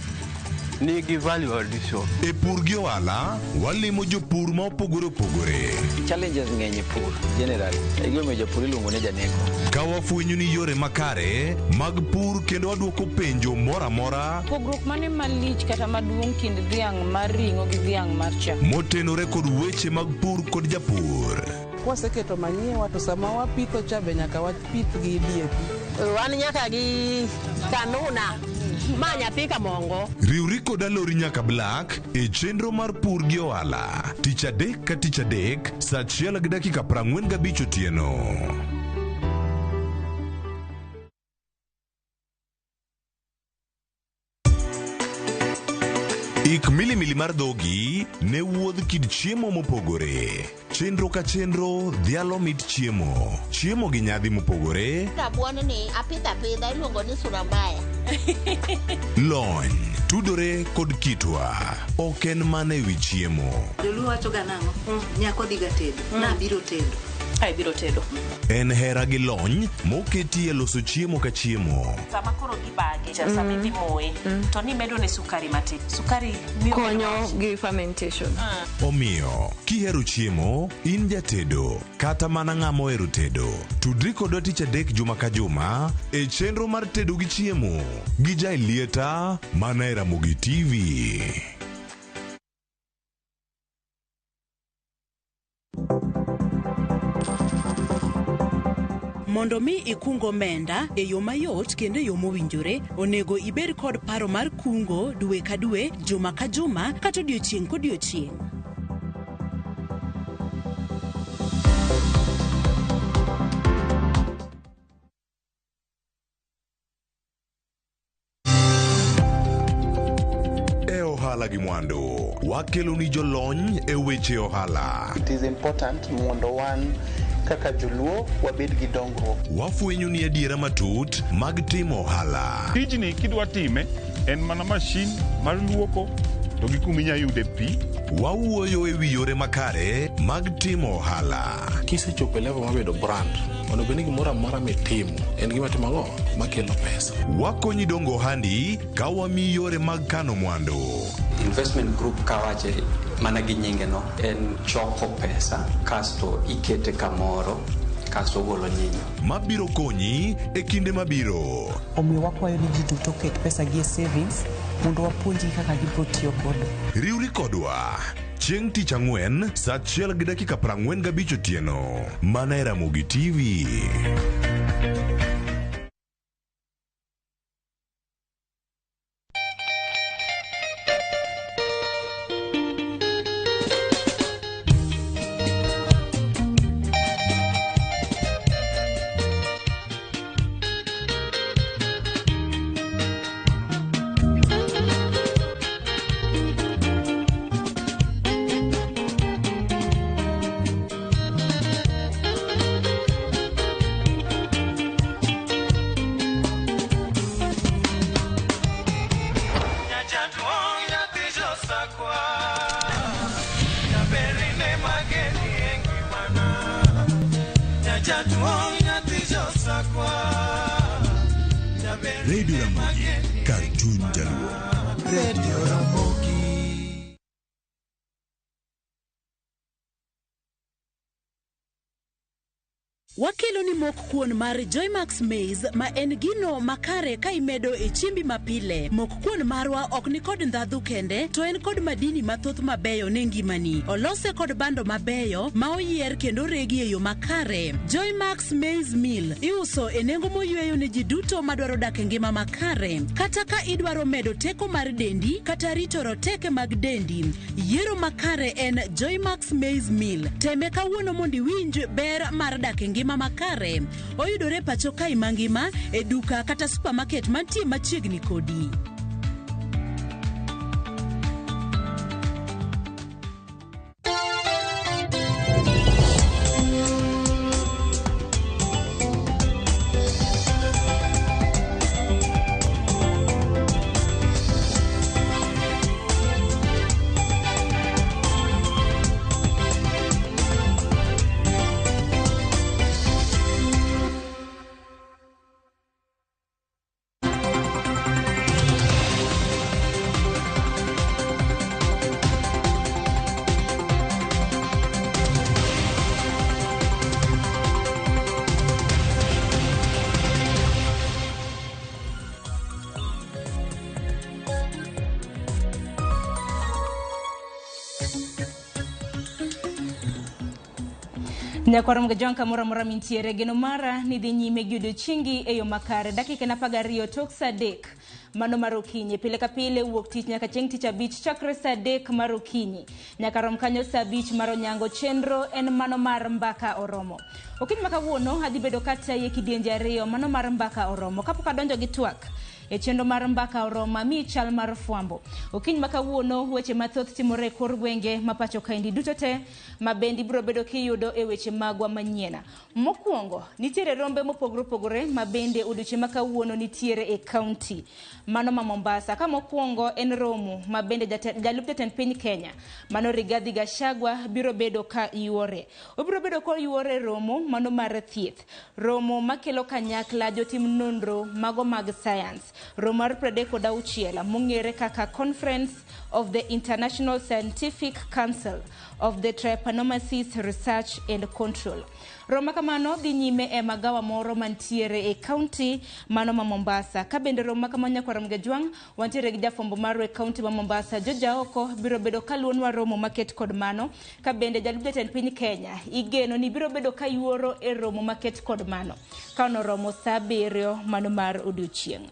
nigi value addition. E pur gi ohala, walimo jopur ma opogore opogore. Challenges ng'eny e pur generally. E gima jopur iluongo ni janeko. Ka wafwenyo ni yore makare mag pur kendo waduoko penjo mora mora. Pogruok mane malich kata maduong' kind dhiang' mar ring'o gi dhiang' mar chak. Motenore kod weche mag pur kod japur. Kwaseketo manyiwa to sama wapitho cha be nyaka wapith gi DAP. Wan nyaka gi kanuna ma nyathi kamongo. Riwri koda lori nyaka Black e chenro mar pur gi ohala. Tich adek ka tich adek, saa 1:45 otieno. Ik milimili mar dhogi ne wuodh kid chiemo mopogore. Chenro ka chenro dhialo mit chiemo. Chiemo gi nyadhi mopogore. Rabuon ni apidha iluongo ni surambaya. Lony tudore kod kitwa. Ok en mana ewi chiemo. Joluo wacho ga nang'o? Nyako dhiga tedo. Na biro tedo. Ai biro tedo. En hera gi lony moketi e loso chiemo ka chiemo. Sama koro gibage, sama idhi moye, to ni medo ne sukari matin. Sukari miyo konyo gi fermentation. Omiyo, kihero chiemo, in jatedo, kata mana ng'ama ohero tedo. Tudri kodwa tich adek juma ka juma e chenro mar tedo gi chiemo. Gi Jai Lieta, mana e Ramogi TV. Mondo mi ikungo omenda e yo mayot kendo e yo mowinjore, onego ibed kod paro mar kungo dwe ka dwe, juma ka juma, kata odiochieng' kodiochieng'. E ohala gi mwandu, wakelo ni jolony e weche ohala. It is important mondo wan kaka joluo wabed gi dongruok. Wafwenyo ni adiera matut mag timo ohala. Tijni kidwa time en mana mashin mar luoko to gi kuma inyalo yude pi. Wawuoyo e wi yore makare mag timo ohala. Kisechopo level mabedo brand, onego bed ni gimoro amora mitimo en gima timogo makelo pesa. Wakonyi dongo ohandi ka wamiyi yore mag kano mwandu. Investment group kawache mana gi nyinge no en choko pesa kasto ikete kamoro kasto golo nyinyo mabiro konyi e kinde mabiro. Omiyo wakwayo ni ji duto ket pesa gi e savings mondo wapuonji kaka gibiro tiyo godo. Riwri kodwa chieng' tich ang'wen saa 1:45 otieno mana e Ramogi TV. Radio Ramogi, Cartoon Jaluo. Radio Ramogi. Wakelo ni mok kuon mar Joymax Maize ma en gino makare ka imedo e chimbi mapile. Mok kuon marwa ok ni kod ndhadhu kende, to en kod madini mathoth mabeyo ne ngimani. Olose kod bando mabeyo ma oyier kendo regi e yo makare. Joymax Maize Meal iuso e nengo moyweyo ne ji duto madwaro dak e ngima makare. Kata ka idwaro medo teko mar dendi kata rito roteke mag dendi, yiero makare en Joymax Maize Meal. Teme kawuono mondo iwinj ber mar dak e ngima makare. Oyudore pacho kai mangima e duka kata supermarket mantie machiegni kodi. Nyakwarom gajonka mora mintiere geno mara ni dhi nyime gi odiochiengi e yo makare dakika na 12 tok saa 3 mano mar okinyi pile ka pile wuok tich nyaka chieng' tich abich chakre saa 3 mar okinyi nyaka rom kanyo saa 5 mar onyango. Chenro en mano mar Mbaka Oromo. Okinyi ma kawuono adhi bedo kata ye kidienje ariyo mano mar Mbaka Oromo kapok adonjo gi twak e chenro mar Mbaka Oromo mi chal mar fwambo. Okinyi ma kawuono weche mathoth timore kor gwenge mapacho kaindi duto te mabendi biro bedo kiyudo e weche magwa manyiena. Mokwongo nitiere rombe mopogore opogore mabende odiochieng' ma kawuono nitiere e county mano ma Mombasa. Ka mokwongo en romo mabende jalup jatend piny Kenya mano Rigathi Gachagua biro bedo ka yuore. Obiro bedo ko yuore romo mano mar thieth, romo makelo kanyakla jotim nonro mago mag science, romo mar 36 mong'ere kaka Conference of the International Scientific Council of the Trypanosomes Research and Control. Roma kamano dhi nyime e magawa moro mantiere e county mano ma Mombasa. Ka bende Roma kamanya kwa Ramgejwang wantiere gi jafombo maro e county ma Mombasa. Joja oko biro bedo kaluonwa romo maket kod mano. Ka bende jalup jatend piny Kenya igeno ni biro bedo kayuoro e romo maket kod mano. Ka ono romo saa 7 mano mar odiochieng'.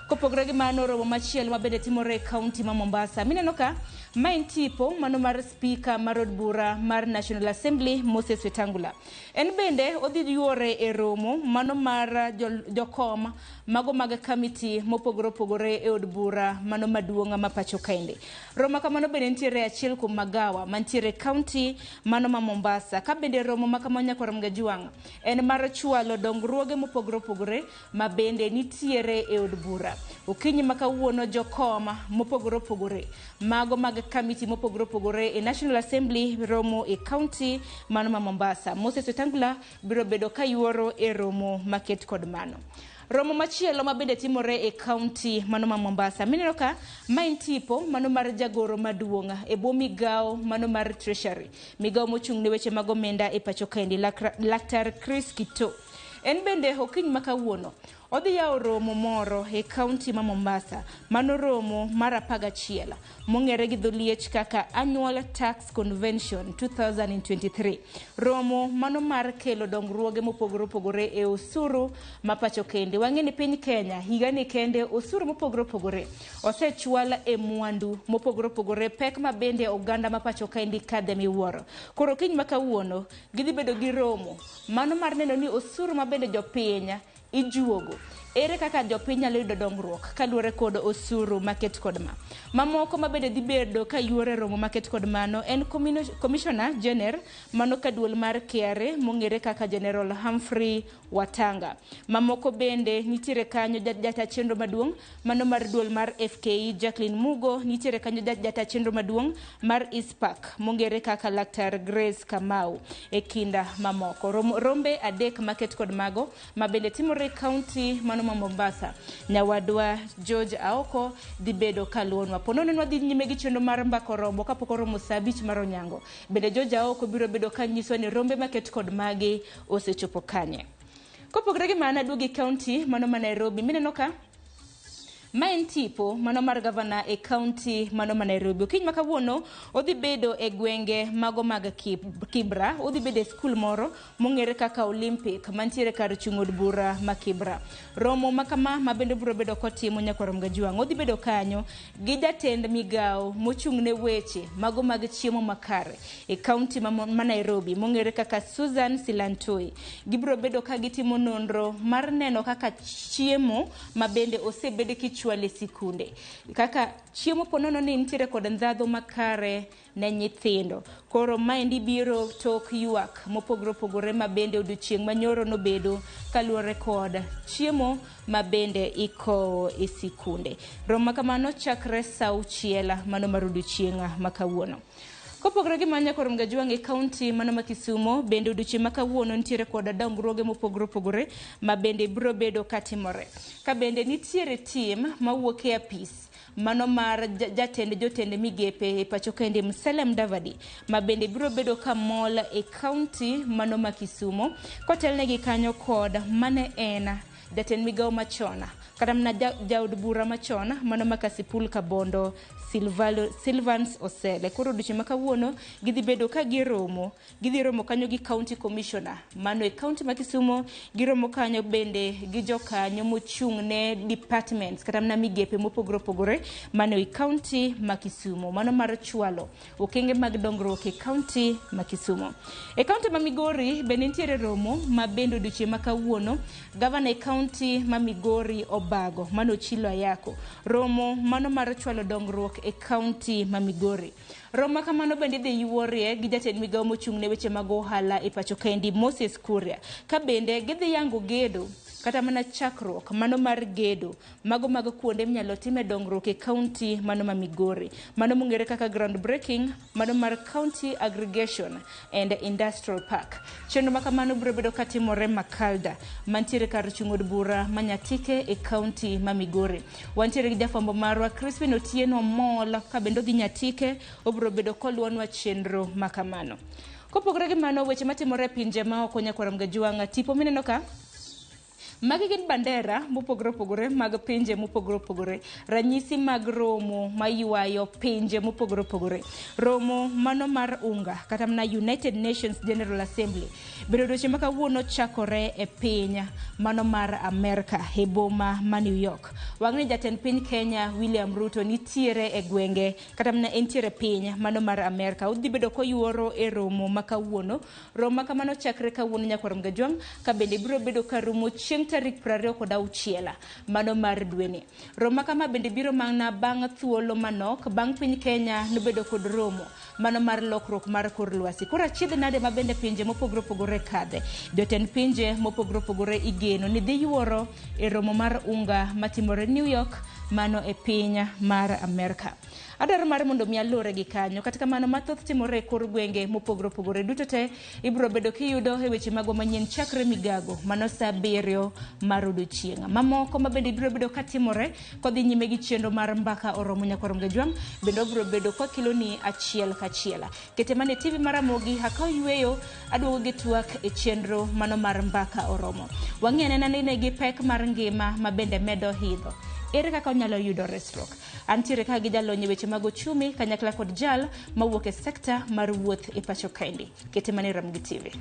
Kopogore gi mano romo machielo mabende timore e county ma Mombasa. Mineno ka main tipo mano mar speaker mar od bura mar National Assembly Moses Wetangula. En bende odhi yuore e romo mano mar jokom mago mag committee mopogore opogore e od bura mano maduong' ma pacho kainde. Romo kamano bende nitiere achiel kuom magawa mantiere county mano ma Mombasa. Ka bende romo makamanya kwa Ramgejwang en mar chwalo dongruoge mopogore opogore mabende nitiere e od bura. Okinyi makawuono jokoma mopogore opogore mago mag committee mopogore opogore e National Assembly romo e county mano ma Mombasa. Moses Wetangula biro bedo kayuoro e romo maket kod mano. Romo machielo mabende timore e county mano ma Mombasa. Mineno ka main tipo mano mar jagoro maduong' e bo migao mano mar treasury, migao mochung' ne weche mag omenda e pacho kaindi Laktar Chris Kito. En bende okinyi makawuono odhi yawo romo moro e county ma Mombasa mano romo mar 11 mong'ere gi dholiech kaka Annual Tax Convention 2023. Romo mano mar kelo dongruoge mopogore opogore e osuru mapacho kende. Wang'eni piny Kenya higani kende osuru mopogore opogore osechwal e mwandu mopogore opogore pek mabende oganda mapacho kaindi kadhe miwuoro. Koro okinyi makawuono gidhi bedo gi romo mano mar neno ni osuru mabende jopiny ijuogo. Ere kaka jopiny nyalo yudo dongruok kaluwore kod osuru maket kod ma. Mamoko mabende dhi bedo ka yuore romo maket kod mano en Commissioner General mano kaduol mar KRA mong'ere kaka General Humphrey Watanga. Mamoko bende nitiere kanyo jata chenro maduong' mano mar duol mar FKE Jacqueline Mugo, nitiere kanyo jata chenro maduong' mar ISPAC mong'ere kaka Laktar Grace Kamau e kinda mamoko. Rombe adek maket kod mago mabende timore county mano ma Mombasa. Nyawadwa George Aoko dhi bedo kaluonwa. Ponono nwa dhi nyime gi chenro mar Mbaka Oromo kapok oromo saa 5 mar onyango. Bende George Aoko biro bedo kanyiso ni rombe maket kod magi osechopo kanye. Kopogore gi mana duogi county mano ma Nairobi. Mineno ka main tipo mano mar governor e county mano ma Nairobi. Okinyi makawuono odhi bedo e gwenge mago mag Kibra. Odhi bedo e skul moro mong'ere kaka Olympic mantiere kar chung' od bura ma Kibra. Romo makama mabende biro bedo kotimo nyakwa Ramgejwang. Odhi bedo kanyo gi jatend migao mochung' ne weche mago mag chiemo makare e county ma Nairobi mong'ere kaka Susan Silantoi. Gibiro bedo ka gitimo nonro mar neno kaka chiemo mabende osebede kichwale sikunde. Kaka chiemo ponono ni nitiere kod ndhadho makare ne nyithindo. Koro maendi biro tok yuak mopogore opogore mabende odiochieng' manyoro nobedo kaluwore kod chiemo mabende iko e sikunde. Roma kamano chakre saa 6 mano mar odiochieng' makawuono. Kopogore gi manya kwa Ramgejwang e county mano ma Kisumo bende odiochieng' makawuono nitiere kod dongruoge mopogore opogore mabende biro bedo katimore. Ka bende nitiere tim mawuok e apis mano mar jotend migepe e pacho kainde Musalia Mudavadi mabende biro bedo ka mol e county mano ma Kisumo kotelnegi kanyo kod mane en jatend migao machona kata mana jaod bura machona mano makasipul Kabondo Silvans Osele. Koro odiochieng' ma kawuono gidhi bedo ka giromo kanyo gi county commissioner mano e county ma Kisumo, giromo kanyo bende gi jokanyo mochung' ne departments kata mana migepe mopogore opogore mano e county ma Kisumo, mano mar chwalo okenge mag dongruok e county ma Kisumo. E county ma Migori bende nitiere romo ma bende odiochieng' ma kawuono governor e county ma Migori Obago mano Chilo Ayako, romo mano mar chwalo dongruok e county ma Migori. Romo kamano bende dhi yuorie gi jatend migao mochung' ne weche mag ohala e pacho kaendi Moses Kuria, ka bende gidhi yango gedo kata mana chakruok mano mar gedo mago mag kuonde minyalo time dongruok e county mano ma Migori, mano mongere kaka ground breaking mano mar county aggregation and industrial park. Chenro ma kamano biro bedo katimore Makalda mantiere kar chung' od bura manyatike e county ma Migori. Wantiere gi jafwambo marwa Crispin Otieno Mol ka bendo dhi Nyatike, obiro bedo koluonwa chenro ma kamano. Kopogore gi mano, weche matimore pinje ma ok Nyakwaram Gajuanga, tipo mineno ka magi gin bandera mopogore opogore mag pinje mopogore opogore, ranyisi mag romo mayuayo pinje mopogore opogore. Romo mano mar UNGA kata mana United Nations General Assembly biro odiochieng' ma kawuono chakore e piny mano mar Amerika e boma ma New York. Wang'ni jatend piny Kenya William Ruto nitiere e gwenge kata mana entiere piny mano mar Amerika. Udhi bedo koyuoro e romo ma kawuono. Romo ma kamano chakre kawuono Nyakwaram Gajuang ka bende biro bedo ka rumo chieng' tarik 26 mano mar dweni. Romo kama bende biro mana bang' thuolo manok bang' piny Kenya nobedo kod romo mano mar lokruok mar kor lwasi. Koro achiedh nade ma bende pinje mopogore opogore kadhe. Jotend pinje mopogore opogore igeno ni dhi yuoro e romo mar UNGA matimore New York mano e piny mar Amerika. Adwaro mar mondo mi alure gi kanyo, kata kamano mathoth timore e kor gwenge mopogore opogore duto te ibiro bedo kiyudo e weche mago manyien chakre migago mano saa 7 mar odiochieng'. Mamoko ma bende biro bedo katimore kodhi nyime gi chenro mar Mbaka Oromo Nyakwaram Gajuang bende biro bedo kokiloni achiel kachiel. Kete mane TV mar Ramogi hakao yweyo aduogo gi twak e chenro mano mar Mbaka Oromo. Wang'ene nene gi pek mar ngima ma bende medo hidho. Ere kaka onyalo yudo resruok? Antiere ka gi jalony weche mag ochumi kanyakla kod jal mawuok e sekta mar wuoth e pacho kaendi. Kete mane Ramogi TV.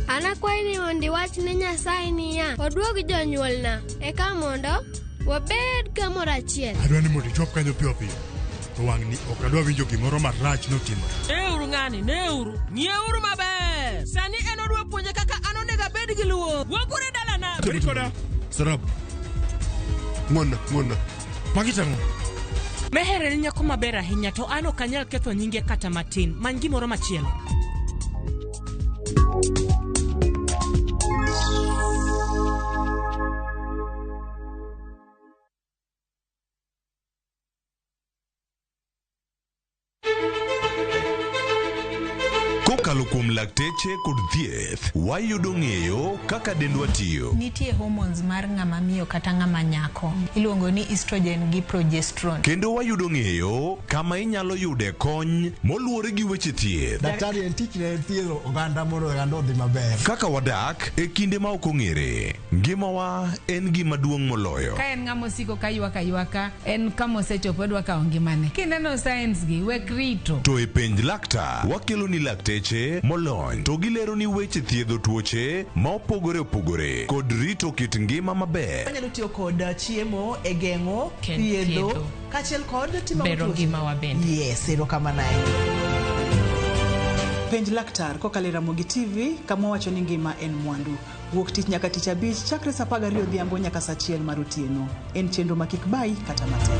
Anakwai ni mondi wach ne Nyasaye niya, oduog jonyuolna eka mondo wabed kamoro achiel. Adwa ni mondo ichop kanyo piyo piyo. To wang'ni ok adwa winjo gimoro marach notimore. Neuru ng'ani, neuru. Ng'ieuru maber. Sani en odwa puonje kaka an onego abed gi luor. Wagure dalana. Rikoda. Sarap. Ng'onna. Magi tang'o. Mehere ni nyako maber ahinya to an ok anyal ketho nyinge kata matin. Many gimoro machielo. Kokalo kuom lakteche kod thieth, wayudo ng'eyo kaka dendwa tiyo. Nitie hormones mar ng'ama miyo kata ng'ama nyako. Iluongo ni estrogen gi progesterone. Kendo wayudo ng'eyo kama inyalo yude kony moluwore gi weche thieth. Daktari en tich ne thiedho oganda mondo oganda odhi maber. Kaka wadak e kinde ma ok ong'ere. Ngimawa en gima duong' moloyo. Ka en ng'ama osiko ka ywaka, en kama osechopo dwa kawo ngimane. Kineno science gi wek rito. To e penj laktar, wakelo ni lakteche molony to gilero ni weche thiedho tuoche ma opogore opogore kod rito kit ngima maber. Anyalo tiyo kod chiemo e geng'o thiedho kaachiel kod timo bero ngima wabende. Yes, erokamano. Penj laktar kokalo Ramogi TV kama wacho ni ngima en mwandu. Wuok tich nyaka tich abich chakre saa 12 odhiambo nyaka saa 1 mar otieno. En chenro ma kik bai kata matin.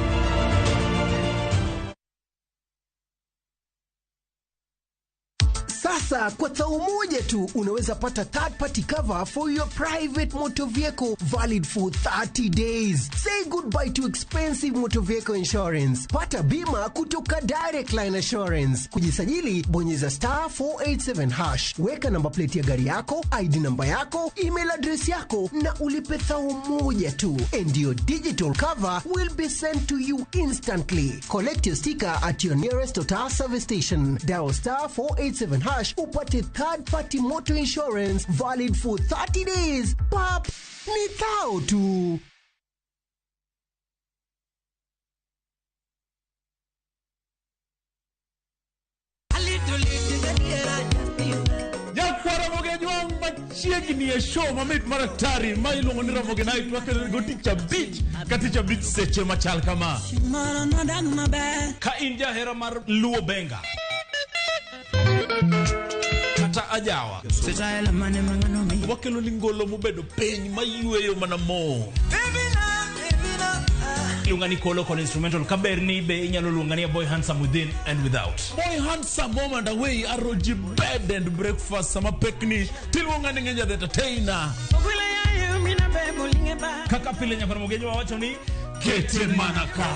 Sasa Sasa kwa thao moja tu unaweza pata third party cover for your private motor vehicle valid for 30 days. Say goodbye to expensive motor vehicle insurance. Pata bima kutoka Direct Line Assurance. Kujisajili bonyeza *487#. Weka namba plate ya gari yako, ID namba yako, email address yako na ulipe thao moja tu. And your digital cover will be sent to you instantly. Collect your sticker at your nearest Total service station. Dial *487# upate third party motor insurance valid for 30 days. Pap, ni thao tu. Chiegni e show mamit maratari ma iluongo ni Ramogi night wakelo Teacher Beach ka Teacher Beach seche machal kama ka in jahera mar luo benga kata ajawa wakelo ni ngolo mobedo piny mayueyo mana mo lungani kolo kol instrumental kaberni be inyalo lungani Boy Handsome within and without. Boy Handsome moment away aroji bed and breakfast sama pekni tilungani ngeja the entertainer kaka pile nyakoro mogenyo wacho ni kete manaka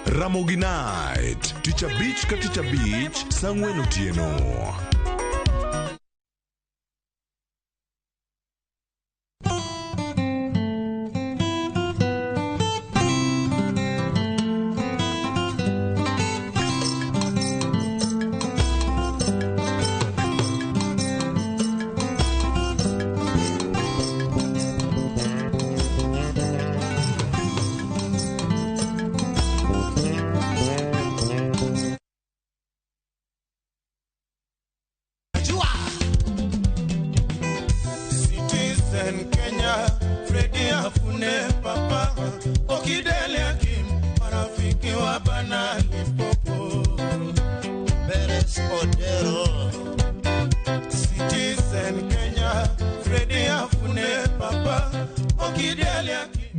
Ramogi night Teacher Beach ka Teacher Beach sangweno tieno.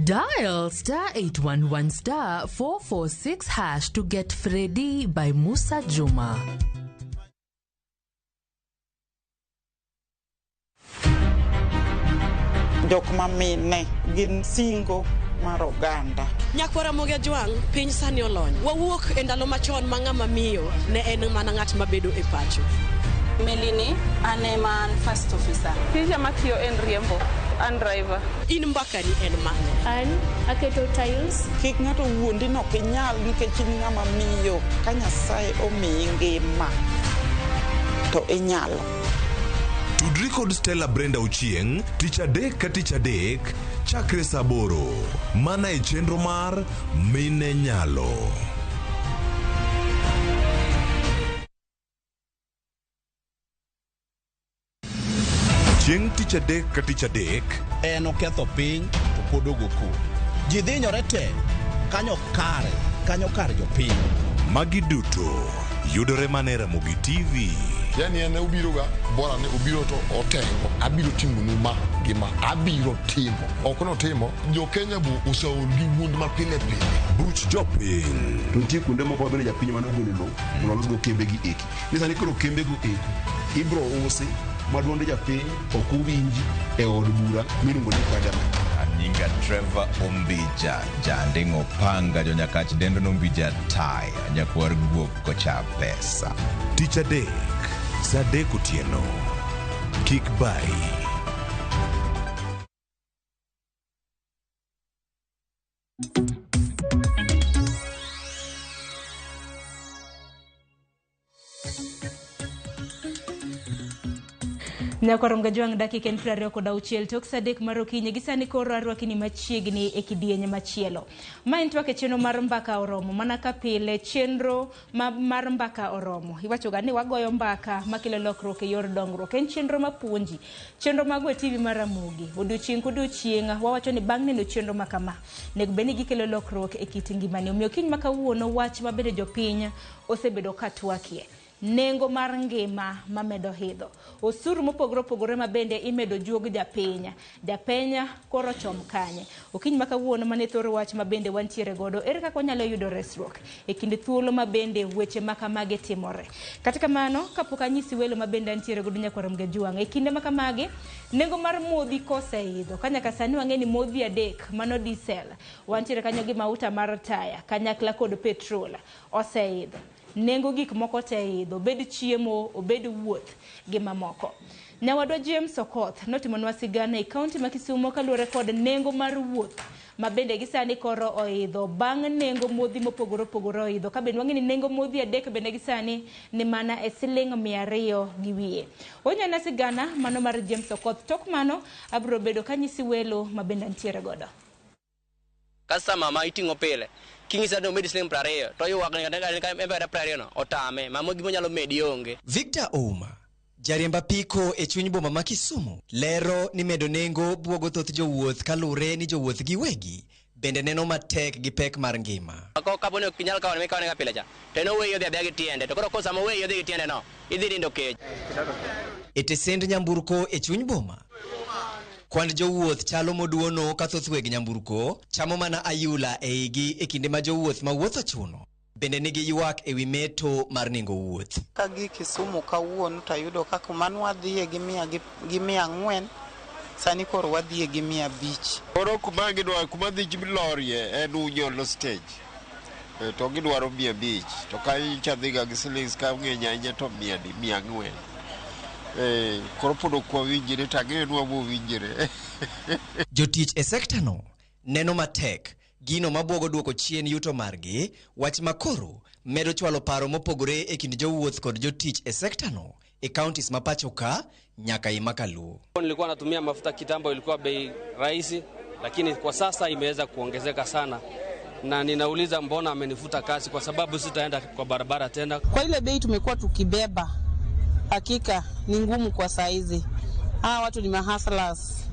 Dial *811*446# to get Freddy by Musa Juma. Jok mamine gin singo mar oganda. Nyakwara moga jwang piny sani olony. Wawuok e ndalo machon ma ng'ama miyo ne en mana ng'at mabedo e pacho. Melini ane man first officer. Tija matiyo en riembo. An driver. In Mbaka ni en mane? An aketo tiles. Kik ng'ato wuondi no kinyal nikech in ng'ama miyo ka Nyasaye omiyi ngima to inyalo. Tudri kod Stella Brenda Uchieng, Teacher Dek ka Teacher Dek, chakre saboro, mana e chenro mar Mine Nyalo. Chieng Teacher Dek ka Teacher Dek, en oketho piny to podogo ko. Ji dhinyore te, kanyo kar jopiny. Magi duto, yudore mana e Ramogi TV. Yani ene ubiroga, bora ne ubiro to otengo, abiro timo numa gima, abiro timo. Okono timo, jo Kenya bu usaul gi wund ma pile pile. Buch jopiny. Tuntie kunde moko bende japiny mano golo lo, mondo go kembe gi eki. Nisa ni koro kembe go eki. Ibro usi, maduonde japiny, okuwinji e od bura, miluongo ni Parliament. Nyinga Trevor Ombija, Jandingo Panga, Jonyakach Dendo Nombija Tai, Nyakwar Guok Kocha Pesa. Teacher Dek, Sadek Otieno, Kik Bai. Nyakwaro mgajwang dakika 26 tok sadek marokinye gisani koro arwakini machiegni e kidienye machielo. Ma entwake chenro mar Mbaka Oromo mana ka pile chenro mar Mbaka Oromo. Iwacho ga ni wagoyo mbaka makelo lokruok e yor dongruok. En chenro mapuonji. Chenro magwe TV mar Ramogi. Odiochieng' kodiochieng' wawacho ni bang' neno chenro makama nego beni gikelo lokruok e kit ngimani. Omiyo kiny makawuono wach mabede jopiny osebedo katwakie. nengo mar ngima mamedo hidho, osuru mopogore opogore mabende imedo juog japenya koro chom kanye. Okiny makawuono mane thoro wach mabende wantiere godo, ere kaka wanyalo yudo resruok e kind thuolo mabende weche makamage timore. Kata kamano, kapok anyisi welo mabende antiere godo nyakwaro mgejuang, e kinde makamage nengo mar modhi koseidho, kanyaka sani wang'eni modhi adek mano diesel, wantiere kanyo gi mauta mar taya, kanyakla kod petrol oseidho. Nengo gik moko te idho, obed chiemo, obed wuoth gi mamoko. Nyawadwa James Okoth notimonwa sigana e kaunti ma Kisumo kaluwore kod nengo mar wuoth mabende gisani koro oidho bang' nengo modhi mopogore opogore oidho. Ka bende wang'eni nengo modhi adek bende gisani ni mana e siling 200 gi wiye. Onyana sigana mano mar James Okoth. Tok mano abro bedo kanyisi welo mabende antiere godo. Customer ma iting'o pile kingisa no medicine 20 to yuwak ni mbere 20 no otame mamo gimo nyalo medi onge. Victor Ouma, jariemba piko e chuny boma ma Kisumu, lero ni medo nengo buogo thoth jowuoth kalure ni jowuoth giwegi bende neno matek gi pek mar ngima. Ko kabone ok nyal kawane mekawane ga pile cha to no weyo dhi gi tiende to koro kosa mo weyo dhi gi tiende no idhi nindo kech. E tesend nyamburko e chuny boma, kwand jowuoth chalo moduono ka thoth weg nyamburko chamo mana ayula e igi e kinde ma jowuoth ma wuotho chuno bende nigi ywak e wi meto mar nengo wuoth. Ka gi Kisumu kawuono to ayudo kaka mano wadhiye gi 400 sani koro wadhiye gi 500. Koro kuma gidwa kuma dhi lorie en Unyolo stage to gidwaro 500 to ka ichadhiga gi silings ka ng'eny ahinya to 400. Koro podo kwa winjire tageno abo winjire. Jotich e sekta no neno matek gino mabuogo duoko chien yuto margi, wach makoro medo chwalo paro mopogore e kind jowuoth kod jotich e sekta no e counties mapacho ka nyaka imakaluo. Nilikuwa natumia mafuta kitambo ilikuwa bei rahisi, lakini kwa sasa imeweza kuongezeka sana. Na ninauliza mbona amenifuta kasi, kwa sababu sitaenda kwa barabara tena. Kwa ile bei tumekuwa tukibeba, hakika ni ngumu kwa saizi. Watu ni mahaslas.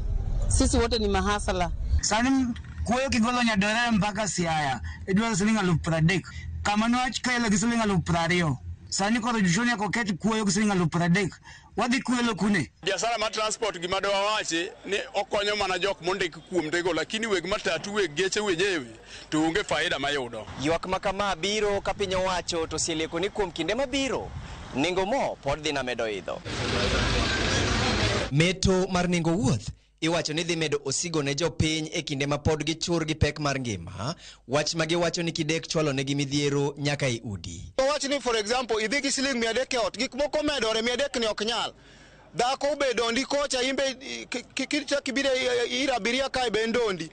Sisi wote ni mahasala. Sani kuyo kigolo Nyadore mpaka Siaya idwa silinga 30. Kama no achikaela gisilinga 20. Sani koro jushoni ko ket kuyo gisilinga 30. Wadhi kuelo kune. Biashara ma transport gimado wawache ni okonyo mana jok mondik kuom tego, lakini weg matatu weg geche wenyewe to onge faida mayudo. Ywak makama biro ka piny owacho to sieleko ni kuom kinde mabiro nengo mo pod dhi na medo idho. Meto mar nengo wuoth iwacho ni dhi medo osigo ne jopiny e kinde ma pod gichur gi pek mar ngima, wach ma giwacho ni kidek chwalo ne gi midhiero nyaka i udi. Wach ni for example idhi gi siling 300 e ot, gik moko medore 300 ni ok nyal. Dhako be dondi kocha imbe kitaka kibire ira abiria kai be dondi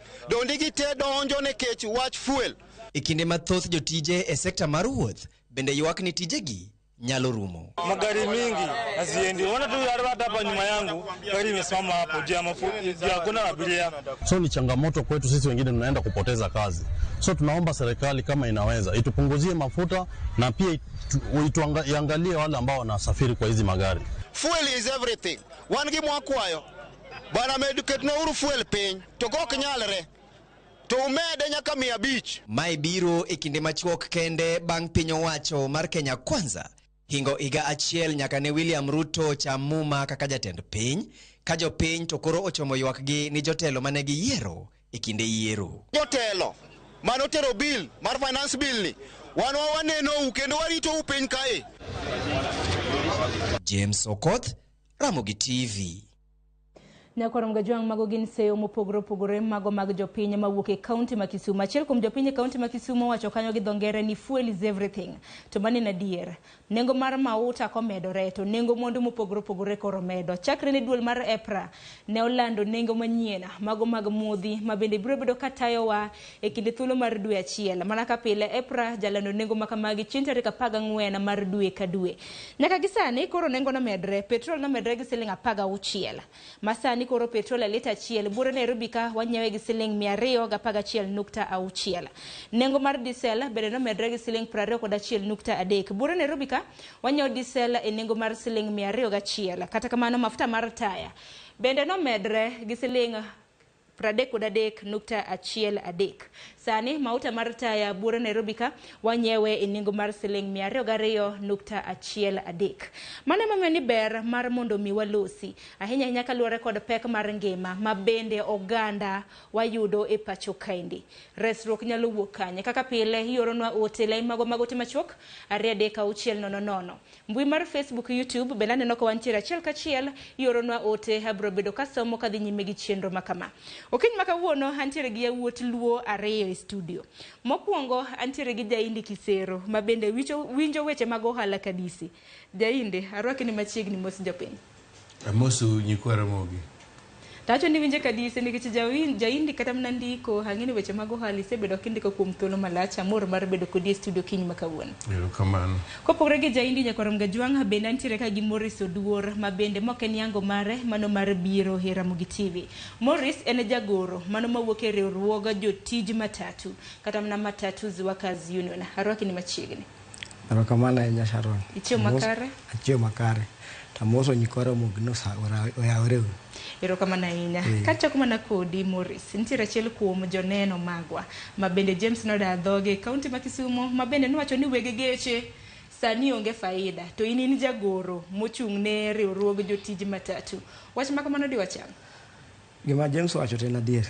gi te donjo ne kech wach fuel. E kinde mathoth jotije e sekta mar wuoth bende ywak ni tijegi nyalo rumo. Magari mingi haziendi. Wana tu hata hapa nyuma yangu gari imesimama hapo kuna abiria. So ni changamoto kwetu sisi, wengine tunaenda kupoteza kazi. So tunaomba serikali kama inaweza itupunguzie mafuta na pia iangalie wale ambao wanasafiri kwa hizi magari. Fuel is everything. Wangi mwakwayo bana meduket na uru fuel piny to gok nyalre to umede nyaka 500. Mai biro e kinde machuok kende bang' piny owacho mar Kenya Kwanza hingo iga achiel nyaka ne William Ruto chamuma kaka jatend piny, ka jopiny to koro ochomo ywakgi ni jotelo mane giyiero e kinde yiero. Jotelo manotero bill mar finance bill ni waneno kendo warito upiny kae. James Okoth, Ramogi TV. Nyakwaro mgejuang mago gin seyo mopogore opogore mago mag jopiny mawuok e kaunti ma Kisumu. Achiel kuom jopiny e kaunti ma Kisumu wacho kanyo gi dhongere ni fuel is everything. To mani na dier. Nengo mar mauta komedore to nengo mwandu mopogore opogore koro medo. Chakre ne duol mar EPRA ne olando nengo manyiena mago mag modhi mabende biro bedo katayowa e kinde thuolo mar dwe achiel. Mana ka pile EPRA jalando nengo makamagi chieng' tarik 14 mar dwe ka dwe. Nyaka gisani koro nengo na medre, petrol na medre gi siling 16. Masani koro petrol lita achiel bure Nairobi ka wanyiewe gi siling 211.6. Nengo mar diesel bende no medre gi siling 21.3. Bure Nairobi ka wanyiewe diesel e nengo mar siling 201. Kata kamano mafuta mar taya bende no medre gi siling 33.13. Sani mauta mar taya bura Nairobi ka wanyiewe e nengo mar siling 202.13. Mano emomiyo ni ber mar mondo mi walosi ahinya ahinya kaluwore kod pek mar ngima mabende oganda wayudo e pacho kaendi. Resruok nyalo wuok kanye kaka pile ioronwa ote lai magote machuok 33600. Mbui mar Facebook, YouTube bende aneno ka wantiere achiel kachiel ioronwa ote abro bedo kasomo kadhi nyime gi chenro makama. Okiny makawuono antiere gi yawuot luo 2 e studio. Mokwongo antiere gi Jaindi Kisero mabende winjo weche mag ohala kadisi. Jainde arwaki ni machiegni mos jopiny. Amosu nyikwa Ramogi. Tacho ni winje kadisi nikech Jaindi kata mnandiko hang'ini weche mag ohala isebedo kindiko kuom thuolo malach amor mar bedo kodi studio kiny makawuono. Erokamano. Kopogore gi Jaindi Nyakorom Gajwang' bende antiere ka gi Morris Oduor mabende moken yango mare mano mar biro e Ramogi TV. Morris en jagoro mano mawuok e riwruoga jotij matatu kata mna Matatu Workers Union. Arwaki ni machiegni. Erokamano ahinya Sharon. Ichio makare? Achio makare. Tamoso nyikwa Ramogi no oyawre. Erokamano ahinya. Kachako mana kodi Morris, nitiere achiel kuom joneno magwa mabende James noda dhoge kaunti ma Kisumo mabende nowacho ni weg geche sani onge faida to in jagoro mochung' ne riwruog jotij matatu. Wach makamano di wachang'. Gima James wacho ten adier.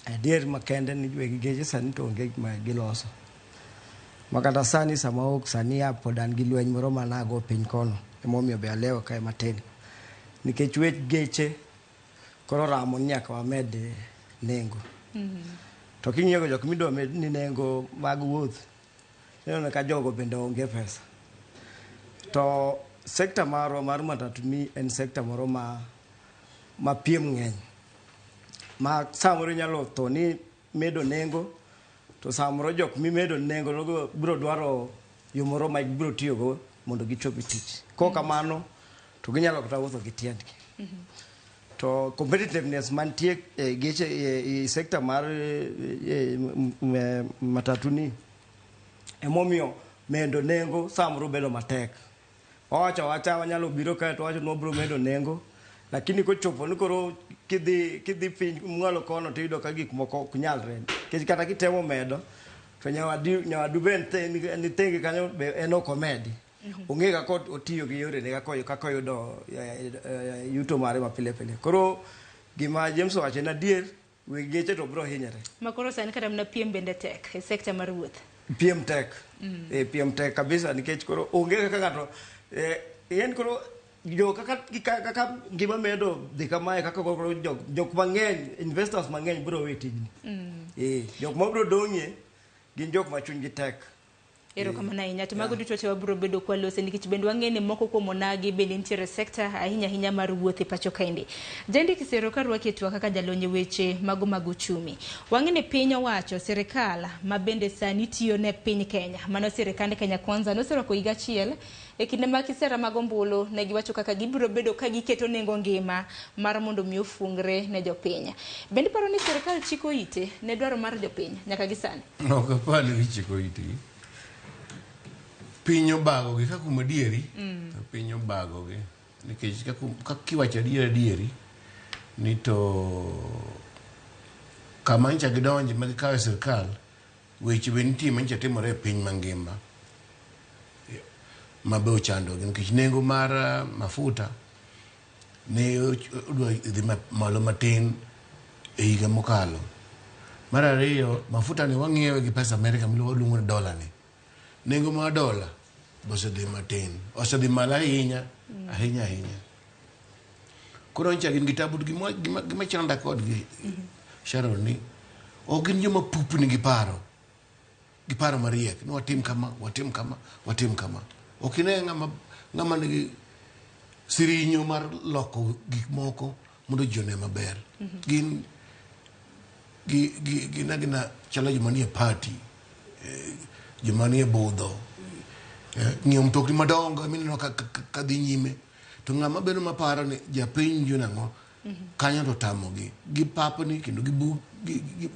Adier makende ni weg geche sani to onge ma giloso. Makata sani sama ok sani apodan gi lweny moro manago piny kono. Emomiyo be alewo kae matin. Nikech wech geche koro ramo nyaka wamed nengo. To king'iyo jok midwa med ni nengo mag wuoth neno ka jogo bende onge pesa. To sekta mar matatu ni en sekta moro ma piem ng'eny. Ma samoro nyalo to ni medo nengo to samoro jok mi medo nengo biro dwaro yo moro ma biro tiyogo mondo gichopi tich. Kamano to ginyalo kata wuotho gi tiendgi. To competitiveness mantie geche e sekta mar matatu ni emomiyo medo nengo samoro bedo matek. Wacha wanyalo biro kae to wacho no bro medo nengo lakini kochopo ni koro kidhi piny mwalo kono to yudo ka gik moko ok nyalre. Kata kitemo medo to nyawadu bende ni tengi kanyo en ok omedi. Onge ka kot otiyo gi yore ne kako yudo yuto mare mapile pile. Koro gima James wacho na adier weg geche to bro hinyare. Makoro sani kata mna piem bende tek e sekta mar wuoth. Piem tek. Piem tek kabisa nikech koro onge kaka ngato yen koro jo kaka gima medo dhi kamae kaka koro jok mang'eny investors mang'eny bro wetijni. Jok ma bro dong'ie gin jok ma chunygi tek. Erokamano ahinya to mago duto wabiro bedo kwa lose nikech bende wang'eni moko kuom onagi bende nitiere sekta ahinya mar wuoth e pacho kaendi. Jaindi Kisero karwaki etwa kaka jalonye weche mago mag uchumi. Wang'eni piny owacho sirikal ma bende sani tiyo ne piny Kenya. Mano sirikand Kenya Kwanza noserwako higa achiel e kinde ma kisera mag ombulu ne giwacho kaka gibiro bedo ka giketo nengo ngima mar mondo mi ofungre ne jopiny. Bende paro ni sirikal chiko ite ne dwaro mar jopiny nyaka gisani. Ok apani ni chiko ite. Piny obago gi kaka madieri piny obago gi nikech kaka kiwacho adieri ni to kama ncha gidonje ma gikawe sirkal weche be nitie mancha timore e piny mangima mabe ochando gi nikech nengo mar mafuta ne odwa dhi malo matin e higa mokalo. Mar ariyo mafuta ne wang'iewe gi pesa Amerika miluongo ni dola ni. Nengo mar dola osedhi matin, osedhi malo ahinya. Koro ncha gin gi tabu gima chanda kodgi Sharon ni ok gin joma pupni gi paro mariek ni watim kama. Ok ine ng'ama nigi sirinyo mar loko gik moko mondo ji one maber. Gin gina chalo joma nie party, joma nie budho, ng'iyo mtokni madongo mineno ka dhi nyime. To ng'ama bedo maparo ni japiny jo nang'o kanyo to tamogi. Gipapni kendo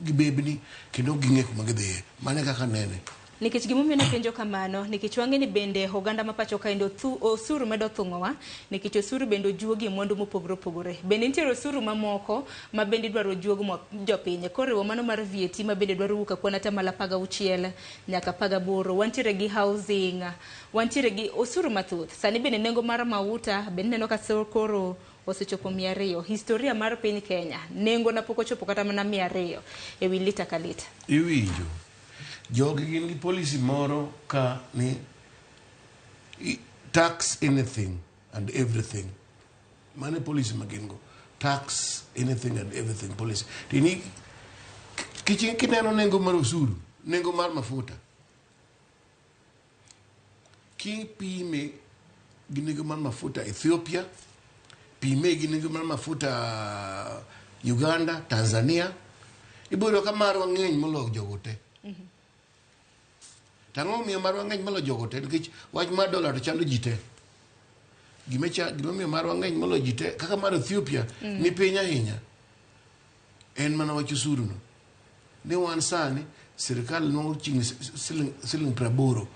gibebni kendo ging'e kuma gidhiye. Mane kaka nene. Nikech gimomiyo napenjo kamano, nikech wang'e ni bende oganda ma pacho ka endo osuru medo thung'owa, nikech osuru bende ojuogi mwandu mopogore opogore. Bende nitiere osuru mamoko ma bende dwaro juog jopiny. Koriwo mano mar VAT ma bende dwaro wuok kuon atamalo 16 nyaka 18. Wantiere gi housing, wantiere gi osuru mathoth. Sani bende nengo mar mauta bende neno ka koro osechopo 200. Historia mar piny Kenya, nengo na pok ochopo kata mana 200 ewi lita ka lita. Iwinjo. Jogi gin gi policy moro ka ni tax anything and everything. Mane policy magin go. Tax anything and everything policy. Tini kineno nengo mar osuru, nengo mar mafuta. Pime gi nengo mar mafuta Ethiopia, pime gi nengo mar mafuta Uganda, Tanzania, ibiro ka marwa ng'eny molo jogote. Tango miyo marwa ng'eny molo jogote nikech wach mar dola to chando jite. Gimomiyo marwa ng'eny molo jite kaka mar Ethiopia ni piny ahinya. En mana wach osuru no. Ne wan sani sirkal no ching siling 80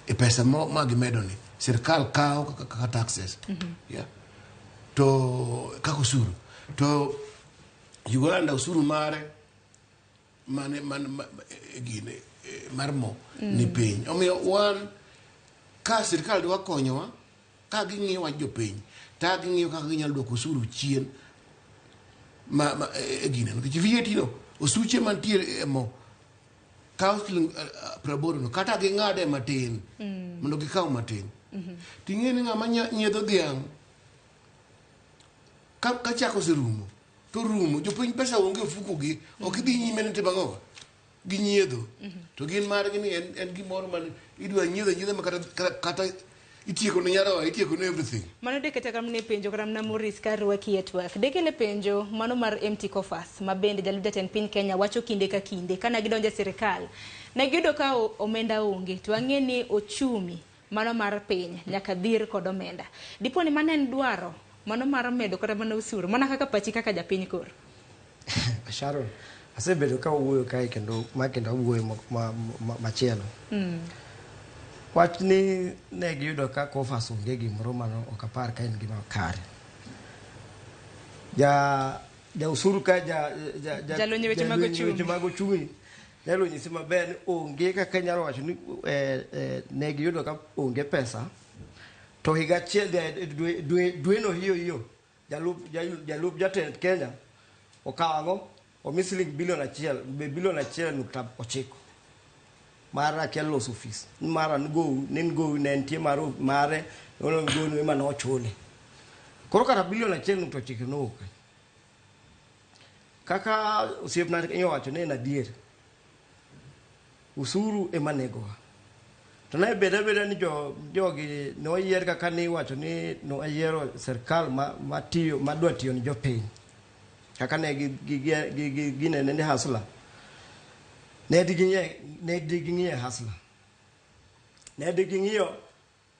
e pesa ma gimedo ni. Sirkal kao kaka taxes. Yeah. To kako usuru. To Uganda usuru mare gine marmo ni piny. Omiyo wan ka sirkal dwa konyowa ka ging'iyo wach jopiny ta ging'iyo kaka ginyalo dwoko usuru chien gine no kichi VAT no osuche mantiere mo kaw siling 80 no kata ging'ade matin mondo gikaw matin. Ting'e ni ng'ama nyiedho dhiang' ka chako serumo to rumo jopiny pesa onge ofuko gi ok idhi nyime ne tebang'o gi nyiedho to gin margi ni en gimoro man idwa nyiedho ma kata itieko ne nyarawa itieko ne everything. Mano de kata kamne penjo karamna Morris karwa kietwak dekele penjo mano mar MT Coffers ma bende jaluda ten piny Kenya wacho kinde ka kinde kana gidonje sirkal ne giyudo ka omenda onge to ang'e ni ochumi mano mar piny nyaka dhir kod omenda. Dipo ni mano en dwaro mano mar medo kata mana usuru mana kaka pachi kaka japiny kor. Sharon, asebedo ka wuoyo kae kendo wuoyo machielo. Wach ni ne giyudo ka Coffers onge gimoro mano ok apar ka en gima kare. Ja usuru ka jalonye weche mag ochumi nyalo nyisi maber ni onge kaka nyalo wacho ni ne giyudo ka onge pesa to higa achiel dwe no hiyo jalup jatend Kenya okawo omi siling bilion 1.9 mara kel los office mara ngo nentie mare ono ema no chule koro kata bilion 1.9 no kaka osiepna wacho ne na dier usuru ema negowa to na beda ni jogi no yier kaka ni wacho ni no yiero sirkal ma dwa tiyo ni jopiny kaka ne gine ne hasla ne diging'ie hasla ne diging'iyo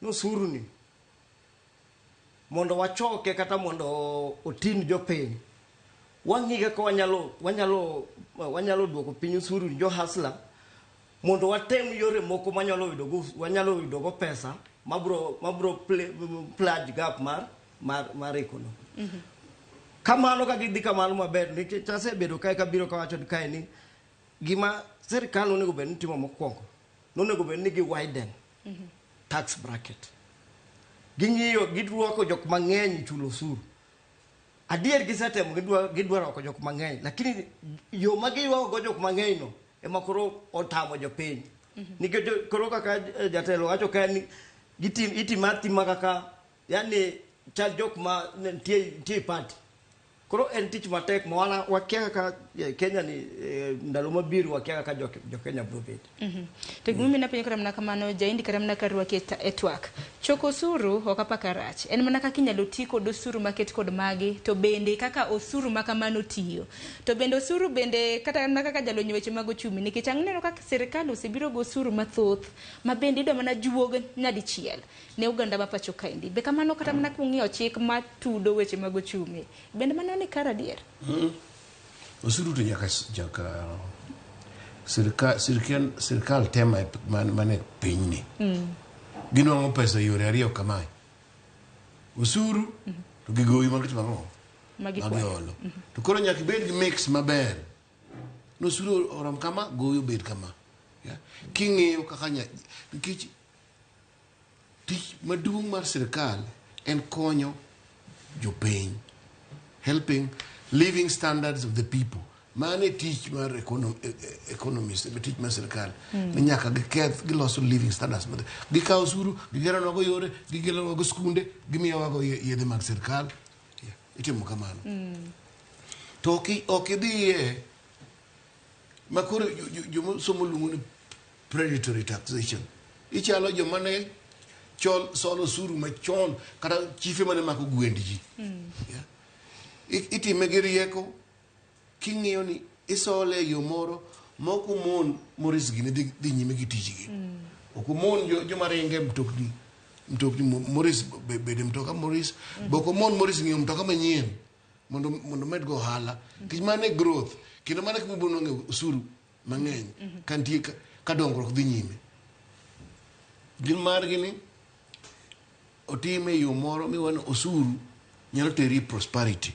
no suru ni mondo wachoke kata mondo otin jopiny wang'i kaka wanyalo dwoko piny usuru jo hasla mondo watem yore moko wanyalo yudo go pesa mabro plage gap mar economy. Kamano ka gidhi kamano maber nikech asebedo kae kabiro kawacho kae ni gima sirkal onego bed ni timo mokwongo nonego bed ni gi widen tax bracket ging'iyo gidwoko jok mang'eny chulo osuru adier gisetemo gidwa rwako jok mang'eny lakini yo ma giywago go jok mang'eny no ema koro otamo jopiny nikech koro kaka jatelo wacho kae ni itima kaka yani chal jok ma nitie party koro en tich matek mwana wakia kaka Kenya ni ndalo mabiro wakia kaka jo Kenya bro bet. To gumi na penyo karamna kamano jaindi karamna karwa etwak. Choko osuru okapa karach. En mana kaka inyalo ti kod osuru maket kod magi to bende kaka osuru makamano tiyo. To bende osuru bende kata na kaka jalonyo weche mag ochumi nikech angneno kaka sirkal osebiro go osuru mathoth ma bende ido mana juog nyadichiel ne Uganda ma pacho kaendi. Be kamano kata mana kung'iyo chik matudo weche mag ochumi. Bende mana ni kara dier. Osuru to sirkal tema mane piny ni ginwang'o pesa yore ariyo kamae usuru to gigoyi magitimo ang'o magiolo to koro nyaka ibed gi mix maber nosuru orom kama goyo bed kama king'iyo kaka nikech tich maduong' mar sirkal en konyo jopiny, helping living standards of the people. Mane tich mar economist, tich mar sirkal. Nyaka giloso living standards. Gikawo osuru, gigero nogo yore, gigero nogo skunde, gimiyo wago yedhe mag sirkal. Itimo kamano. To ok idhiye makoro somo luongo ni predatory taxation. Ichalo joma ne solo osuru machon kata chife mane mako gwendi ji. Itime gi rieko king'iyo ni isole yo moro moko mon moris gi ne dhi nyime gi tijgi. Ok mon joma ringe mtokni moris bede mtoka moris boko mon moris ng'iyo mtoka manyien mondo med go hala kich mane growth kendo mane kubuno ng'e osuru mang'eny kantie ka dongruok dhi nyime. Gin margi ni otime yo moro miwano osuru nyalo teri prosperity.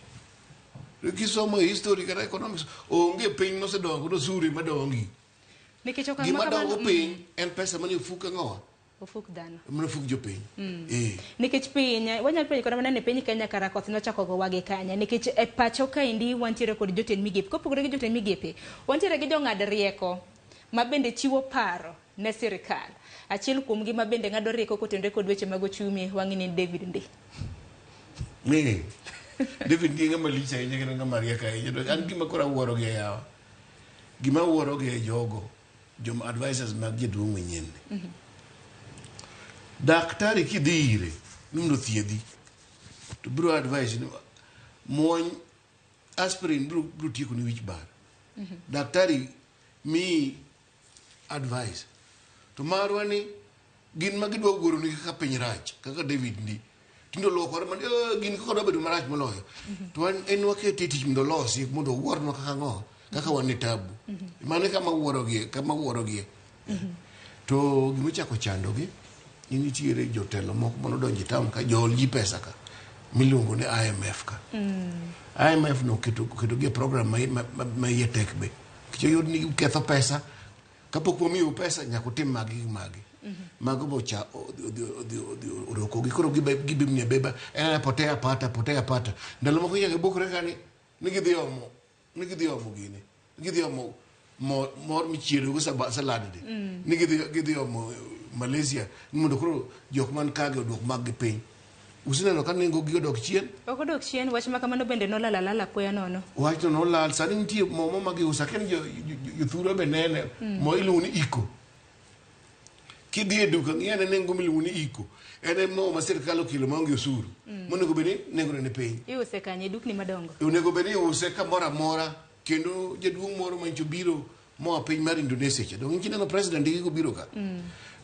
Kisomo history kata economics onge piny mosedongo osuru madongi. Gima dongo piny en pesa mane ofuk ang'owa ofuk dhano mane ofuk jopiny. Nikech piny wanyalo penjo kata mana ne piny Kenya kara koth nochako go wage kanya nikech e pacho kaendi wantiere kod jotend migepe kopogore gi jotend migepe wantiere gi jong'ad rieko ma bende chiwo paro ne sirkal. Achiel kuom gi ma bende ng'ado rieko kotenore kod weche mag ochumi wang'i ni David Ndi. David Ndi ng'ama lich ahinya kendo ng'ama riek ahinya. An gima koro awuoro gi yawa. Gima awuoro gi jogo joma advisors mag jaduong' manyien. Daktari kidhi ire nundo thiedhi to bro advice ni muony aspirin bro tieko ni wich bar. Daktari mi advice to marwa ni gin magidwa goro ni kaka piny rach kaka David Ndi tindo lokore man gin kaka bedo marach moloyo to en wakete tich mondo losi mondo wuorno kaka ng'o kaka wan ni tabu mane kama wuoro gie to gimo chako chando gi nitiere jotelo moko mondo donji tam ka jol ji pesa ka miluongo ni IMF ka. IMF no keto gi program ma yetek be kichoyud ni ketho pesa kapok momiyo pesa nyako tim magi mago bocha oroko gi koro gibimne beba potea pata ndalo moko nyaka bokre kani nigidhi omo gine nigidhi omo mor michiero go salad de nigidhi omo Malaysia mondo koro jok man kage odok mag gi piny. Usineno ka nengo gi odok chien? Ok odok chien, wach ma kamano bende nolala poya nono. Wach no nolal, sani nitie mo magi usa ken jothuro be nene mo iluongo ni iko. Kidhi e duka ng'iyane nengo miluongo ni iko. En mo ma sirkal okelo maonge osuru. Monego bed ni nengo ne piny. Iuse kanye dukni madongo. Onego bed ni iuse kamoro amora kendo jaduong' moro mancho biro moa piny mar Indonesia cha. Dong ineno president iki ko biro ka.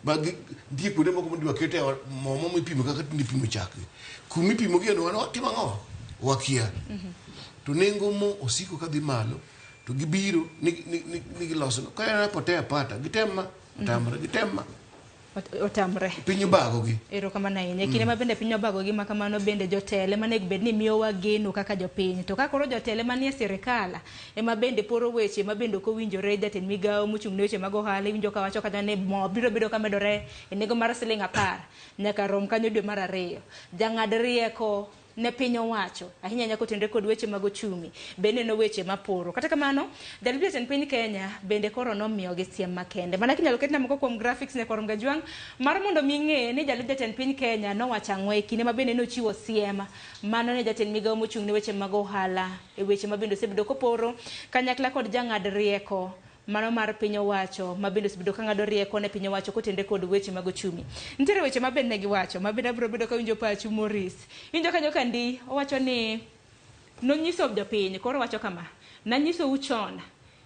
Bagi di kude moko mo dwakete mo mipimo kaka nipimo chak. Kumi pimo gi no watimo ang'o? Wakia. To nengo mo osiko kadhi malo to gibiro ni giloso. Ka en potea pata gitema gitema otamre pinyo bago gi ero kama na yenye kile mabende pinyo bago gi makamano bende jotele mane bed ni miyo wageno kaka jopiny to ka koro jotele manie sirikala e mabende poro weche mabende ko winjore jatend migawo mochung' ne weche mag ohala winjo ka wacho kata ne mo biro bedo ka medore e nego mar siling 10 nyaka rom kanyo dwe mar 2 jang'ad rieko ne piny owacho ahinya nyako tendre kod weche mag ochumi bende no weche maporo kata kamano jalbia ten piny Kenya bende koro nomiyo gi siem makende mana kinyalo ketna moko kuom graphics ne korom gajwang mar mondo ming'e ni jalbia ten piny Kenya no wacha ng'we kine mabende no chiwo siema mano ne jatend migawo mochung' ne weche mag ohala e weche mabende osebedo koporo kanyakla kod jang'ad rieko mano mar piny owacho mabende osebedo ka ng'ado rieko ne piny owacho kotende kod weche mag ochumi. Nitiere weche mabende ne giwacho mabende abiro bedo ka winjo pachu Morris. Winjo kanyo kandi owacho ni nonyiso jopiny koro wacho kama nanyiso uchon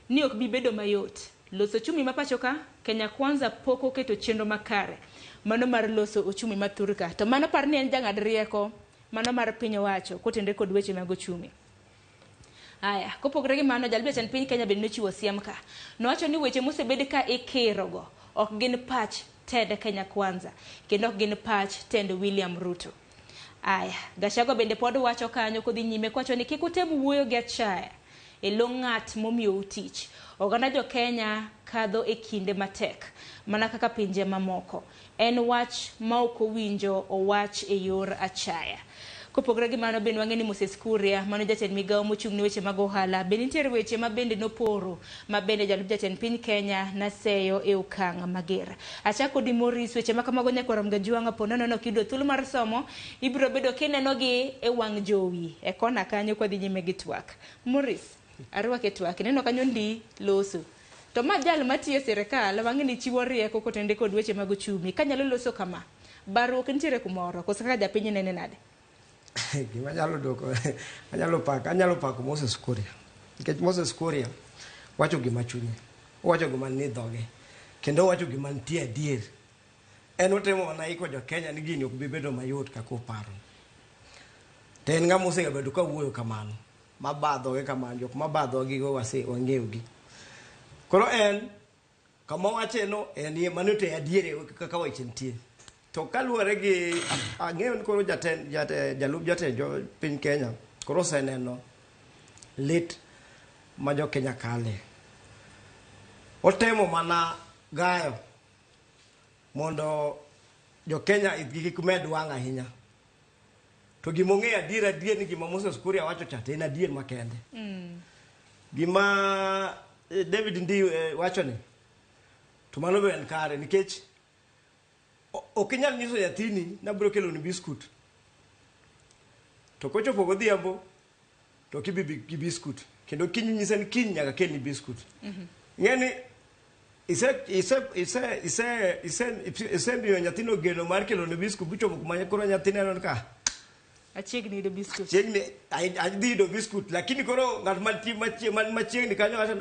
ni ok bi bedo mayot loso ochumi ma pacho ka Kenya Kwanza pok oketo chenro makare mano mar loso ochumi mathurka to mano par ni en jang'ad rieko mano mar piny owacho kotende kod weche mag ochumi. Aya, kopogre gi mano jalbia chan piny Kenya bende nochiwo siem ka. Nowacho ni weche mosebed ka ikirogo ok gin pach tend Kenya Kwanza kendo ok gin pach tend William Ruto. Aya, Gachagua bende pod wacho kanyo kodhi nyime kwacho ni kik utem wuoyo gi achaya e lo ng'at momiyo tich. Oganda jo Kenya kadho e kinde matek mana kaka pinje mamoko. En wach ma ok owinjo owach e yor achaya. Kopogre gi mano bende wang'e ni Moses Kuria mano jatend migawo mochung' ne weche mag ohala bende nitiere weche ma bende noporo ma bende jalup jatend piny Kenya naseyo e okang' mager. Achako di Morris weche ma kamago nyakoram gajuanga ponono no kido thuolo mar somo ibiro bedo kineno gi e wang' jowi e kona kanyo kwa dhi nyime gi twak. Morris arwake twak neno kanyo ndi loso. To ma jal matiyo sirikal wang'e ni chiwo rieko kotende kod weche mag uchumi kanyalo loso kama. Baruok nitiere kumoro kosa kaka japiny nene nade. Gima nyalo doko anyalo pako Moses Kuria nikech Moses Kuria wacho gima chunye, wacho gima ni dhoge kendo wacho gima nitie adier. En otemo mana iko jo Kenya ni gini ok bi bedo mayot kaka oparo. To en ng'ama osebedo ka wuoyo kamano mabadhoge kamano, jok mabadhogi go wang'eyogi. Koro en kama wacheno en mano te adier kaka weche nitie. To kaluwore gi ang'eyo ni koro jalup jatend piny Kenya koro oseneno lit ma jo Kenya kale. Otemo mana gayo mondo jo Kenya kik med wang' ahinya. To gima ong'eyo adier ni gima Moses Kuria wacho cha en adier makende. Gima David Ndi wacho ni to mano be en kare nikech ok inyal nyiso nyathini nabiro kelo ni biskut to kochopo godhiambo to kibi gi biskut kendo kiny nyise ni kiny nyaka kel ni biskut. Ng'eni isemiyo nyathino geno mar kelo ni biskut bichopo kuma koro nyathini anon ka achiegni yudo biskut. Chiegni adhi yudo biskut lakini koro ng'at machiegni kanyo wacho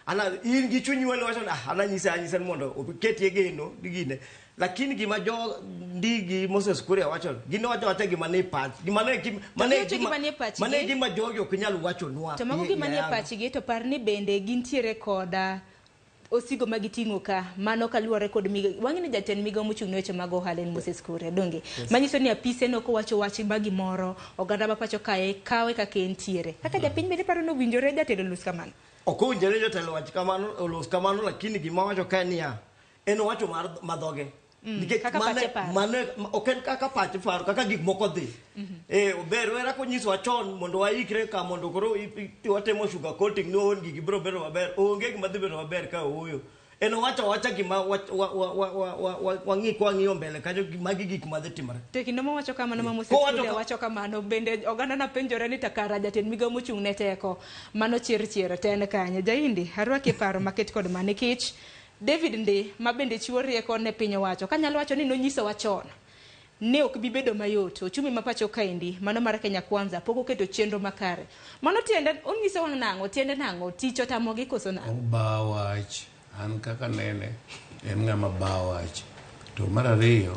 ana in gi chunyi wale wacho anyisa mondo oketie geno digine. Lakini gima jo ndigi Moses Kuria wacho gino wacho gima ne pach gima jogi ok nyal wacho nwa. To mago gima ne pach gi to par ni bende gintiere koda osigo magiting'o ka mano kaluwore kod wang'e ni jatend migawo mochung' ne weche mag ohala en Moses Kuria donge manyiso ni apise no kowacho wach bagi moro oganda ma pacho kae kawe kaka entiere kaka japiny bende paro no winjore jatelo los kamano. Ok owinjore jotelo wach kamano olos kamano lakini gima wacho kae niya en wacho mar madhoge. Nikech mane ok en kaka pache paro kaka gik moko dhi. Ober wera konyiso wachon mondo waikre ka mondo koro watemo sugar coating no on gigi biro bedo maber onge gima dhi bedo maber ka oyo. En wacha gima wang'iyo mbele kanyo magi gik madhi timore. To kendo ma wacho kamano ma Moses Kuria wacho kamano bende oganda na penjore ni takara jatend migawo mochung' ne teko mano chier ten kanyo. Jaindi arwake paro maket kod mane kich David Ndi ma bende chiwo rieko ne piny owacho kanyalo wacho ni nonyiso wachon ne ok bi bedo mayot ochumi ma pacho kaendi mano mar Kenya Kwanza pok oketo chenro makare mano tiende onyiso wang' nang'o tiende nang'o tich otamogi koso nang'o. Bawach an kaka nene en ng'ama bawach to mar ariyo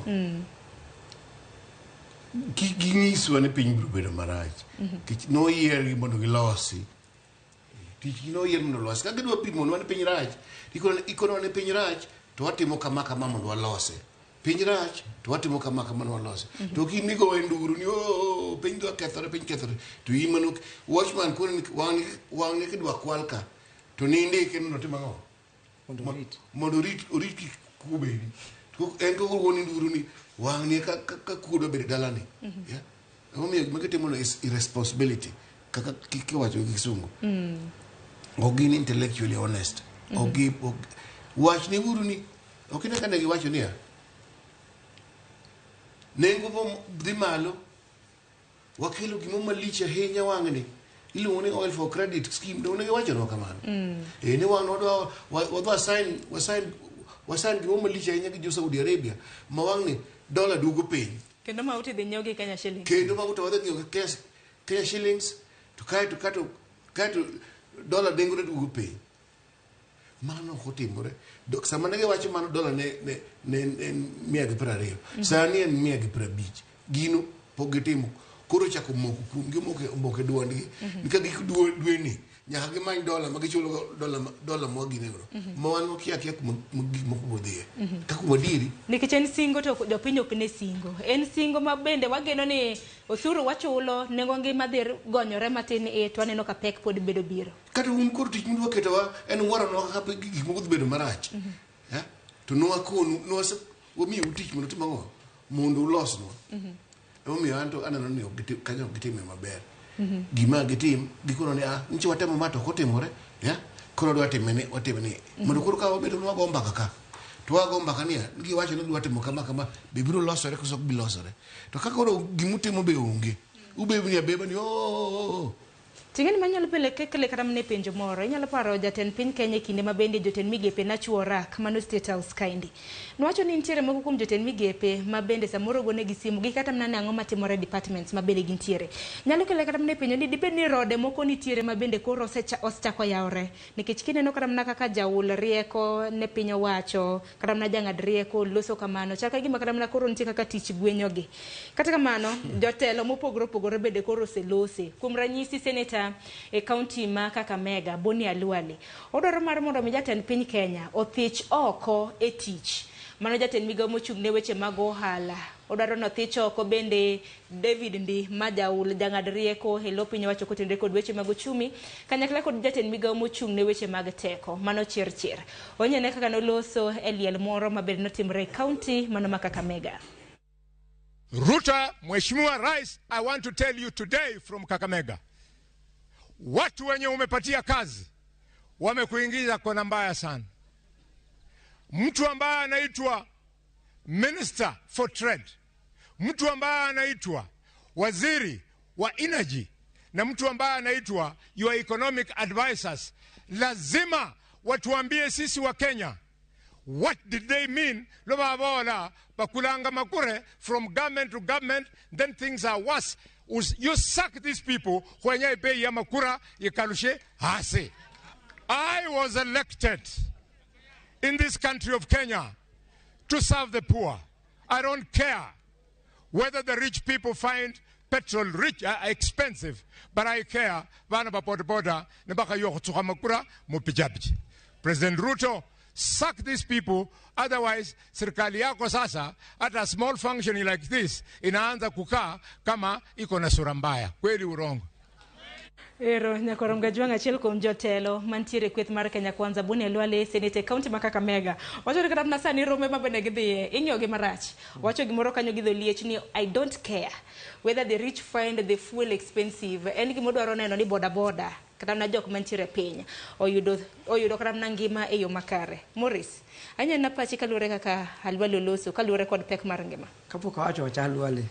ginyiswa ni piny biro bedo marach noyier gi mondo gilosi tich noyier mondo losi ka gidwa pimo ni piny rach ikono ni piny rach to watimo kama mondo walose piny rach to watimo kama mondo walose to kinigo enduru ni piny dwa kethore to imano watchman kun wang' ni kidwa kwalka to nindike no timo ang'o mondo orit kubedi to en ko woni nduru ni wang' ni ka kudo bedo dalani omiyo maketimo no is irresponsibility kaka kiwacho gi kisungu ogin intellectually honest wach ni uru ni ok ne kane giwacho niya nengo dhi malo wakelo gimo malich ahinya wang' ni iluongo ni oil for credit scheme to ne giwacho no kamano ni wang' wadwa wasign gimo malich ahinya gi jo Saudi Arabia ma wang' ni dola duogo piny kendo mauti dhi nyiewo gi Kenya shillings to kato dola dengore duogo piny mano ok otimore sama ne giwacho mano dola ne 120 sani en 150 gino pok gitimo koro chako moko kumgi moke duondgi nika gik dweni nyaka gimany dola ma gichulo dola mwaginego ma wan wakia kuma gik moko bodhie kaka wadiri nikech en singo to jopiny ok ne singo en singo ma bende wageno ni osuru wachulo nengo ngima dhi gonyore matin to aneno ka pek pod bedo biro kata koro tich mudwa ketowa en waronwa kaka gik moko dhi bedo marach to nwakonu wamiyo tich mondo tim ang'o mondo ulosnwa emomiyo an to aneno ni kanyo gitime maber gima gitim gikono ni nchi watemo ma to kotimore koro dwa timene mondo koro ka wabedo nwa go mbaka ka to wago mbaka ni giwacho ni dwa timo kama be biro losore koso bi losore to ka koro gimutimo be onge ubebni abeba ni ting'eni manyalo pele kekele kata mne penjo moro inyalo paro jatend piny Kenya kinde mabende jotend migepe nachuo rak mano State House kaindi nwacho ni ntiere moko kuom jotend migepe mabende samoro gone gi simu gi kata mnane ang'o matimore departments mabende gintiere nyalo kele kata mne penjo ni dibed ni rode moko nitiere mabende koro osechako yawre nikech kineno kata mna kaka jaul rieko ne piny owacho kata mna jang'ad rieko loso kamano chaka gima kata mna koro nitie kaka tich gwenyogi kata kamano jotelo mopogore bende koro oselose kuom ranyisi senator e county ma Kakamega Boni Alwale odoro mar mondo mi jatend piny Kenya othich oko e tich mano jatend migawo mochung' ne weche mag ohala odaro no thich oko bende David Ndi majaul jang'ad rieko e lo piny owacho kotendre kod weche mag uchumi kanyakla kod jatend migawo mochung' ne weche mag teko mano Chirchir onyene kaka noloso e liel moro mabende notimre e county mano ma Kakamega. Ruto, Mheshimiwa Rais, I want to tell you today from Kakamega, watu wenye umepatia kazi wamekuingiza kona mbaya sana. Mtu ambaye anaitwa Minister for Trade, mtu ambaye anaitwa Waziri wa Energy na mtu ambaye anaitwa your economic advisors lazima watuambie sisi wa Kenya what did they mean loba bola bakulanga makure from government to government, then things are worse. You suck these people when you pay yamakura yekalushe hase. I was elected in this country of Kenya to serve the poor. I don't care whether the rich people find petrol rich expensive, but I care bana ba boda nebaka yokutuka makura mupijabi. President Ruto, suck these people, otherwise serikali yako sasa hata small function like this inaanza kukaa kama iko na sura mbaya. Kweli urongo? Ero nyakorom gajwang achiel kuom jotelo mantiere kweth mar Kenya Kwanza Boni Alwale Senate County ma Kakamega wacho ni kata na sani rome mabende gidhiye ing'yo gi marach wacho gimoro kanyo gidho liech ni I don't care whether the rich find the fuel expensive en gimodwaro neno ni boda kata na jok mantiere piny oyudo kata na ngima e yo makare. Morris anya na pachi kalure kaka Alwale loso kalure kod pek mar ngima kapok wacho cha Alwale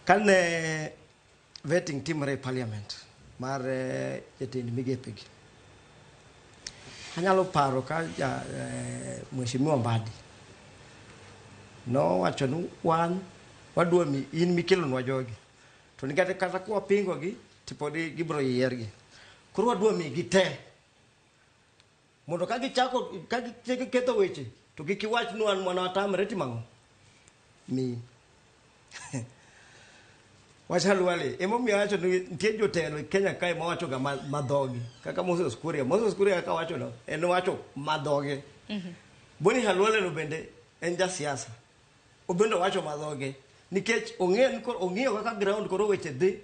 kalne vetting timore parliament mar jatend migepe gi anyalo paro ka Mheshimiwa Mbadi no wacho ni wan wadwa mi in mikelonwa jogi to nikata kata kwa pingo gi tipodi gibro yiergi koro wadwa mi gite mondo ka gichako ka ketho weche to gikiwach nu an mwana atamre timango mi wacha Alwale emomiyo wacho ni nitie jotelo Kenya kae ma wacho ga madhogi kaka Moses Kuria ka wacho no en wacho madhoge Boni Alwale no bende en ja siasa obendo wacho madhoge nikech ong'iyo kaka ground koro weche dhi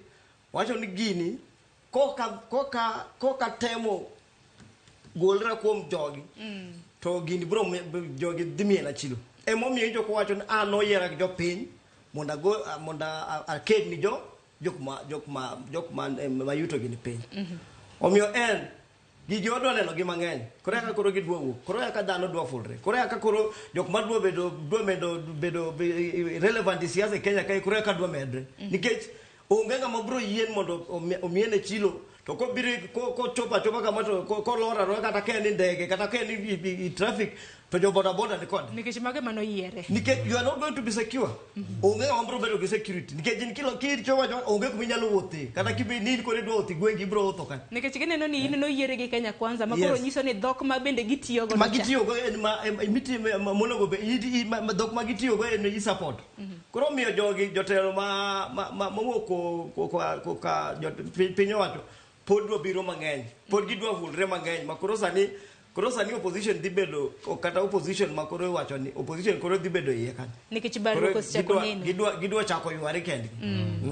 wacho ni gini koka temo golra kuom jogi to gini bro jogi dhi miela chilo emomiyo joko wacho ni no yera gi jopiny monda aked ni jok ma mayuto gini piny omiyo en gigi odwa neno gi mang'eny koro aka koro gidwa wuok koro aka dhano dwa fulre koro aka koro jok ma dwa bedo relevant siasa Kenya kae koro aka dwa medre nikech onge ng'ama bro yien mondo omiene chilo to ko chopa kama to ko lora ro kata ke ni ndege kata ke ni traffic to jo boda boda ni kod nikech mage mano yiere nikech you are not going to be secure onge ombro bedo gi security nikech in kilo kir chowa onge kuma inyalo wuothi kata kibi ni kore dwa wuothi gwengi bro wuotho kan nikech gineno ni in no yiere gi Kenya Kwanza makoro nyiso ni dhok ma bende gitiyo go magitiyo go en ma monogo be dhok magitiyo go en support koro miyo jogi jotelo ma mowuok ka piny owacho pod dwa biro mang'eny pod gidwa hulre mang'eny makoro sani opposition dhi bedo kata opposition makoro wacho ni opposition koro dhi bedo iye kan nikech baruok osechako neno gidwa chako yware kendgi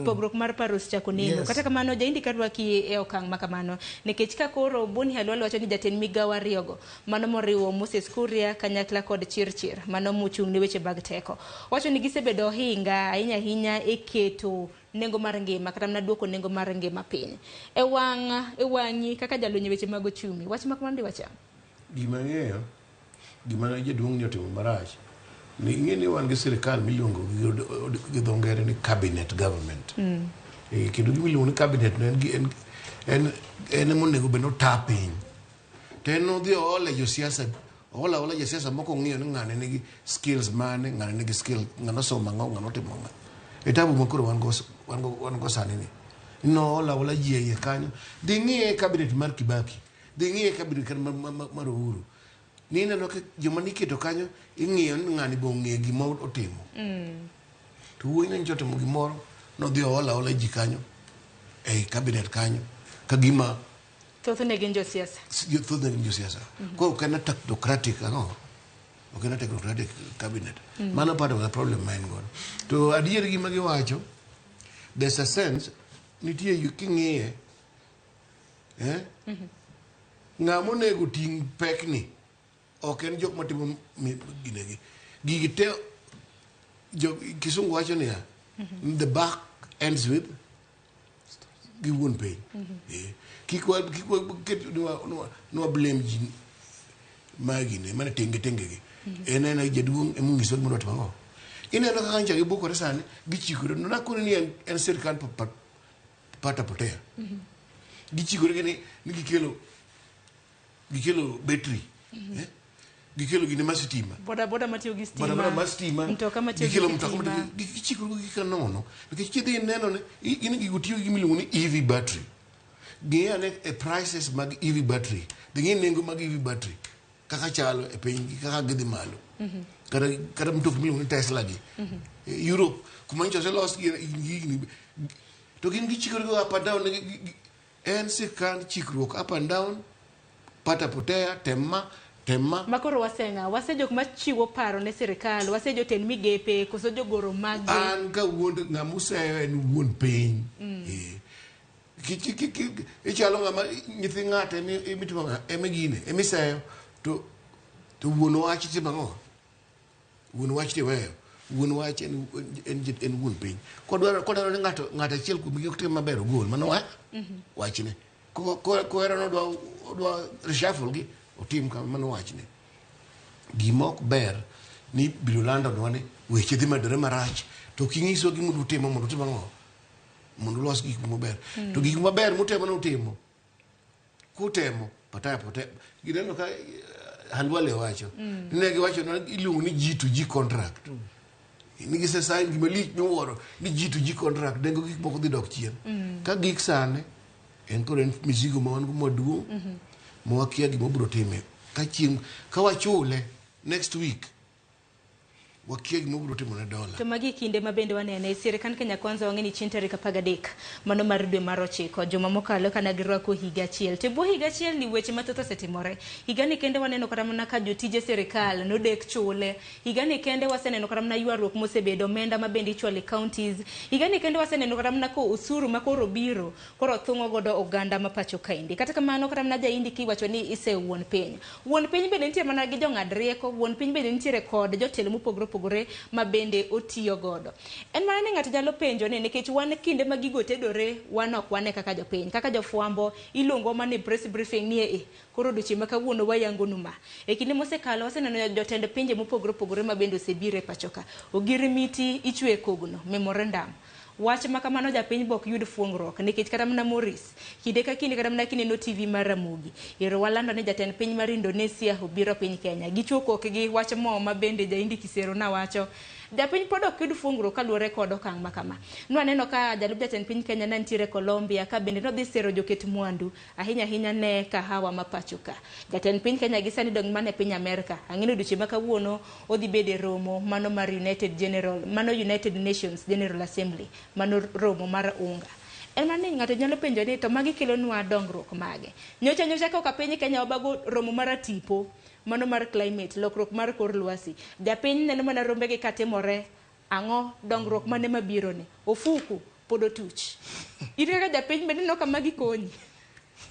pogruok mar paro osechako neno kata kamano jaindi kadwa ki e okang' makamano nikech ka koro Boni Halwal wacho ni jatend migawo ariyogo mano moriwo Moses Kuria kanyakla kod Chirchir mano mochung' ne weche mag teko wacho ni gisebedo ohinga ahinya e keto nengo mar ngima kata mana duoko nengo mar ngima piny e wang'i kaka jalony weche mag ochumi wach makamano di wacha gima ng'eyo gima jaduong' ni otimo marach ni ing'e ni wan gi sirikal miluongo gi dho ngere ni cabinet government kendo gima iluongo ni cabinet en monego bed nota piny to en odhi oole josiasa ola josiasa moko ng'iyo ni ng'ane nigi skills mane ng'ane nigi skill ng'ano somo ang'o ng'ano timo ang'o e tabu makoro wan go sani ni no ola ji e kanyo dhi ng'iye cabinet mar Kibaki dhi ng'iye cabinet mar Uhuru ni neno ke joma niketo kanyo ing'iyo ni ng'ani bo ng'e gima otimo to wuoyi ne nchotimo gimoro nodhi ola ji kanyo e cabinet kanyo ka gima thothne gin josiasa koro ok en technocratic ang'o ok en technocratic cabinet mano part of the problem main godo to adier gima giwacho there's a sense nitie king'iye ng'amo nego ting' pekni ok en jok matimo ginegi gigi te kisungu wacho niya the back ends with gi wuon piny nwa blame ji magine mana tenge gi en jaduong' emung'iso gimondo watimo ang'o ineno kaka ncha gibukore sani gichikore nakone ni en sirikal pata potea gichikore ni gikelo battery gikelo gine masitima boda matiyo gi stima mtoka matiyo gi stima gichikore gika nono nikech kidhi neno ne in gigutiyo gi miluongo ni EV battery ging'e ane prices mag EV battery ging'e nengo mag EV battery kaka chalo e piny kaka gidhi malo kata mtoki miluongo ni Tesla gi Europe kuma nyocha oselos gini to gin gichikore go up and down en sirikal chikruok up and down pata potea tema makoro wase jok machiwo paro ne sirikal wase jotend migepe koso jogoro mage an ka wuond ng'amuseyo en wuon piny ichalo ng'ama nyithi ng'ate emitimo eme gine emiseyo to wuon wach timo ang'o wuon wach tiweyo wuon wach en wuon piny kodwaro ni ng'ato achiel kuom gi ok tim maber ogol mano wachne kohero nodwa reshuffle gi otim kama mano wachne gima ok ber ni biro landonwa ni weche dhi medore marach to king'iso gi mondo utimo mondo utim ang'o mondo ulos gik maber to gik maber mutemo nutimo kutemo potea gineno ka Halwale wacho ne giwacho iluongo ni G2G contract nigi sign gima lich miwuoro ni G2G contract dengo gik moko dhi dok chien ka gik sane en koro en misigo ma wan go maduong' ma wakia gima biro time ka wachule next week wakia gima biro timo ne dola to magi kinde ma bende wanene sirikal Kenya Kwanza wang'e ni chieng' tarik 13 mano mar dwe mar 9 juma mokalo kana girwako higa achiel to bo higa achiel ni weche mathoth osetimore higa ni kende waneno kata mana ka jotije sirikal nodek chule higa ni kende waseneno kata mana ywaruok mosebedo omenda ma bende ichwale counties higa ni kende waseneno kata mana ko usuru makoro biro koro thung'o godo oganda ma pacho kaindi kata kamano kata mana jaindi kiwacho ni ise wuon piny bende nitie mana gi jong'ad rieko wuon piny bende nitie kod jotelo mopogore ma bende otiyo godo en mana ni ng'ato nyalo penjo ne nikech wan kinde ma gigo tedore wan ok wane kaka jopiny kaka jofwambo ilongo mane press briefing nie koro doche ma kawuono wayango numa e kinde mosekalo waseneno jotend pinje mopogore ma bende osebire pachoka ogirimiti ichwe kogno memorandum wach makamano japiny bok yud fuong'ruok nikech kata mana Morris kinde ka kinde kata mana kineno TV mar Ramogi ero walando ni jatend piny mar Indonesia obiro piny Kenya gichuok gi wach mo ma bende jaindi Kisero na wacho japiny pod ok yud fuong'ruok kaluwore kod okang' makama. Nwaneno ka jalup jatend piny Kenya nantiere Colombia ka bende nodhi sero joket mwandu ahinya ne kahawa ma pachoka. Jatend piny Kenya gi sani dong mane piny Amerika ang'ino duche ma kawuono odhi bede romo mano mar United Nations General Assembly mano romo mar unga. En mani ng'ato nyalo penjo ni to magi kelo nwa dongruok mage. Nyocha kaka piny Kenya obago romo mar tipo mano mar climate lokruok mar kor lwasi. Japiny neno mana rombe gi katimore ang'o dongruok mane mabiro ni ofuku pod otuch. Ire ka japiny bende no kama gikonyi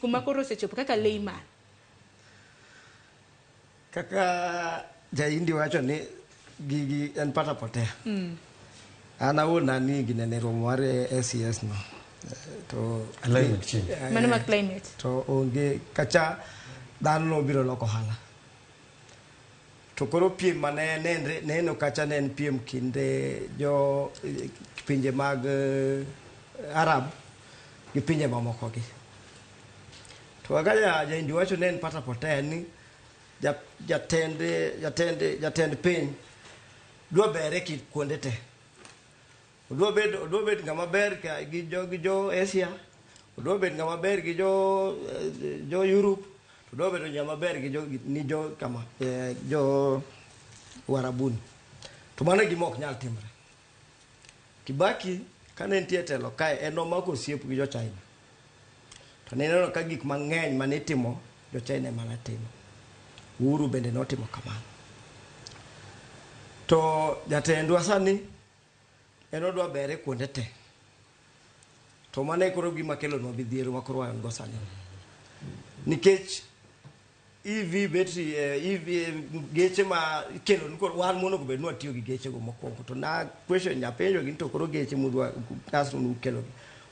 kuma koro osechopo kaka layman. Kaka jaindi wacho ni gigi en pata potea. Ana wona ni ginene romo mar SES no. To climate change. Mano ma climate. To onge kacha dhano biro loko hala. To koro piem mane neno kacha ne en piem kinde jo pinje mag Arab gi pinje mamoko gi. To aga jaindi wacho ne en pata potea ni jatend piny dwa bere kit kuonde te. Dwa bed ngama ber ka gi jo Asia, dwa bed ngama ber gi jo Europe, dwa bed ngama ber gi jo kama jo Warabuni. To mano gima ok nyal timre. Kibaki kane nitie telo kae en omako osiep gi jo China. To ne neno ka gik mang'eny mane timo jo China mana timo. Uhuru bende notimo kamano. To jatendwa sani en odwa bere kuonde te. To mane koro gima kelo no bidhiero makoro wan go sani. Nikech EV battery EV geche ma kelo nikoro wan mono go bed no tiyo gi geche go mokwongo. To na question nyapenjo gi to koro geche mudwa kasro no kelo.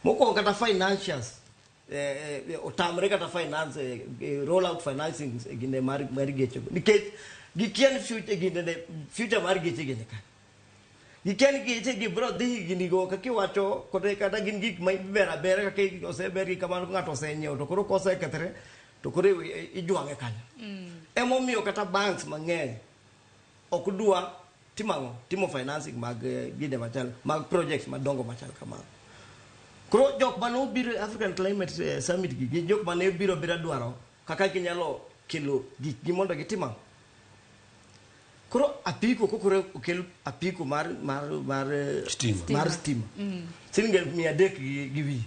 Mokwongo kata financials otamre kata finance roll out financing ginde mar geche go. Nikech gikien future mar geche gine ka. Gikien geche gi bro dhi gini go kaki wacho kote kata gin gik ma bera kaki oseber gi kamano ng'ato osenyiewo to koro kose kethre to koro ijwange kanyo. Emomiyo kata banks mang'eny ok dwa timo financing mag ginde machal mag projects madongo machal kamano. Koro jok mano biro African Climate Summit gi jok mane biro dwaro kaka ginyalo kelo gik gi mondo gitima. Koro apiko kokore okel apiko mar stima. Single 300 gi wi.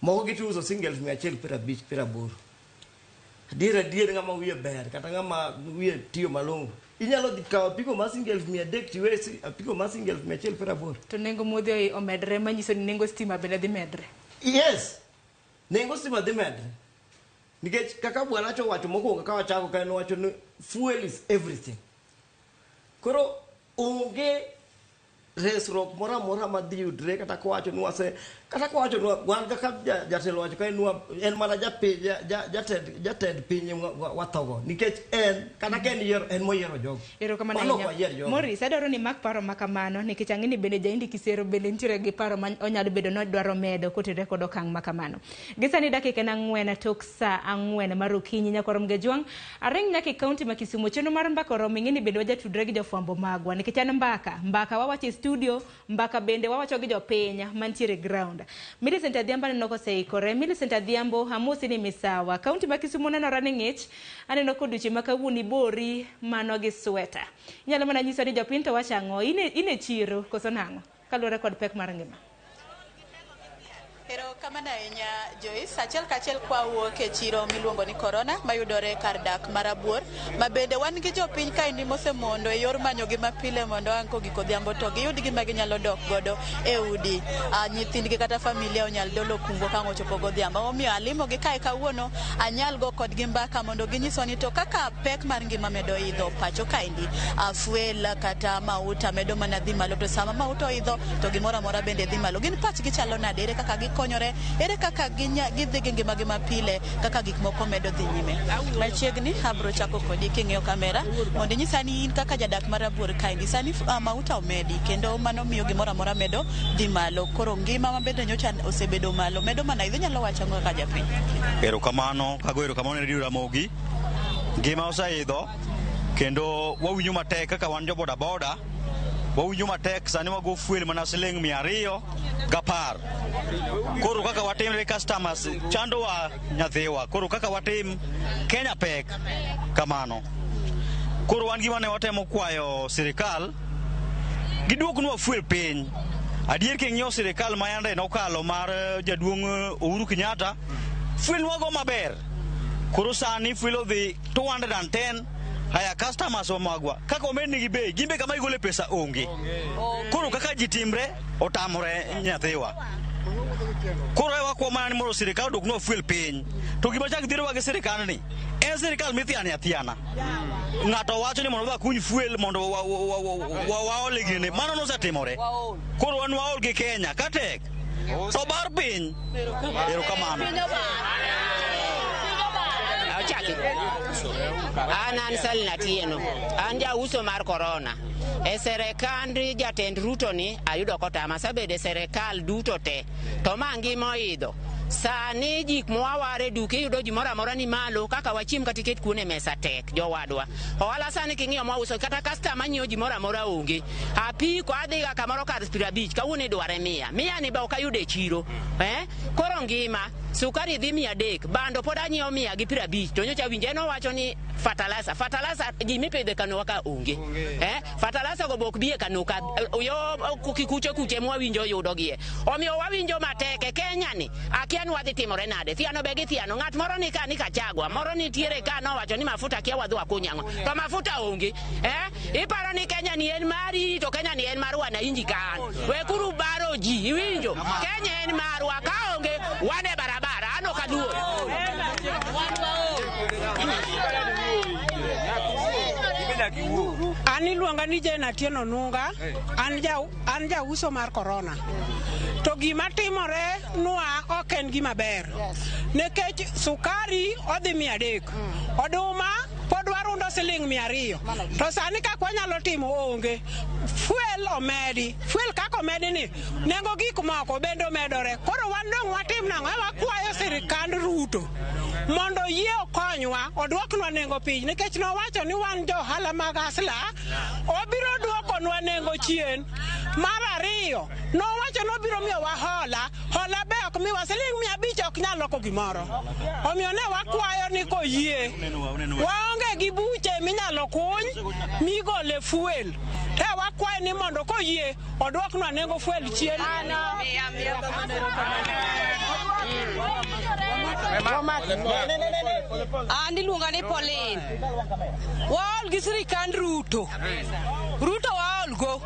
Moko gituzo single 150 Adier ngama wiye ber kata ngama wiye tiyo malongo. Inyalo dhi kawo apiko mar single 300 tiwe apiko mar single 150. To nengo modhi omedre manyiso ni nengo stima bende dhi medre. Yes. Nengo stima dhi medre. Nikech kaka bwana cho wacho mokwongo ka wachako ka en wacho ni fuel is everything. Koro onge resruok mora madhi yudre kata kwacho ni wase kata kwacho ni wan kaka jatelo wacho ka en mana jatend piny wathogo nikech en kata ken yiero en moyiero jogo. Ero kamano Morris adwaro ni mak paro makamano nikech ang'eni bende jaindi Kisero bende nitiere gi paro ma onyalo bedo no dwaro medo kotere kod okang' makamano. Gisani dakika na 4 tok saa 4 mar okinyi nyaka rom gejwang' areng nyaka kaunti ma Kisumu chenro mar Mbaka Oromo ing'eni bende wajatudre gi jofwambo magwa nikech an Mbaka wawache studio Mbaka bende wawacho gi jopiny mantiere ground. Millicent Adhiambo neno koseikore. Millicent Adhiambo amosi ni misawa. Kaunti ma Kisumu nenore ni ng'ich. Aneno koduche ma kawuono bori mano gi sweta. Inyalo mana nyiso ni jopiny to wacho ang'o? Ine chiro koso nang'o? Kaluwore kod pek mar ngima. Ero kamana enya Joyce achiel kachiel kwa wuok e chiro miluongo ni Corona mayudore kar dak marabuor mabende wan gi jopiny kaendi mosemondo e yor manyo gi mapile mondo anko giko dhiambo to giyud gima ginyalo dok godo e udi nyithindgi kata familia onyal dolo kungo ka ochopo godhiambo. Omiyo alimo gi kae kawuono anyal go kod gi mbaka mondo ginyiso ni to kaka pek mar ngima medo idho pacho kaendi fuel kata mauta medo mana dhi malo to sama mauta idho to gimoro amora bende dhi malo. Gin pachgi chalo nade kaka gikonyore ere kaka gidhi gi ngimagi mapile kaka gik moko medo dhi nyime. Machiegni abro chako kodi king'iyo kamera mondo inyisa ni in kaka jadak mar Rabuor kaendi sani mauta omedi kendo mano miyo gimoro amora medo dhi malo. Koro ngima mabedo nyocha osebedo malo medo mana idhi nyalo wacho ang'o kaka japiny? Erokamano, kago erokamano ne Radio Ramogi. Ngima oseidho kendo wawinjo matek kaka wan jo boda boda. Wawinjo matek sani wago fuel mana siling 210. Koro kaka watim ne customers chandowa nyathiwa. Koro kaka watim Kenya pek kamano. Koro wan gima ne watemo kwayo sirikal giduoknwa fuel piny. Adier king'iyo sirikal ma yande nokalo mar jaduong' Uhuru Kenyatta fuel wago maber. Koro sani fuel odhi 210. Haya customers omagwa kaka omedni gi bei gimbe kama igole pesa onge. Koro kaka jitimre otamore nyathiwa. Koro ewa kwa mani moro sirikal doknwa fuel piny. To gima chak dhiro wage sirikal ni en sirikal mithiani athiana. Ng'ato wacho ni mondo wakuny fuel mondo waole gine mano nosetimore. Koro wan waol gi Kenya katek to bar piny. Erokamano. An Salina Tieno, an jauso mar korona. E serikand jatend Ruto ni ayudo kotama sabede serikal duto te. To mangi moidho. Sani jik mwaware duke yudo jimoro amora ni malo kaka wachim ka tiket kuone mesa tek jowadwa. Ohala sani king'iyo mwauso kata customer nyiewo jimoro amora onge. Apiko adhiga kamoro kar Spirabich kawuone dware 100 ni ba ok ayude chiro. Koro ngima sukari dhi 300 bando pod anyiewo 150 to nyocha winje no wacho ni fertilizer gimipidhe kano waka onge. Fertilizer go bok bie kano ka yo kuche mwawinjo yudo gie. Omiyo wawinjo mateke Kenya ni akia wadhi timore nade thiano be githiano ng'at moro ni ka chagwa moro ni tiere ka no wacho ni mafuta kia wadhi wakunyango to mafuta onge iparo ni Kenya ni en mari to Kenya ni en mar wananchi kan we kuru baro ji iwinjo Kenya en marwa ka onge wane barabara ano kaduo Ani luonga ni Jena Tieno Nunga an ja uso mar korona. To gima timore nwa ok en gima ber. Nekech sukari odhi 300. Oduma pod warundo siling 200. To sani ka kwanyalo timo onge. Fuel omedi. Fuel kako omedi ni nengo gik moko bendo medore. Koro wan dong watim nang'o wakwayo sirikand Ruto mondo yie okonywa odwoknwa nengo piny nikech nowacho ni wan johala mag asla obiro dwokonwa nengo chien. Mar ariyo nowacho ni obiro miyowa hola be ok miwa siling 500 ok nyal loko gimoro. Omiyo ne wakwayo ni koyie waonge gi buche minyalo kuny migole fuel. Te wakwayo ni mondo koyie odwoknwa nengo fuel chien. Andi luonga ni Pauline. Waol gi sirikand Ruto waol go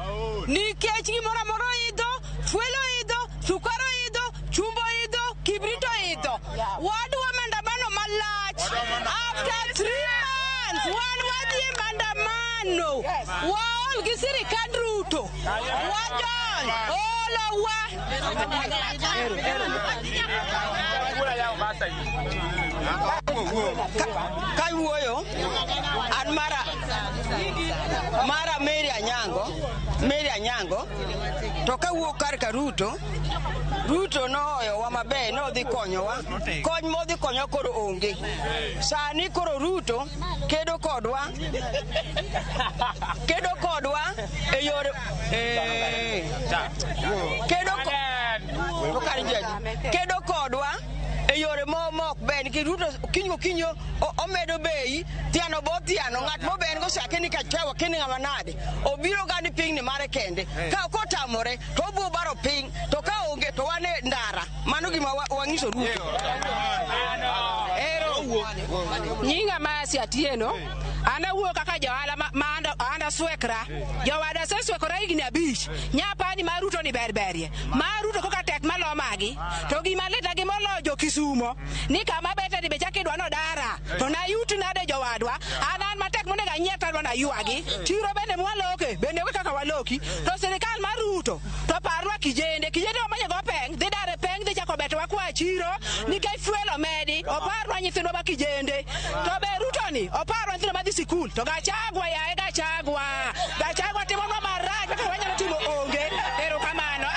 nikech gimoro amora idho, fuel idho, sukari idho, chumbo idho, kibrito idho. Wadwa maandamano malach. After 3 months wan wadhi maandamano. Waol gi sirikand Ruto. Wajon olowa. Kawuoyo an mara Mary Anyango to kawuok kar ka Ruto nooyo wa maber nodhi konyowa kony modhi konyo koro onge sani koro Ruto kedo kodwa e yore kedo kodwa e yore mok ben ki Ruto kinyo omedo bei tiano ng'at mo ben go sake ni kachawa kini ng'ama nade obiro gani ping ni mare kende ka kotamore to obo baro ping to ka onge to wane ndara mano gima wangiso Ruto. Nyinga Masi Atieno ana wuo kaka johala anda swekra jowada swekra higni 5 nyapani mar Ruto ni berberie mar Ruto koka tek malo magi to gima leta gi molojo Kisumo ni kama bete ni becha kidwa no dara to na yuti nade jowadwa an matek monego anyieta dwa na yuagi chiro bende mwaloke bende kaka waloki to sirikal mar Ruto to parwa kijende omanye go peng dhi dare peng dhi chako beto wakwa chiro nikech fuelo medi oparwa nyithindo makijende to be Ruto ni oparwa nyithindo madhi sikul to Gachagua yae Gachagua timonwa marach kaka wanyalo timo onge erokamano.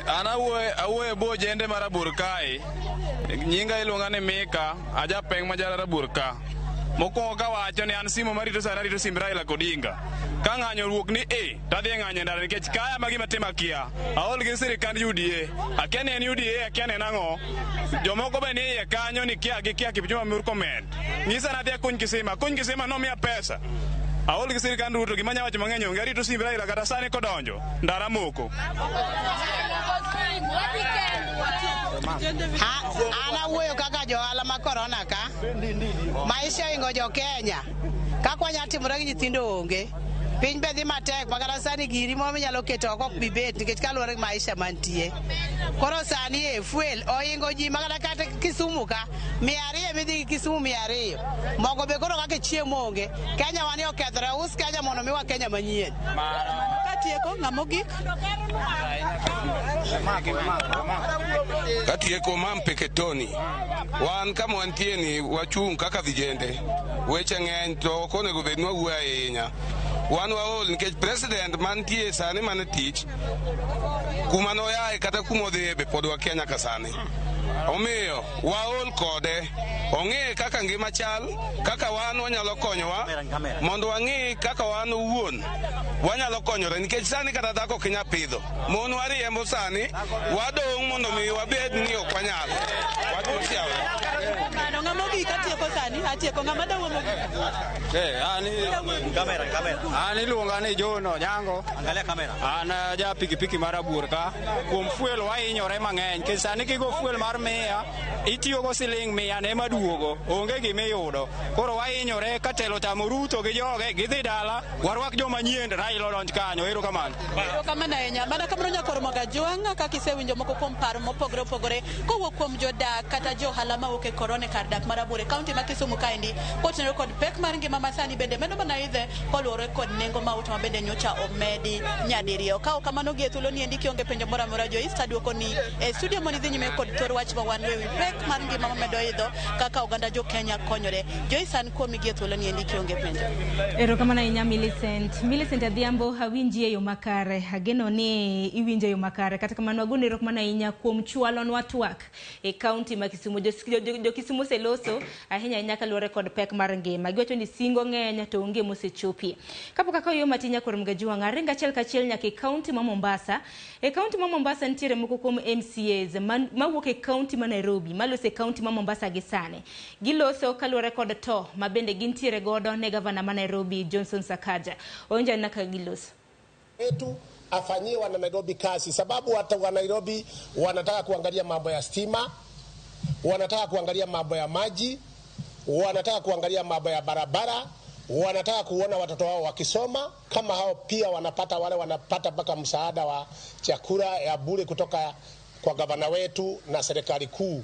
An awuoyo bo jende mar Rabur kae, nyinga iluonga ni Mika, aja peng ma jara Rabur ka. Mokwongo kawacho ni an simo marito sana rito simb Raila Odinga. Ka ng'anyo ruok ni tadhi ng'anyo ndara nikech kaya ma gima tim akia. Aol gi sirikand UDA. Akia ni en UDA, akia ni en ang'o. Jomoko be ni iye kanyo ni kia Kipchumba Murkomen. Nyisa na dhi kuny kisima nomiya pesa. Aol gi sirikand Ruto gima nya wacho mang'eny onge rito simb Raila kata sani kodonjo ndara moko. Ana wuoyo kaka johala ma korona ka maisha ingo jo Kenya kakwa nya timore gi nyithindo onge piny be dhi matek makata sani giri mo minyalo keto oko ok bibet nikech kaluwore gi maisha mantie koro sani fuel oingo ji makata kata Kisumu ka 200 midhi Kisumu 200 mogo be koro kaka chiemo onge Kenya wani okethre us Kenya mondo miwa Kenya manyien katieko ng'amogik katieko Mpeketoni wan kama wantie ni wachung' kaka vijende weche ng'eny to ok onego bed ni wawuoyo ahinya wan waol nikech president mantie sani mane tich kuma noyae kata kuma odhiye be pod wakia nyaka sani omiyo waol kode ong'e kaka ngima chal kaka wan wanyalo konyowa mondo wang'e kaka wan owuon wanyalo konyore nikech sani kata dhako kinya pidho mon wariembo sani wadong' mondo mi wabed ni ok wanyalo ng'amogik katieko sani atieko ng'ama dawo an iluonga ni Jono Nyango an ja pikipiki mar Rabur ka kuom fuel wahinyore mang'eny nikech sani kigo fuel mar 100 itiyogo siling 100 ne maduogo onge gimiyudo koro wahinyore ka telo tamo Ruto gi joge gidhi dala warwak joma nyien Raila odonj kanyo erokamano ahinya mana kamano nyakoro maga jwang' kaka isewinjo moko kuom paro mopogore opogore kowuok kuom jodak kata johala mawuok e korone kar dak mar Rabur e kaunti ma Kisumu kaendi kotenore kod pek mar ngima masani bende medo mana idhe koluwore kod nengo mauta mabende nyocha omedi nyadiriyo kawo kamano gi e thuolo ni endi kionge penjo moro amora Joyce aduoko ni e studio moni dhi nyime kod thor wach ma wan wewi pek mar ngima mamedo idho kaka oganda jo Kenya konyore Joyce an kuomi gi e thuolo ni endi kionge penjo erokamano ahinya Millicent Adhiambo hawinji e yo makare ageno ni iwinjo e yo makare kata kamano agone erokamano ahinya kuom chwalonwa twak e kaunti ma Kisumu jo Kisumu seloso ahinya kaluwore kod pek mar ngima giwacho ni singo ng'eny to onge mosechopie kapok aka yo matinya kor mga juang aringa achiel kachiel nyaka e kaunti ma Mombasa nitiere moko kuom MCAs mawuok e kaunti ma Nairobi maloso e kaunti ma Mombasa gi sani giloso kaluwore kod to ma bende gintiere godo ne gavana ma Nairobi Johnson Sakaja onja naka giloso etu afanyie wana Nairobi kazi sababu watu wa Nairobi wanataka kuangalia mambo ya stima wanataka kuangalia mambo ya maji wanataka kuangalia mambo ya barabara wanataka kuona watoto wao wakisoma kama hao pia wanapata mpaka msaada wa chakula ya bure kutoka kwa gavana wetu na serikali kuu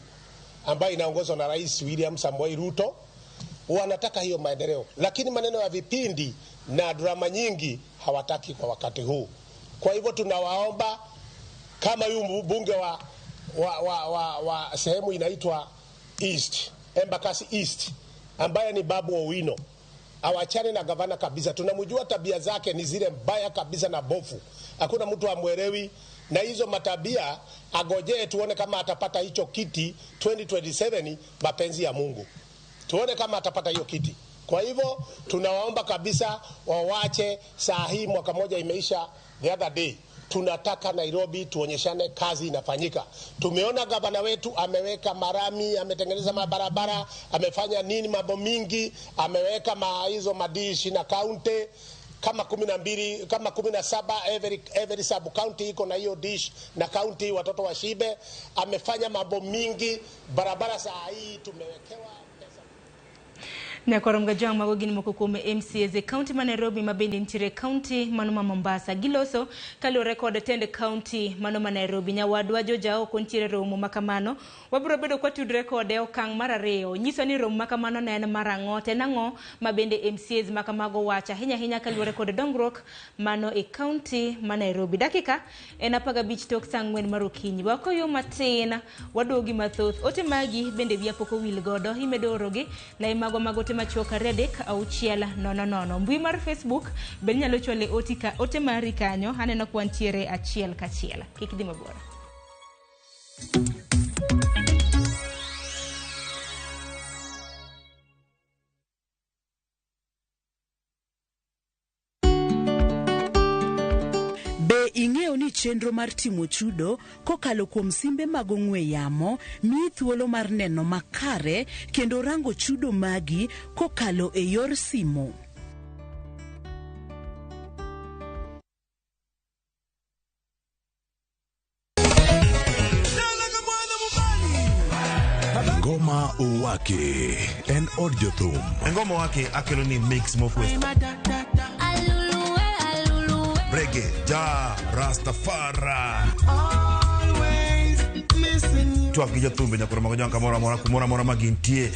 ambayo inaongozwa na Rais William Samoei Ruto wanataka hiyo maendeleo lakini maneno ya vipindi na drama nyingi hawataki kwa wakati huu kwa hivyo tunawaomba kama huyu bunge wa sehemu inaitwa East Embakasi East ambaye ni Babu Owino awachane na gavana kabisa tunamjua tabia zake ni zile mbaya kabisa na bofu hakuna mtu amwelewi na hizo matabia agojee tuone kama atapata hicho kiti 2027 mapenzi ya Mungu tuone kama atapata hiyo kiti kwa hivyo tunawaomba kabisa wawache saa hii mwaka moja imeisha the other day tunataka Nairobi tuonyeshane kazi inafanyika tumeona gavana wetu ameweka marami ametengeneza mabarabara amefanya nini mambo mingi ameweka hizo madishi na county kama 12 kama 17 every sub county iko na hiyo dish na county watoto wa shibe amefanya mambo mingi barabara saa hii tumewekewa Nyakoro mgajang mago gin moko kuom MCAs e county ma Nairobi ma bende nitiere county mano ma Mombasa. Giloso kaluwore kod tend county mano ma Nairobi. Nyawadwa Joja ok nitiere romo makamano. Wabiro bedo kwa tudre kode okang' mar ariyo. Nyiso ni romo makamano ne en mar ang'o te nang'o ma bende MCAs makamago wacha hinya kaluwore kod dongruok mano e county ma Nairobi. Dakika en 15 tok saa 4 mar okinyi. Wakoyo matin waduogi mathoth. Ote magi bende bia poko wil godo imedo orogi na mago machuoka redek auchiel nono. Mbui mar Facebook ben nyalo chwale ote mari kanyo aneno kwantiere achiel kachiel. Kik dhi mabor. Ing'eyo ni chenro mar timo chudo kokalo kuom simbe mag ong'we yamo miyi thuolo mar neno makare kendo rango chudo magi kokalo e yor simo. Ngoma Owake en od jothum. Ngoma Owake akelo ni mix mofwe. Reggae, ja, Rastafari.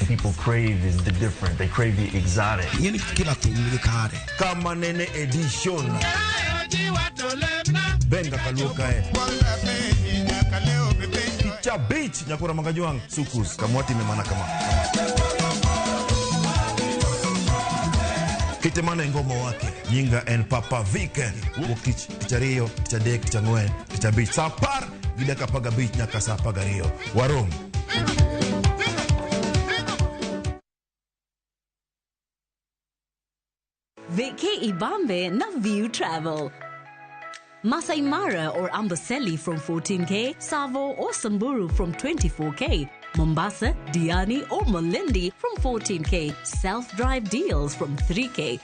People crave is the different. They crave the exotic. Kama nene edition. Benga kaluka Cha beach nyakura magajuang sukus. Kamwati memana kama. Kitemana Ngoma Owake nyinga en Papa Weekend wokich kichario kichadek kichangwen kichabich sapar gidaka paga beach nyaka sapaga rio warom. Veke Ibambe na View Travel. Masai Mara or Amboseli from 14K, Savo or Samburu from 24K, Mombasa, Diani or Malindi from 14K, self-drive deals from 3K,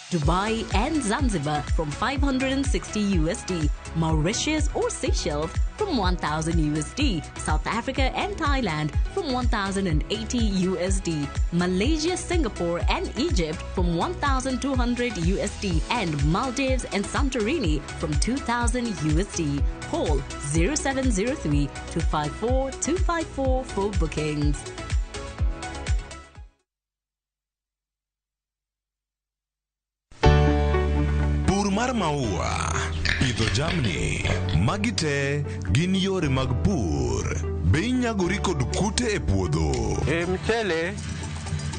Dubai and Zanzibar from 560 USD, Mauritius or Seychelles from 1,000 USD, South Africa and Thailand from 1,080 USD, Malaysia, Singapore and Egypt from 1,200 USD, and Maldives and Santorini from 2,000 USD. Call 0703 254 254 for bookings. Mar maua, pidho jamni, magite gin yore mag pur. Be inyagori kod kute e puodho. Mchele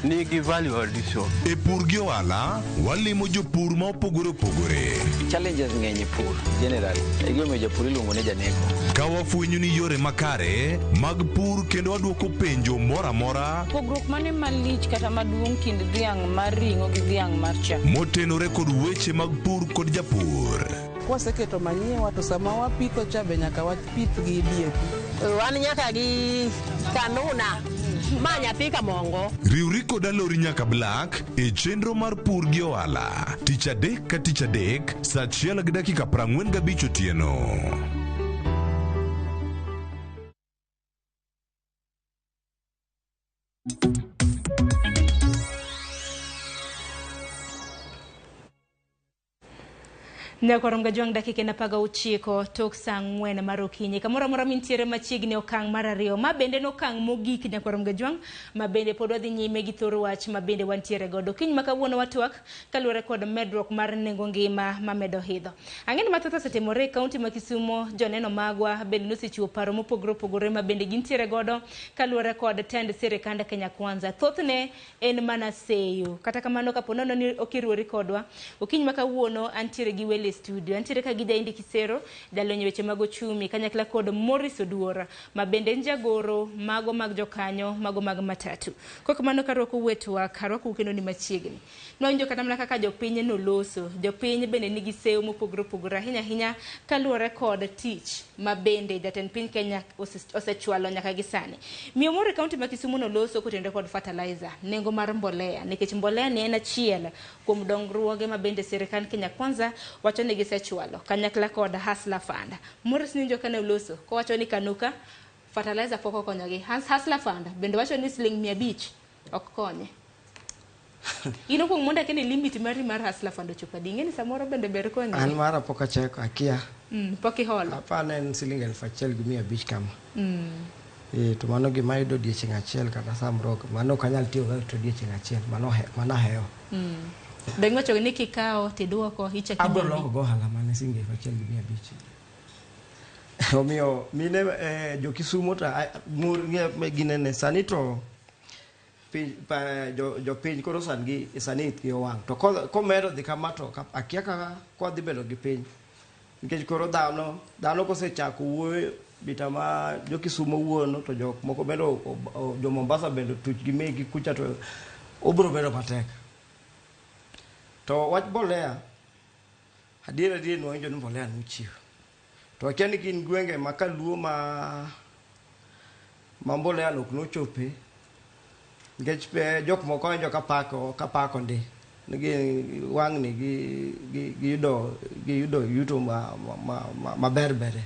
nigi value addition. E pur gi ohala, walimo jopur ma opogore. Challenges ng'eny e pur generally. E gima jopur iluongo ne janego. Ka wafwenyo ni yore makare mag pur kendo waduoko penjo mora. Pogruok mane malich kata maduong' kind dhiang' mar ring'o gi dhiang' mar chak. Motenore kod weche mag pur kod japur. Kwaseketo manyiwa to sama wapitho cha be nyaka wapith gi diek. Wan nyaka gi kanuna. Manya pika mongo. Riuri kod alori nyaka Black e chenro mar pur gi ohala. Tich adek ka tich adek, saa 1:45 otieno. Nyakoro mgajwang dakika na paga uchiko tok saa 4 mar okinyi. Kamoro mora mintiere machiegni okang' mar ariyo. Ma bende no okang' mogik nyakoro mgajwang. Ma bende pod wadhi nyime gi thoro wach ma bende wantiere godo. Kiny ma kawuono watwak kaluwore kod medruok mar nengo ngima ma medo hidho. Ang'eni mathoth osetimore kaunti ma Kisumo, joneno magwa bende nosechiwo paro mopogore ma bende gintiere godo kaluwore kod tend sirikand Kenya Kwanza. Thothne en mana seyo. Kata kamano kaponono ni okiruori kodwa. Okiny ma kawuono antiere gi wele studio antiere ka gida indi Kisero dalonye weche mag ochumi kanyakla kod Morris Oduora ma bende njagoro mago mag jokanyo mago mag matatu. Koko mano karwako wetwa karwako kendo ni machiegni. Nonjo kata mna kaka jopiny noloso jopiny bende nigi seyo mopogore hinya kaluwore kod tich ma bende jatend piny Kenya osechwalo nyaka gisani. Miyo Mori kaunti ma Kisumu noloso kotende kod fertilizer nengo mar mbolea nikech mbolea ni en achiel kuom dongruoge ma bende sirikand Kenya Kwanza wacho ni gisechwalo kanyakla kod Hustler Fund. Morris ninjo kane uloso ko wacho ni kanuka fertilizer poko konyogi. Hustler Fund bende wacho ni siling 500 ok konye. Ino kuong monda kene limit mari mar Hustler Fund chopa dinge ni samoro bende ber ko ngi. An mara poka cheko akia. Poki holo. Hapana en siling 1,150 kama. To mano gima yudo odiechieng' achiel kata samoro mano kanyal tiyo ga to odiechieng' achiel mano heyo. Bengo cho ni kikao tiduoko hicha kibindi. Abro loko go hala mane siling 1,500. Omiyo mine jo Kisumo ta ginene sani to jo piny koro sani gi owang'. To komero dhi kama to akia ka kodhi bedo gi piny. Nikech koro dhano kosechako wuoyo bita ma jo Kisumo wuono to jok moko bedo jo Mombasa bedo tuch gi megi kucha to obro bedo matek. To wach bolea adiera no injo ni bolea nuchiwo. To akia ni gin gwenge makaluo ma mbolea nok nochope. Nikech jok moko injo kapako ndi. Nigi wang' ni giyudo yuto maberbere.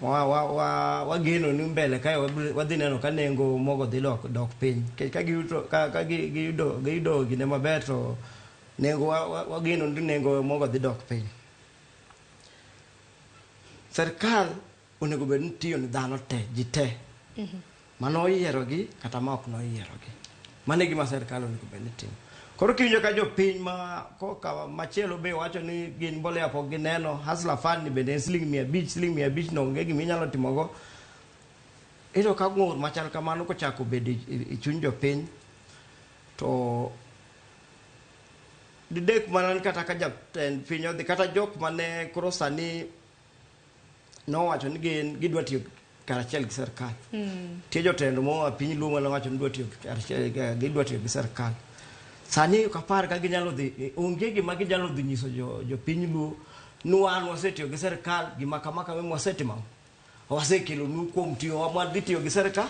Wageno ni mbele kae wadhi neno ka nengo mogo dhi dok piny. Ka giyudo gine maber to nengo wageno ni nengo mogo dhi dok piny. Serikal onego bed ni tiyo ni dhano te, ji te. Mano oyierogi kata ma ok noyierogi. Mano e gima serikal onego bed ni timo. Koro kiwinjo ka jopiny machielo be wacho ni gin mbolea pok gineno, Hustler Fund ni bende siling 500 no onge gima inyalo timogo. Iyudo ka ng'ur machal kamano kochako bedo e chuny jopiny to didek mana kata ka jatend piny odhi kata jok mane koro sani nowacho ni gidwa tiyo karachiel gi serikal. Tie jotendo mo piny luo nowacho ni gidwa tiyo gi serikal. Sani kapar ka ginyalo dhi onge gima ginyalo dhi nyiso jo piny luo nuan wasetiyo gi serikal gima kama kama wasetimo. Wasekelo nu kuom tiyo wa dhi tiyo gi serikal.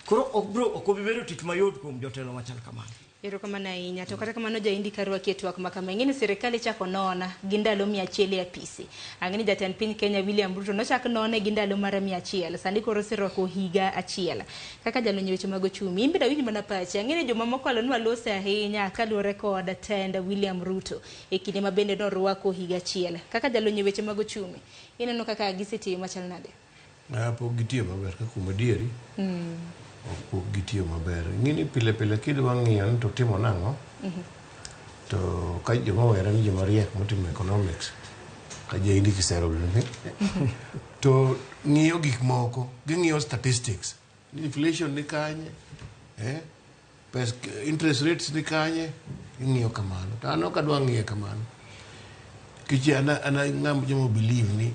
Koro ok obibedo tich mayot kuom jotelo machal kamano. Erokamano ahinya. To kata kamano jaindi karwaki twak makama ng'eni sirikal chako nona gi ndalo 100 e apisi. Ang'eni jatend piny Kenya William Ruto nochak none gi ndalo mar 100. Sani koro sirwako higa achiel. Kaka jalonyo weche mag ochumi, imbe dawinji mana pache. Ang'eni joma moko alonwa lose ahinya kaluwore kod tend William Ruto e kinde ma bende norwako higa achiel. Kaka jalonyo weche mag ochumi, ineno kaka gisetiyo machal nade? Pok gitiyo maber kaka kuma dieri. Pok gitiyo maber. Ng'ini pile kidwa ng'iyo to timo nang'o. To ka joma wera ni joma riek motimo economics ka jaindi kisero ni to ng'iyo gik moko, ging'iyo statistics. Inflation ni kanye, interest rates ni kanye, ng'iyo kamano. To ano kadwa ng'iyo kamano. Kichi ana ng'am joma believe ni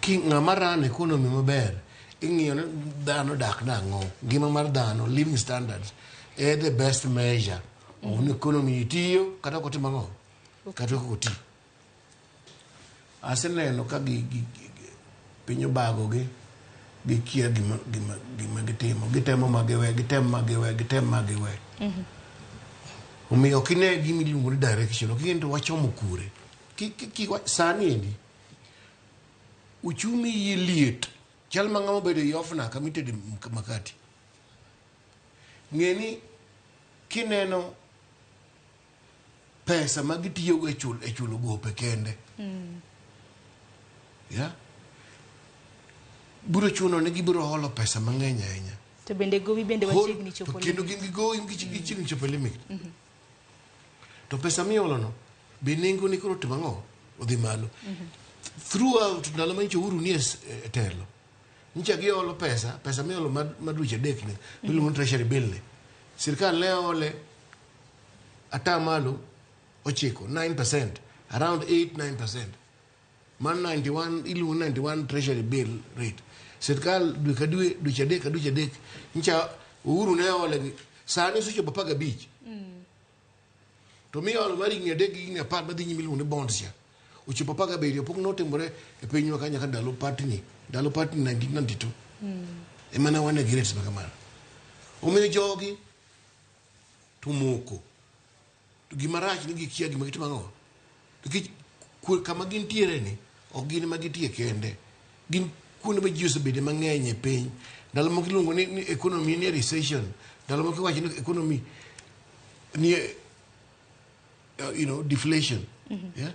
ki ng'ama ran economy maber ing'iyo dhano dak nang'o, ngima mar dhano, living standards the best measure of economy tiyo kata ok otimo ang'o kata ok oti. Aseneno ka piny obago gikia gima gitimo, gitemo magiwe. Omiyo ok ine gima iluongo ni direction, ok ine to wachomo kure. Sani endi uchumi yie liet chal ma ng'ama bedo yofna kama itede makati. Ng'eni kineno pesa ma gitiyogo e chulo gope kende. Biro chuno ni gibiro holo pesa mang'eny ahinya. To bende gowi bende wachiegni chopo limit. Kendo gin gigowi gichiegni chopo limit. To pesa miholono be nengo ni koro timo ang'o odhi malo. Throughout ndalo manyicho uru ni e telo. Nyicha giholo pesa miholo madweche adek ni miluongo ni treasury bill ni. Sirkal ne ole atamalo 9%, around 8-9%. Man 91 iluongo 91 treasury bill rate. Sirkal dwe ka dwe, dweche adek, nyicha uru ne ole sani osechopo 15. To miholo mar higni adek gi higni 10 madhi nyime iluongo ni bonds cha. Ochopo 17 pok notimore e pinywa ka nyaka ndalo party 1992. Emana wane gi rates makamano. Omiyo jogi tumoko. To gima rach ni gikia gima gitimo ang'o. To kama gintiere ni ok gin ma gitie kende. Gin kuonde ma ji osebede mang'eny e piny. Ndalo moko iluongo ni economy ni recession. Ndalo moko wacho ni economy ni deflation. Yeah.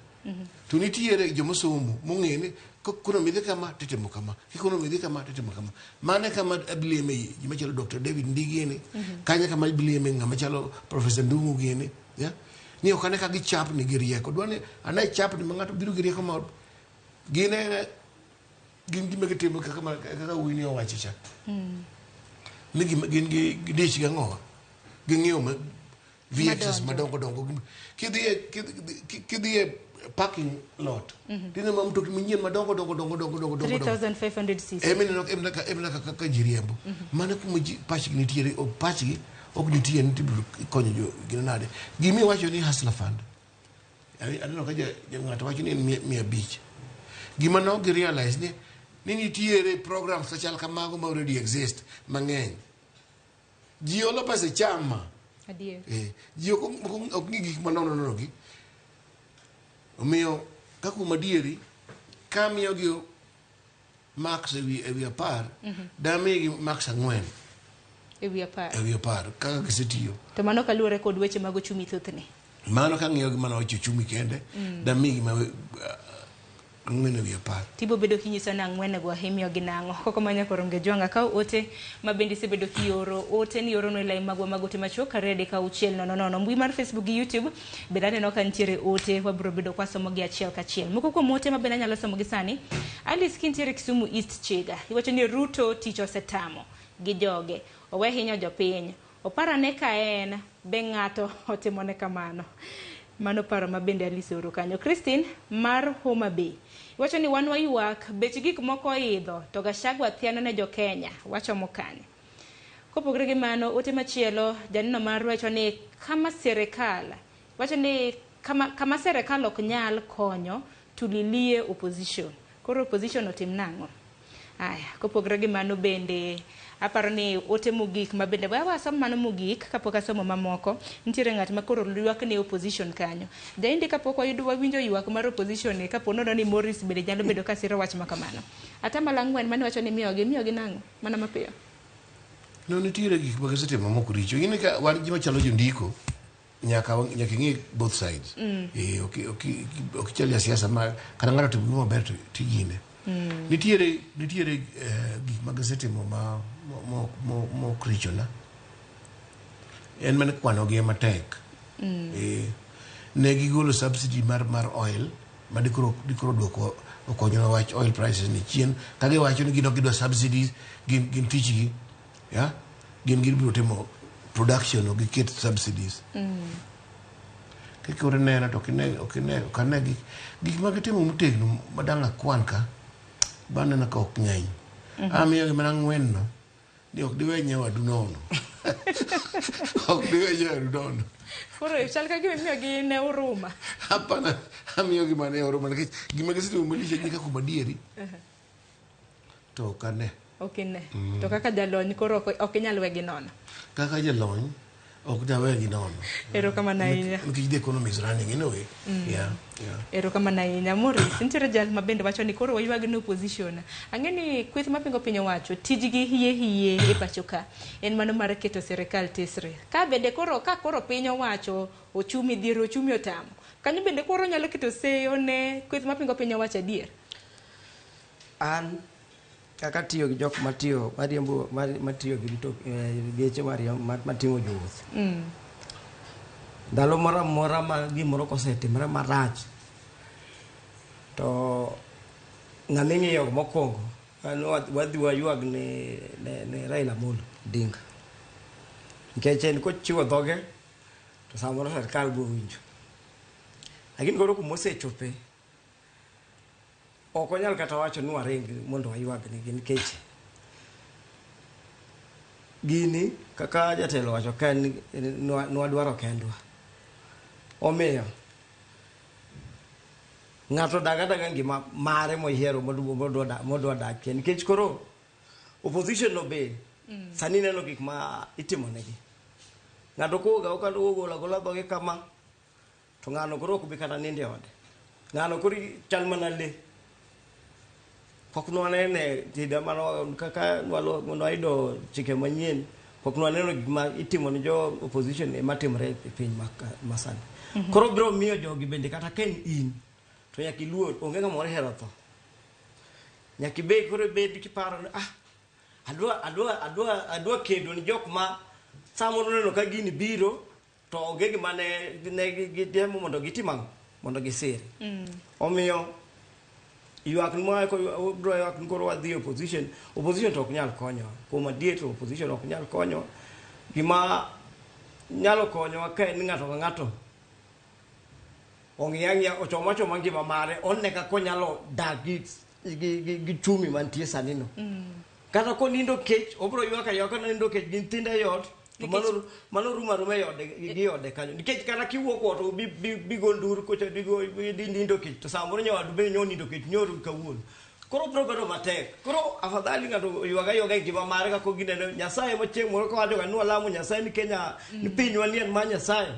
To nitiere joma somo mong'e ni economy dhi kama titimo kama, economy dhi kama titimo kama. Mane kama ableme gima chalo Dr. David Ndigini, kanya kama ableme ng'ama chalo Professor Ndungu gini, yeah. Ni okane ka gichap ni girieko. Dwani ane chap ni ng'ato biro girieko ma gin gima gitimo kaka wini owacho cha. Ni gin gidich gang'owa. Ging'iyo VHS madongo. Kidhie parking lot. Dine ma mtoki mnyien madongo. 3,500 cc. Emina kaka jiriembo. Mana kuma pachgi nitiere, pachgi ok nitie nitibiro konyo jo gina nade. Gimi wacho ni hustler fund. Aneno ka ng'ato wacho ni 100. Gima no gi realize ni nitiere programs sachal kamago ma already exist mang'eny. Ji olo pesa chama. Adier. Ji ok ng'i gik manono gi. Omiyo kakuma dieri kamiyo gi max ewi 10 dami gi max 4 ewi 10 ewi 10 kaka gisetiyo. To mano kaluwore kod weche mag ochumi thothne. Mano ka ng'iyo gi mano wacho ochumi kende dami gi 4 ewi 10. Tibo bedo kinyiso na 4 go himio gi nang'o. Koko manya koronge jwanga ka ote mabendi sebedo kioro ote ni oro no lai magwa magote macho karede ka uchiel no mbui mar Facebook gi YouTube bedane no ka ntiere ote wabro bedo kwa somo gi achiel ka chiel. Moko kuom ote mabena nyalo somo gi sani. Alice kintiere Kisumu East Chega. Iwacho ni Ruto ticho setamo gi joge. Owe hinyo jopiny. Oparane ka en be ng'ato otimone kamano. Mano paro mabende Alice oro kanyo. Christine mar Homa Bay. Wacho ni wan wayuak bech gik moko idho to Gachagua thiano ne jo Kenya wacho mokane. Kopogre gi mano ote machielo janino mar wacho ni kama serikal wacho ni kama serikal ok nyal konyo tulilie opposition. Koro opposition otim nang'o? Aya, kopogre gi mano bende aparo ni ote mogik mabende wasom mano mogik kapok asomo mamoko nitiere ng'at ma koro ywak ne opposition kanyo. Jaindi kapok wawinjo ywak mar opposition ni kapo nono ni Morris bende nyalo bedo ka siro wach makamano. Atamalo 4 mane wacho ni miyogi nang'o mana mapiyo. No nitiere gik ma gisetimo moko richo. Gini ka wan gima chalo jondiko nyaka ng'i both sides. Ok chal ya siasa ma kana ng'ato timo maber to tijine. Nitiere gik ma gisetimo mo kricho na en mane kwano gi matek. Ne gigolo subsidy mar oil ma dikoro dwoko okonyo na wach oil prices ni chien ka giwacho ni gidwa subsidies gin tichgi ya gin biro timo production o giket subsidies kikore nena to kane gik ma gitimo motegno madang akwan ka bana na ka ok ng'eny. Amiyo gi mana 4 no ni ok diwe nyawa dunono. Ok diwe nyawa dunono. Koro chal ka gima miyo gi ne uruma. Hapana, amiyo gi mana uruma nikech gima gisitimo maliche ni kaka madieri. To kane. Okine. To kaka jalony koro ok inyal wegi nono. Kaka jalony ok dawegi nono. Ero kama na inya. Because the economy is running in a way. Yeah. Ero kama na inya Morris nitiere jal mabende wacho ni koro wayuag ne opposition. Ang'eni kweth mapingo piny wacho tijgi hie e pacho ka en mano mar keto serikal tesre. Ka bende koro piny wacho ochumi dhiero ochumi otamo. Kanyo bende koro nyalo keto seyo ne kweth mapingo piny wacho adier. An kaka tiyo gi jok matiyo gi geche matimo jowuoth. Ndalo moro ma gimoro kosetimore marach to ng'ama ing'iyo mokwongo wadhi wayuag ne Raila Amolo Odinga nikech en kochiwo dhoge to samoro serikal go winjo, lakini koro kumosechope ok onyal kata wacho ni waring mondo wayuag negi nikech gini kaka jatelo wacho ka nwadwaro kendwa. Omiyo ng'ato daga ngima mare moyiero modwa dakie nikech koro opposition no be sani neno gik ma itimo negi. Ng'ato koga ogola dhoge kama to ng'ano koro ok bi kata ninde ode. Ng'ano koro chal mana le. Pok nwanene tida mano kaka nwaido chike manyien pok nwaneno gima itimo ni jo opposition ema timre e piny masani. Koro biro miyo jogi bende kata ken in to nyaka iluor, onge ng'ama hero tho. Nyaka ibed koro bed kiparo adwa kedo ni jok ma samoro neno ka gini biro to onge gima ne gitemo mondo gitimang mondo gisir. Omiyo ywak moa ko bro ywak koro wadhi opposition to ok nyal konyo. Kuom adier to opposition ok nyal konyo. Gima nyalo konyo ka en ng'ato ka ng'ato ong'iyang'iya ochoma ngima mare onne ka konyalo dak gi chumi mantie sani no. Kata konindo kech obro ywaka nindo kech gi nyithindo e ot to mano ruma e ode gi ode kanyo nikech kata kiwuok ot bigo ndur kocha nindo kech to samoro nyawadu be nindo kech nyoru kawuono. Koro bro bedo matek. Koro afadhali ng'ato ywaga e ngima mare kako gineno Nyasaye ma chieng' moro ka wadoga nwa lamo Nyasaye ni Kenya ni pinywa ni en ma Nyasaye.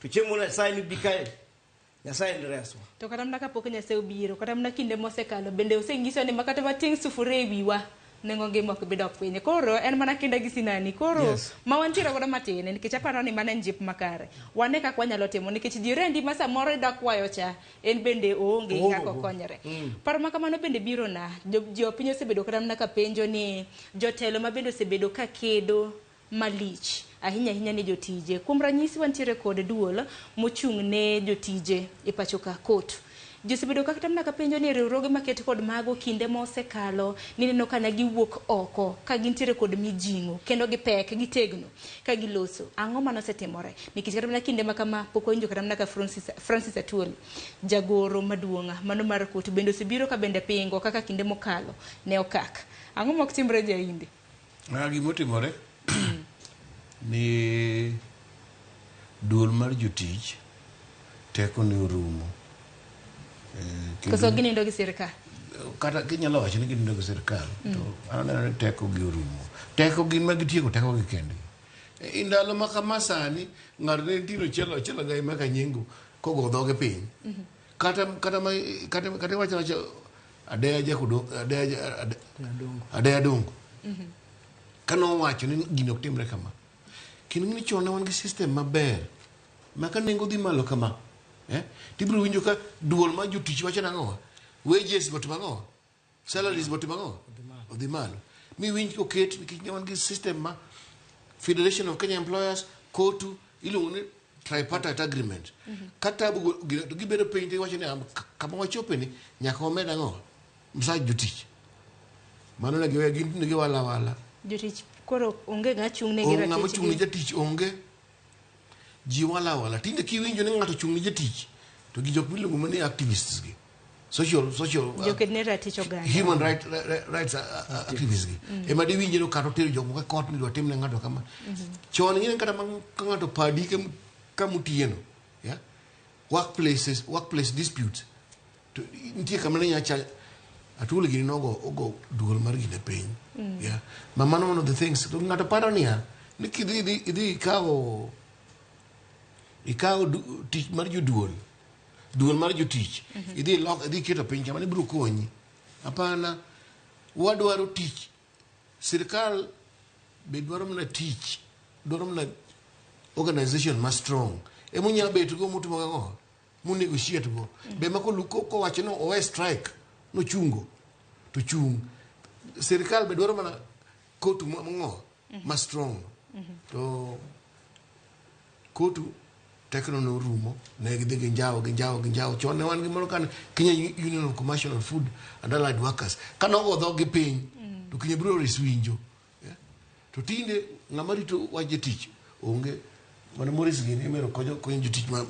To chieng' moro Nyasaye ni bikae Nyasaye ndreswa. To kata mna kapok Nyasaye obiro, kata mna kinde mosekalo bende osenyiso ni makata mating sufure wiwa nengo ngima ok bedo piny. Koro en mana kinda gi sinani. Koro ma wantiere godo matin nikech aparo ni mana njip makare. Wane kaka wanyalo timo nikech jirendi ma samoro dakwayo cha en bende oonge kaka konyre. Paro ma kamano bende biro na jopiny osebedo kata mna ka penjo ni jotelo ma bende osebedo ka kedo malich ahinya ne jotije. Kuom ranyisi wantiere kod duol mochung' ne jotije e pacho ka kot. Josebedo kaka tamna ka penjo ni riwruoge maket kod mago kinde mosekalo ni neno kana giwuok oko ka gintiere kod mijingo kendo gipek gitegno ka giloso ang'o mano setimore nikech kata mna kinde makama pok winjo kata mna ka Francis Atwoli jagoro maduong'a mano mar kot bende osebiro ka bende pingo kaka kinde mokalo ne okak ang'o mok timre jainde gimotimore ni duol mar jotich teko ne orumo. Koso ginindo gi sirkal. Kata kinyalo wacho ni ginindo gi sirkal to aneno ni teko gi orumo. Teko gin ma gitieko teko gi kende. Indalo ma kama sani ng'ato ne tiro chelo ga maka nyingo kogo dhoge piny. Kata wacho adeya dongo. Kano wacho ni gino ok timre kama. Kendo ni chon ne wan gi system maber. Maka nengo dhi malo kama. Tibro winjo ka duol ma jotich wacho nang'o wages botimo ang'o salaries botimo ang'o odhi malo mi winj ko ket nikech wan gi system ma Federation of Kenya Employers kotu iluongo ni tripartite agreement kata gibedo piny to wacho ni kama wachope ni nyaka wamed ang'o msaj jotich mano ne giwala jotich koro onge ng'achung' ne gi ratich ng'ama jatich onge ji wala tinde kiwinjo ni ng'ato chung' ni jatich to gi jok miluongo ni activists gi social human rights activists gi ema de winjo no kato tero jok moko kot midwa timne ng'ato kama chon ng'en kata ka ng'ato padi ka mutieno workplace disputes to nitie kama ne nyacha Atwoli gini ogo duol mar gine piny ma mano one of the things to ng'ato paro niya ni kidhi ikawo tich mar joduol mar jotich idhi keto piny kama ne biro konyi apana wadwaro tich sirkal be dwaro mana tich dwaro mana organization ma strong emunya bet go mutu mo mu negotiate go be makoluko ko wacho no owe strike no chungo to chung sirkal be dwaro mana kotu mo ma strong to kotu tekno no rumo ne gidhi ginjawo chon ne wan gimoro kan Kenya Union of Commercial and Food and Allied Workers kano go dho gi piny to Kenya bro riswinjo to tinde ng'ama rito waje tich onge mana Morris gini emero konyo jotich ma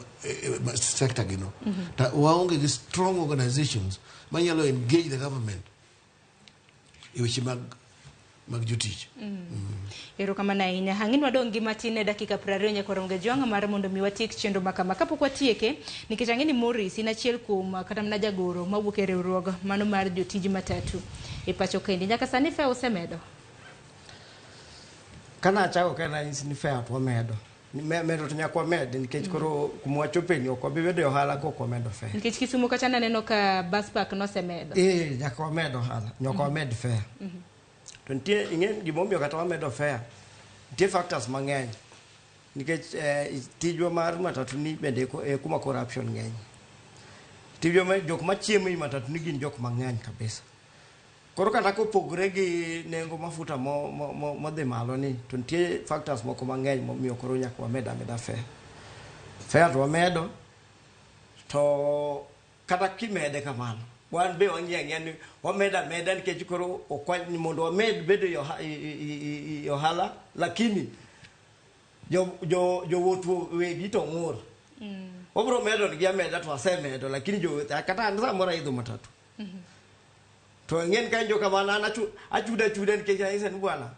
sector gino ta waonge gi strong organizations manyalo engage the government e weche mag jotich. Ero kama na inya hangin wadong gi matine dakika 20 nyaka ronge jonga mar mondo mi watiek chenro makama kapok watieke nikech ang'eni Morris ina chiel kuom kata mna jagoro mawuok e riwruok mano mar jotiji matatu e pacho kendi nyaka sani fe osemedo kana chako kana ni fe apo medo medo to nyaka med nikech koro kuma wachope ni ok wabedo ohala ko komedo fe nikech Kisumu kacha neno ka bus park no semedo nyaka wamedo ohala nyaka wamed fe to nitie ingen gimomiyo kata wamedo fare nitie factors mang'eny nikech tijwa mar matatu ni bende kuma corruption ng'eny. Tijwa jok machiemo i matatu ni gin jok mang'eny kabisa. Koro kata kopogre gi nengo mafuta modhi malo ni, to nitie factors moko mang'eny momiyo koro nyaka wameda fare. Fare to wamedo, to kata kimede kamano, wan be wang'e ni wameda nikech koro okwany mondo wamed bedo i ohala, lakini jowuoth wegi to ng'ur. Wabro medo gi ameda to wasemedo, lakini jowuoth kata an samoro aidho matatu. To ng'en ka jo kamano an achuda nikech aisen bwana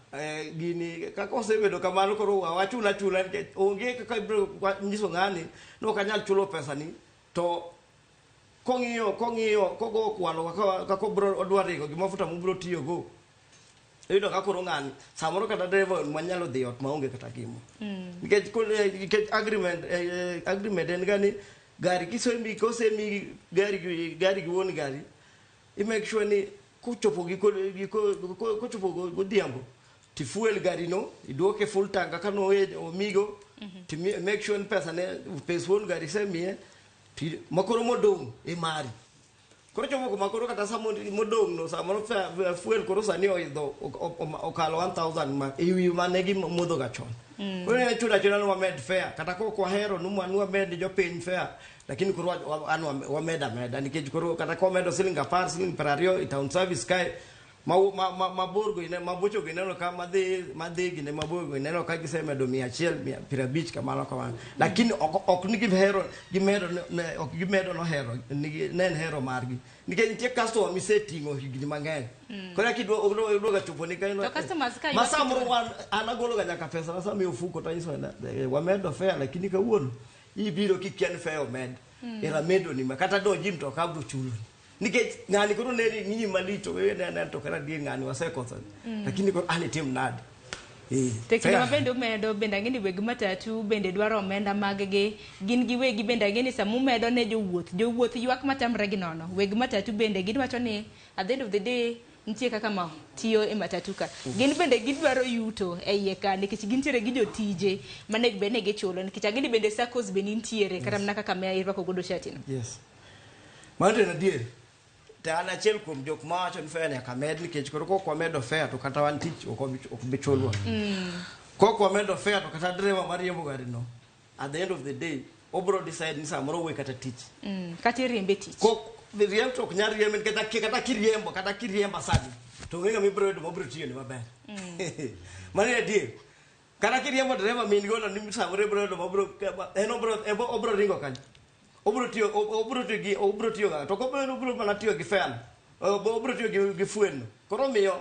gini kaka osebedo kamano koro wachula nikech onge kaka ibro nyiso ng'ani no kanyal chulo pesa ni, to kong'iyo kogo kwano kaka obro odwa ringo gi mafuta mobro tiyo go, iyudo ka koro ng'ani samoro kata driver manyalo dhi ot maonge kata gimo. Nikech agreement en gani gari kosemi gari gi wuon gari, i make sure ni kochopo godhiambo ti fuel gari no iduoke full tank kaka no omigo, ti make sure ni pesa wuon gari semiye makoro modong e mari. Koro chopo makoro kata modong no samoro fuel koro sani oidho okalo 1000 ma ewi mane gi modho ga chon. Koro ne chuda no wamed fare kata ko kwahero nwa med jopiny fare, lakini koro wameda nikech koro kata ko medo siling 10 siling 20 i town service kae maborgo mabocho go ineno ka madhi gine maborgo ineno ka gisemedo 150 kamano, lakini ok ni gimedo no hero nen hero margi nikech nitie customer miseting'o higni mang'eny. Koro kidwa chopo ni kaino masamoro an agolo ga nyaka pesa nasami ofuko tanyiso wamedo fare, lakini kawuono ibiro kikian fare omed era medo ni kata donji mtoka bro chulo nikech ng'ani koro ne ng'inyi malito wewe ne to kana die ng'ani wasekosa, lakini koro tim nadi. Tekni mabende umedo bende ng'eni weg matatu bende dwaro omenda maggi gin gi wegi bende ng'eni samu medo ne jowuoth ywak matamre gi nono. Weg matatu bende gidwacho ni at the end of the day nitie kaka ma tiyo e matatu ka gin bende gidwaro yuto e iye ka nikech gintiere gi jotije mane bende gichulo nikech agini bende SACCOs be nitiere kata mana kaka me irwako godo shati no. Yes. Mano na dier ta an achiel kuom jok ma wacho ni fare nyaka med nikech koro ko kwamedo fare to kata wan tich ok bi chulwa. Ko kwamedo fare to kata driver mar riembo gari no at the end of the day obro decide ni samoro we kata tich. Kata riembe tich. Ko riembo to nyar riembo kata kiriemba sadi to ng'enga mibro tiyo ni maber. Mano ya dier kata kiriembo driver min gono ni samoro obro ringo kanyo. Obro tiyo to ko obro mana tiyo gi fare, obro tiyo gi fuel. Koro miyo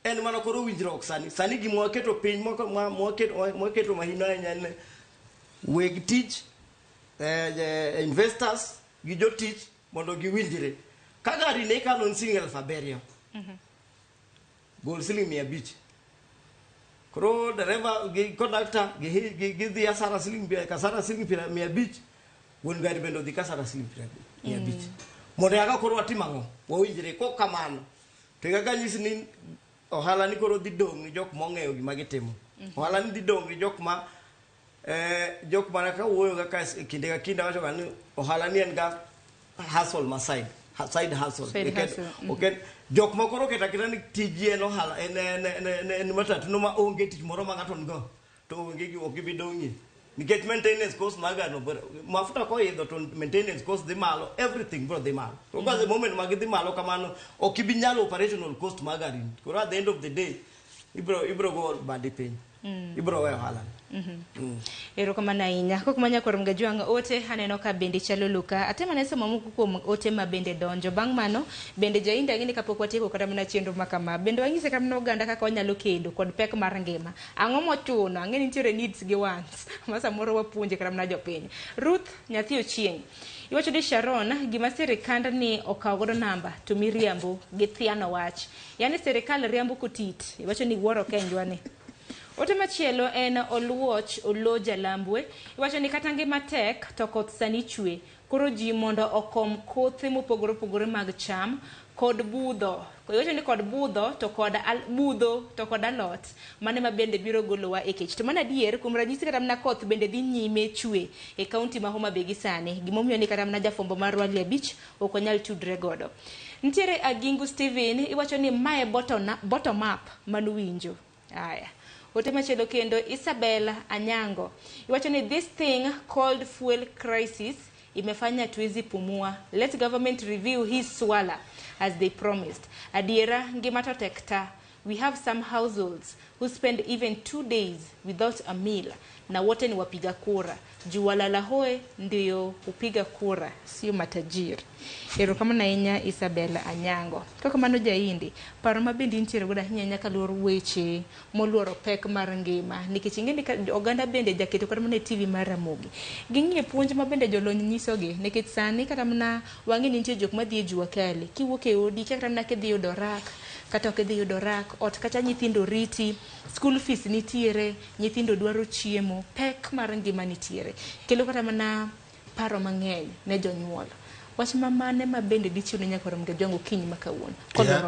en mana koro winjruok sani gi mwaketo piny mwaketo mahino ahinya weg tich investors gi jotich mondo giwinjre. Ka gari ne kano siling 7,000 gol siling 500, koro dereva gi conductor gi dhi asara siling 500, wuon gari bendo dhi kasara siling 500. Mondo yaga koro watim ang'o wawinjre ko kamano to gaga nyisi ni ohala ni koro dhi dong' ni jok mong'eyo gima gitimo. Ohala ni dhi dong' ni jok mana ka wuoyo ga ka kinde ka kinde wacho ni ohala ni en ga hustle side hustle. Okay, jok ma koro keta ni tiji en ohala en matatu no ma onge tich moro ma ng'ato ngo to onge ok bi dong'ie nikech maintenance cost maga no mafuta ko idho to maintenance cost dhi malo, everything bro dhi malo. So the moment magi dhi malo kamano ok ibi nyalo operational cost maga rin. Koro at the end of the day ibro go badi piny. Ibro weyo ohala. Erokamano ahinya. Kok manya kor mga juang ote aneno ka bende chalo luka atema nesa mamuku kuom ote ma bende donjo bang' mano bende jainda ngini kapok watieko kata mana chenro makama bende wanyise kama oganda kaka wanyalo kedo kod pek mar ngima ang'o mochuno ang'e nitiere needs gi wants ma samoro wapuonje kata mana jopiny. Ruth nyathi Ochieng iwacho ni Sharon gima sirikand ni okawo godo namba to miriambo gi thiano wach yani sirikal riambo kotit iwacho ni wuoro kenjwa ni. Ote machielo en Oluoch Oloja Lambwe iwacho ni kata ngima tek to koth sani chwe koro ji mondo okom kothe mopogore opogore mag cham kod budho. Iwacho ni kod budho to kod budho to kod alot mane ma bende biro golowa e kech. To mana adier kuom ranyisi kata mana koth bende dhi nyime chwe e kaunti ma Homa Bay gi sani. Gimomiyo ni kata mana jafombo mar Rwali Abich ok onyal tudre godo. Ntiere Agingu Steven iwacho ni mae bottom up manuwinjo. Aya. Ote machielo kendo Isabel Anyango iwacho ni this thing called fuel crisis imefanya tuwezi pumua. Let government review his swala as they promised. Adiera ngima to tekta. We have some households who spend even 2 days without a meal. Na wote ni wapiga kura. Juu walala hoe ndio upiga kura, sio matajiri. Ero kama na inya Isabella Anyango. Kaka mano jaindi, paro mabendi ntiere goda hinya nyaka luor weche, moluoro pek mar ngima. Nikech ingeni oganda bende jaketo kata mana TV mar Ramogi. Gingie puonj mabende jolony nyisogi, nikech sani kata mana wangi nitie jok madhi e jua kali. Kiwuok e odi kata mana kedhi yudo rak, kata kedhi yudo rak, ot kata nyithindo riti, school fees nitiere, nyithindo dwaro chiemo, pek mar ngima nitiere. Kelo kata mana paro mang'eny ne jonyuol. Wach mamane ma bende dichiwo ne nyaka rom jongo kiny makawuono.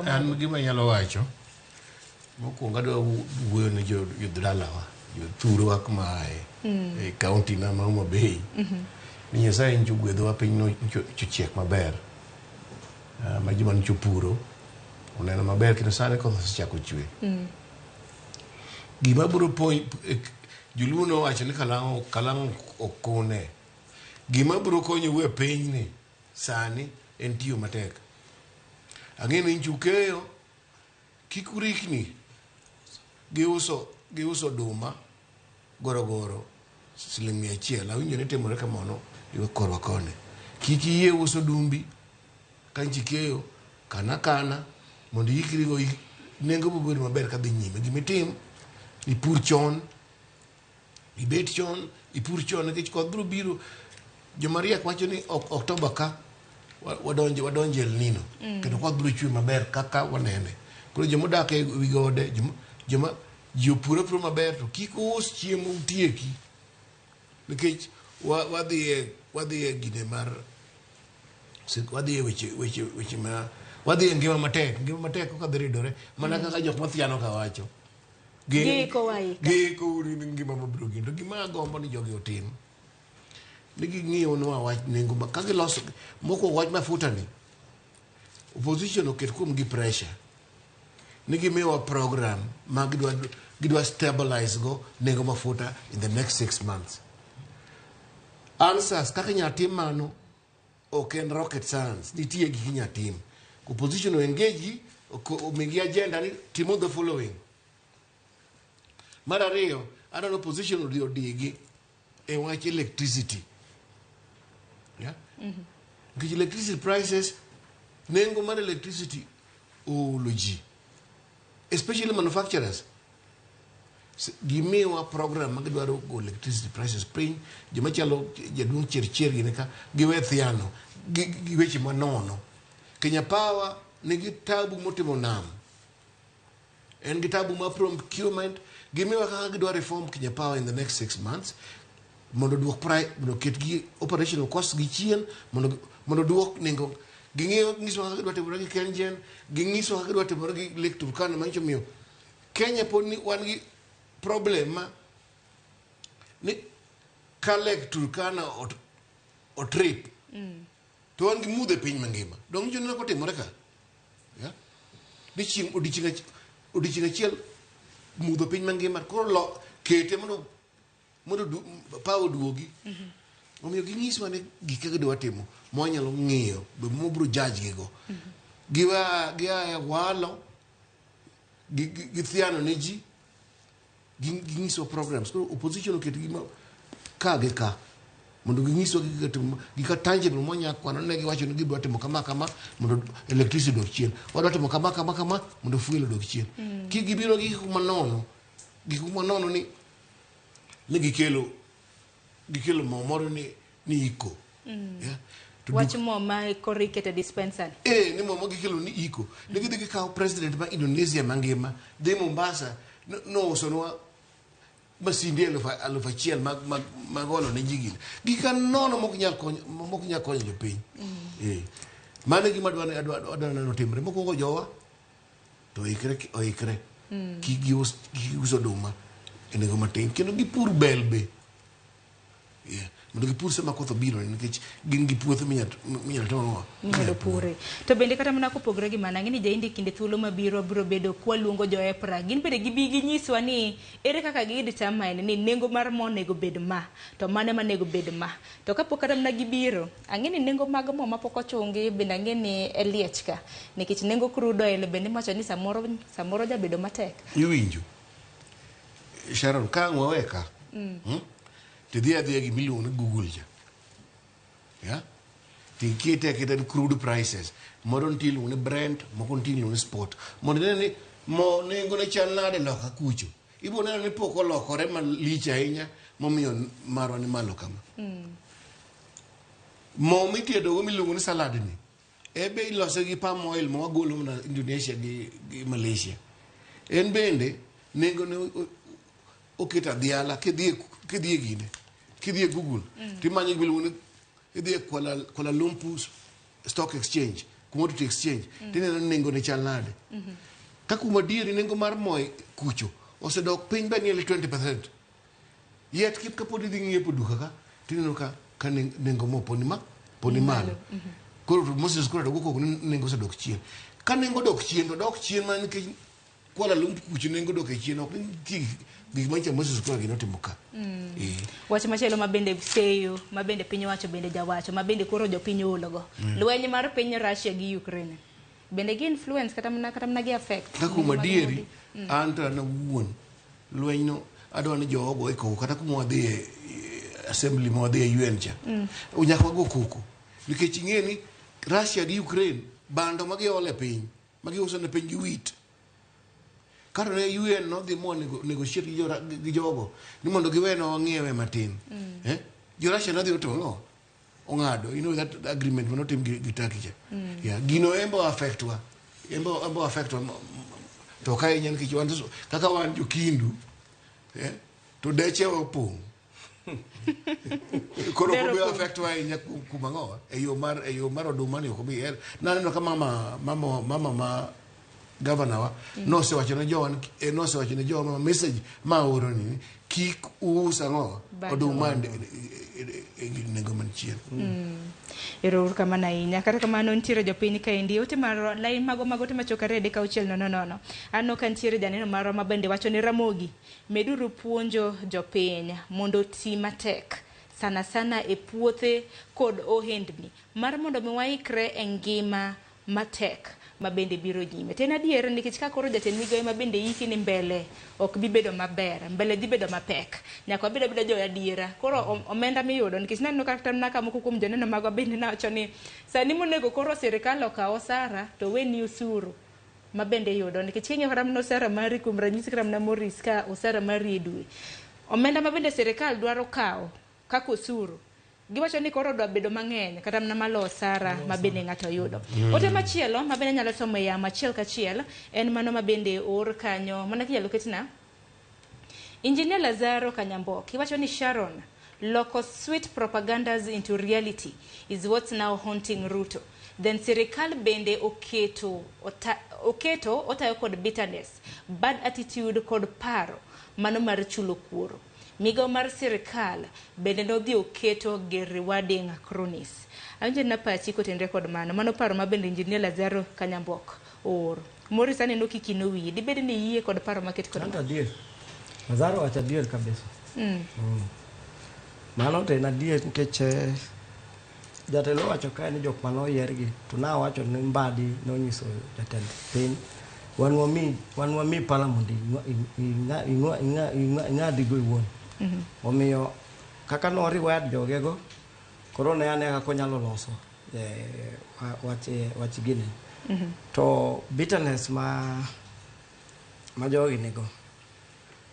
An gima nyalo wacho mokwongo adwa wuoyo ne jodalawa, jothurwa kuma e kaunti na ma Homa Bay. Ni Nyasaye ncho gwedhowa piny chiek maber. Ma joma ncho puro uneno maber kendo sane koth osechako chwe. Gima biro joluo nowacho ni kalang' okone. Gima biro konyo we piny ni sani en tiyo matek. Ang'e ni nchukeyo kik urikni giuso oduma gorogoro siling' 100. Awinjo ni timore kamano iwe korwa kone. Kik iyie uso dumbi ka nchikeyo kana mondo yikri go nengo bedo maber ka dhi nyime. Gimitim ipur chon, ibet chon, ipur chon nikech koth biro biro. Jomariek wacho ni Oktoba ka wadonje El Nino kendo koth biro chwe maber kaka wanene. Koro jomodak e wi gode, ji opuro maber to kik us chiemo utieki nikech wadhi e gine mar wadhi e weche ma wadhi e ngima matek kaka dhi ridore mana kaka jok mathiano ka wacho. Giko uri ni ngima mabiro gindo. Gima agombo ni jogi otim ni ging'iyo nwa wach nengo ma ka giloso moko wach mafuta ni opposition oket kuom gi pressure ni gimiwa program ma gidwa stabilize go nengo mafuta in the next 6 months. Answers kaka nyatim mano ok en rocket science. Nitie gi nyatim. Opposition o engage omigi agenda ni timo the following. Mar ariyo, anano opposition odigi e wach electricity. Yeah? Because electricity prices, nengo mar electricity oloji. Especially manufacturers. Gimiwa program magidwaro go electricity prices piny. Joma chalo jaduong' Chirchir gine ka giwe thiano gi weche manono. Kenya Power nigi tabu motimo nam. En gi tabu ma procurement. Gimiwa kaka gidwa reform Kenya Power in the next 6 months. Mondo duok price, mondo ketgi operational costs gi chien, mondo duok nengo. Ging'iyo ngiso kaka gidwa timore gi KenGen, gingiso kaka gidwa timore gi Lake Turkana mancho miyo. Kenya pod ni wan gi problem ma ni ka Lake Turkana o trip. To wan gi mudhe piny mangima. Dong jo nako timore ka. Ya? Odiching achiel mudho piny mangima koro kete mondo pawo duogi. Omiyo ginyiswa ni gik kaka gidwa timo mwanyalo ng'iyo be mobro judge gigo. Gia walo githiano ne ji ginyiso programs. Koro opposition oket gima ka mondo ginyiso gika tangible mwanya kwano ne giwacho ni gidwa timo kama mondo electricity dok chien. Wadwa timo kama mondo fuel dok chien. Gibiro gi kuma nono ni gikelo momoro ni iko. Yeah? Wach mo ma korikete dispensary. Ni mo gikelo ni iko. Ni gidhi gikawo president ma Indonesia mangima dhi Mombasa no usonwa masinde aluf achiel mag olo ne jigin gika nono mok nyal konyo jopiny mane gima adwa neno timre mokwongo jowa to oikre kik giuso oduma e nengo matin kendo gipur bel be mondo gipur sama koth obiro nikech gin gi puothe minyalo timo minyalo pure to bende kata mana kopogre gi mana ng'eni jaindi kinde thuolo mabiro biro bedo kwaluongo jo EPRA gin bende gibi ginyiswa ni ere kaka gidetermine ni nengo mar mo nego bed ma to mane manego bed ma to kapok kata mana gibiro ang'eni nengo mag mo mapok ochungi bende ang'eni liech ka nikech nengo crude oil bende macho ni samoro jabedo matek iwinjo Sharon ka ng'waweka tidhi adhiya gimiluongo ni Google ja tikite crude prices moro nitie iluongo ni Brent moko nitie iluongo ni spot mondo inene ni mo nengo ne chal nade loka kucho ibo neno ni pok olokore malich ahinya momiyo marwa ni malo kama mo mitedogo miluongo ni salad ni ebe ilose gi palm oil mawagolo mana Indonesia gi Malaysia en bende nengo ne oketa dhiala kidhie gine kidhie Google timanyo giluongo ni idhie Kuala Lumpur Stock Exchange Commodity Exchange tineno nengo ne chal nade ka kuma dieri nengo mar mo kucho osedok piny be nearly 20% yet kip kapod idhi ng'iepo duka ka tineno ka nengo mo poni malo koro Moses koro dogoko nengo osedok chien ka nengo dok chien to dok chien man nikech Kuala Lumpur kucho nengo dok chien ok ni gik manyicha Moses koro ginotimo ka wach machielo mabende seyo mabende piny wacho bende jawacho mabende koro jopiny ologo lweny mar piny Russia gi Ukraine bende gi influence kata mana gi affect ka kuma dieri an to na wuon lweny no adwa ni jogo iko kata kuma wadhi assembly mo wadhi UN cha unyakwa go koko nikech ing'eni Russia gi Ukraine bando magiole piny magiuso ne piny gi wheat karo ne UN no dhi mo negotiate gi jogo ni mondo giweno ng'iewe matin jo Russia no dhi to ong'ado that agreement no tim gi Turkey cha gino embo affect wa to ka inyen ki wan kaka wan jo kindu to deche opong koro ko be affect wa inya kuma ngowa e yo mar oduma ni ko bi naneno ka mama governor wa no se wacho ne jowa message ma oro ni kik usa ngo oduma nengo man chien ero kamana inya kata kamano ntiere jopiny kaendi ote mar line mago te machokare de kauchiel no ano kan ntiere janeno maro mabende wacho ni Ramogi meduru puonjo jopiny mondo ti matek sana e puothe kod ohendni mar mondo miwaikre e ngima matek mabende biro nyime tena adier nikech ka koro jatend migawe mabende yiki ni mbele ok bi bedo maber mbele dhi bedo mapek nyaka bedo jo adiera koro omenda miyudo nikech naneno kata naka moko kuom joneno mago bende nawacho ni sani monego koro sirikal okaw osara to weni usuru mabende yudo nikech king'e karam no osara mari kuom ranyisi karam na Morris ka osara mari dwe omenda mabende sirikal dwaro kawo kaka osuru giwacho ni koro dwa bedo mang'eny kata mana malo osara mabende ng'ato yudo ote machielo mabende nyalo somo ya machiel kachiel en mano mabende or kanyo mana kinyalo ketna Engineer Lazaro Kanyamboki iwacho ni Sharon loko sweet propagandas into reality is what's now haunting Ruto then sirikal bende oketo otayo kod bitterness bad attitude kod paro mano mar chulo kuoro migo mar sirikal bende nodhi oketo rewarding cronies anje na pachi kotendre kod mano paro mabende Engineer Lazaro Kanyambok or Morris aneno kikino wiye di bende ni yie kod paro maket kod mano adier Lazaro wacha adier kabisa mano te na adier nikech jatelo wacho ka ni jok mano yiergi to na wacho ni Mbadi no nyiso jatend piny wan wami parliament ing'adi go iwuon omiyo kaka no riwayat jogego koro ne ane kako nyalo loso wach gine to bitterness ma jogi nego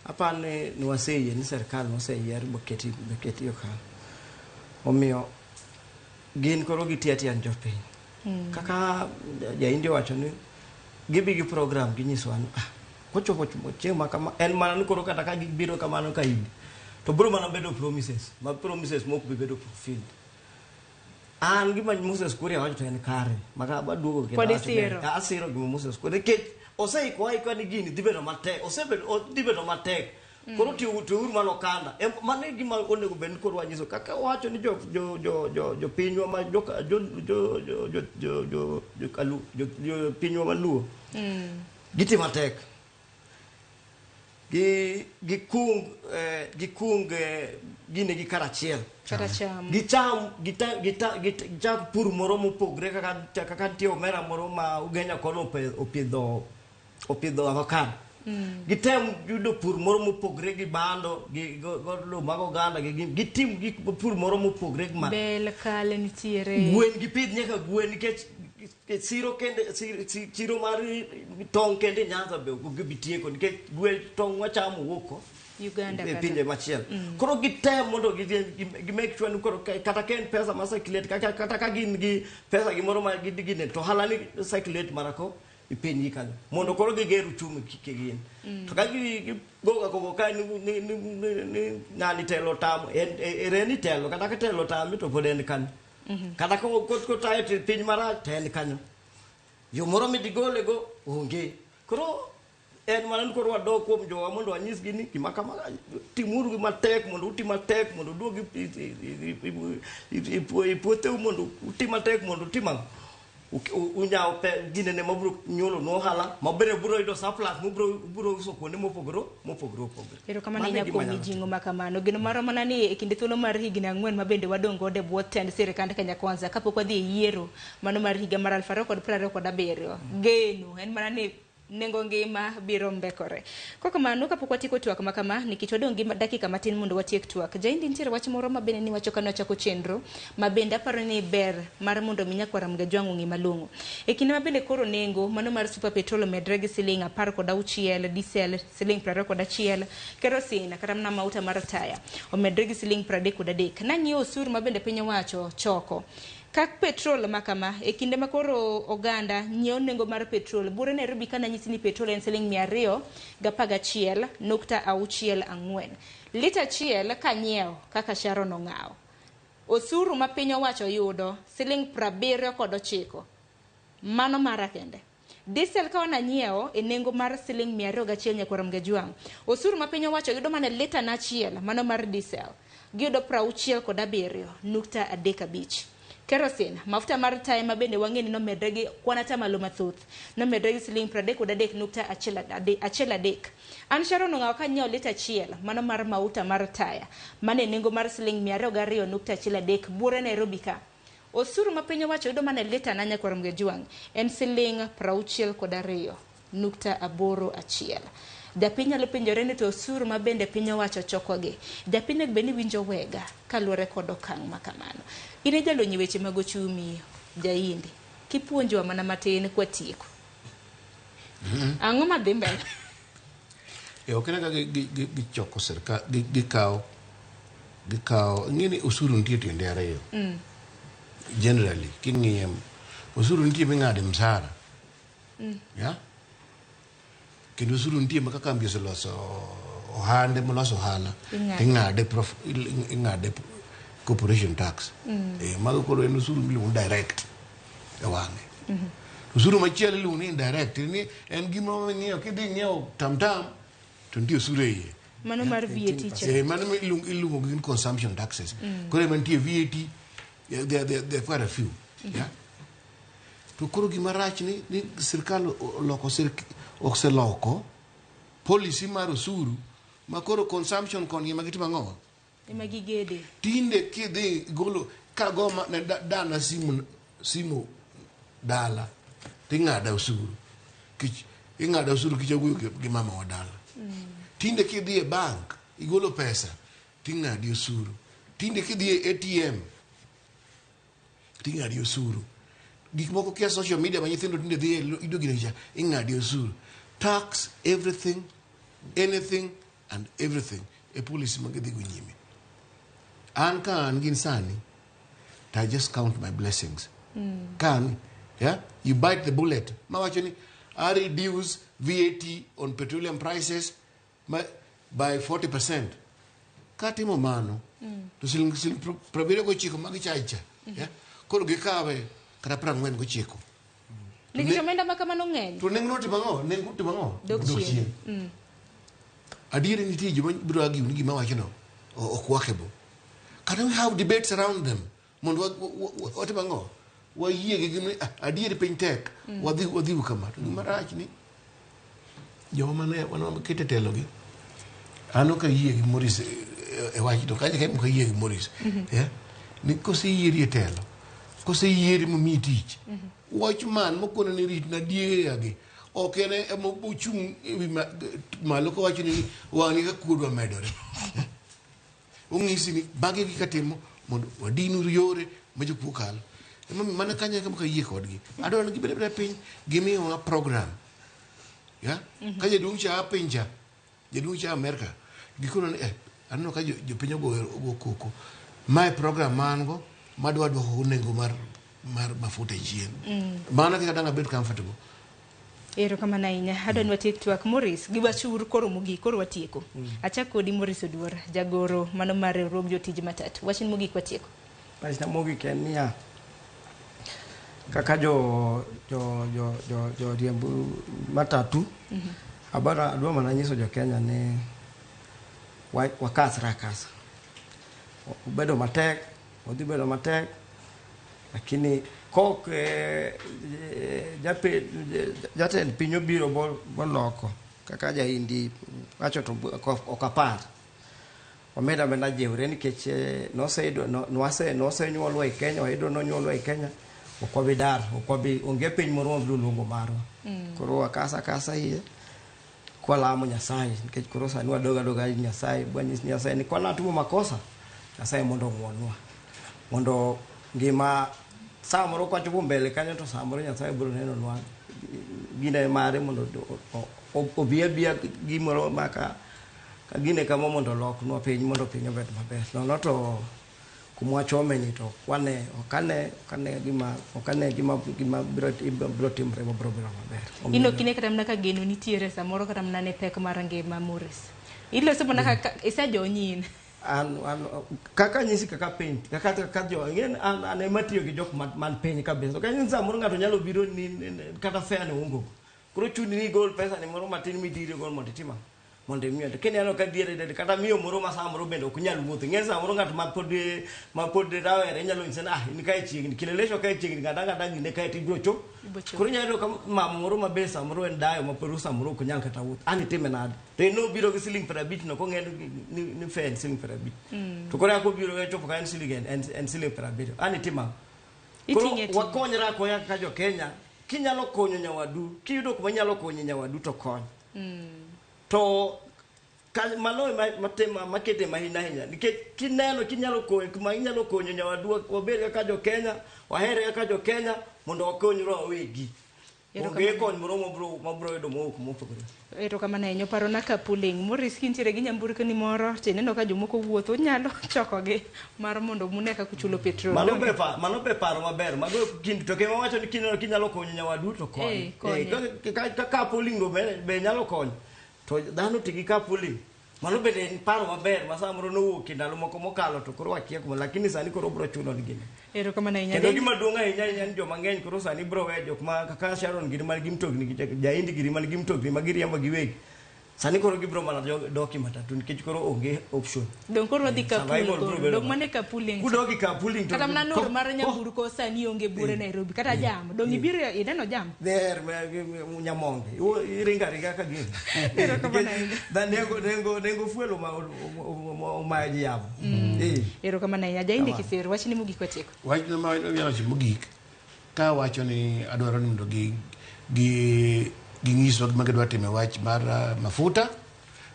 apane ni waseyie ni serikal noseyier boketi okal omiyo gin koro gitiatian jopiny kaka jaindi wacho ni gibi gi program ginyiswa kochopo chieng' ma kama en mana ni koro kata ka gibiro kamano ka idi to bro mana bedo promises mok bi bedo fulfilled. An gima Moses Kuria wacho en kare maka baduogo kendo asiro gima Moses Kuria ke oseiko ni gini dibedo matek dibedo matek koro tiur mano kanda mane gima onego bed koro wanyiso kaka wacho ni jo pinywa ma jo pinywa maluo giti matek gikung gine gi karachiel gicham pur moro mopogre kaka nitie omera moro ma Ugenya kono opidho avocado. Gitem yudo pur moro mopogre gi bando gi lo mag oganda gitim gi pur moro mopogre ma bel kale nitiere gwen gipidh nyaka gwen nikech siro mar tong' kende Nyanza be gibitieko nikech gwen tong' wachamo wuoko Uganda pinje machiel koro gitem mondo gi make sure ni koro kata ken pesa ma circulate kata ka gin gi pesa gimoro ma gine to halani circulate marako ipinyi kanyo mondo koro giger uchumi kigin to ka gogo ka ni nani telo tam reni telo kata ka telo tam to poden kan kata ko tayo piny marach ten kanyo yo moro midigole go onge koro en manan koro wadok kuom jowa mondo anyis gini gima kama timuru gi matek mondo uti matek mondo duogi ipuothe mondo uti matek mondo utimang unyao pe gine ne mabro nyolo no hala mabere buro ido surplus buro uso kuonde mopogro ero kama ne nyako mijingo makamano gino maro mana ni e kinde thuolo mar higni 4 mabende wadongo de bwo tend sirikand Kenya Kwanza kapok wadhi e yiero mano mar higa mar 2027 geno en mana ni nengo ngima biro mbekore kokamano kapok watieko twak makama nikech wadong gi dakika matin mondo watiek twak jaindi ntiere wach moro mabende ni wacho kano chako chenro mabende aparo ni ber mar mondo minyakwara mga jwangu ngima lungu e kinde mabende koro nengo mano mar super petrol medre gi siling 16 diesel siling 21 kerosene kata mna mauta mar taya omedre gi siling 33 nang'io osuru mabende piny wacho choko kak petrol makama e kinde makoro oganda nyiew nengo mar petrol bure Nairobi kana nyisi ni petrol en siling 211.64 lita achiel ka nyiew kaka sharo no ng'aw osuru ma piny owacho yudo siling 79 mano mara kende diesel ka wana nyiew e nengo mar siling 201 nyakwara mgejwang osuru ma piny owacho yudo mana lita na achiel mano mar diesel giyudo 67.35 kerosene mafuta mar taya mabende wang'eni no medre gi kwanata malo mathoth no medre gi siling 33.13 an sharo no ng'aw ka nyiew lita achiel mano mar mauta mar taya mane nengo mar siling 202.13 bure Nairobi ka osuru ma piny owacho yudo mana lita na nyakwara mgejwang en siling 62.81 japiny nyalo penjore ni to osuru mabende piny owacho chokogi japiny bende winjo wega kaluwore kod okang' makamano ine jalonyi weche mag ochumi jaindi kipuonjwa mana matin kwatieko ang'o madhi mbele okena ka gichoko sirkal gikawo ng'eni osuru nitie tiende ariyo generally king'iye osuru nitie ming'ade msara ya kendo osuru nitie ma kaka mbio loso ohande moloso ohala ing'ade corporation tax mago koro en osuru miluongo direct e wang'e osuru machielo iluongo ni indirect ni en gima ming'iyo kidhi ng'iewo tamtam to nitie osuru e iye mano mar VAT mano iluongo gi consumption taxes koro ema nitie VAT they're quite a few yeah to koro gima rach ni sirkal oseloko policy mar osuru ma koro consumption kon yema gitimo ang'o ema gigede tinde kidhi golo ka go ne dana simu dala ting'ada osuru kichagui gi mama wa dala tinde kidhi e bank igolo pesa ting'adi osuru tinde kidhi e ATM ting'adi osuru gik moko kia social media ma nyithindo tinde dhi ido ginecha ing'adi osuru tax everything anything and everything a policy magidhi go nyime an ka an gin sani I just count my blessings can yeah you bite the bullet mawacho ni I reduce VAT on petroleum prices by 40%. Katimo mano. To siling probiro go chiko magi chaicha. Yeah. Koro gikawe kata prangwen go chiko. Nikech omenda ma kamano ng'eny. To nengo timango, nengo timango. Dok chien. Adiere nitie joma biro agi ni gima wacho no okwakebo. Can we have debates around them? Mondo otimango. Wa yie gi gima adiere piny tek. Wadhi kama. To gima rach ni joma ne wana kete telo gi. Ano ka yie gi Morris e wacho to kaje kai mo ka yie gi Morris. Yeah. Ni kose yieri telo. Kose yieri mo mi tich. Watchman mo kono ni rit na die agi. Okene mo buchung malo ko wacho ni wangi ka kudwa medore. Ungisi ni bagi gi katimo mondo wadinu yore majuku kal. Mana kanya ka yie kodgi. Adon gi bere piny gimi wa program. Ya? Kaje duncha pinja. Je duncha America. Gikono ni anno ka jo pinyo go koko. My program mango madwa do nengo mar mafuta chien. Mana ka danga bet comfortable. Ero kama nainya adon watiek twak Morris gi wachur koro mugi koro watieko. Achak kodi Morris Oduor jagoro mano mar riwruog jotij matatu. Wachin mugi kwatieko. Pachna mugi kenia kaka jo riembu matatu. Abara adwa mana nyiso jo Kenya ni wakasra kasa. Ubedo matek, odhi bedo matek, lakini kok jatend piny obiro boloko kaka jaindi wacho to okapar omeda benda jeure nikech nosenyuolwa e Kenya, wayudo nonyuolwa e Kenya, okwabi dar, okwabi onge piny moro mabiro luongo marwa. Koro akasa iye kwalamo Nyasaye nikech koro sani wadoga Nyasaye, bwanyis Nyasaye ni kwana tumo makosa Nyasaye mondo ngwonwa mondo ngima saa moro kwa chopo mbele kanyo to saa moro Nyasaye biro neno nwa gine mare mondo obia gimoro maka ka gine kama mondo lok nwa piny mondo piny obed maber. No to kumwa chome ni to okane gima biro timre biro maber. Ino kine kata mnaka geno nitiere samoro kata mnane pek mar ngima Morris. Ilo sebo naka isa jonyin. Kaka nyisi kaka piny kaka jo an ematiyo gi jok man piny kabisa. To kanyo samoro ngato nyalo biro ni kata fare ne ungo. Koro chuni ni gol pesa ni moro matin midire gol mondo itima mondo imiyo. Kene ano ka diere kata miyo moro ma samoro bende ok nyal wuotho. Ng'e samoro ngato mapod rawere nyalo nyisena ni kai chiegni kilelesho kai chiegni ganda ngine kai tibro cho. Koro nyalo ka mama moro mabe samoro en dayo mapero samoro ok nyal kata wuotho. Ani time nade. To no biro gi siling 50 no ko ng'e ni fen siling 50. To koro ako biro ga chopo kan siling en siling 50. Ani tima. Koro wakonyra koya ka jo Kenya kinyalo konyo nyawadu, kiyudo kuma nyalo konyo nyawadu to kony. To malo matema makete mahina hinya nikech kineno kinyalo konyo kuma inyalo konyo nyawadu wabere ka jo Kenya, wahere ka jo Kenya mondo wakonyro wegi. Onge kony moro mabro yudo mopogore. Ero kama ne nyoparo na kapuling Morris kintiere gi nyamburko ni moro tineno ka jomoko wuotho nyalo chokogi mar mondo muneka kuchulo petrol. Mano be paro maber mago kind to kema wacho ni kinyalo konyo nyawadu to kony. Ka kapuling be nyalo konyo. To dhano tigi kapuling. Mano be en paro maber masamoro no wuok ndalo moko mokalo to koro wakia kuma lakini sani koro bro chuno ni gine. Ero kama na inyalo. Kendo gima duonga inyanya ni joma ngeny koro sani bro we jok ma kaka Sharon giri man gimtogni jaindi giri man gimtogni magiriambo giwegi. Sani koro gibro mana doki matatu nikech koro onge option. Don koro dhi kapuling. Dok mane kapuling. Kudogi kapuling to. Kata mna nur mar nyamburko sani onge bure Nairobi kata jam. Dong ibiro ineno jam. Der nyamonge. Iringa ka gini. Ero kama na ina. Dan nengo fuelo ma jam. Ero kama na ina jaindi kisero wachini mugi kwateko. Wach no ma yachi mugik. Ka wacho ni adwaro ni ndo gi ginyiso gima gidwa timo wach mar mafuta,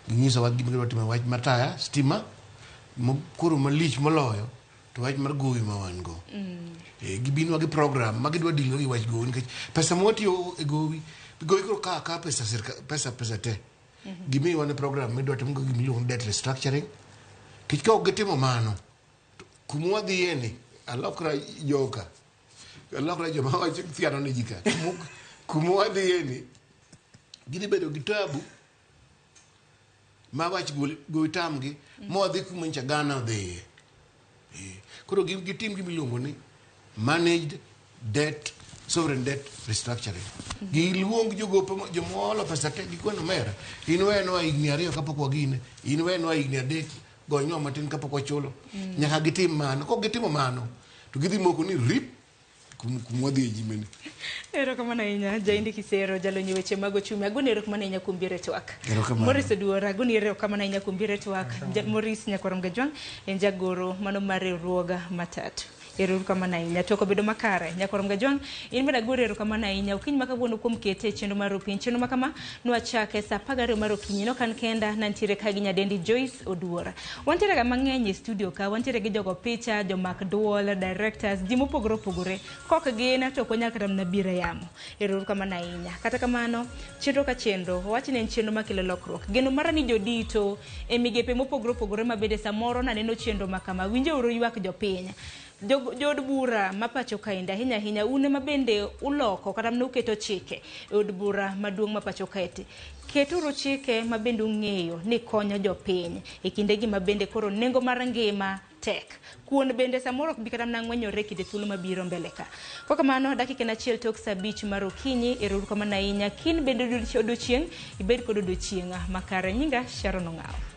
ginyiso wach gima gidwa timo wach mar taya, stima, koro malich moloyo to wach mar gowi ma wan go. Gibinwa gi program ma gidwa dilo gi wach gowi nikech pesa motiyo e gowi koro ka pesa te. Gimi wan program midwa timo gimiluongo debt restructuring. Kich ka ok gitimo mano, kumwa dhieni, alokra joka, alokra joma wacho thiano ni jika, kumwa dhieni, gidhi bedo gi tabu ma wach go tamgi modhi kuma ncha gana odhiye. Koro gitim gimiluongo ni managed debt, sovereign debt restructuring. Giluong jogope jomolo pesa te gikwano mera. Inweno higni 2 kapok wagine, inweno higni 3 gonyo matin kapok wachulo. Nyaka gitim mano. Kok gitimo mano to gidhi moko ni rip kumwadhi jimeni. Erokamano ahinya Jaindi Kisero jalonyo weche mag ochumi. Agoni erokamano ahinya kuom biro e twak. Maurice Oduor agoni erokamano ahinya kuom biro e twak. Maurice Nyakorom Gajwang en jagoro mano mar riwruoga matatu. Erokamano ahinya to kobedo makare Nyakorom Gajwang in bende agoro erokamano ahinya okiny ma kawuono kuom kete chenro mar RuuPiny. Chenro ma kama nwachake saa 12 mar okinyi no kan kenda nantiere ka gi nyadendi Joyce Oduor. Wantiere ga mang'eny e studio ka, wantiere gi jogo picha, jomak duol, directors, ji mopogore opogore. Kok gin to ok onyal kata mana biro yamo. Erokamano ahinya. Kata kamano chenro ka chenro wachni en chenro makelo lokruok. Geno mara ni jodito e migepe mopogore opogore mabede samoro naneno chenro ma kama winjo oro ywak jopiny. Jod bura mapacho kaenda hinya une mabende uloko kata mne uketo chike od bura maduong' mapacho kaete keturu chike mabende ung'eyo ni konyo jopiny e kinde gi mabende koro nengo mar ngima tek kuon bende samoro ok bi kata mna ng'wenyore kinde thuolo mabiro mbele ka. Kwa kamano dakika achiel tok saa 5 mar okinyi erokamano ahinya kin bende odiochieng' ibed kod odiochieng' makare. Nyinga Sharon Ong'aw.